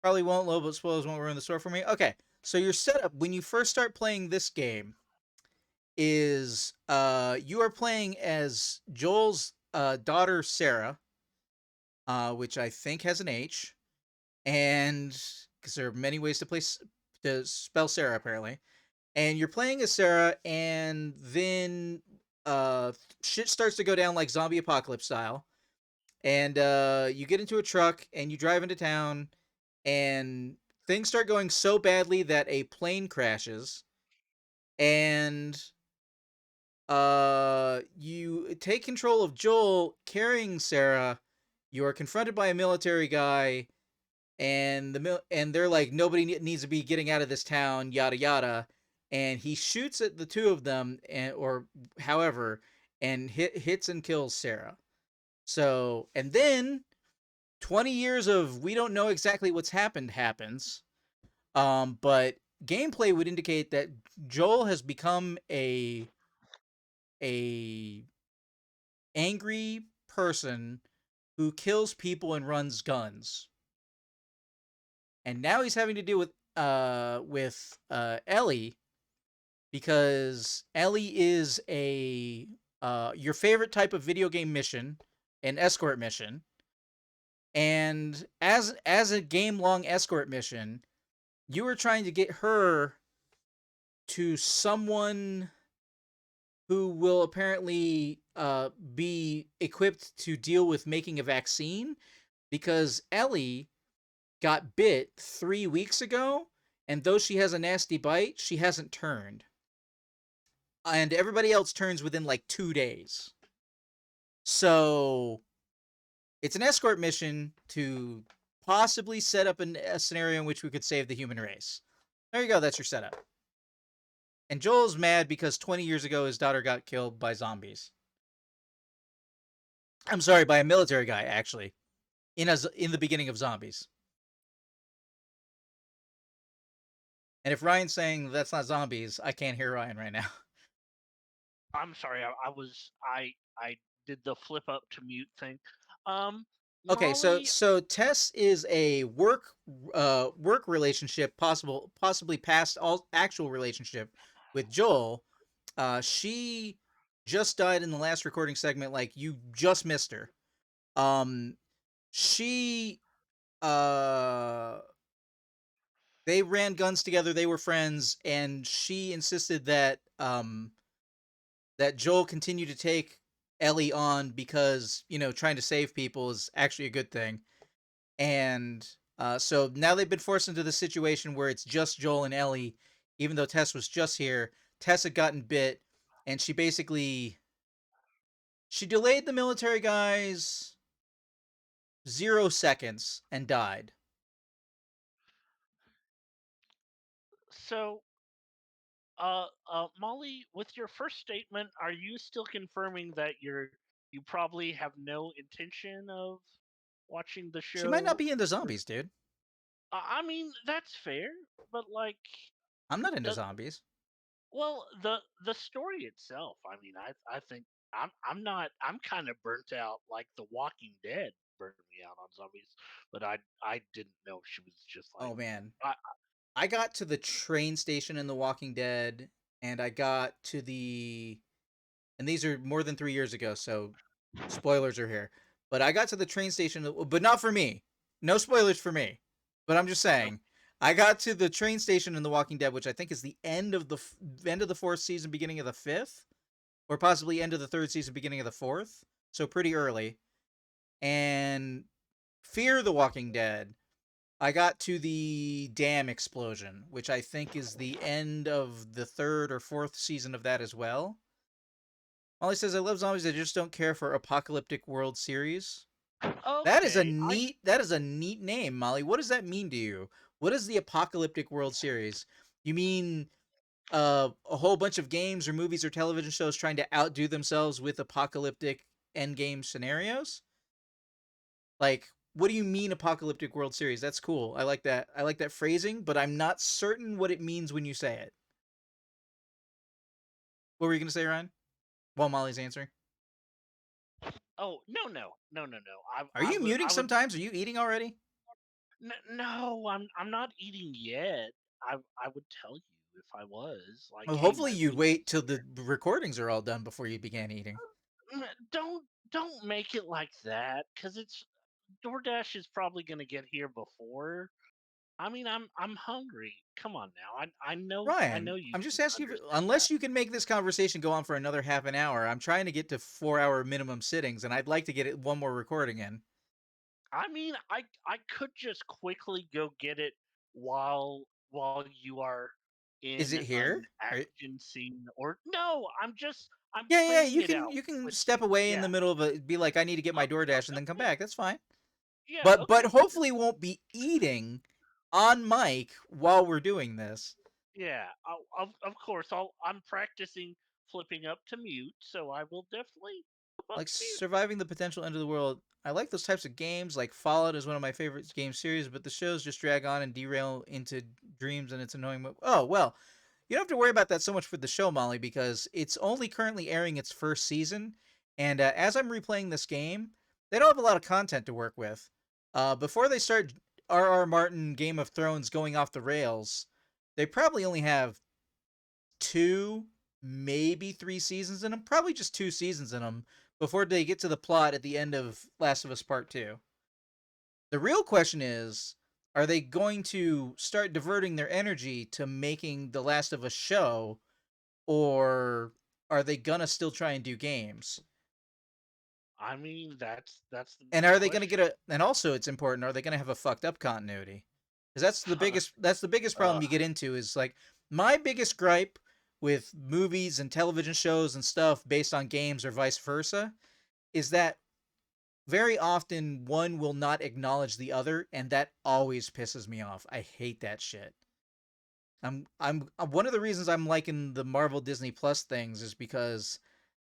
probably won't load, but spoilers won't ruin the story for me. Okay, so your setup when you first start playing this game is you are playing as Joel's daughter Sarah, which I think has an H, and because there are many ways to spell Sarah apparently, and you're playing as Sarah, and then shit starts to go down like zombie apocalypse style, and you get into a truck and you drive into town, and things start going so badly that a plane crashes, and you take control of Joel carrying Sarah. You are confronted by a military guy, and they're like, nobody needs to be getting out of this town, yada yada. And he shoots at the two of them, or however, and hits and kills Sarah. So, and then 20 years of we don't know exactly what's happened happens. But gameplay would indicate that Joel has become a angry person who kills people and runs guns. And now he's having to deal with Ellie because Ellie is a your favorite type of video game mission, an escort mission. And as a game long escort mission, you were trying to get her to someone who will apparently be equipped to deal with making a vaccine, because Ellie got bit 3 weeks ago, and though she has a nasty bite, she hasn't turned. And everybody else turns within like 2 days. So it's an escort mission to possibly set up a scenario in which we could save the human race. There you go, that's your setup. And Joel's mad because 20 years ago his daughter got killed by zombies. I'm sorry, by a military guy, actually. In the beginning of Zombies. And if Ryan's saying that's not zombies, I can't hear Ryan right now. I'm sorry. I did the flip up to mute thing. Okay, Molly, so Tess is a work relationship, possibly past all actual relationship with Joel. She just died in the last recording segment. Like, you just missed her. She they ran guns together. They were friends, and she insisted that that Joel continue to take Ellie on because, trying to save people is actually a good thing. And so now they've been forced into the situation where it's just Joel and Ellie, even though Tess was just here. Tess had gotten bit, and she delayed the military guys 0 seconds and died. so Molly, with your first statement, are you still confirming that you probably have no intention of watching the She might not show? be into zombies, dude. I mean, that's fair, but like I'm not into the zombies. well, the story itself. I mean, I think I'm kind of burnt out. Like The Walking Dead burned me out on zombies, but I didn't know she was just like Oh man, I, I got to the train station in The Walking Dead, and I got to the, and these are more than 3 years ago, so spoilers are here. But I got to the train station, but not for me. No spoilers for me. But I'm just saying, I got to the train station in The Walking Dead, which I think is the end of the fourth season, beginning of the fifth, or possibly end of the third season, beginning of the fourth. So pretty early. And Fear the Walking Dead, I got to the dam explosion, which I think is the end of the third or fourth season of that as well. Molly says, I love zombies, I just don't care for apocalyptic world series. okay, That is a neat name, Molly. What does that mean to you? What is the apocalyptic world series? You mean a whole bunch of games or movies or television shows trying to outdo themselves with apocalyptic endgame scenarios? Like, what do you mean apocalyptic world series? That's cool. I like that. I like that phrasing, but I'm not certain what it means when you say it. What were you gonna say, Ryan? While Molly's answering. oh no. Are you muting I would sometimes? Are you eating already? no. I'm not eating yet. I would tell you if I was like, Well, hey, hopefully my you'd food. wait till the recordings are all done before you began eating. Don't make it like that, because it's DoorDash is probably gonna get here before. I mean, I'm hungry. Come on now. I Ryan, know you I'm just can asking you, understand that. unless you can make this conversation go on for another half an hour. I'm trying to get to 4 hour minimum sittings, and I'd like to get it one more recording in. I mean, I could just quickly go get it while you are Is in it here? an action scene, or no, I'm Yeah, yeah. planning You it can out you can with step you. away in Yeah. the middle of a, be like, I need to get my DoorDash, and then come Okay. back. That's fine. Yeah, But okay. hopefully won't be eating on mic while we're doing this. Yeah. Of course I'm practicing flipping up to mute, so I will definitely flip up Like to mute. surviving the potential end of the world. I like those types of games. Like Fallout is one of my favorite game series, but the shows just drag on and derail into dreams, and it's annoying. Oh well, you don't have to worry about that so much for the show, Molly, because it's only currently airing its first season. And as I'm replaying this game, they don't have a lot of content to work with. Before they start R.R. Martin Game of Thrones going off the rails, they probably only have two, maybe 3 seasons in them. Probably just 2 seasons in them before they get to the plot at the end of Last of Us Part 2. The real question is, are they going to start diverting their energy to making The Last of Us show, or are they gonna still try and do games? I mean, that's the And big are they gonna question. get a? And also, it's important. Are they gonna have a fucked up continuity? Because that's the biggest. That's the biggest problem you get into. Is like my biggest gripe with movies and television shows and stuff based on games or vice versa is that very often one will not acknowledge the other, and that always pisses me off. I hate that shit. I'm one of the reasons I'm liking the Marvel Disney Plus things is because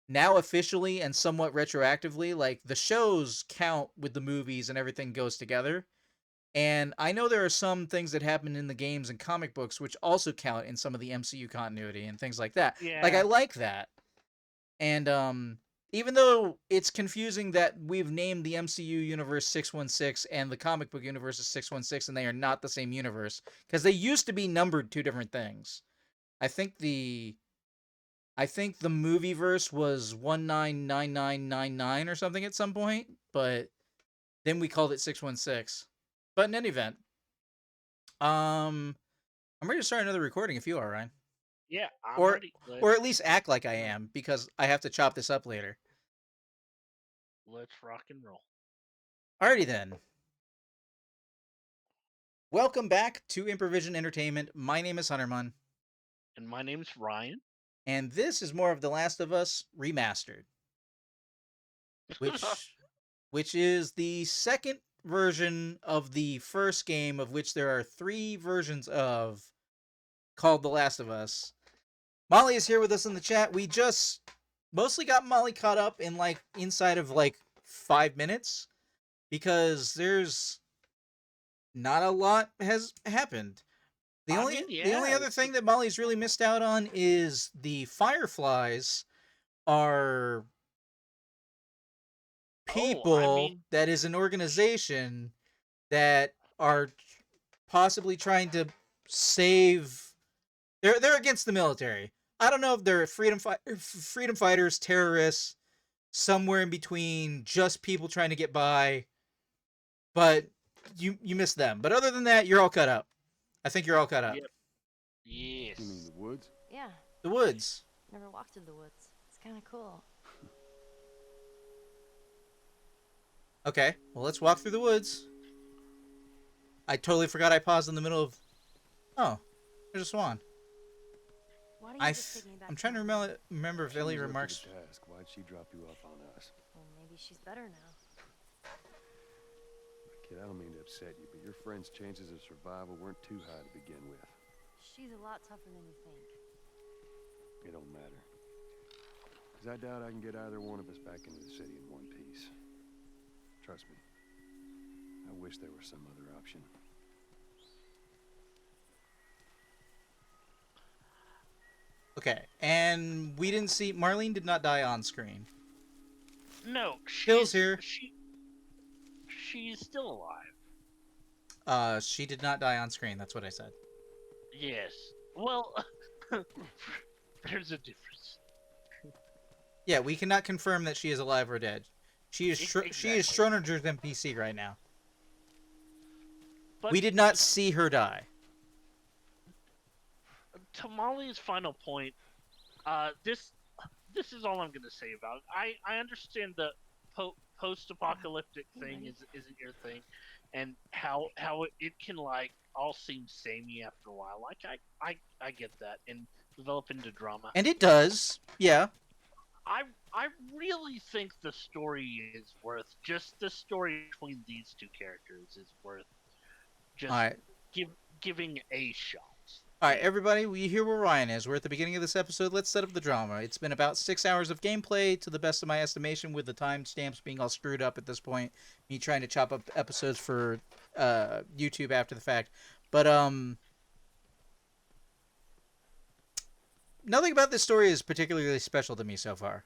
now officially and somewhat retroactively, like the shows count with the movies and everything goes together. And I know there are some things that happen in the games and comic books which also count in some of the MCU continuity and things like that. Like I Yeah. like that. And even though it's confusing that we've named the MCU universe 616 and the comic book universe is 616 and they are not the same universe because they used to be numbered two different things. I think the movie verse was 199999 or something at some point, but then we called it 616. But in any event, I'm ready to start another recording if you are, Ryan. Yeah, I'm Or ready. or at least act like I am because I have to chop this up later. Let's rock and roll. Alrighty then. Welcome back to Improvision Entertainment. My name is Hunterman, And my name's Ryan. and this is more of The Last of Us Remastered, which is the second version of the first game, of which there are 3 versions of, called The Last of Us. Molly is here with us in the chat. We just mostly got Molly caught up in like inside of like 5 minutes because there's not a lot has happened. The only other thing that Molly's really missed out on is the Fireflies are people that is an organization that are possibly trying to save. They're against the military. I don't know if they're freedom fighters, terrorists, somewhere in between, just people trying to get by. But you missed them. But other than that, you're all cut up. I think you're all cut up. Yep. Yes. You mean the woods? Yeah, The woods. never walked through the woods. It's kind of cool. Okay, well, let's walk through the woods. I totally forgot I paused in the middle of... Oh, there's a swan. Why do you just take me back I'm trying to remember if She Ellie was up to remarks... the task. Why'd she drop you off on us? Well, maybe she's better now. Kid, I don't mean to upset you, but your friend's chances of survival weren't too high to begin with. She's a lot tougher than you think. It don't matter. Because I doubt I can get either one of us back into the city in one piece. Trust me. I wish there was some other option. Okay, and we didn't see... Marlene did not die on screen. No, Bill's here. She's still alive. She did not die on screen, that's what I said. Yes. Well, there's a difference. Yeah, we cannot confirm that she is alive or dead. She is she is Schrodinger's NPC right now. But we did not see her die. To Molly's final point, this is all I'm gonna say about it. I understand the post-apocalyptic thing isn't your thing, and how it can like all seem samey after a while. Like I get that and develop into drama. And it does, yeah. I really think the story is worth just the story between these two characters is worth just giving a shot. Alright, everybody, we hear where Ryan is. We're at the beginning of this episode. Let's set up the drama. It's been about 6 hours of gameplay, to the best of my estimation, with the timestamps being all screwed up at this point. Me trying to chop up episodes for YouTube after the fact. But, nothing about this story is particularly special to me so far.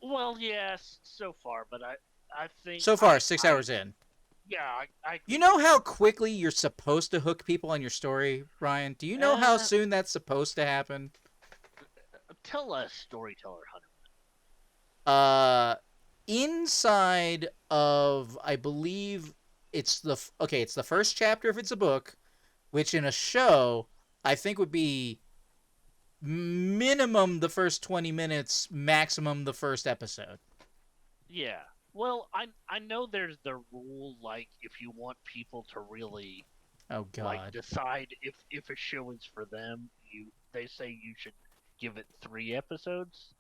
Well, yes, so far, but I think... So far, 6 hours in. Yeah, I You know how quickly you're supposed to hook people on your story, Ryan? Do you know how soon that's supposed to happen? Tell us, storyteller Hunter. Inside of, I believe, it's the first chapter if it's a book, which in a show I think would be minimum the first 20 minutes, maximum the first episode. Yeah. Well, I know there's the rule, like, if you want people to really Oh like god. decide if a show is for them, they say you should give it 3 episodes.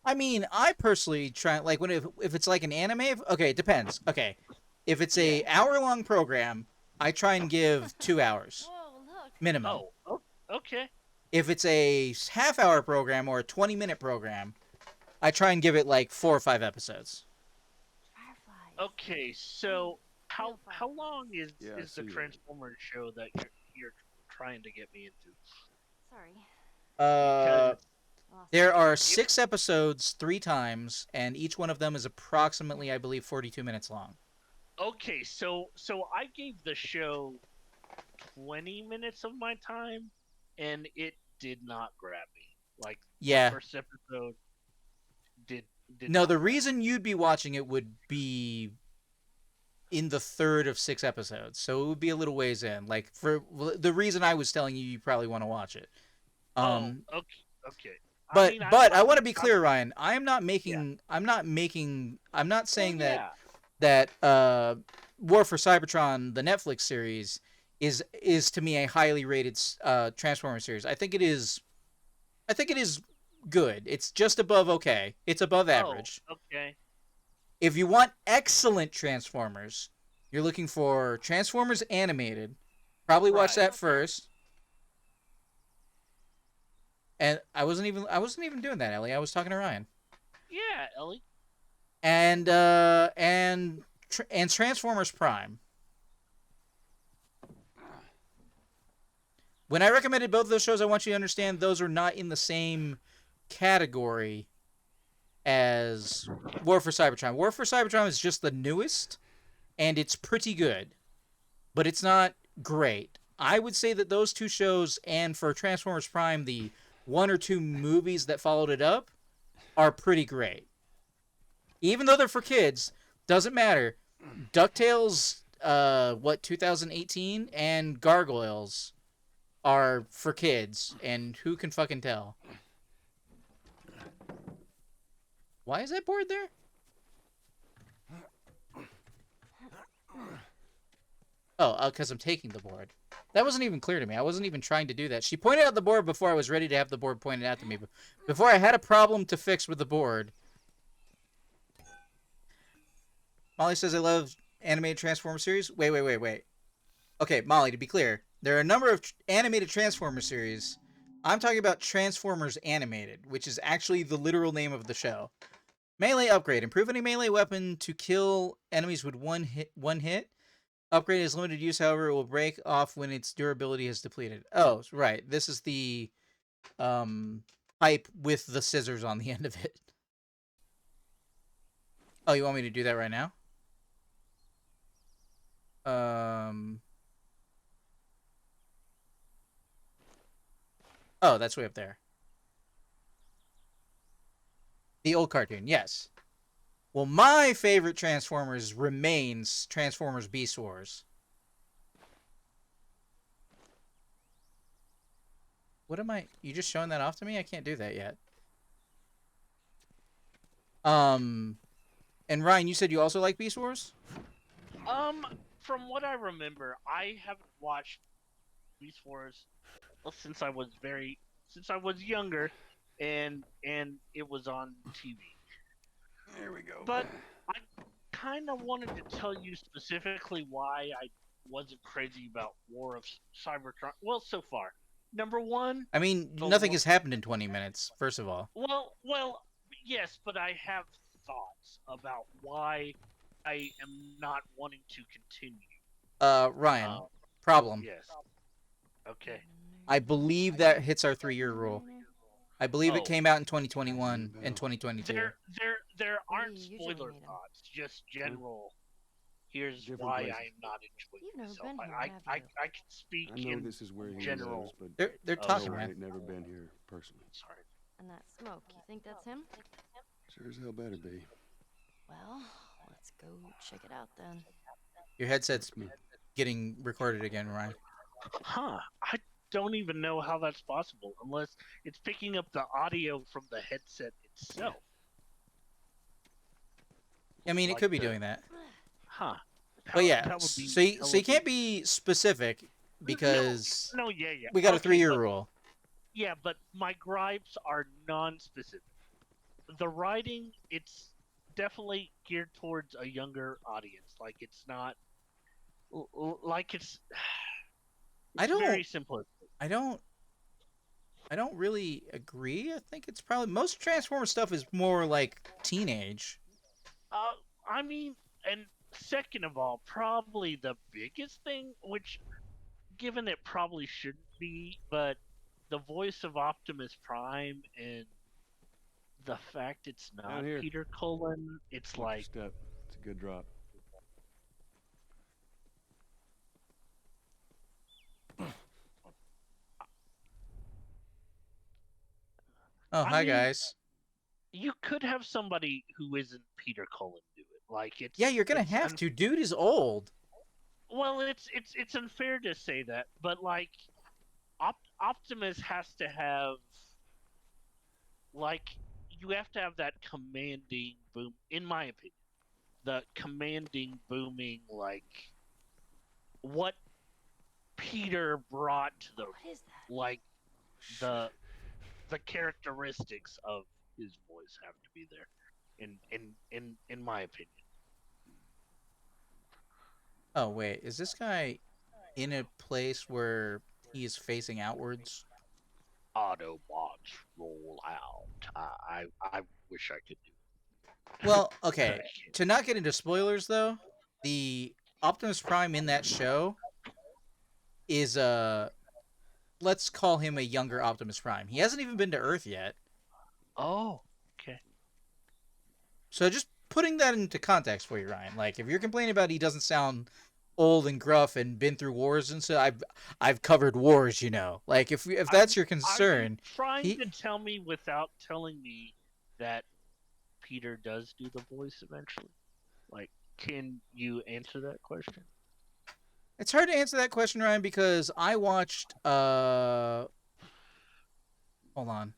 I mean, I personally try like when if it's like an anime, okay, it depends. Okay. If it's Yeah. a hour-long program, I try and give 2 hours Whoa, look. minimum. Oh, okay. If it's a half-hour program or a 20-minute program, I try and give it like 4 or 5 episodes. Fireflies. Okay, so how Real how fireflies. long is Yeah, I is the see that. Transformers show that you're trying to get me into? Sorry. Uh, Because Lost there it. are 6 episodes 3 times, and each one of them is approximately, I believe, 42 minutes long. okay, so I gave the show 20 minutes of my time, and it did not grab me. Like Yeah. the first episode did No, not the grab me. reason you'd be watching it would be in the third of 6 episodes, so it would be a little ways in. Like for the reason I was telling you, you probably want to watch it. Oh, okay. I But mean, I want to be clear, Ryan. Yeah. I'm not Well, saying yeah. that War for Cybertron, the Netflix series, is to me a highly rated Transformers series. I think it is. I think it is good. It's just above okay. It's above Oh, average. okay. If you want excellent Transformers, you're looking for Transformers animated. Probably watch Right. that first. And I wasn't even doing that, Ellie. I was talking to Ryan. Yeah, Ellie. And Transformers Prime. When I recommended both of those shows, I want you to understand those are not in the same category as War for Cybertron. War for Cybertron is just the newest, and it's pretty good, but it's not great. I would say that those 2 shows, and for Transformers Prime, the 1 or 2 movies that followed it up, are pretty great. Even though they're for kids, doesn't matter. DuckTales, 2018, and Gargoyles are for kids, and who can fucking tell? Why is that board there? Oh, because I'm taking the board. That wasn't even clear to me. I wasn't even trying to do that. She pointed out the board before I was ready to have the board pointed out to me. Before I had a problem to fix with the board. Molly says I love animated Transformer series. Wait. Okay, Molly, to be clear, there are a number of animated Transformer series. I'm talking about Transformers Animated, which is actually the literal name of the show. Melee upgrade. Improve any melee weapon to kill enemies with one hit. Upgrade is limited use, however, it will break off when its durability is depleted. Oh, right. This is the pipe with the scissors on the end of it. Oh, you want me to do that right now? Oh, that's way up there. The old cartoon, yes. Well, my favorite Transformers remains Transformers Beast Wars. What am I... You just showing that off to me? I can't do that yet. And Ryan, you said you also like Beast Wars? From what I remember, I haven't watched Beast Wars since I was younger, and it was on TV. There we go. But I kind of wanted to tell you specifically why I wasn't crazy about War of Cybertron. Well, so far, number one, I mean, the nothing has happened in 20 minutes, first of all. well, yes, but I have thoughts about why I am not wanting to continue. Ryan, problem. Yes. Okay. I believe that hits our 3-year rule. I believe it Oh. came out in 2021 and 2022. There aren't you usually spoiler meet 'em? thoughts, just general. Here's Different why places. I'm not enjoying You've never myself. been here, I have you? I can speak I know in this is where he general. lives, but They're Oh, talking, I man. ain't never been here personally. Sorry. And that smoke, you think that's him? Sure as hell better be. Well, let's go check it out then. Your headset's That's me. getting recorded again, Ryan. Huh. I don't even know how that's possible unless it's picking up the audio from the headset itself. I mean, it Like could be the- doing that. Huh. But yeah, That would be so you can't be specific because No, yeah. we got a Okay, 3-year but rule. yeah, but my gripes are non-specific. The writing, it's definitely geared towards a younger audience. Like it's not like I it's very don't, simplistic. I don't, I don't really agree. I think it's probably most Transformer stuff is more like teenage. Uh, I mean, and second of all, probably the biggest thing, which given it probably shouldn't be, but the voice of Optimus Prime and the fact it's Down not here. Peter Cullen, it's Watch your like, step. It's a good drop. Oh, I hi mean, guys. you could have somebody who isn't Peter Cullen do it. Like Yeah, you're gonna it's have to. Dude is old. well, it's unfair to say that, but like Optimus has to have like you have to have that commanding boom, in my opinion, the commanding booming like what Peter brought to the What is that? like the the characteristics of his voice have to be there, in my opinion. Oh wait, is this guy in a place where he is facing outwards? Autobots roll out. I wish I could do Well, but I okay. can't. To not get into spoilers though, the Optimus Prime in that show is let's call him a younger Optimus Prime. He hasn't even been to Earth yet. Oh, okay. So just putting that into context for you, Ryan. Like if you're complaining about he doesn't sound old and gruff and been through wars and so I've covered wars, you know. Like if that's your Are you concern, trying to he tell me without telling me that Peter does do the voice eventually? Like, can you answer that question? it's hard to answer that question, Ryan, because I watched hold on.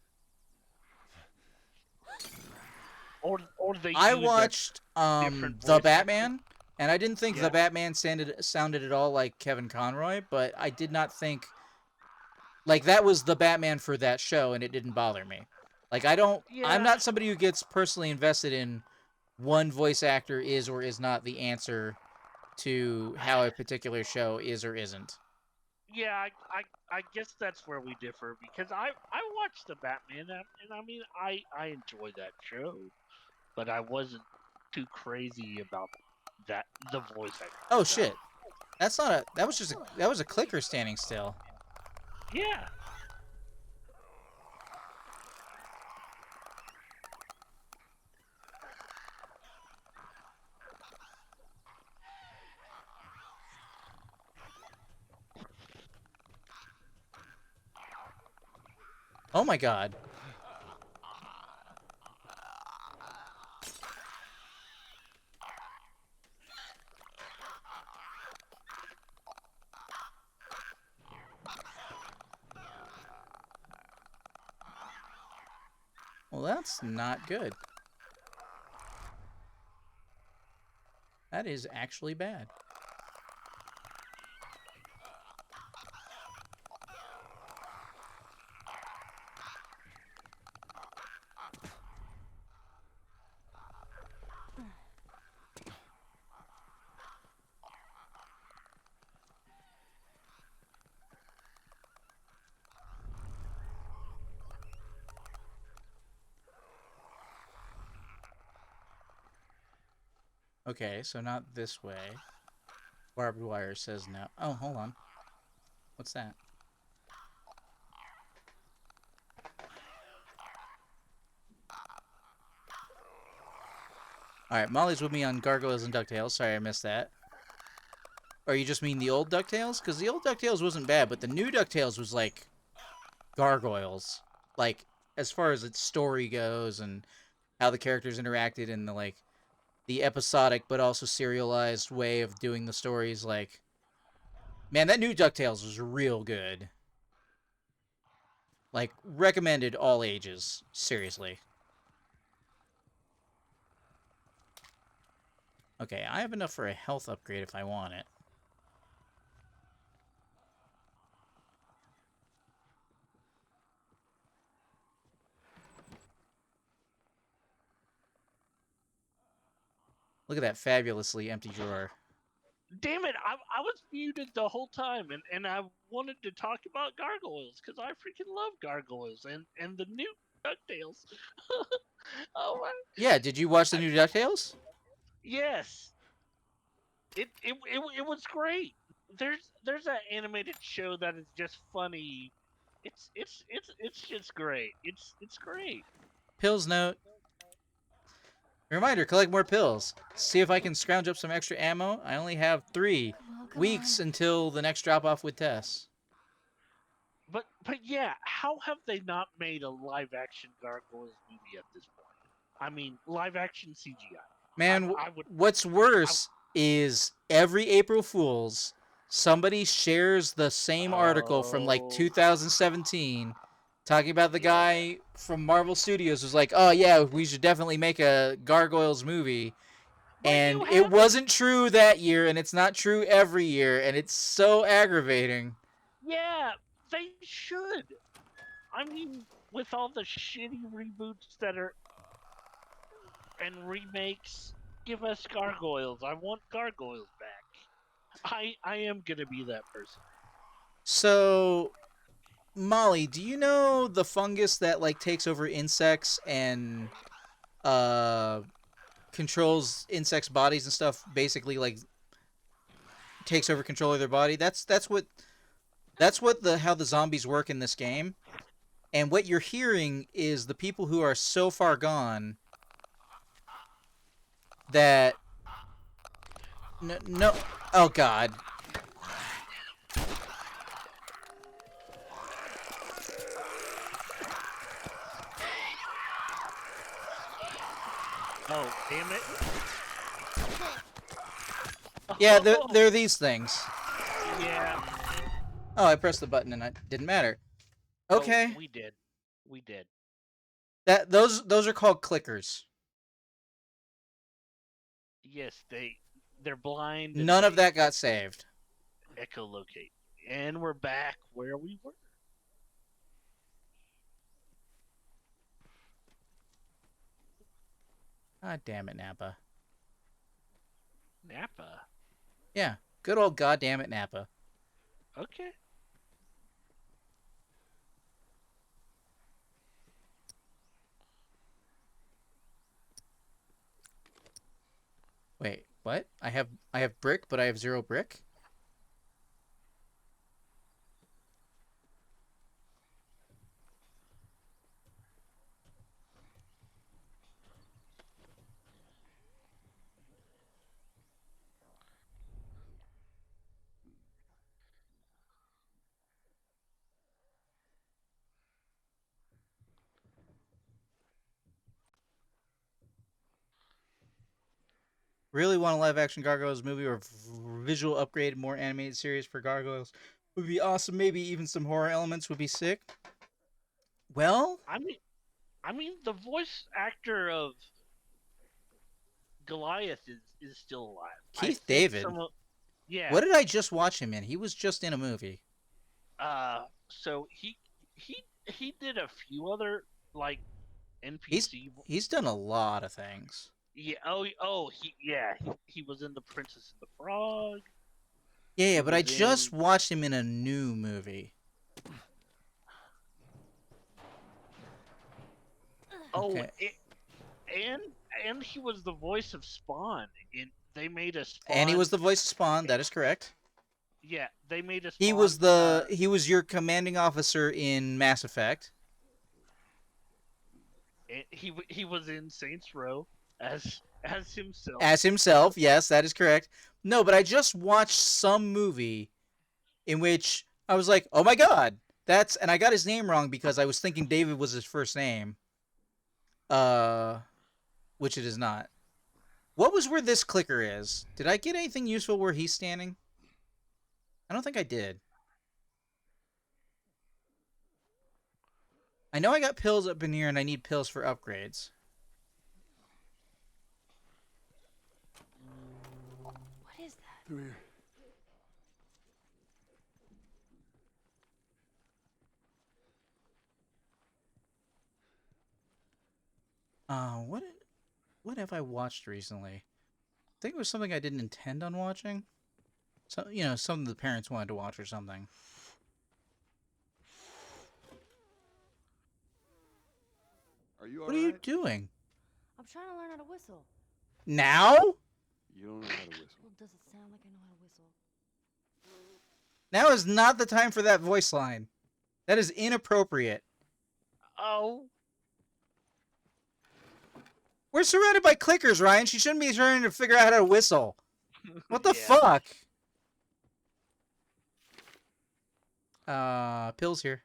Or they I use a watched different the voice actor? Batman, and I didn't think the Yeah. Batman sounded at all like Kevin Conroy, but I did not think like that was the Batman for that show, and it didn't bother me. Like I'm Yeah. not somebody who gets personally invested in one voice actor is or is not the answer to how a particular show is or isn't. Yeah, I guess that's where we differ because I watched the Batman and I mean I enjoy that show, but I wasn't too crazy about that the voice actor for Oh that. shit. That's not a that was a clicker standing still. Yeah. Oh my god. Well, that's not good. That is actually bad. Okay, so not this way. Barbed wire says no. Oh, hold on. What's that? Alright, Molly's with me on Gargoyles and DuckTales. Sorry I missed that. Or you just mean the old DuckTales? Because the old DuckTales wasn't bad, but the new DuckTales was like Gargoyles. Like, as far as its story goes and how the characters interacted and the like the episodic but also serialized way of doing the stories. Like, man, that new DuckTales was real good. Like, recommended all ages. Seriously. Okay, I have enough for a health upgrade if I want it. Look at that fabulously empty drawer. Damn it! I was muted the whole time, and I wanted to talk about gargoyles because I freaking love gargoyles and the new Ducktales. Oh my! Yeah, did you watch the new DuckTales? Yes, it was great. There's that animated show that is just funny. It's just great. It's great. Pills note. Reminder, collect more pills. See if I can scrounge up some extra ammo. I only have 3 Come weeks on. until the next drop off with Tess. But yeah, how have they not made a live action gargoyles movie at this point? I mean, live action CGI. Man, I would. what's worse is every April Fool's, somebody shares the same article from like Oh, 2017 talking about the yeah. guy from Marvel Studios who's like, oh yeah, we should definitely make a Gargoyles movie. But you And it have wasn't true that year, and it's not true every year, and it's so aggravating. yeah, they should. I mean, with all the shitty reboots that are and remakes, give us gargoyles. I want gargoyles back. I am gonna be that person. So, Molly, do you know the fungus that like takes over insects and uh controls insects' bodies and stuff? Basically, like takes over control of their body. That's what the how the zombies work in this game. And what you're hearing is the people who are so far gone that no, oh god. Oh, damn it! Yeah, they're these things. Yeah. Oh, I pressed the button and it didn't matter. Okay. Oh, we did. We did. That those are called clickers. Yes, they're blind and None of they that got saved. echolocate. And we're back where we were. God damn it, Napa. Napa. Yeah, good old goddamn it, Napa. Okay. Wait, what? I have brick, but I have 0 brick? Really want a live action Gargoyles movie or visual upgrade, more animated series for Gargoyles would be awesome. Maybe even some horror elements would be sick. Well, I mean the voice actor of Goliath is still alive. I Keith think David. yeah. What did I just watch him in? He was just in a movie. So he did a few other like He's NPC. he's done a lot of things. Yeah. He was in the Princess and the Frog. Yeah, He but I was just in. watched him in a new movie. Oh, Okay. and and he was the voice of Spawn. They made a Spawn. And he was the voice of Spawn, that is correct. Yeah, they made a Spawn. He was your commanding officer in Mass Effect. He was in Saints Row as himself. As himself, yes, that is correct. No, but I just watched some movie in which I was like, "Oh my god, that's," and I got his name wrong because I was thinking David was his first name. Uh, which it is not. What was where this clicker is? Did I get anything useful where he's standing? I don't think I did. I know I got pills up in here and I need pills for upgrades. What is that? Through here. What have I watched recently? I think it was something I didn't intend on watching. So, something the parents wanted to watch or something. Are you all What are you right? doing? I'm trying to learn how to whistle. Now? You don't know how to whistle. Well, does it sound like I know how to whistle? Now is not the time for that voice line. That is inappropriate. Oh, We're surrounded by clickers, Ryan. She shouldn't be trying to figure out how to whistle. What the Yeah. fuck? Pills here.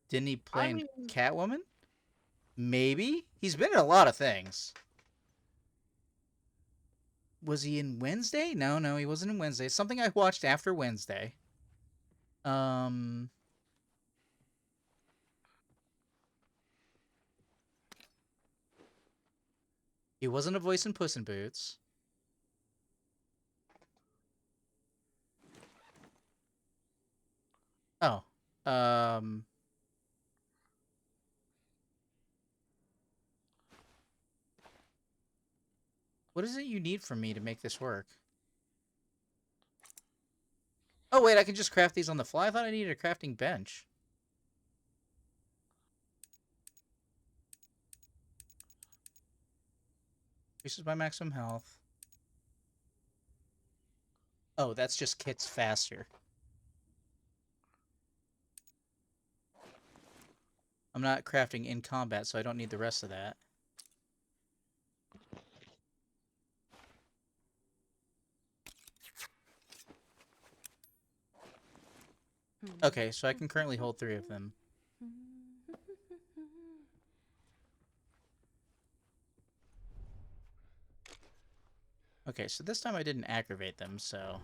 Didn't he play in Catwoman? Maybe. He's been in a lot of things. Was he in Wednesday? No, he wasn't in Wednesday. It's something I watched after Wednesday. He wasn't a voice in Puss in Boots. Oh. What is it you need from me to make this work? Oh, wait, I can just craft these on the fly? I thought I needed a crafting bench. Increases my maximum health. Oh, that's just kits faster. I'm not crafting in combat, so I don't need the rest of that. Okay, so I can currently hold 3 of them. Okay, so this time I didn't aggravate them, so...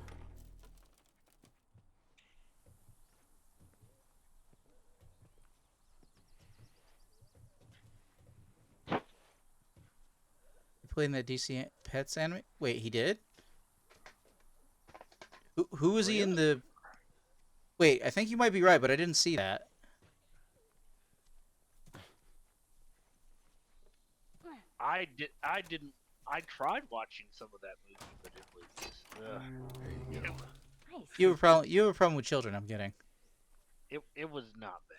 Playing that DC Pets anime? Wait, he did? Who was he in the... Wait, I think you might be right, but I didn't see that. I didn't. I tried watching some of that movie, but it was. There you go. Nice. You have a problem with children, I'm kidding. It was not bad.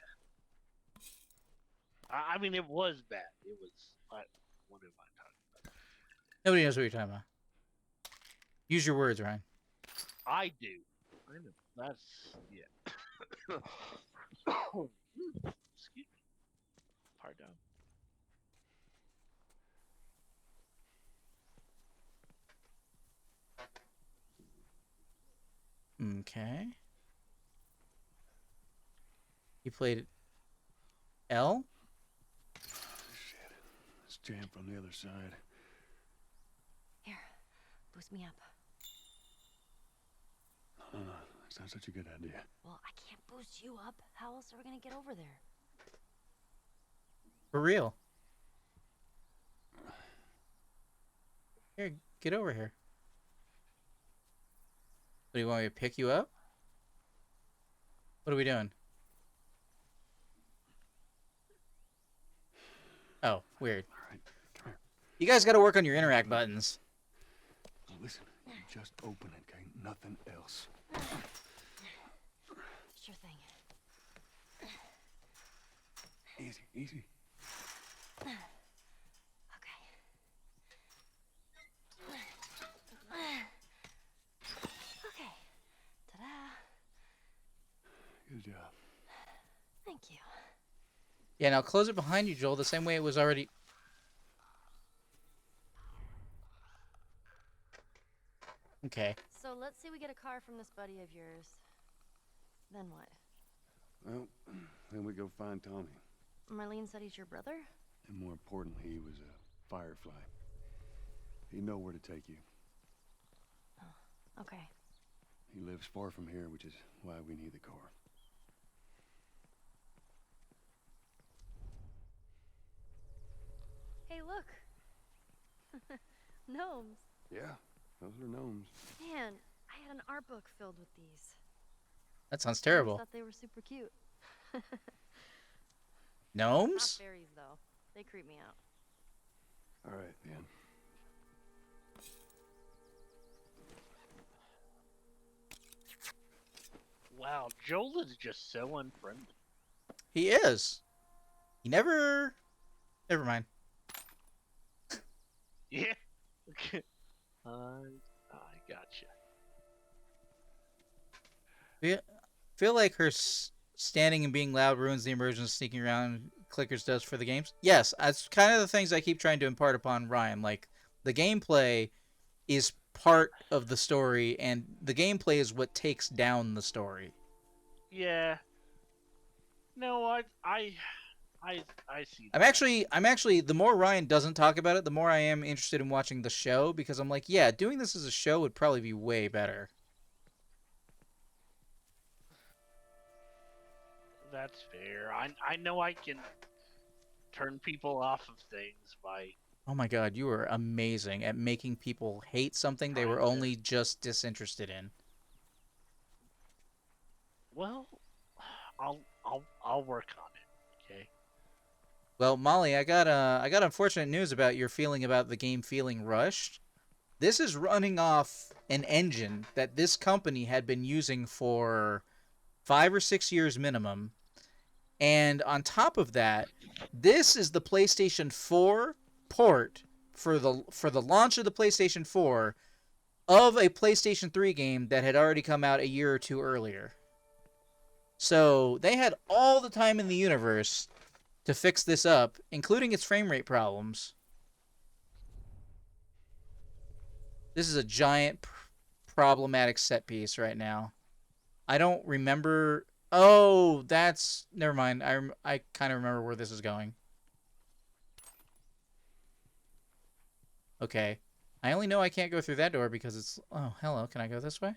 I mean, it was bad. It was. What am I talking about? Nobody knows what you're talking about. Use your words, Ryan. I do. I know. That's yeah. Excuse me. Pardon. Okay. You played L? Shit. It's jammed from the other side. Here, boost me up. That's not such a good idea. Well, I can't boost you up. How else are we gonna get over there? For real. Here, get over here. Do you want me to pick you up? What are we doing? Oh, weird. All right, come here. You guys gotta work on your interact buttons. Now listen, you just open it, okay? Nothing else. Sure thing. Easy, easy. Okay. Okay. Ta-da. Good job. Thank you. Yeah, now close it behind you, Joel, the same way it was already... Okay. So let's say we get a car from this buddy of yours. Then what? Well, then we go find Tommy. Marlene said he's your brother? And more importantly, he was a firefly. He'd know where to take you. Oh, okay. He lives far from here, which is why we need the car. Hey, look. Gnomes. Yeah, those are gnomes. Man, I had an art book filled with these. That sounds I always terrible. thought they were super cute. Not Gnomes? fairies, though. They creep me out. All right, then. Wow, Joel is just so unfriendly. He is. He never. Never mind. Yeah. I gotcha. Feel like her standing and being loud ruins the immersion sneaking around Clickers does for the games? Yes, that's kind of the things I keep trying to impart upon Ryan. Like, the gameplay is part of the story, and the gameplay is what takes down the story. Yeah. No, I see I'm that. actually the more Ryan doesn't talk about it, the more I am interested in watching the show, because I'm like, yeah, doing this as a show would probably be way better. That's fair. I know I can turn people off of things by Oh my god, you are amazing at making people hate something they trying were to. only just disinterested in. Well, I'll work on it. Okay. Well, Molly, I got unfortunate news about your feeling about the game feeling rushed. This is running off an engine that this company had been using for 5 or 6 years minimum. And on top of that, this is the PlayStation 4 port for the launch of the PlayStation 4 of a PlayStation 3 game that had already come out a year or two earlier. So they had all the time in the universe to fix this up, including its frame rate problems. This is a giant problematic set piece right now. I don't remember. Oh, that's never mind. I kind of remember where this is going. Okay. I only know I can't go through that door because it's... Oh, hello. Can I go this way?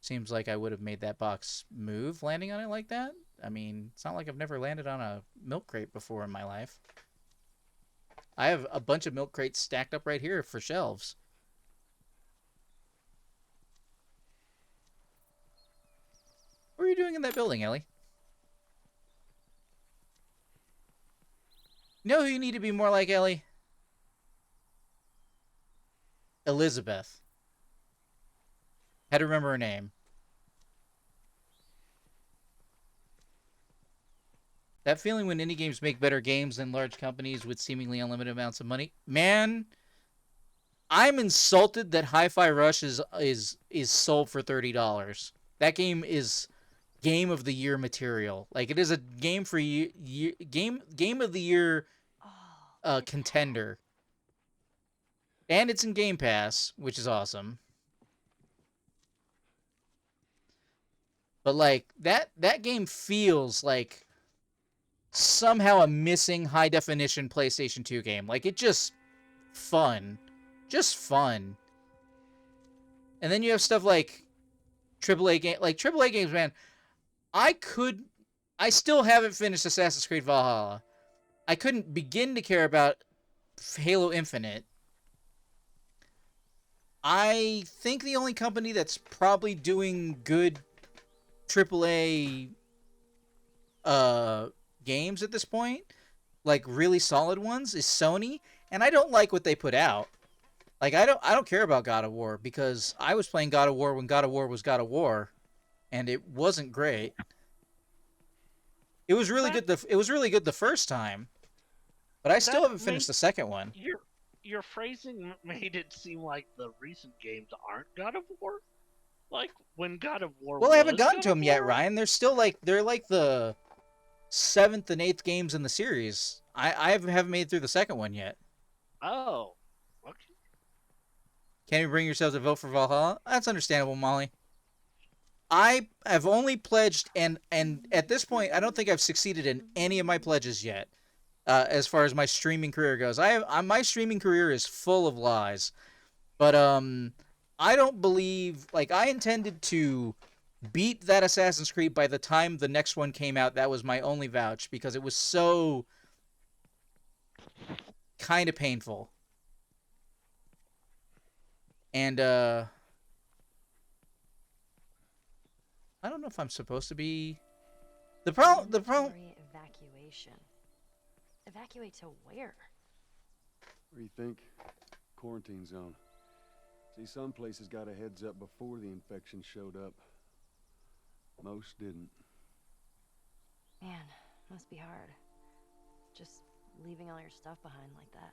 Seems like I would have made that box move landing on it like that. I mean, it's not like I've never landed on a milk crate before in my life. I have a bunch of milk crates stacked up right here for shelves. What are you doing in that building, Ellie? You know who you need to be more like, Ellie? Elizabeth. Had to remember her name. That feeling when indie games make better games than large companies with seemingly unlimited amounts of money. Man, I'm insulted that Hi-Fi Rush is sold for $30. That game is game of the year material. Like, it is a game for game of the year contender. And it's in Game Pass, which is awesome. But like that game feels like somehow a missing high definition PlayStation 2 game. Like, it just fun. Just fun. And then you have stuff like AAA games, man. I still haven't finished Assassin's Creed Valhalla. I couldn't begin to care about Halo Infinite. I think the only company that's probably doing good AAA games at this point, like really solid ones, is Sony, and I don't like what they put out. Like, I don't care about God of War, because I was playing God of War when God of War was God of War, and it wasn't great. It was really good. It was really good the first time, but I still haven't finished the second one. Your phrasing made it seem like the recent games aren't God of War. Like when God of War. Well, I haven't gotten God to of them yet, War? Ryan. They're like the 7th and 8th games in the series. I haven't made it through the second one yet. Oh, okay. Can you bring yourselves to vote for Valhalla? That's understandable, Molly. I have only pledged, and at this point, I don't think I've succeeded in any of my pledges yet. As far as my streaming career goes, my streaming career is full of lies. But I don't believe, like, I intended to beat that Assassin's Creed by the time the next one came out. That was my only vouch because it was so kind of painful. And I don't know if I'm supposed to be. The problem. Mandatory evacuation. Evacuate to where? What do you think? Quarantine zone. See, some places got a heads up before the infection showed up. Most didn't. Man, must be hard. Just leaving all your stuff behind like that.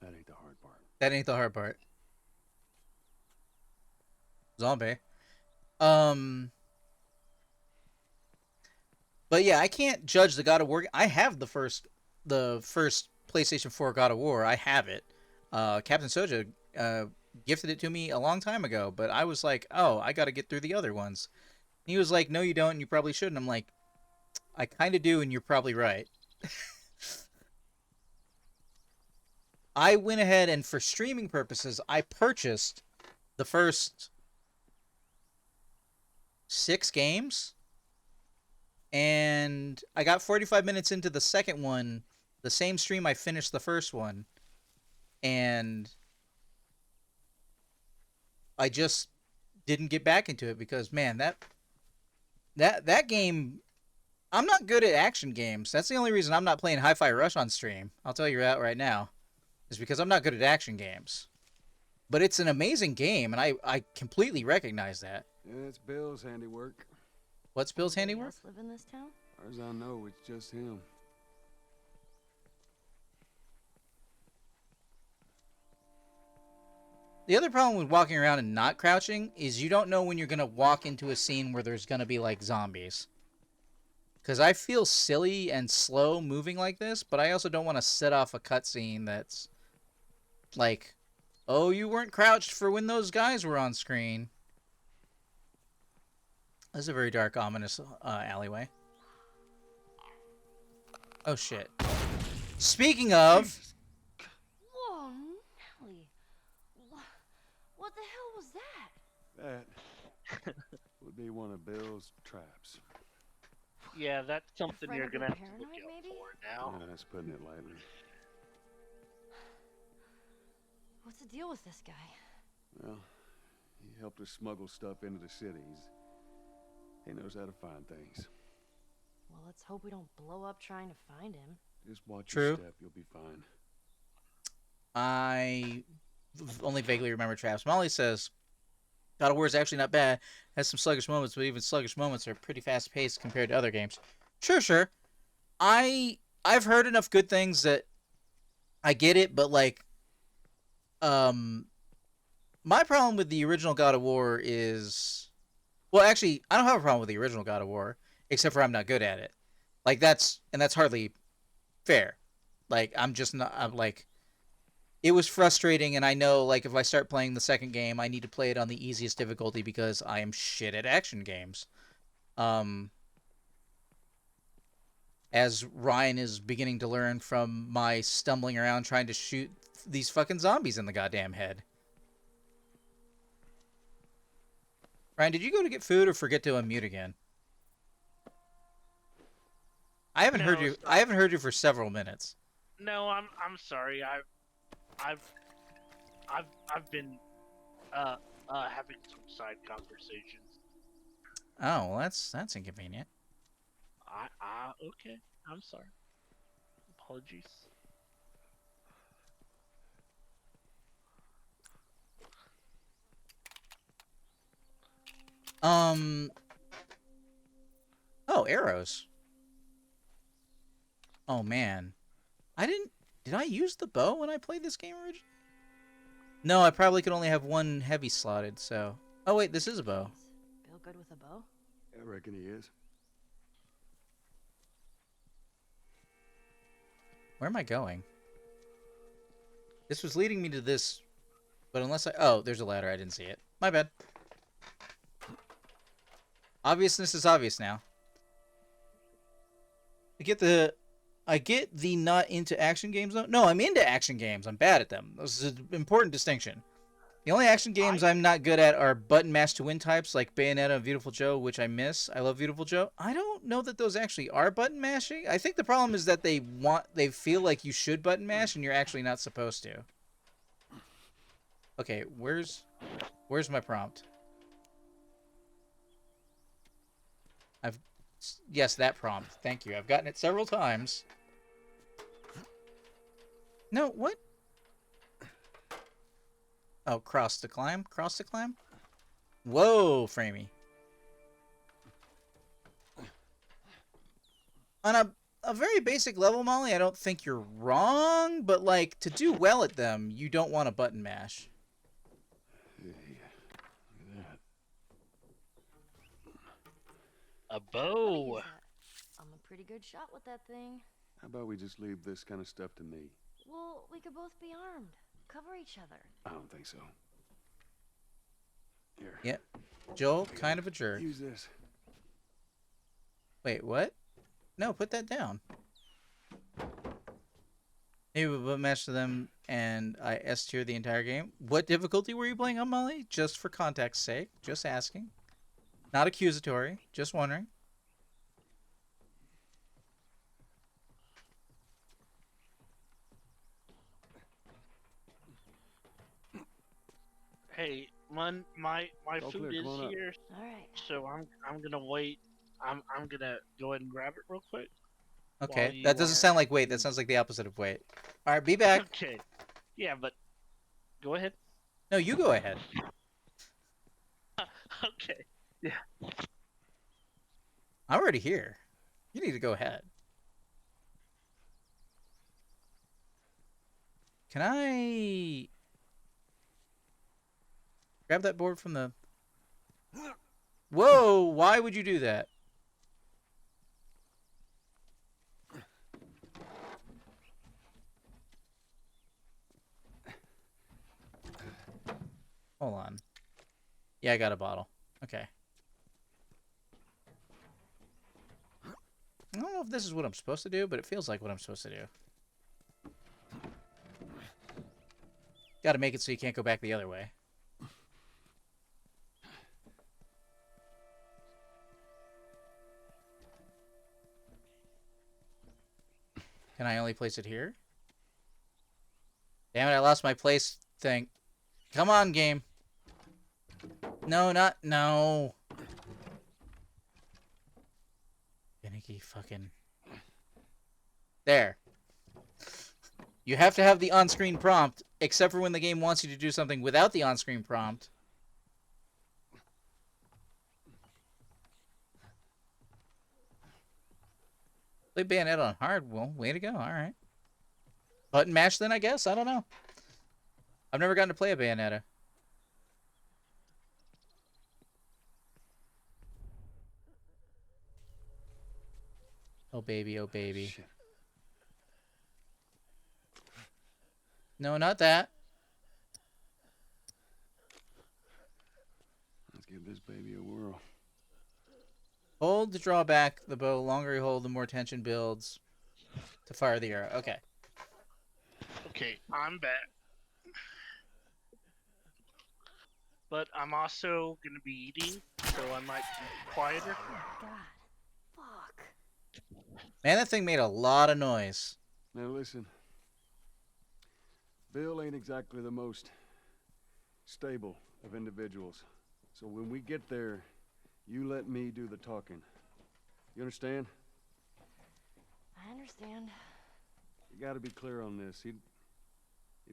That ain't the hard part. That ain't the hard part. Zombie. But yeah, I can't judge the God of War. I have the first PlayStation 4 God of War. I have it. Captain Soja gifted it to me a long time ago, but I was like, oh, I got to get through the other ones. And he was like, no, you don't, and you probably shouldn't. I'm like, I kind of do, and you're probably right. I went ahead and for streaming purposes, I purchased the first 6 games, and I got 45 minutes into the second one. The same stream I finished the first one, and I just didn't get back into it because, man, that game. I'm not good at action games. That's the only reason I'm not playing Hi-Fi Rush on stream. I'll tell you that right now, is because I'm not good at action games. But it's an amazing game, and I completely recognize that. Yeah, it's Bill's handiwork. What's Bill's Anybody handiwork? else live in this town? As far as I know, it's just him. The other problem with walking around and not crouching is you don't know when you're going to walk into a scene where there's going to be, like, zombies. Because I feel silly and slow moving like this, but I also don't want to set off a cutscene that's like, oh, you weren't crouched for when those guys were on screen. This is a very dark, ominous alleyway. Oh, shit. Speaking of... Whoa, Nelly. What the hell was that? That would be one of Bill's traps. Yeah, that's something Afraid you're of gonna being have to look paranoid, out maybe? for now. Yeah, that's putting it lightly. What's the deal with this guy? Well, he helped us smuggle stuff into the cities. He knows how to find things. Well, let's hope we don't blow up trying to find him. Just watch True. your step, you'll be fine. I only vaguely remember traps. Molly says, God of War is actually not bad. Has some sluggish moments, but even sluggish moments are pretty fast paced compared to other games. Sure. I've heard enough good things that I get it, but like, my problem with the original God of War is, well, actually, I don't have a problem with the original God of War, except for I'm not good at it. Like that's hardly fair. Like I'm like, it was frustrating, and I know, like, if I start playing the second game, I need to play it on the easiest difficulty because I am shit at action games. As Ryan is beginning to learn from my stumbling around trying to shoot these fucking zombies in the goddamn head. Ryan, did you go to get food or forget to unmute again? I haven't heard you. I haven't heard you for several minutes. No, I'm sorry. I've been having some side conversations. Oh, well, that's inconvenient. Okay. I'm sorry. Apologies. Oh, arrows. Oh man, Did I use the bow when I played this game originally? No, I probably could only have one heavy slotted. So. Oh wait, this is a bow. Jeez. Bill good with a bow? I reckon he is. Where am I going? This was leading me to this, but unless I... Oh, there's a ladder. I didn't see it. My bad. Obviousness is obvious now. I get the not into action games though. No, I'm into action games. I'm bad at them. This is an important distinction. The only action games I'm not good at are button mash to win types like Bayonetta and Beautiful Joe, which I miss. I love Beautiful Joe. I don't know that those actually are button mashing. I think the problem is that they feel like you should button mash and you're actually not supposed to. Okay, where's my prompt? Yes, that prompt. Thank you. I've gotten it several times. No, what? Oh, cross to climb? Cross to climb? Whoa, Framey. On a very basic level, Molly, I don't think you're wrong, but, like, to do well at them, you don't want to button mash. A Let me bow. use that. I'm a pretty good shot with that thing. How about we just leave this kind of stuff to me? Well, we could both be armed. Cover each other. I don't think so. Here. Yep. Joel, kind of a jerk. Use this. Wait, what? No, put that down. Maybe we'll button mash to them and I S tier the entire game. What difficulty were you playing on, Molly? Just for context's sake. Just asking. Not accusatory. Just wondering. Hey, my All food clear, is come on up. here, All right. so I'm gonna wait. I'm gonna go ahead and grab it real quick. Okay. While you That doesn't are- sound like wait. That sounds like the opposite of wait. Alright, be back. Okay. Yeah, but go ahead. No, you go ahead. Okay. Yeah. I'm already here. You need to go ahead. Can I grab that board from the... Whoa! Why would you do that? Hold on. Yeah, I got a bottle. Okay. I don't know if this is what I'm supposed to do, but it feels like what I'm supposed to do. Gotta make it so you can't go back the other way. Can I only place it here? Damn it, I lost my place thing. Come on, game. No, not... No. Finicky fucking... There. You have to have the on-screen prompt, except for when the game wants you to do something without the on-screen prompt. Play Bayonetta on hard. Well, way to go. All right. Button mash then, I guess? I don't know. I've never gotten to play a Bayonetta. Oh, baby. Oh, baby. Shit. No, not that. Let's give this baby a whirl. Hold to draw back the bow. The longer you hold, the more tension builds to fire the arrow. Okay. Okay, I'm back. But I'm also gonna be eating, so I might be quieter. Oh, God. Fuck. Man, that thing made a lot of noise. Now listen. Bill ain't exactly the most stable of individuals. So when we get there, you let me do the talking. You understand? I understand. You gotta be clear on this. He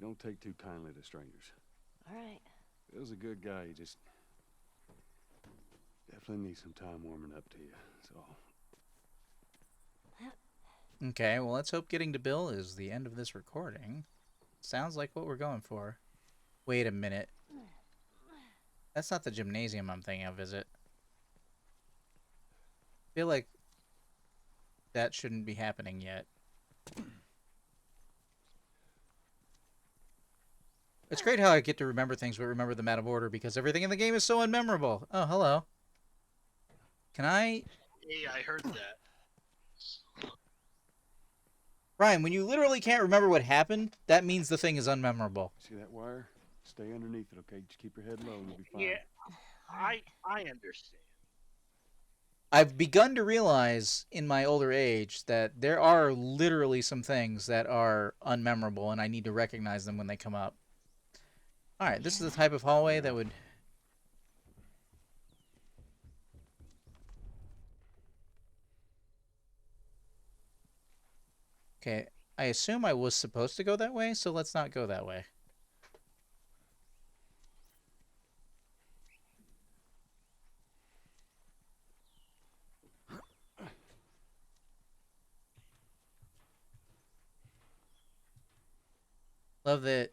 don't take too kindly to strangers. All right. Bill's a good guy. He just definitely needs some time warming up to you. That's all. Okay, well, let's hope getting to Bill is the end of this recording. Sounds like what we're going for. Wait a minute. That's not the gymnasium I'm thinking of, is it? I feel like that shouldn't be happening yet. It's great how I get to remember things but remember them out of order because everything in the game is so unmemorable. Oh, hello. Can I... Hey, I heard that. Ryan, when you literally can't remember what happened, that means the thing is unmemorable. See that wire? Stay underneath it, okay? Just keep your head low and you'll be fine. Yeah, I understand. I've begun to realize in my older age that there are literally some things that are unmemorable, and I need to recognize them when they come up. Alright, this is the type of hallway that would... Okay, I assume I was supposed to go that way, so let's not go that way. Love that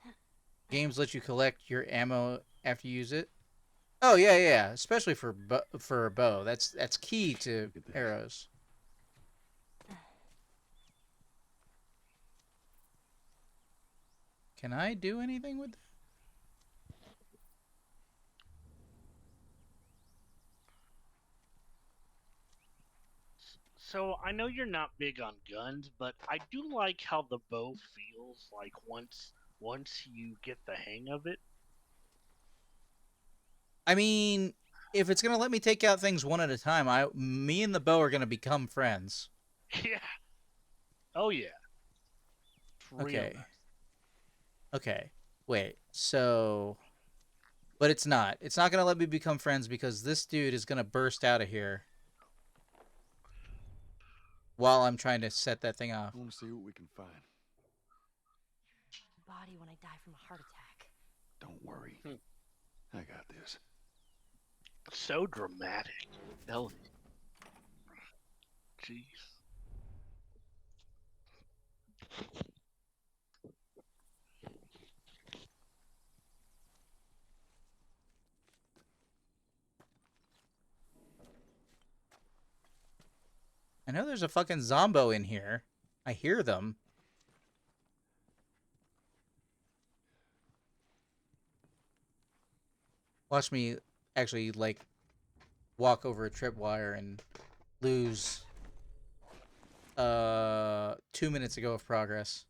games let you collect your ammo after you use it. Oh yeah, yeah, especially for a bow. That's key to arrows. Can I do anything with that? So I know you're not big on guns, but I do like how the bow feels like once you get the hang of it. I mean, if it's gonna let me take out things one at a time, me and the bow are gonna become friends. Yeah. Oh yeah. It's real Okay. nice. Okay. Wait. So, but it's not. It's not gonna let me become friends because this dude is gonna burst out of here while I'm trying to set that thing off. I want to see what we can find. Body when I die from a heart attack. Don't worry. I got this. So dramatic. Hell. Jeez. I know there's a fucking zombo in here. I hear them. Watch me actually, like, walk over a tripwire and lose 2 minutes ago of progress.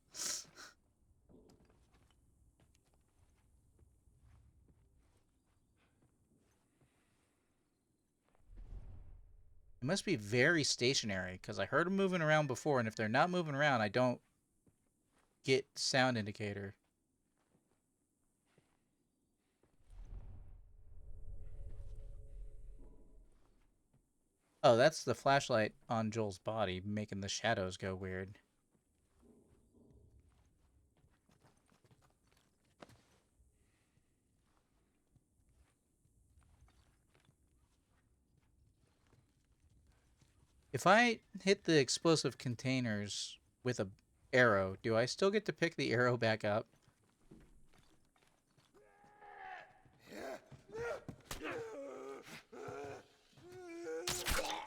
It must be very stationary, because I heard them moving around before, and if they're not moving around, I don't get sound indicator. Oh, that's the flashlight on Joel's body, making the shadows go weird. If I hit the explosive containers with a arrow, do I still get to pick the arrow back up?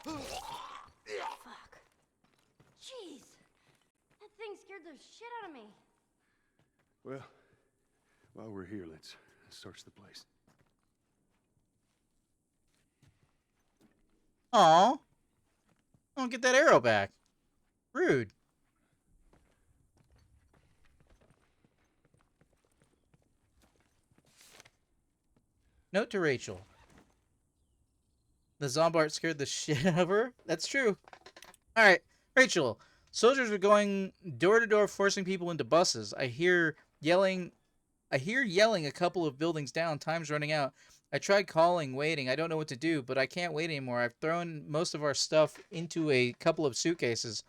Fuck. Jeez. That thing scared the shit out of me. Well, while we're here, let's search the place. Aw. I don't get that arrow back. Rude. Note to Rachel. The Zombart scared the shit out of her? That's true. Alright, Rachel. Soldiers are going door to door forcing people into buses. I hear yelling a couple of buildings down. Time's running out. I tried calling, waiting. I don't know what to do, but I can't wait anymore. I've thrown most of our stuff into a couple of suitcases.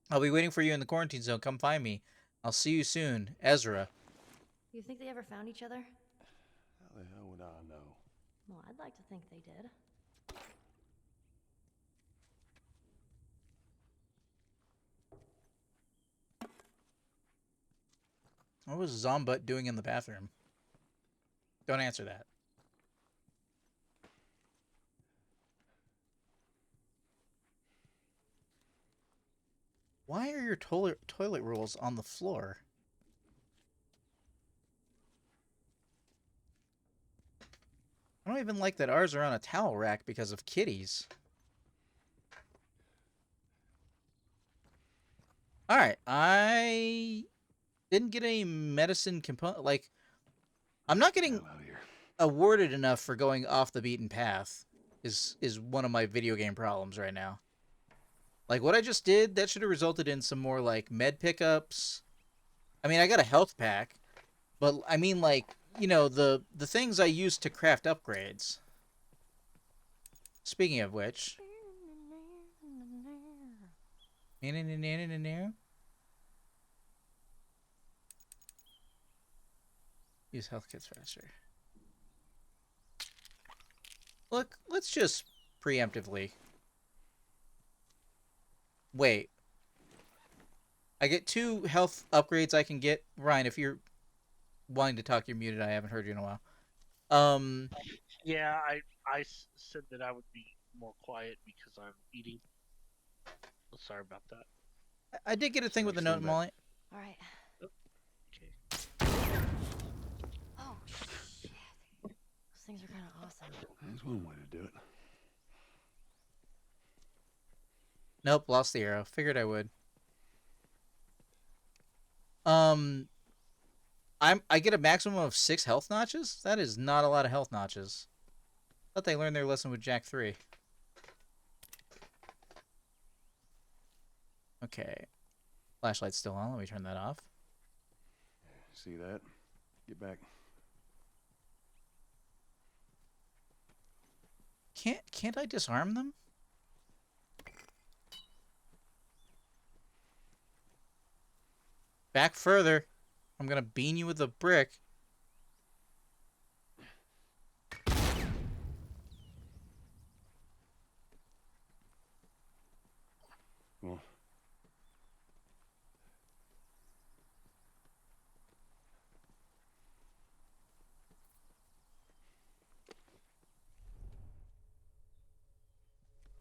I'll be waiting for you in the quarantine zone. Come find me. I'll see you soon. Ezra. You think they ever found each other? How the hell would I know? Well, I'd like to think they did. What was Zombutt doing in the bathroom? Don't answer that. Why are your toilet rolls on the floor? I don't even like that ours are on a towel rack because of kitties. All right, I didn't get any medicine component. Like, I'm not getting Hell out of here. awarded enough for going off the beaten path. Is one of my video game problems right now. Like what I just did, that should have resulted in some more like med pickups. I mean, I got a health pack, but I mean like, you know, the things I used to craft upgrades. Speaking of which, use health kits faster. Look, let's just preemptively. Wait. I get 2 health upgrades I can get. Ryan, if you're wanting to talk, you're muted. I haven't heard you in a while. Yeah, said that I would be more quiet because I'm eating. Sorry about that. I did get a thing with the note, Molly. All right. Okay. Oh, shit. Those things are kind of awesome. That's one way to do it. Nope, lost the arrow. Figured I would. I get a maximum of 6 health notches? That is not a lot of health notches. Thought they learned their lesson with Jack 3. Okay. Flashlight's still on. Let me turn that off. See that? Get back. Can't I disarm them? Back further. I'm gonna bean you with a brick. Well.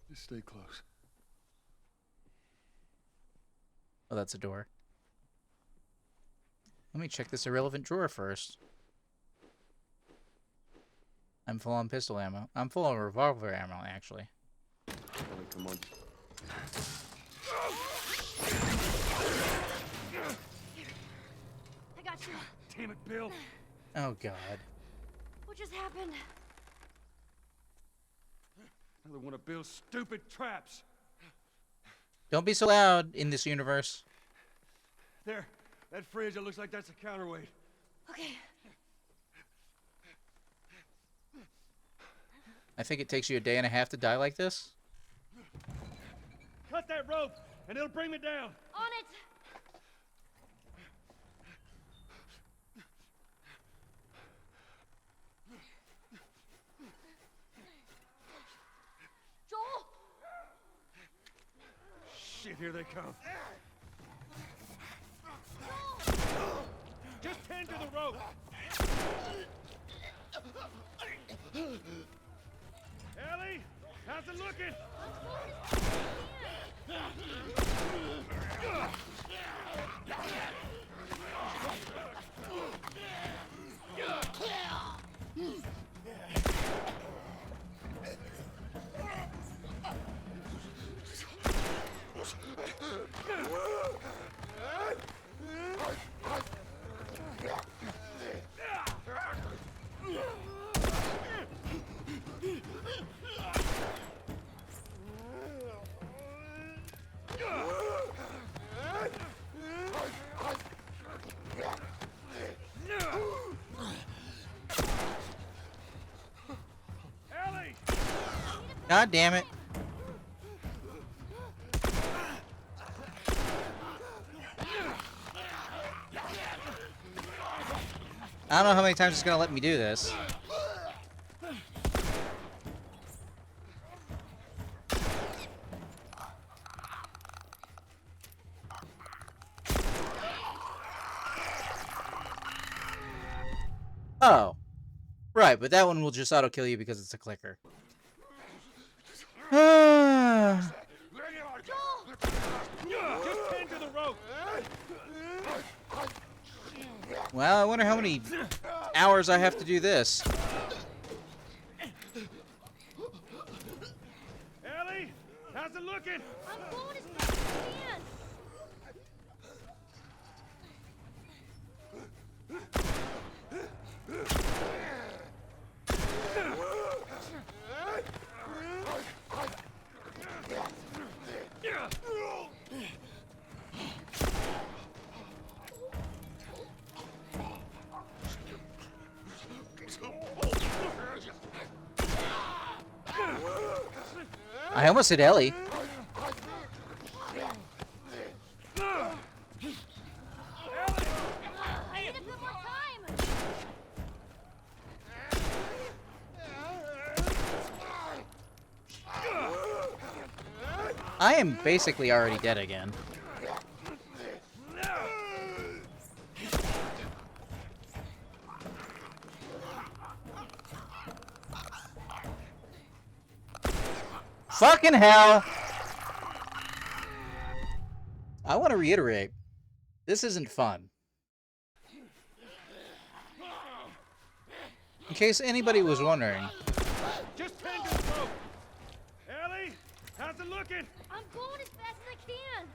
Just stay close. Oh, that's a door. Let me check this irrelevant drawer first. I'm full on pistol ammo. I'm full on revolver ammo, actually. Ellie, come on. I got you. Damn it, Bill. Oh, God. What just happened? Another one of Bill's stupid traps. Don't be so loud in this universe. There. That fridge, it looks like that's a counterweight. Okay. I think it takes you a day and a half to die like this. Cut that rope, and it'll bring me down. On it. Joel! Shit, here they come. Just tend to the rope. Ellie, how's it looking? God damn it. I don't know how many times it's gonna let me do this. Oh. Right, but that one will just auto-kill you because it's a clicker. Just tend to the rope. Well, I wonder how many hours I have to do this. Ellie, how's it looking? I'm going as fast as I can. I almost hit Ellie. I need a bit more time. I am basically already dead again. Fucking hell! I want to reiterate, this isn't fun. In case anybody was wondering. Just tend to the boat. Ellie, how's it looking? I'm going as fast as I can.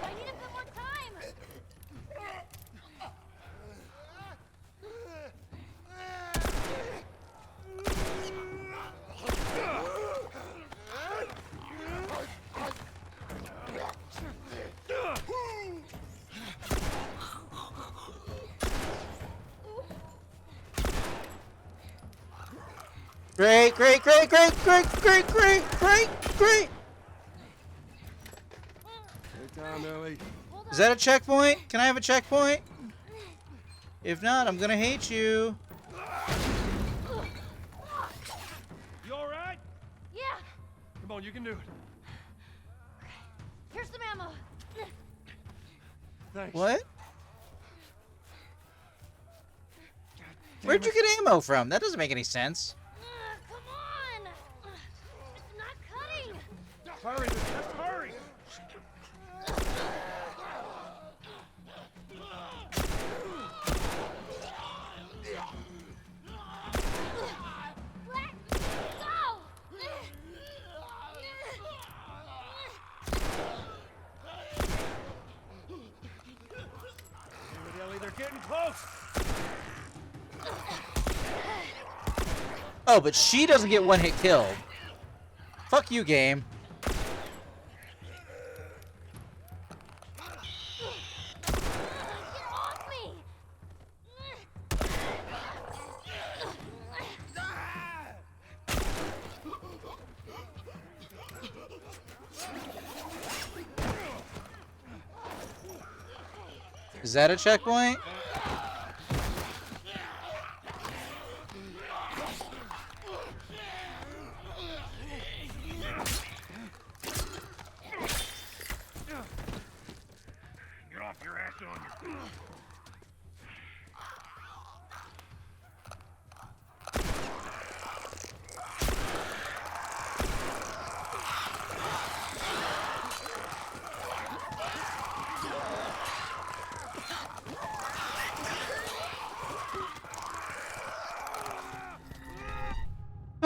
I need a bit more time. Great, great, great, great, great, great, great, great, great! Take time, Ellie. Is that a checkpoint? Can I have a checkpoint? If not, I'm gonna hate you. You all right? Yeah. Come on, you can do it. Here's some ammo. Thanks. What? Where'd you get ammo from? That doesn't make any sense. Come on. It's not cutting. Hurry, just hurry. Let go. Damn it, Ellie, they're getting close. Oh, but she doesn't get one hit killed. Fuck you, game. Get off me. Is that a checkpoint? Get off your ass on your...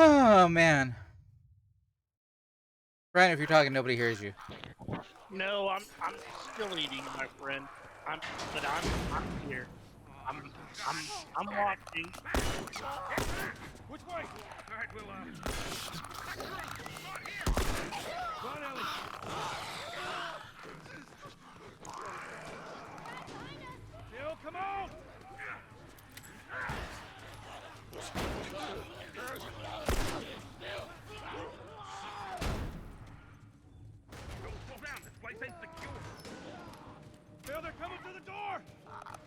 Oh, man. Brian, if you're talking, nobody hears you. No, I'm still eating, my friend. I'm here. I'm watching. Which way? All right, we'll, Come on, Ellie. Bill, come on! Don't slow down. This place ain't secure. Bill, they're coming to the door!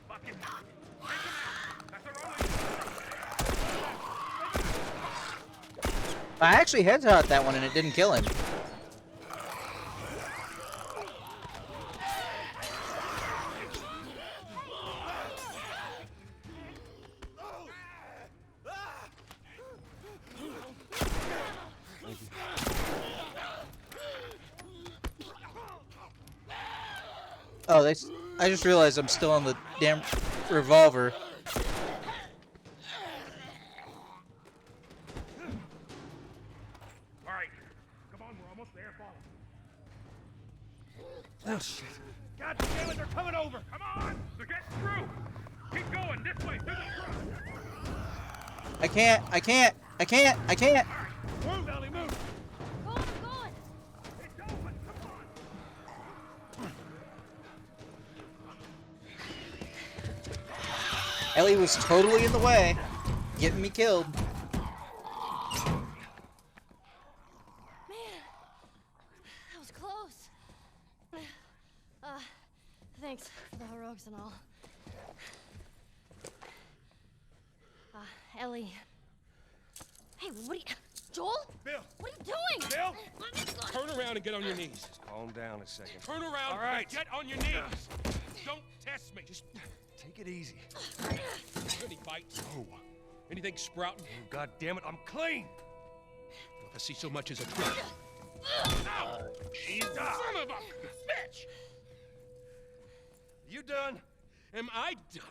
Fuck it. Take them out. That's our only... I actually headshot that one and it didn't kill him. Oh, I just realized I'm still on the damn revolver. All right. Come on, we're almost there. Follow. Oh, shit. God damn it, they're coming over! Come on! They're getting through! Keep going, this way, through the truck! I can't. I can't. I can't. I can't. Move, Ellie, move! Go on, I'm going. It's open, come on! Ellie was totally in the way, getting me killed. Man, that was close. Thanks for the heroics and all. Ellie. Hey, what are you... Joel? Bill! What are you doing? Bill! Let me go. Turn around and get on your knees. Just calm down a second. Turn around All right. and get on your knees. Don't test me. Just Take it easy. any bites. Oh. Anything sprouting? Oh, God damn it, I'm clean! If I see so much as a twitch. Jesus. Son of a bitch! You done? Am I done?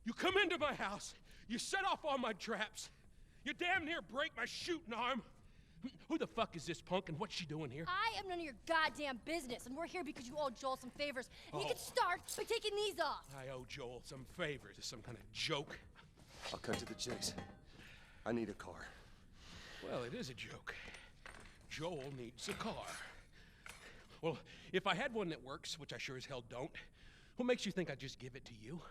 You come into my house, you set off all my traps, you damn near break my shooting arm. Who the fuck is this punk and what's she doing here? I am none of your goddamn business, and we're here because you owe Joel some favors. And you can start by taking these off. I owe Joel some favors. Is some kind of joke? I'll cut to the chase. I need a car. Well, it is a joke. Joel needs a car. Well, if I had one that works, which I sure as hell don't, what makes you think I'd just give it to you?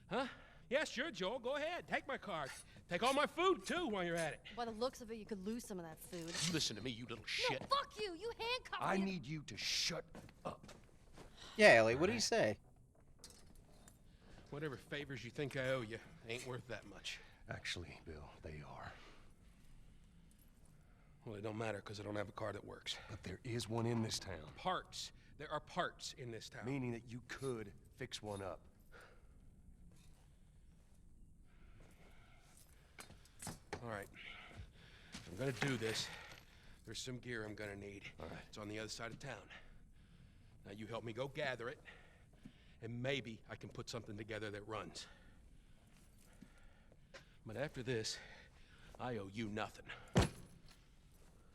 Huh? Yeah, sure, Joel, go ahead. Take my car. Take all my food, too, while you're at it. By the looks of it, you could lose some of that food. Listen to me, you little shit. No, fuck you! You handcuffed I me. need you to shut up. Yeah, Ellie, what do you say? Whatever favors you think I owe you ain't worth that much. Actually, Bill, they are. Well, it don't matter, because I don't have a car that works. But there is one in this town. Parts. There are parts in this town. Meaning that you could fix one up. All right. If I'm gonna do this, there's some gear I'm gonna need. All right. It's on the other side of town. Now you help me go gather it, and maybe I can put something together that runs. But after this, I owe you nothing.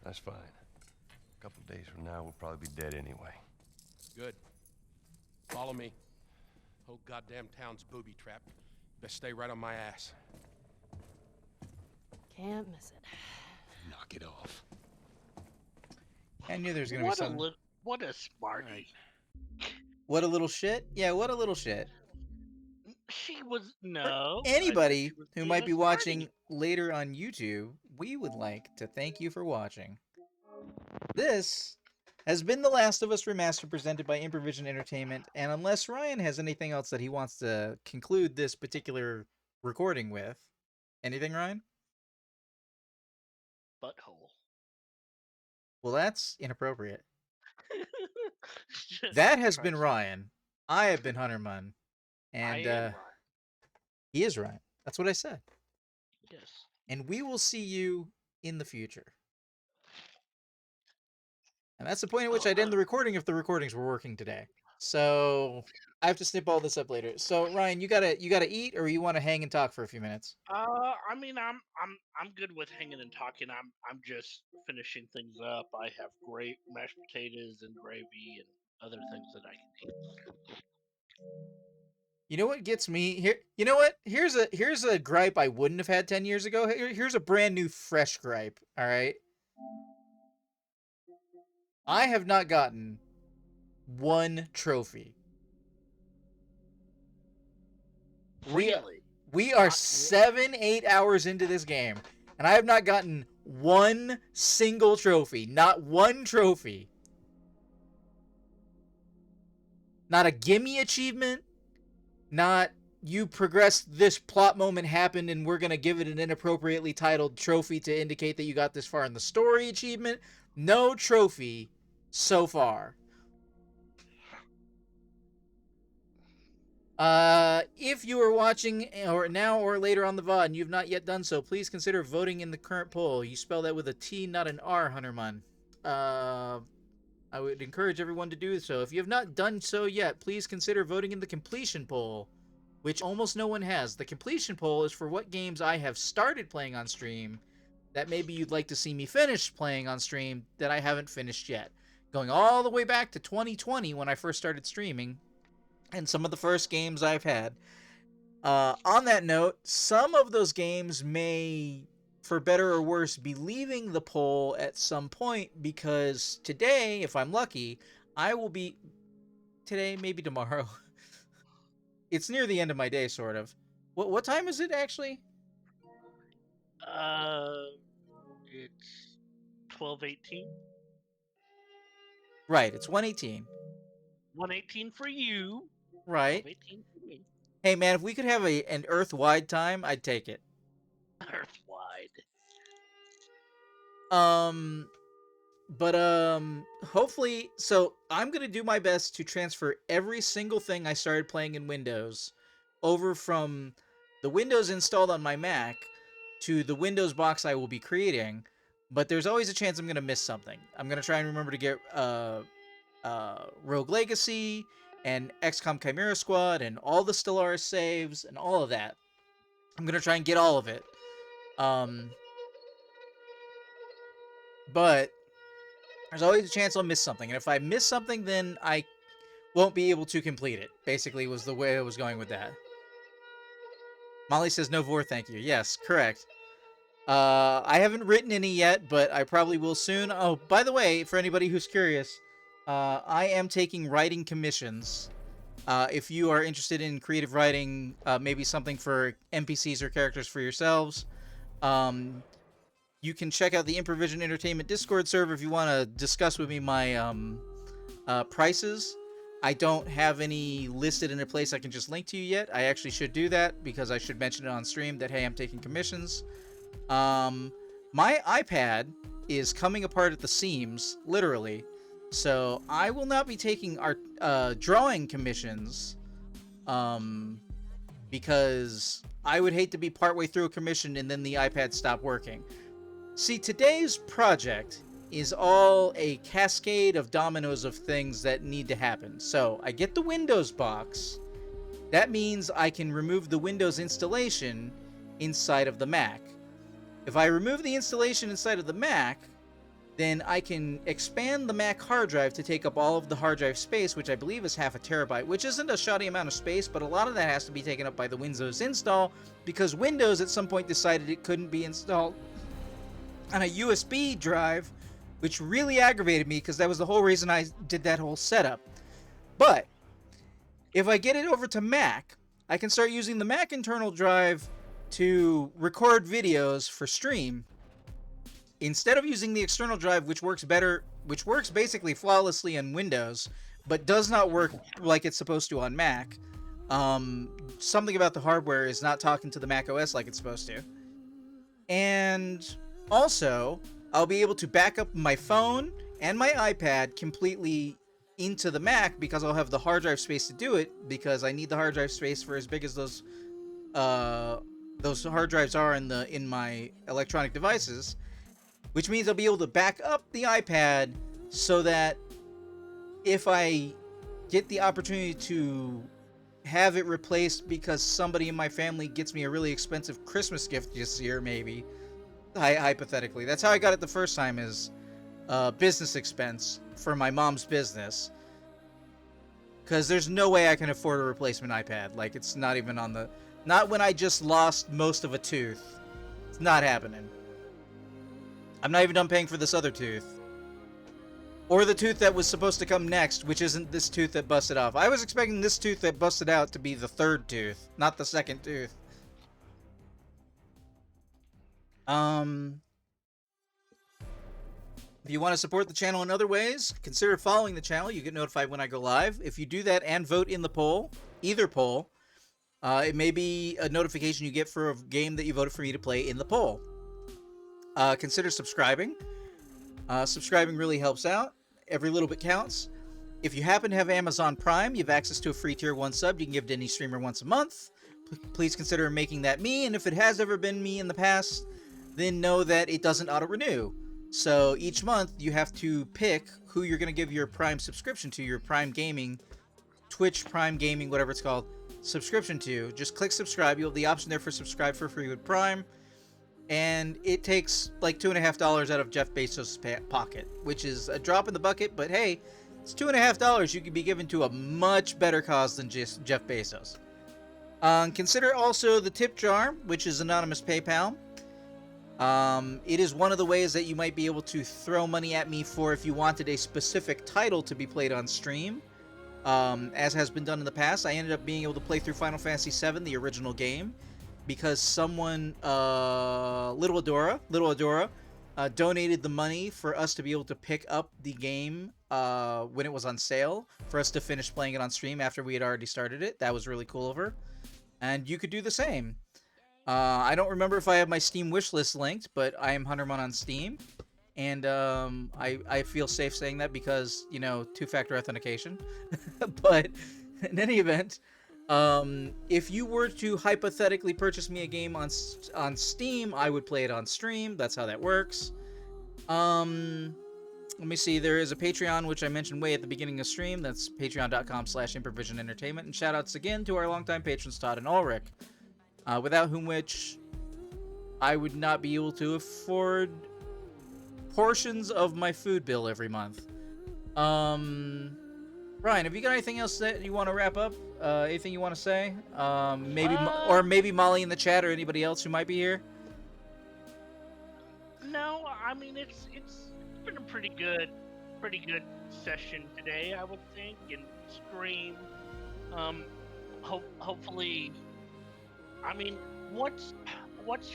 That's fine. A couple days from now, we'll probably be dead anyway. Good. Follow me. Whole goddamn town's booby trapped. Best stay right on my ass. Can't miss it. Knock it off. I knew there was gonna be some. What a smarty. What a little shit? Yeah, what a little shit. She was no. Anybody she was who being might a be smarty. watching later on YouTube, we would like to thank you for watching. This has been The Last of Us Remastered, presented by Improvision Entertainment, and unless Ryan has anything else that he wants to conclude this particular recording with, anything, Ryan? Butthole. Well, that's inappropriate. That has been Christ. Ryan. I have been Hunter Munn. I And am Ryan. he is Ryan. That's what I said. Yes. And we will see you in the future. And that's the point at which I'd end the recording if the recordings were working today. So I have to snip all this up later. So Ryan, you gotta eat, or you want to hang and talk for a few minutes? I mean, I'm good with hanging and talking. I'm just finishing things up. I have great mashed potatoes and gravy and other things that I can eat. You know what gets me here? You know what? Here's a gripe I wouldn't have had 10 years ago. Here's a brand new fresh gripe. All right. I have not gotten one trophy. Really? We are 7-8 hours into this game, and I have not gotten one single trophy. Not one trophy. Not a gimme achievement. Not you progressed, this plot moment happened and we're going to give it an inappropriately titled trophy to indicate that you got this far in the story achievement. No trophy so far. If you are watching or now or later on the VOD and you've not yet done so, please consider voting in the current poll. You spell that with a T, not an R, Hunterman. I would encourage everyone to do so. If you have not done so yet, please consider voting in the completion poll, which almost no one has. The completion poll is for what games I have started playing on stream that maybe you'd like to see me finish playing on stream that I haven't finished yet. Going all the way back to 2020 when I first started streaming, and some of the first games I've had. On that note, some of those games may, for better or worse, be leaving the poll at some point, because today, if I'm lucky, I will be... Today, maybe tomorrow. It's near the end of my day, sort of. What time is it, actually? It's 12:18. Right, it's 1:18. 1:18 for you. Right. 12:18 for me. Hey, man, if we could have an Earth-wide time, I'd take it. Earth-wide. Hopefully, so I'm gonna do my best to transfer every single thing I started playing in Windows over from the Windows installed on my Mac to the Windows box I will be creating, but there's always a chance I'm gonna miss something. I'm gonna try and remember to get Rogue Legacy and XCOM Chimera Squad and all the Stellaris saves and all of that. I'm gonna try and get all of it. But there's always a chance I'll miss something, and if I miss something, then I won't be able to complete it. Basically, was the way I was going with that. Molly says no vor, thank you. Yes, correct. I haven't written any yet, but I probably will soon. Oh, by the way, for anybody who's curious, I am taking writing commissions. If you are interested in creative writing, maybe something for NPCs or characters for yourselves, you can check out the Improvision Entertainment Discord server if you want to discuss with me my prices. I don't have any listed in a place I can just link to you yet. I actually should do that, because I should mention it on stream that, hey, I'm taking commissions. My iPad is coming apart at the seams, literally. So I will not be taking art drawing commissions, because I would hate to be partway through a commission and then the iPad stop working. See, today's project is all a cascade of dominoes of things that need to happen. So I get the Windows box. That means I can remove the Windows installation inside of the Mac. If I remove the installation inside of the Mac, then I can expand the Mac hard drive to take up all of the hard drive space, which I believe is 0.5 terabyte, which isn't a shoddy amount of space, but a lot of that has to be taken up by the Windows install, because Windows at some point decided it couldn't be installed on a USB drive, which really aggravated me, because that was the whole reason I did that whole setup. But if I get it over to Mac, I can start using the Mac internal drive to record videos for stream, instead of using the external drive, which works basically flawlessly on Windows, but does not work like it's supposed to on Mac. Something about the hardware is not talking to the Mac OS like it's supposed to. And also, I'll be able to back up my phone and my iPad completely into the Mac, because I'll have the hard drive space to do it, because I need the hard drive space for as big as those hard drives are in my electronic devices, which means I'll be able to back up the iPad so that if I get the opportunity to have it replaced because somebody in my family gets me a really expensive Christmas gift this year, maybe, hypothetically. That's how I got it the first time, is business expense for my mom's business. Because there's no way I can afford a replacement iPad. Like, it's not even on the... Not when I just lost most of a tooth. It's not happening. I'm not even done paying for this other tooth. Or the tooth that was supposed to come next, which isn't this tooth that busted off. I was expecting this tooth that busted out to be the third tooth, not the second tooth. If you want to support the channel in other ways, consider following the channel. You get notified when I go live. If you do that and vote in the poll, either poll, it may be a notification you get for a game that you voted for me to play in the poll. Consider subscribing. Subscribing really helps out. Every little bit counts. If you happen to have Amazon Prime, you have access to a free tier 1 sub you can give to any streamer once a month. Please consider making that me, and if it has ever been me in the past, then know that it doesn't auto-renew. So each month you have to pick who you're going to give your Prime subscription to, your Prime Gaming, Twitch Prime Gaming, whatever it's called, subscription to. Just click subscribe. You'll have the option there for subscribe for free with Prime. And it takes like $2.50 out of Jeff Bezos' pocket, which is a drop in the bucket, but hey, it's $2.50 you could be given to a much better cause than just Jeff Bezos. Consider also the tip jar, which is anonymous PayPal. It is one of the ways that you might be able to throw money at me for if you wanted a specific title to be played on stream. As has been done in the past, I ended up being able to play through Final Fantasy VII, the original game, because someone, Little Adora, donated the money for us to be able to pick up the game when it was on sale, for us to finish playing it on stream after we had already started it. That was really cool of her. And you could do the same. I don't remember if I have my Steam wishlist linked, but I am Hunterman on Steam. And I feel safe saying that because, you know, two-factor authentication. But in any event, if you were to hypothetically purchase me a game on Steam, I would play it on stream. That's how that works. Let me see. There is a Patreon, which I mentioned way at the beginning of stream. That's patreon.com/improvisionentertainment. And shoutouts again to our longtime patrons, Todd and Ulrich. Without whom which I would not be able to afford portions of my food bill every month. Ryan, have you got anything else that you want to wrap up? Anything you want to say? Maybe Molly in the chat or anybody else who might be here? No, I mean it's been a pretty good session today, I would think, and stream. Hopefully, I mean, what's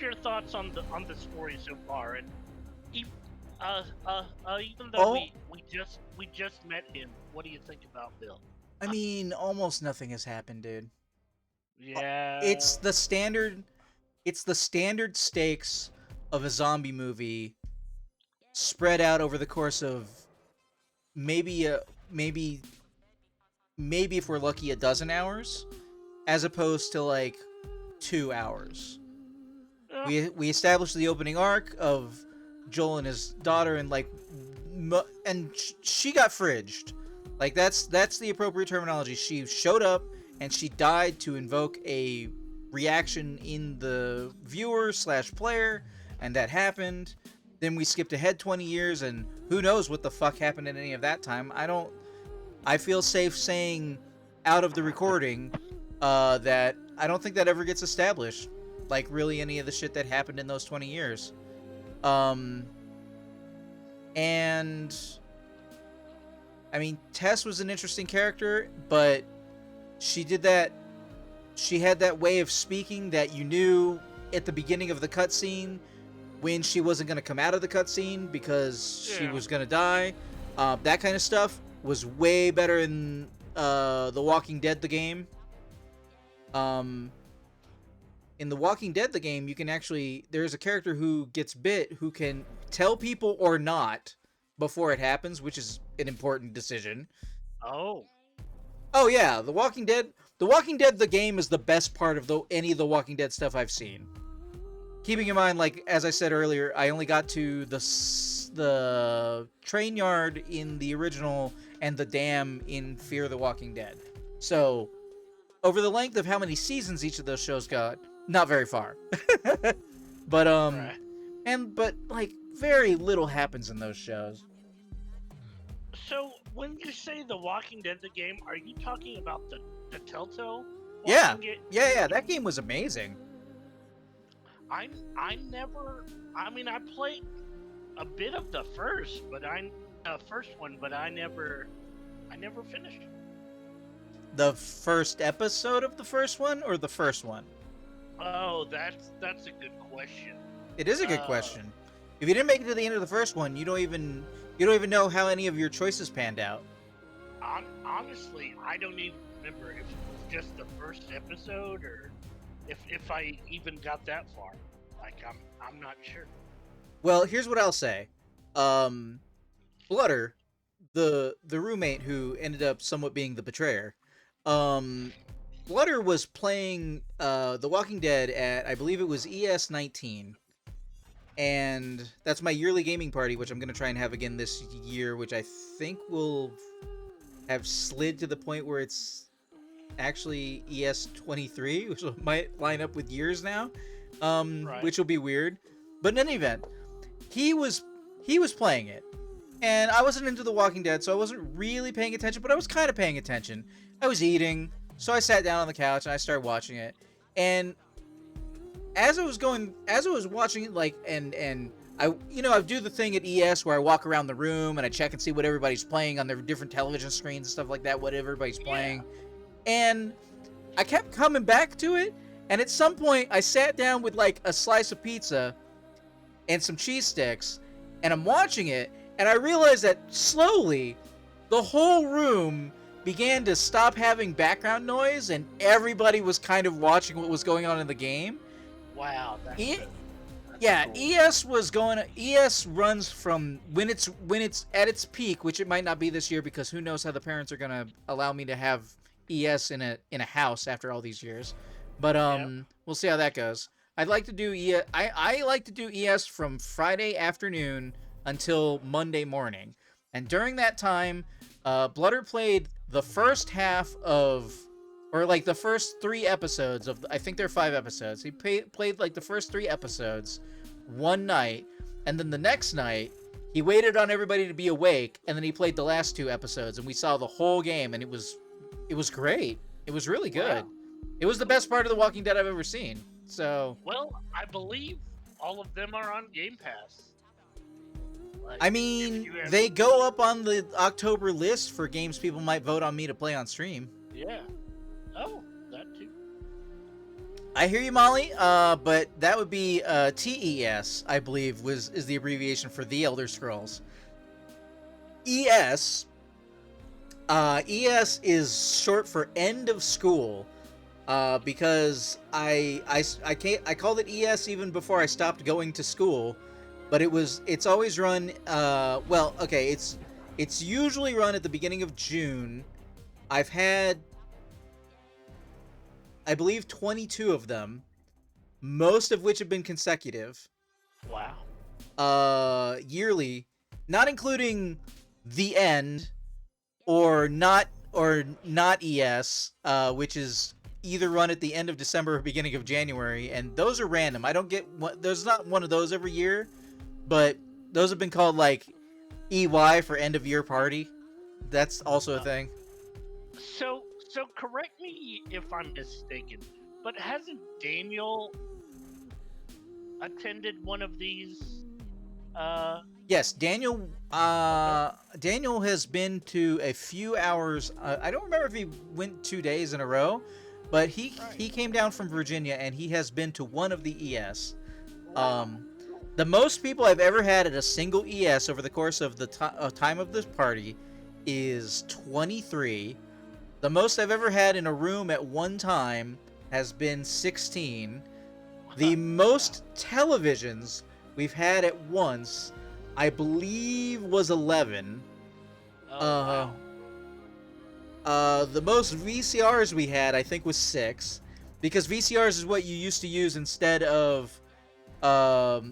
your thoughts on the story so far? And even though we just met him, what do you think about Bill? I mean, almost nothing has happened, dude. Yeah. It's the standard stakes of a zombie movie spread out over the course of maybe if we're lucky a dozen hours, as opposed to like 2 hours. We established the opening arc of Joel and his daughter, and like, she got fridged. Like that's the appropriate terminology. She showed up and she died to invoke a reaction in the viewer/player, and that happened. Then we skipped ahead 20 years, and who knows what the fuck happened in any of that time. I feel safe saying out of the recording that I don't think that ever gets established. Like, really any of the shit that happened in those 20 years. And I mean, Tess was an interesting character, but she had that way of speaking that you knew at the beginning of the cutscene when she wasn't going to come out of the cutscene because she was going to die. That kind of stuff was way better in The Walking Dead, the game. In The Walking Dead, the game, you can actually... There's a character who gets bit who can tell people or not before it happens, which is an important decision. Oh. Oh, yeah. The Walking Dead, the game, is the best part of any of the Walking Dead stuff I've seen. Keeping in mind, like, as I said earlier, I only got to the train yard in the original and the dam in Fear the Walking Dead. So, over the length of how many seasons each of those shows got, not very far. But, Right. but, like, very little happens in those shows. So, when you say The Walking Dead, the game, are you talking about the Telltale? Yeah. Walking Yeah, that game was amazing. I played a bit of the first one, but I never finished. The first episode of the first one, or the first one? Oh, that's a good question. It is a good question. If you didn't make it to the end of the first one, you don't even know how any of your choices panned out. Honestly, I don't even remember if it was just the first episode or if I even got that far. Like, I'm not sure. Well, here's what I'll say. Blooder, the roommate who ended up somewhat being the betrayer, Blooder was playing The Walking Dead at, I believe it was ES19. And that's my yearly gaming party, which I'm going to try and have again this year, which I think will have slid to the point where it's actually ES23, which might line up with years now, Right. which will be weird. But in any event, he was playing it, and I wasn't into The Walking Dead, so I wasn't really paying attention, but I was kind of paying attention. I was eating, So I sat down on the couch and I started watching it. And as I was watching it, like, and I do the thing at ES where I walk around the room and I check and see what everybody's playing on their different television screens and stuff like that, what everybody's playing. And I kept coming back to it, and at some point I sat down with like a slice of pizza and some cheese sticks, and I'm watching it, and I realized that slowly the whole room began to stop having background noise, and everybody was kind of watching what was going on in the game. Wow. That's Yeah, cool. ES runs from when it's at its peak, which it might not be this year because who knows how the parents are gonna allow me to have ES in a house after all these years. But we'll see how that goes. I'd like to do ES. I like to do ES from Friday afternoon until Monday morning, and during that time, Blooder played the first half of, or like the first 3 episodes of, I think there are 5 episodes. He played like the first 3 episodes one night, and then the next night he waited on everybody to be awake, and then he played the last 2 episodes, and we saw the whole game, and it was great. It was really good. Wow. It was the best part of The Walking Dead I've ever seen. So, well, I believe all of them are on Game Pass. Like, I mean, they go up on the October list for games people might vote on me to play on stream. Yeah. Oh, that too. I hear you, Molly. But that would be TES, I believe, is the abbreviation for The Elder Scrolls. ES is short for end of school, because I called it ES even before I stopped going to school, but it's always run. Well, okay, it's usually run at the beginning of June. I've had, I believe, 22 of them, most of which have been consecutive. Wow. Yearly, not including The End or not ES, which is either run at the end of December or beginning of January, and those are random. I don't get there's not one of those every year, but those have been called like EY for end of year party. That's also a thing. So correct me if I'm mistaken, but hasn't Daniel attended one of these? Yes, Daniel. Daniel has been to a few hours. I don't remember if he went 2 days in a row, but he came down from Virginia and he has been to one of the ES. The most people I've ever had at a single ES over the course of the time of this party is 23. The most I've ever had in a room at one time has been 16. The most televisions we've had at once, I believe, was 11. Wow. The most VCRs we had, I think, was 6, because VCRs is what you used to use instead of audio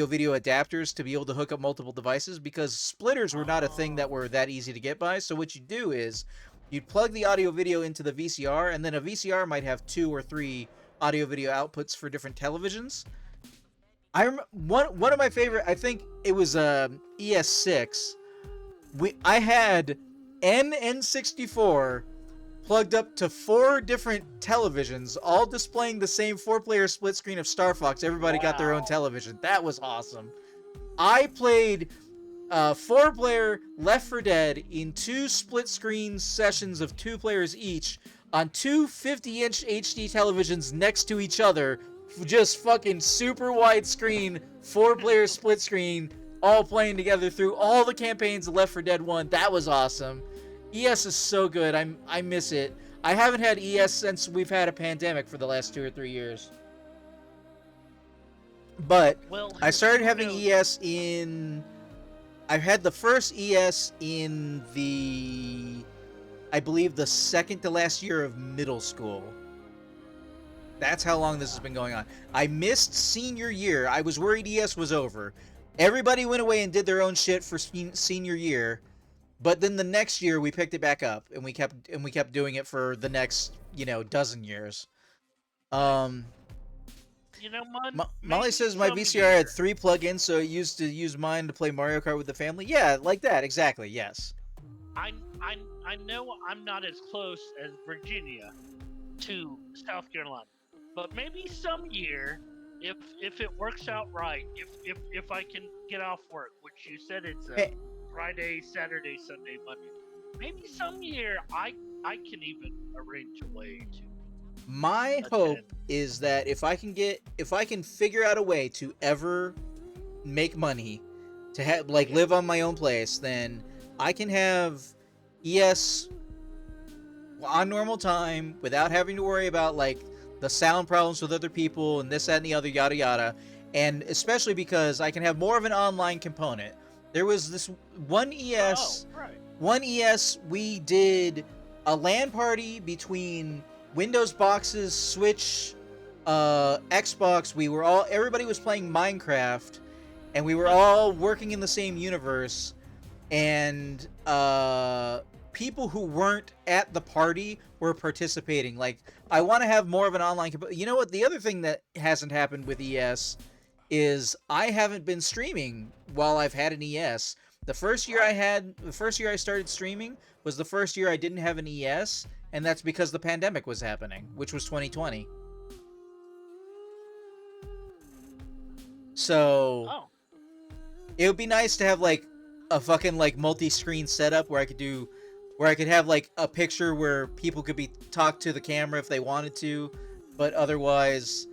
video adapters to be able to hook up multiple devices, because splitters were not a thing that were that easy to get by. So what you do is you'd plug the audio video into the VCR, and then a VCR might have 2 or 3 audio video outputs for different televisions. One of my favorite, I think it was ES6. I had N64 plugged up to 4 different televisions, all displaying the same 4-player split screen of Star Fox. Everybody got their own television. That was awesome. I played 4-player Left 4 Dead in 2 split screen sessions of 2 players each on 2 50-inch HD televisions next to each other. Just fucking super wide screen, 4-player split screen, all playing together through all the campaigns of Left 4 Dead 1. That was awesome. ES is so good. I miss it. I haven't had ES since we've had a pandemic for the last 2 or 3 years. But I started having ES in... I've had the first ES in the... I believe the second to last year of middle school. That's how long this has been going on. I missed senior year. I was worried ES was over. Everybody went away and did their own shit for senior year. But then the next year we picked it back up, and we kept doing it for the next, dozen years. Molly says my VCR had 3 plugins, so it used to use mine to play Mario Kart with the family. Yeah, like that, exactly. Yes. I know I'm not as close as Virginia to South Carolina, but maybe some year, if it works out right, if I can get off work, which you said it's a Hey, Friday, Saturday, Sunday, Monday, maybe some year I can even arrange a way to my attend. hope is that if I can figure out a way to ever make money to have like Okay. live on my own place, then I can have ES on normal time without having to worry about like the sound problems with other people and this, that, and the other, yada yada. And especially because I can have more of an online component. There was this one Oh, ES, right. we did a LAN party between Windows boxes, Switch, Xbox. Everybody was playing Minecraft, and we were all working in the same universe. And people who weren't at the party were participating. Like, I want to have more of an online. You know what? The other thing that hasn't happened with ES is I haven't been streaming while I've had an ES. The first year I started streaming was the first year I didn't have an ES, and that's because the pandemic was happening, which was 2020. So Oh, it would be nice to have like a fucking like multi-screen setup where I could have like a picture where people could be talk to the camera if they wanted to, but otherwise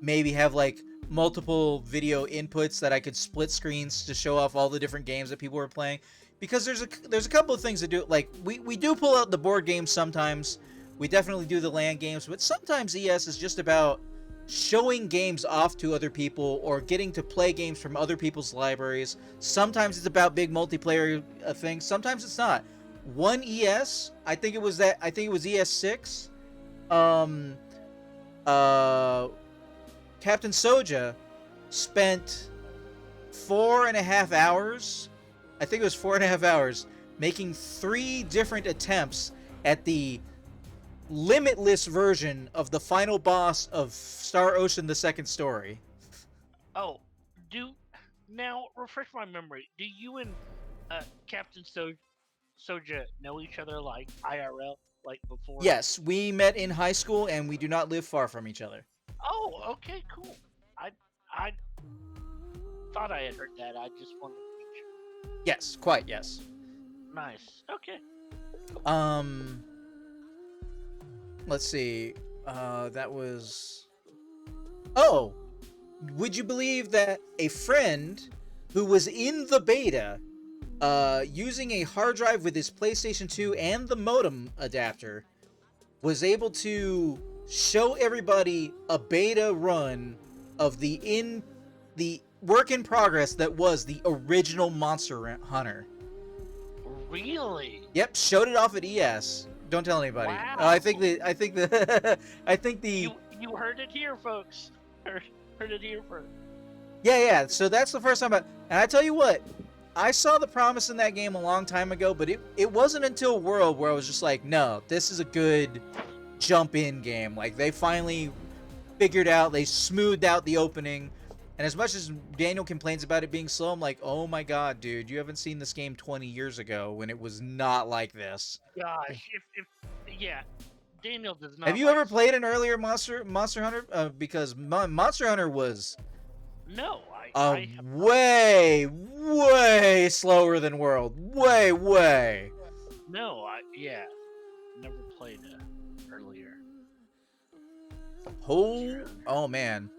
maybe have like multiple video inputs that I could split screens to show off all the different games that people were playing. Because there's a couple of things to do. Like we do pull out the board games sometimes. We definitely do the LAN games, but sometimes ES is just about showing games off to other people or getting to play games from other people's libraries. Sometimes it's about big multiplayer things. Sometimes it's not. One ES, I think it was ES6. Um, Captain Soja spent 4.5 hours. I think it was 4.5 hours making 3 different attempts at the limitless version of the final boss of Star Ocean: The Second Story. oh. Now refresh my memory. Do you and Captain Soja know each other like IRL, like before? Yes, we met in high school and we do not live far from each other. Oh, okay, cool. I thought I had heard that. I just wanted to make sure. Yes, quite yes. Nice. Okay. Um, let's see. That was. Oh, would you believe that a friend who was in the beta, using a hard drive with his PlayStation 2 and the modem adapter, was able to show everybody a beta run of the work in progress that was the original Monster Hunter. Really? Yep, showed it off at ES. Don't tell anybody. Wow. I think the I think the You heard it here, folks. Heard it here first. yeah. So that's the first time. And I tell you what, I saw the promise in that game a long time ago, but it wasn't until World where I was just like, no, this is a good jump in game. Like they finally figured out, they smoothed out the opening. And as much as Daniel complains about it being slow, I'm like, oh my god, dude, you haven't seen this game 20 years ago when it was not like this. Gosh, if yeah, Daniel does not. Have you like ever played an earlier Monster Hunter? Because Monster Hunter was No, I have way slower than World. Way. no, never played earlier. Oh man.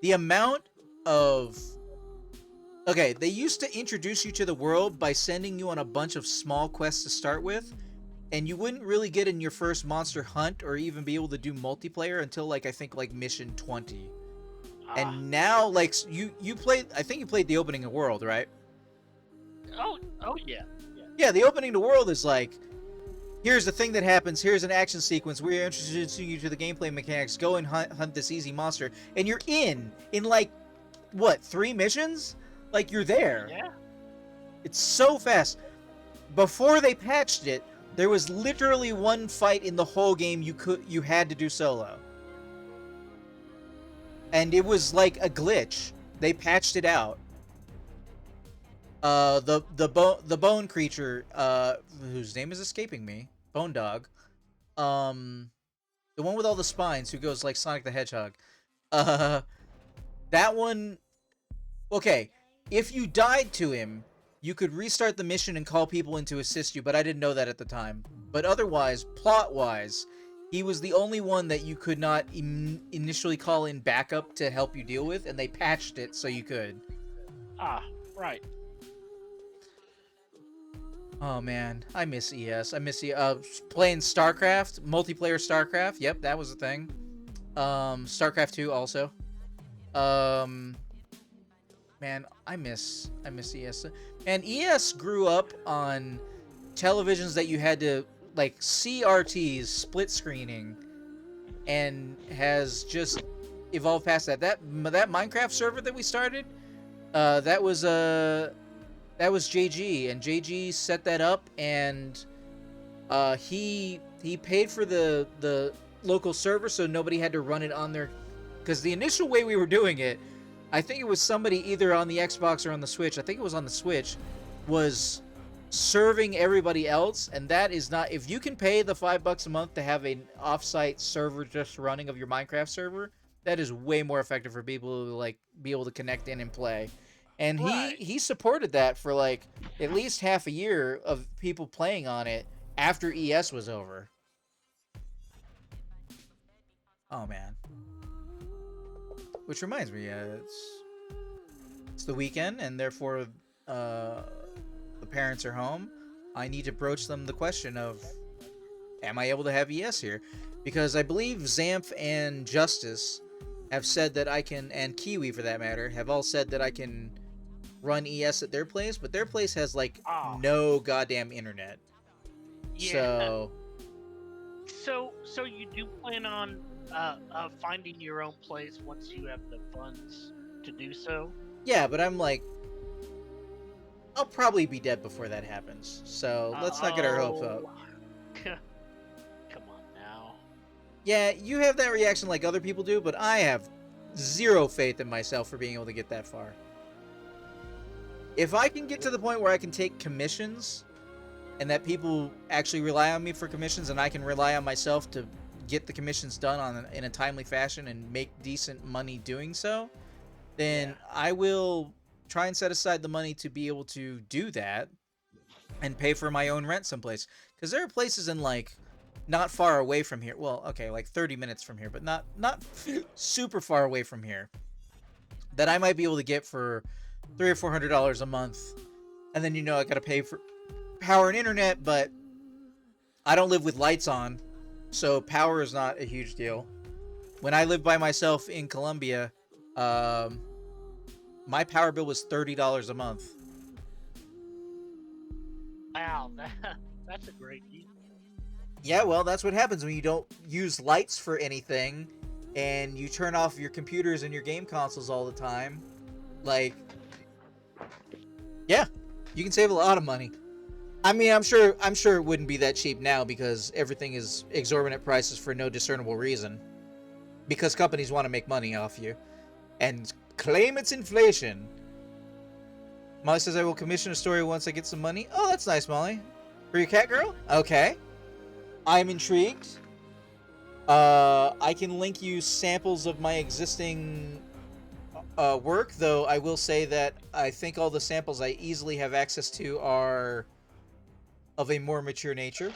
The amount of okay, they used to introduce you to the world by sending you on a bunch of small quests to start with, and you wouldn't really get in your first monster hunt or even be able to do multiplayer until like I think like mission 20. And now like you played, I think you played the opening of World, right? Oh yeah. Yeah, the opening to World is like, here's the thing that happens, here's an action sequence, we're introducing you to the gameplay mechanics, go and hunt this easy monster, and you're in like, what, 3 missions? Like, you're there. Yeah. It's so fast. Before they patched it, there was literally one fight in the whole game you had to do solo. And it was like a glitch. They patched it out. the bone creature, whose name is escaping me, Bone Dog. Um, the one with all the spines, who goes like Sonic the Hedgehog. Uh, that one. Okay, if you died to him, you could restart the mission and call people in to assist you, but I didn't know that at the time. But otherwise, plot-wise, he was the only one that you could not initially call in backup to help you deal with, and they patched it so you could. Ah, right. Oh man, I miss ES. I miss playing StarCraft, multiplayer StarCraft. Yep, that was a thing. StarCraft 2 also. Man, I miss ES. And ES grew up on televisions that you had to like CRTs, split screening, and has just evolved past that. That Minecraft server that we started, that was JG, and JG set that up, and he paid for the local server so nobody had to run it on their, because the initial way we were doing it, I think it was somebody either on the Xbox or on the Switch, I think it was on the Switch, was serving everybody else, and that is not, if you can pay the $5 a month to have an offsite server just running of your Minecraft server, that is way more effective for people to like be able to connect in and play. And Right. he supported that for like at least half a year of people playing on it after ES was over. Oh man. Which reminds me, it's the weekend, and therefore the parents are home. I need to broach them the question of, am I able to have ES here? Because I believe Xamph and Justice have said that I can, and Kiwi for that matter, have all said that I can run ES at their place, but their place has like no goddamn internet. Yeah. So you do plan on finding your own place once you have the funds to do so? Yeah, but I'm like, I'll probably be dead before that happens. So let's not get our hopes up. Come on now. Yeah, you have that reaction like other people do, but I have zero faith in myself for being able to get that far. If I can get to the point where I can take commissions and that people actually rely on me for commissions, and I can rely on myself to get the commissions done in a timely fashion and make decent money doing so, then I will try and set aside the money to be able to do that and pay for my own rent someplace. Because there are places in like not far away from here. Well, okay, like 30 minutes from here, but not super far away from here, that I might be able to get for $300 or $400 a month. And then, you know, I gotta pay for power and internet, but I don't live with lights on, so power is not a huge deal. When I lived by myself in Colombia, my power bill was $30 a month. Wow, that's a great deal. Yeah, well, that's what happens when you don't use lights for anything, and you turn off your computers and your game consoles all the time. Like, yeah, you can save a lot of money. I mean, I'm sure it wouldn't be that cheap now because everything is exorbitant prices for no discernible reason. Because companies want to make money off you and claim it's inflation. Molly says I will commission a story once I get some money. Oh, that's nice, Molly. For your cat girl? Okay. I'm intrigued. I can link you samples of my existing work, though I will say that I think all the samples I easily have access to are of a more mature nature.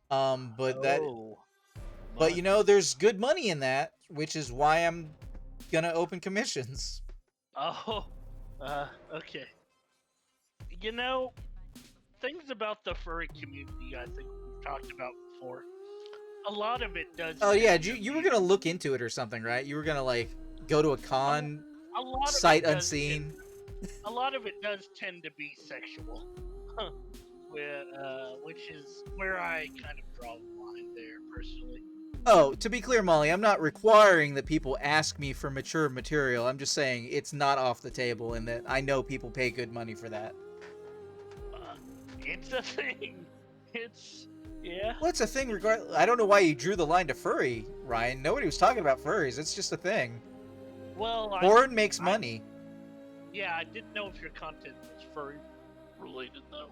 But you know, there's good money in that, which is why I'm gonna open commissions. Oh, okay. You know, things about the furry community I think we've talked about before. A lot of it does. Oh yeah, you were gonna look into it or something, right? You were gonna like go to a con, a lot of sight unseen. A lot of it does tend to be sexual, which is where I kind of draw the line there personally. Oh, to be clear, Molly, I'm not requiring that people ask me for mature material. I'm just saying it's not off the table, and that I know people pay good money for that. It's a thing. Yeah. Well, it's a thing. I don't know why you drew the line to furry, Ryan. Nobody was talking about furries. It's just a thing. Well, porn makes money. Yeah, I didn't know if your content was furry related though.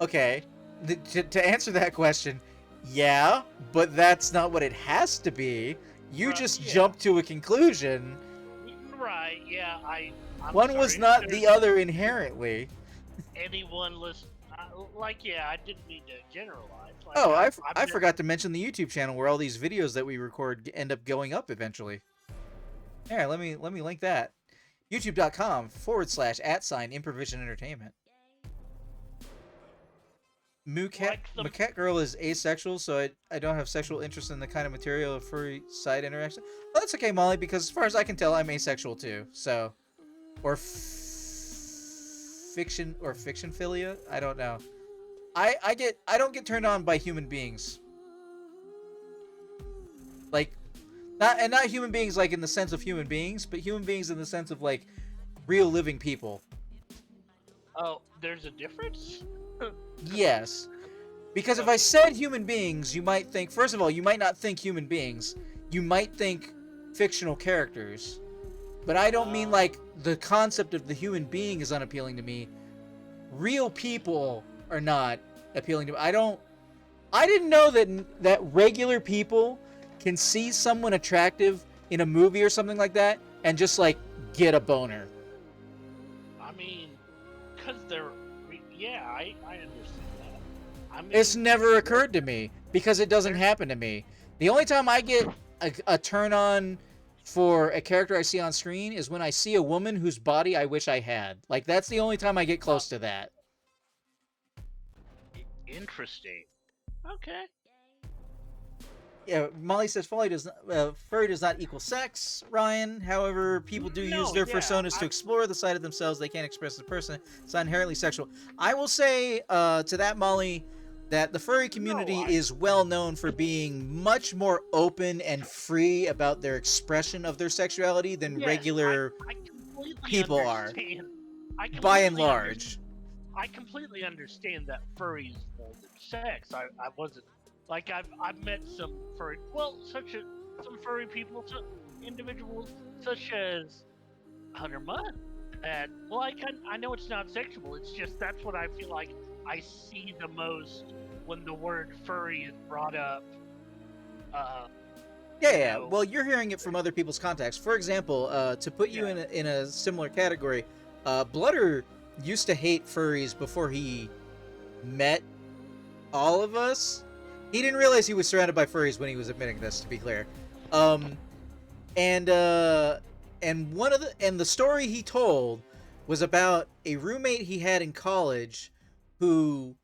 Okay, to answer that question, yeah, but that's not what it has to be. You Right, just yeah. jumped to a conclusion. Right, yeah, I'm One sorry. was If not there's the other inherently. anyone listen, like, yeah, I didn't mean to generalize. Like, Oh, I met- forgot to mention the YouTube channel where all these videos that we record end up going up eventually. Yeah, let me link that. YouTube.com/@Improvision Entertainment. Like the- Cat Girl is asexual, so I don't have sexual interest in the kind of material of furry side interaction. Well, that's okay, Molly, because as far as I can tell, I'm asexual too. So, or fiction philia. I don't know. I don't get turned on by human beings. Like, not human beings like in the sense of human beings, but human beings in the sense of like real living people. Oh, there's a difference? Yes. Because if I said human beings, you might think, first of all, you might not think human beings. You might think fictional characters. But I don't mean like the concept of the human being is unappealing to me. Real people are not appealing to me. I didn't know that regular people can see someone attractive in a movie or something like that and just like get a boner. I mean, because they're, yeah, I understand that. I mean, It's never occurred to me because it doesn't happen to me. The only time I get a turn on for a character I see on screen is when I see a woman whose body I wish I had. Like, that's the only time I get close to that. interesting. Okay. Yeah, Molly says furry does not equal sex, Ryan. However, people do use their personas to explore the side of themselves they can't express as a person. It's not inherently sexual. I will say to that, Molly, that the furry community is well known for being much more open and free about their expression of their sexuality than regular I completely people understand. by and large. I completely understand that furries more than sex. I wasn't like I've met some furry some furry people, individuals such as Hunter Mudd. That I know it's not sexual. It's just that's what I feel like I see the most when the word furry is brought up. Yeah. Well, you're hearing it from other people's contacts. For example, to put you in a similar category, Blooder used to hate furries before he met all of us. He didn't realize he was surrounded by furries when he was admitting this, to be clear. And the story he told was about a roommate he had in college who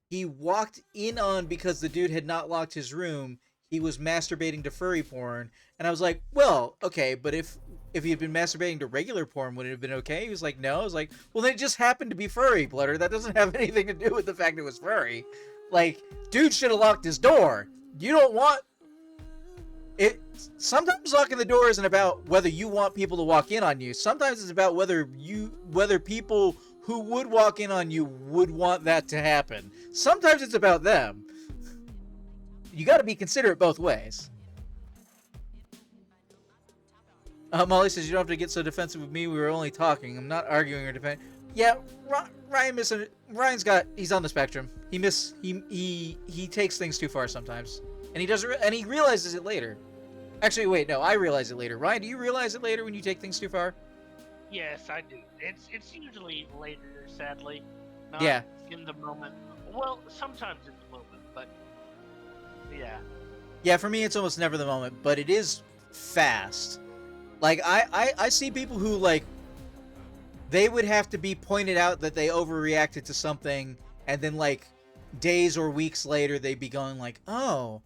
he walked in on because the dude had not locked his room. He was masturbating to furry porn, and I was like, well, okay, but if he had been masturbating to regular porn, would it have been okay? He was like, no. I was like, well, then it just happened to be furry, Blooder. That doesn't have anything to do with the fact it was furry. Like, dude should have locked his door. You don't want it. Sometimes locking the door isn't about whether you want people to walk in on you. Sometimes it's about whether people who would walk in on you would want that to happen. Sometimes it's about them. You got to be considerate both ways. Molly says you don't have to get so defensive with me. We were only talking. I'm not arguing or defending. Yeah, he's on the spectrum. He takes things too far sometimes, and he realizes it later. Actually, wait, no, I realize it later. Ryan, do you realize it later when you take things too far? Yes, I do. It's usually later, sadly. Not Yeah. in the moment. Well, sometimes in the moment, but yeah. Yeah, for me, it's almost never the moment, but it is fast. Like, I see people who, like, they would have to be pointed out that they overreacted to something, and then, like, days or weeks later, they'd be going like, oh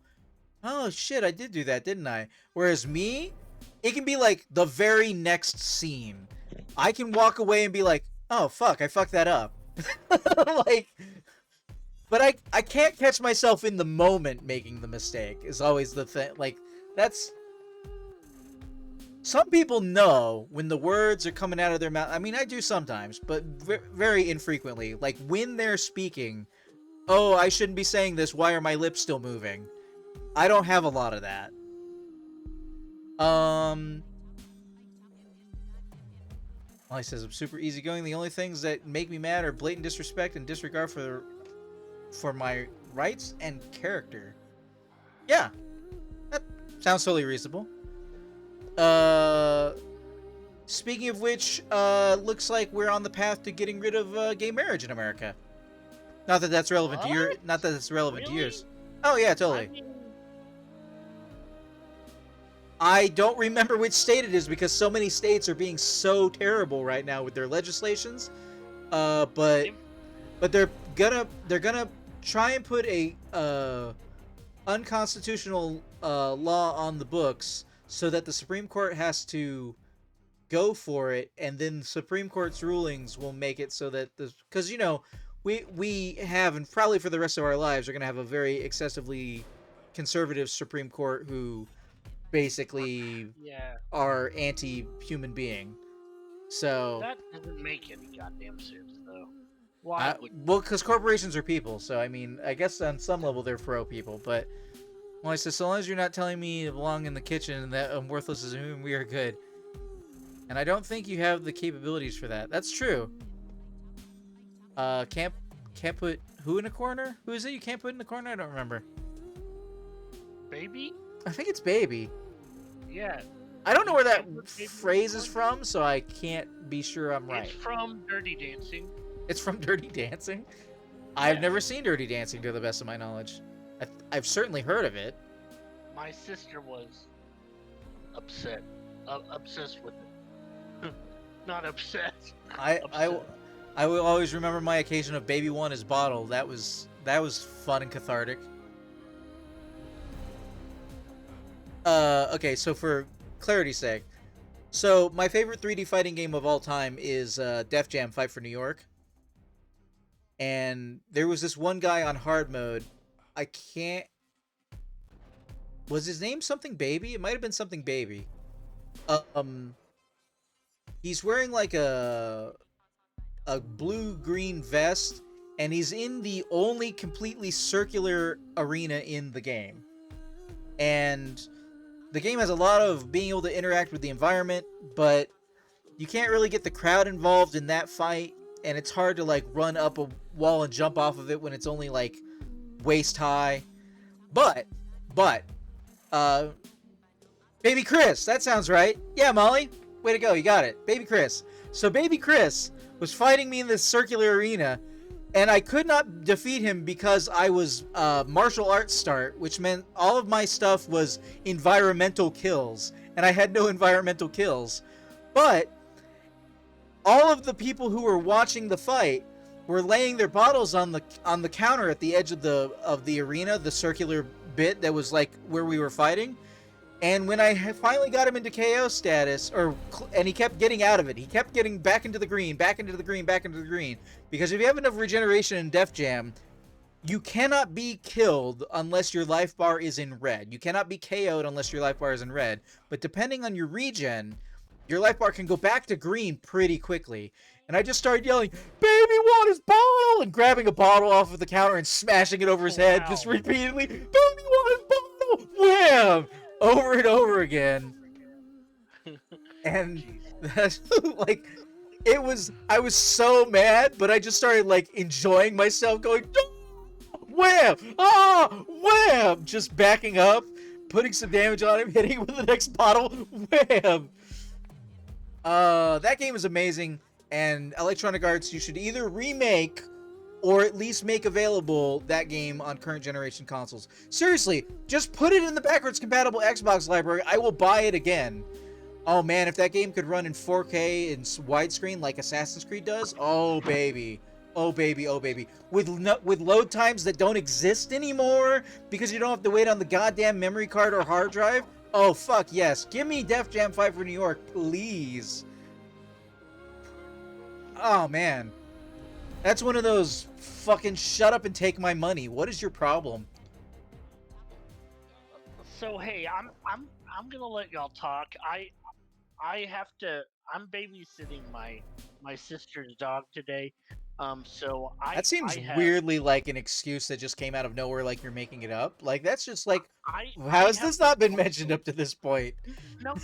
shit, I did do that, didn't I? Whereas me, it can be, like, the very next scene. I can walk away and be like, oh, fuck, I fucked that up. Like, but I can't catch myself in the moment making the mistake, is always the thing. Like, that's... Some people know when the words are coming out of their mouth. I mean, I do sometimes, but very infrequently. Like, when they're speaking, oh, I shouldn't be saying this, why are my lips still moving? I don't have a lot of that. Well, he says I'm super easygoing. The only things that make me mad are blatant disrespect and disregard for my rights and character. Yeah, that sounds totally reasonable. Speaking of which, looks like we're on the path to getting rid of gay marriage in America. Not that that's relevant to your, What? not that it's relevant to Really? yours. Oh yeah, totally. I mean, I don't remember which state it is because so many states are being so terrible right now with their legislations. But they're gonna try and put a unconstitutional law on the books so that the Supreme Court has to go for it, and then the Supreme Court's rulings will make it so that the because we have, and probably for the rest of our lives are gonna have a very excessively conservative Supreme Court who basically yeah, are anti-human being. So that doesn't make any goddamn sense, though. Why would well, because corporations are people, so I mean, I guess on some level they're pro people, but well, I said, so long as you're not telling me I belong in the kitchen and that I'm worthless as a human, we are good. And I don't think you have the capabilities for that. That's true. Can't put who in a corner? Who is it you can't put in the corner? I don't remember. baby? I think it's baby. Yeah, I don't know where that Can't put baby in the phrase is corner? from, so I can't be sure I'm right. It's from Dirty Dancing. It's from Dirty Dancing. I've Yeah. never seen Dirty Dancing, to the best of my knowledge. I've certainly heard of it. My sister was obsessed with it. Not upset. I Upset. I will always remember my occasion of Baby One is Bottle. That was fun and cathartic. Okay, so for clarity's sake, so my favorite 3D fighting game of all time is Def Jam Fight for New York. And there was this one guy on hard mode. I can't. Was his name something baby? It might have been something baby. He's wearing like a blue-green vest, and he's in the only completely circular arena in the game. And the game has a lot of being able to interact with the environment, but you can't really get the crowd involved in that fight, and it's hard to like run up a wall and jump off of it when it's only like waist high. But Baby Chris, that sounds right. Yeah, Molly, way to go, you got it. Baby Chris. So Baby Chris was fighting me in this circular arena, and I could not defeat him because I was martial arts start, which meant all of my stuff was environmental kills, and I had no environmental kills. But all of the people who were watching the fight were laying their bottles on the counter at the edge of the arena, the circular bit that was like where we were fighting. And when I finally got him into KO status, and he kept getting out of it, he kept getting back into the green, back into the green, back into the green. Because if you have enough regeneration in Def Jam, you cannot be killed unless your life bar is in red. You cannot be KO'd unless your life bar is in red. But depending on your regen, your life bar can go back to green pretty quickly. And I just started yelling, "Baby want his bottle!" and grabbing a bottle off of the counter and smashing it over his head, just repeatedly, "Baby want his bottle!" Wham! Over and over again. And that's like, I was so mad, but I just started like enjoying myself, going, wham! Ah! Wham! Just backing up, putting some damage on him, hitting him with the next bottle, wham! That game is amazing, and Electronic Arts, you should either remake or at least make available that game on current generation consoles. Seriously, just put it in the backwards compatible Xbox library. I will buy it again. Oh man, if that game could run in 4K in widescreen like Assassin's Creed does, oh baby. Oh baby, oh baby. With load times that don't exist anymore because you don't have to wait on the goddamn memory card or hard drive. Oh fuck yes. Give me Def Jam 5 for New York, please. Oh man. That's one of those fucking shut up and take my money. What is your problem? So hey, I'm gonna let y'all talk. I have to. I'm babysitting my sister's dog today, So That seems I have weirdly like an excuse that just came out of nowhere, like you're making it up. Like that's just like, how I has have this been not been going mentioned up to this point? no,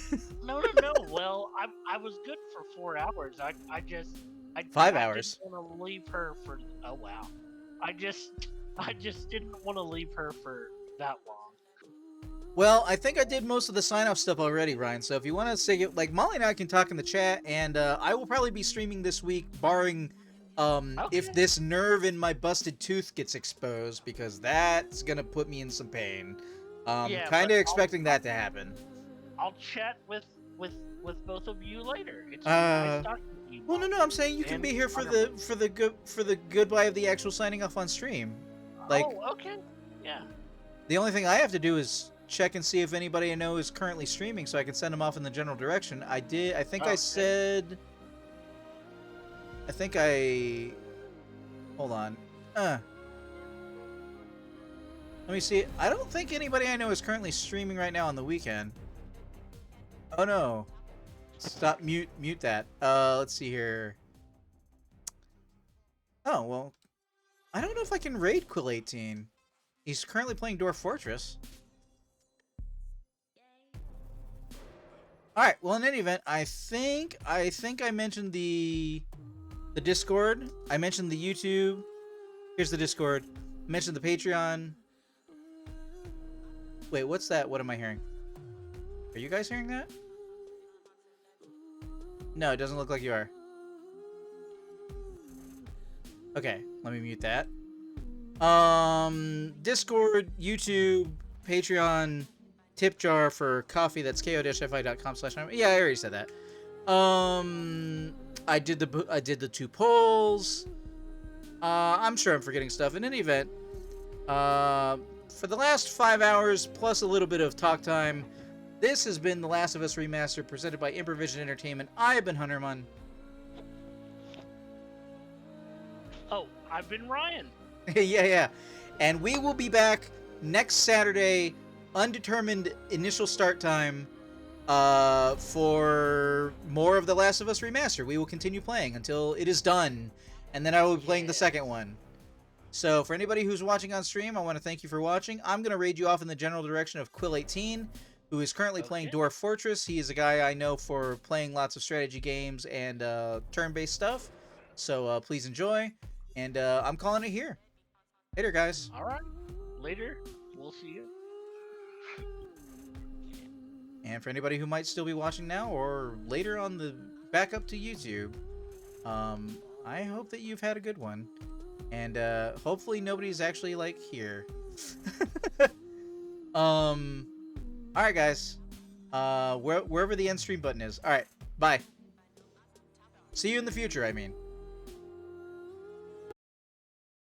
no. Well, I was good for 4 hours. Five I didn't hours. want to leave her for. Oh wow. I just didn't want to leave her for that long. Well, I think I did most of the sign off stuff already, Ryan. So if you want to say it, like Molly and I can talk in the chat, and I will probably be streaming this week, barring if Okay. this nerve in my busted tooth gets exposed, because that's gonna put me in some pain. Yeah, Kind but of expecting that to happen. I'll chat with both of you later. It's been nice Uh, talking to you. well, no, Molly. no, I'm saying you can And be here for Hunterman. the goodbye of the actual signing off on stream. Like, Oh, okay. Yeah. the only thing I have to do is check and see if anybody I know is currently streaming, so I can send them off in the general direction. I did. I think I Okay. said. I think I. Hold on. Let me see. I don't think anybody I know is currently streaming right now on the weekend. Oh no. Stop. Mute that. Let's see here. Oh well. I don't know if I can raid Quill 18. He's currently playing Dwarf Fortress. All right. Well, in any event, I think I mentioned the Discord. I mentioned the YouTube. Here's the Discord. I mentioned the Patreon. Wait, what's that? What am I hearing? Are you guys hearing that? No, it doesn't look like you are. Okay, let me mute that. Discord, YouTube, Patreon, tip jar for coffee. That's ko-fi.com/. Yeah, I already said that. I did the 2 polls. I'm sure I'm forgetting stuff. In any event, for the last 5 hours plus a little bit of talk time, this has been The Last of Us Remastered, presented by Improvision Entertainment. I've been Hunterman. Oh, I've been Ryan. Yeah. And we will be back next Saturday, undetermined initial start time, for more of The Last of Us Remastered. We will continue playing until it is done, and then I will be playing the second one. So for anybody who's watching on stream, I want to thank you for watching. I'm going to raid you off in the general direction of Quill18, who is currently playing Dwarf Fortress. He is a guy I know for playing lots of strategy games and turn-based stuff. So please enjoy. And I'm calling it here. Later, guys. All right. Later. We'll see you. And for anybody who might still be watching now or later on the back up to YouTube, I hope that you've had a good one. And hopefully nobody's actually like here. Alright guys. Wherever the end stream button is. Alright, bye. See you in the future, I mean.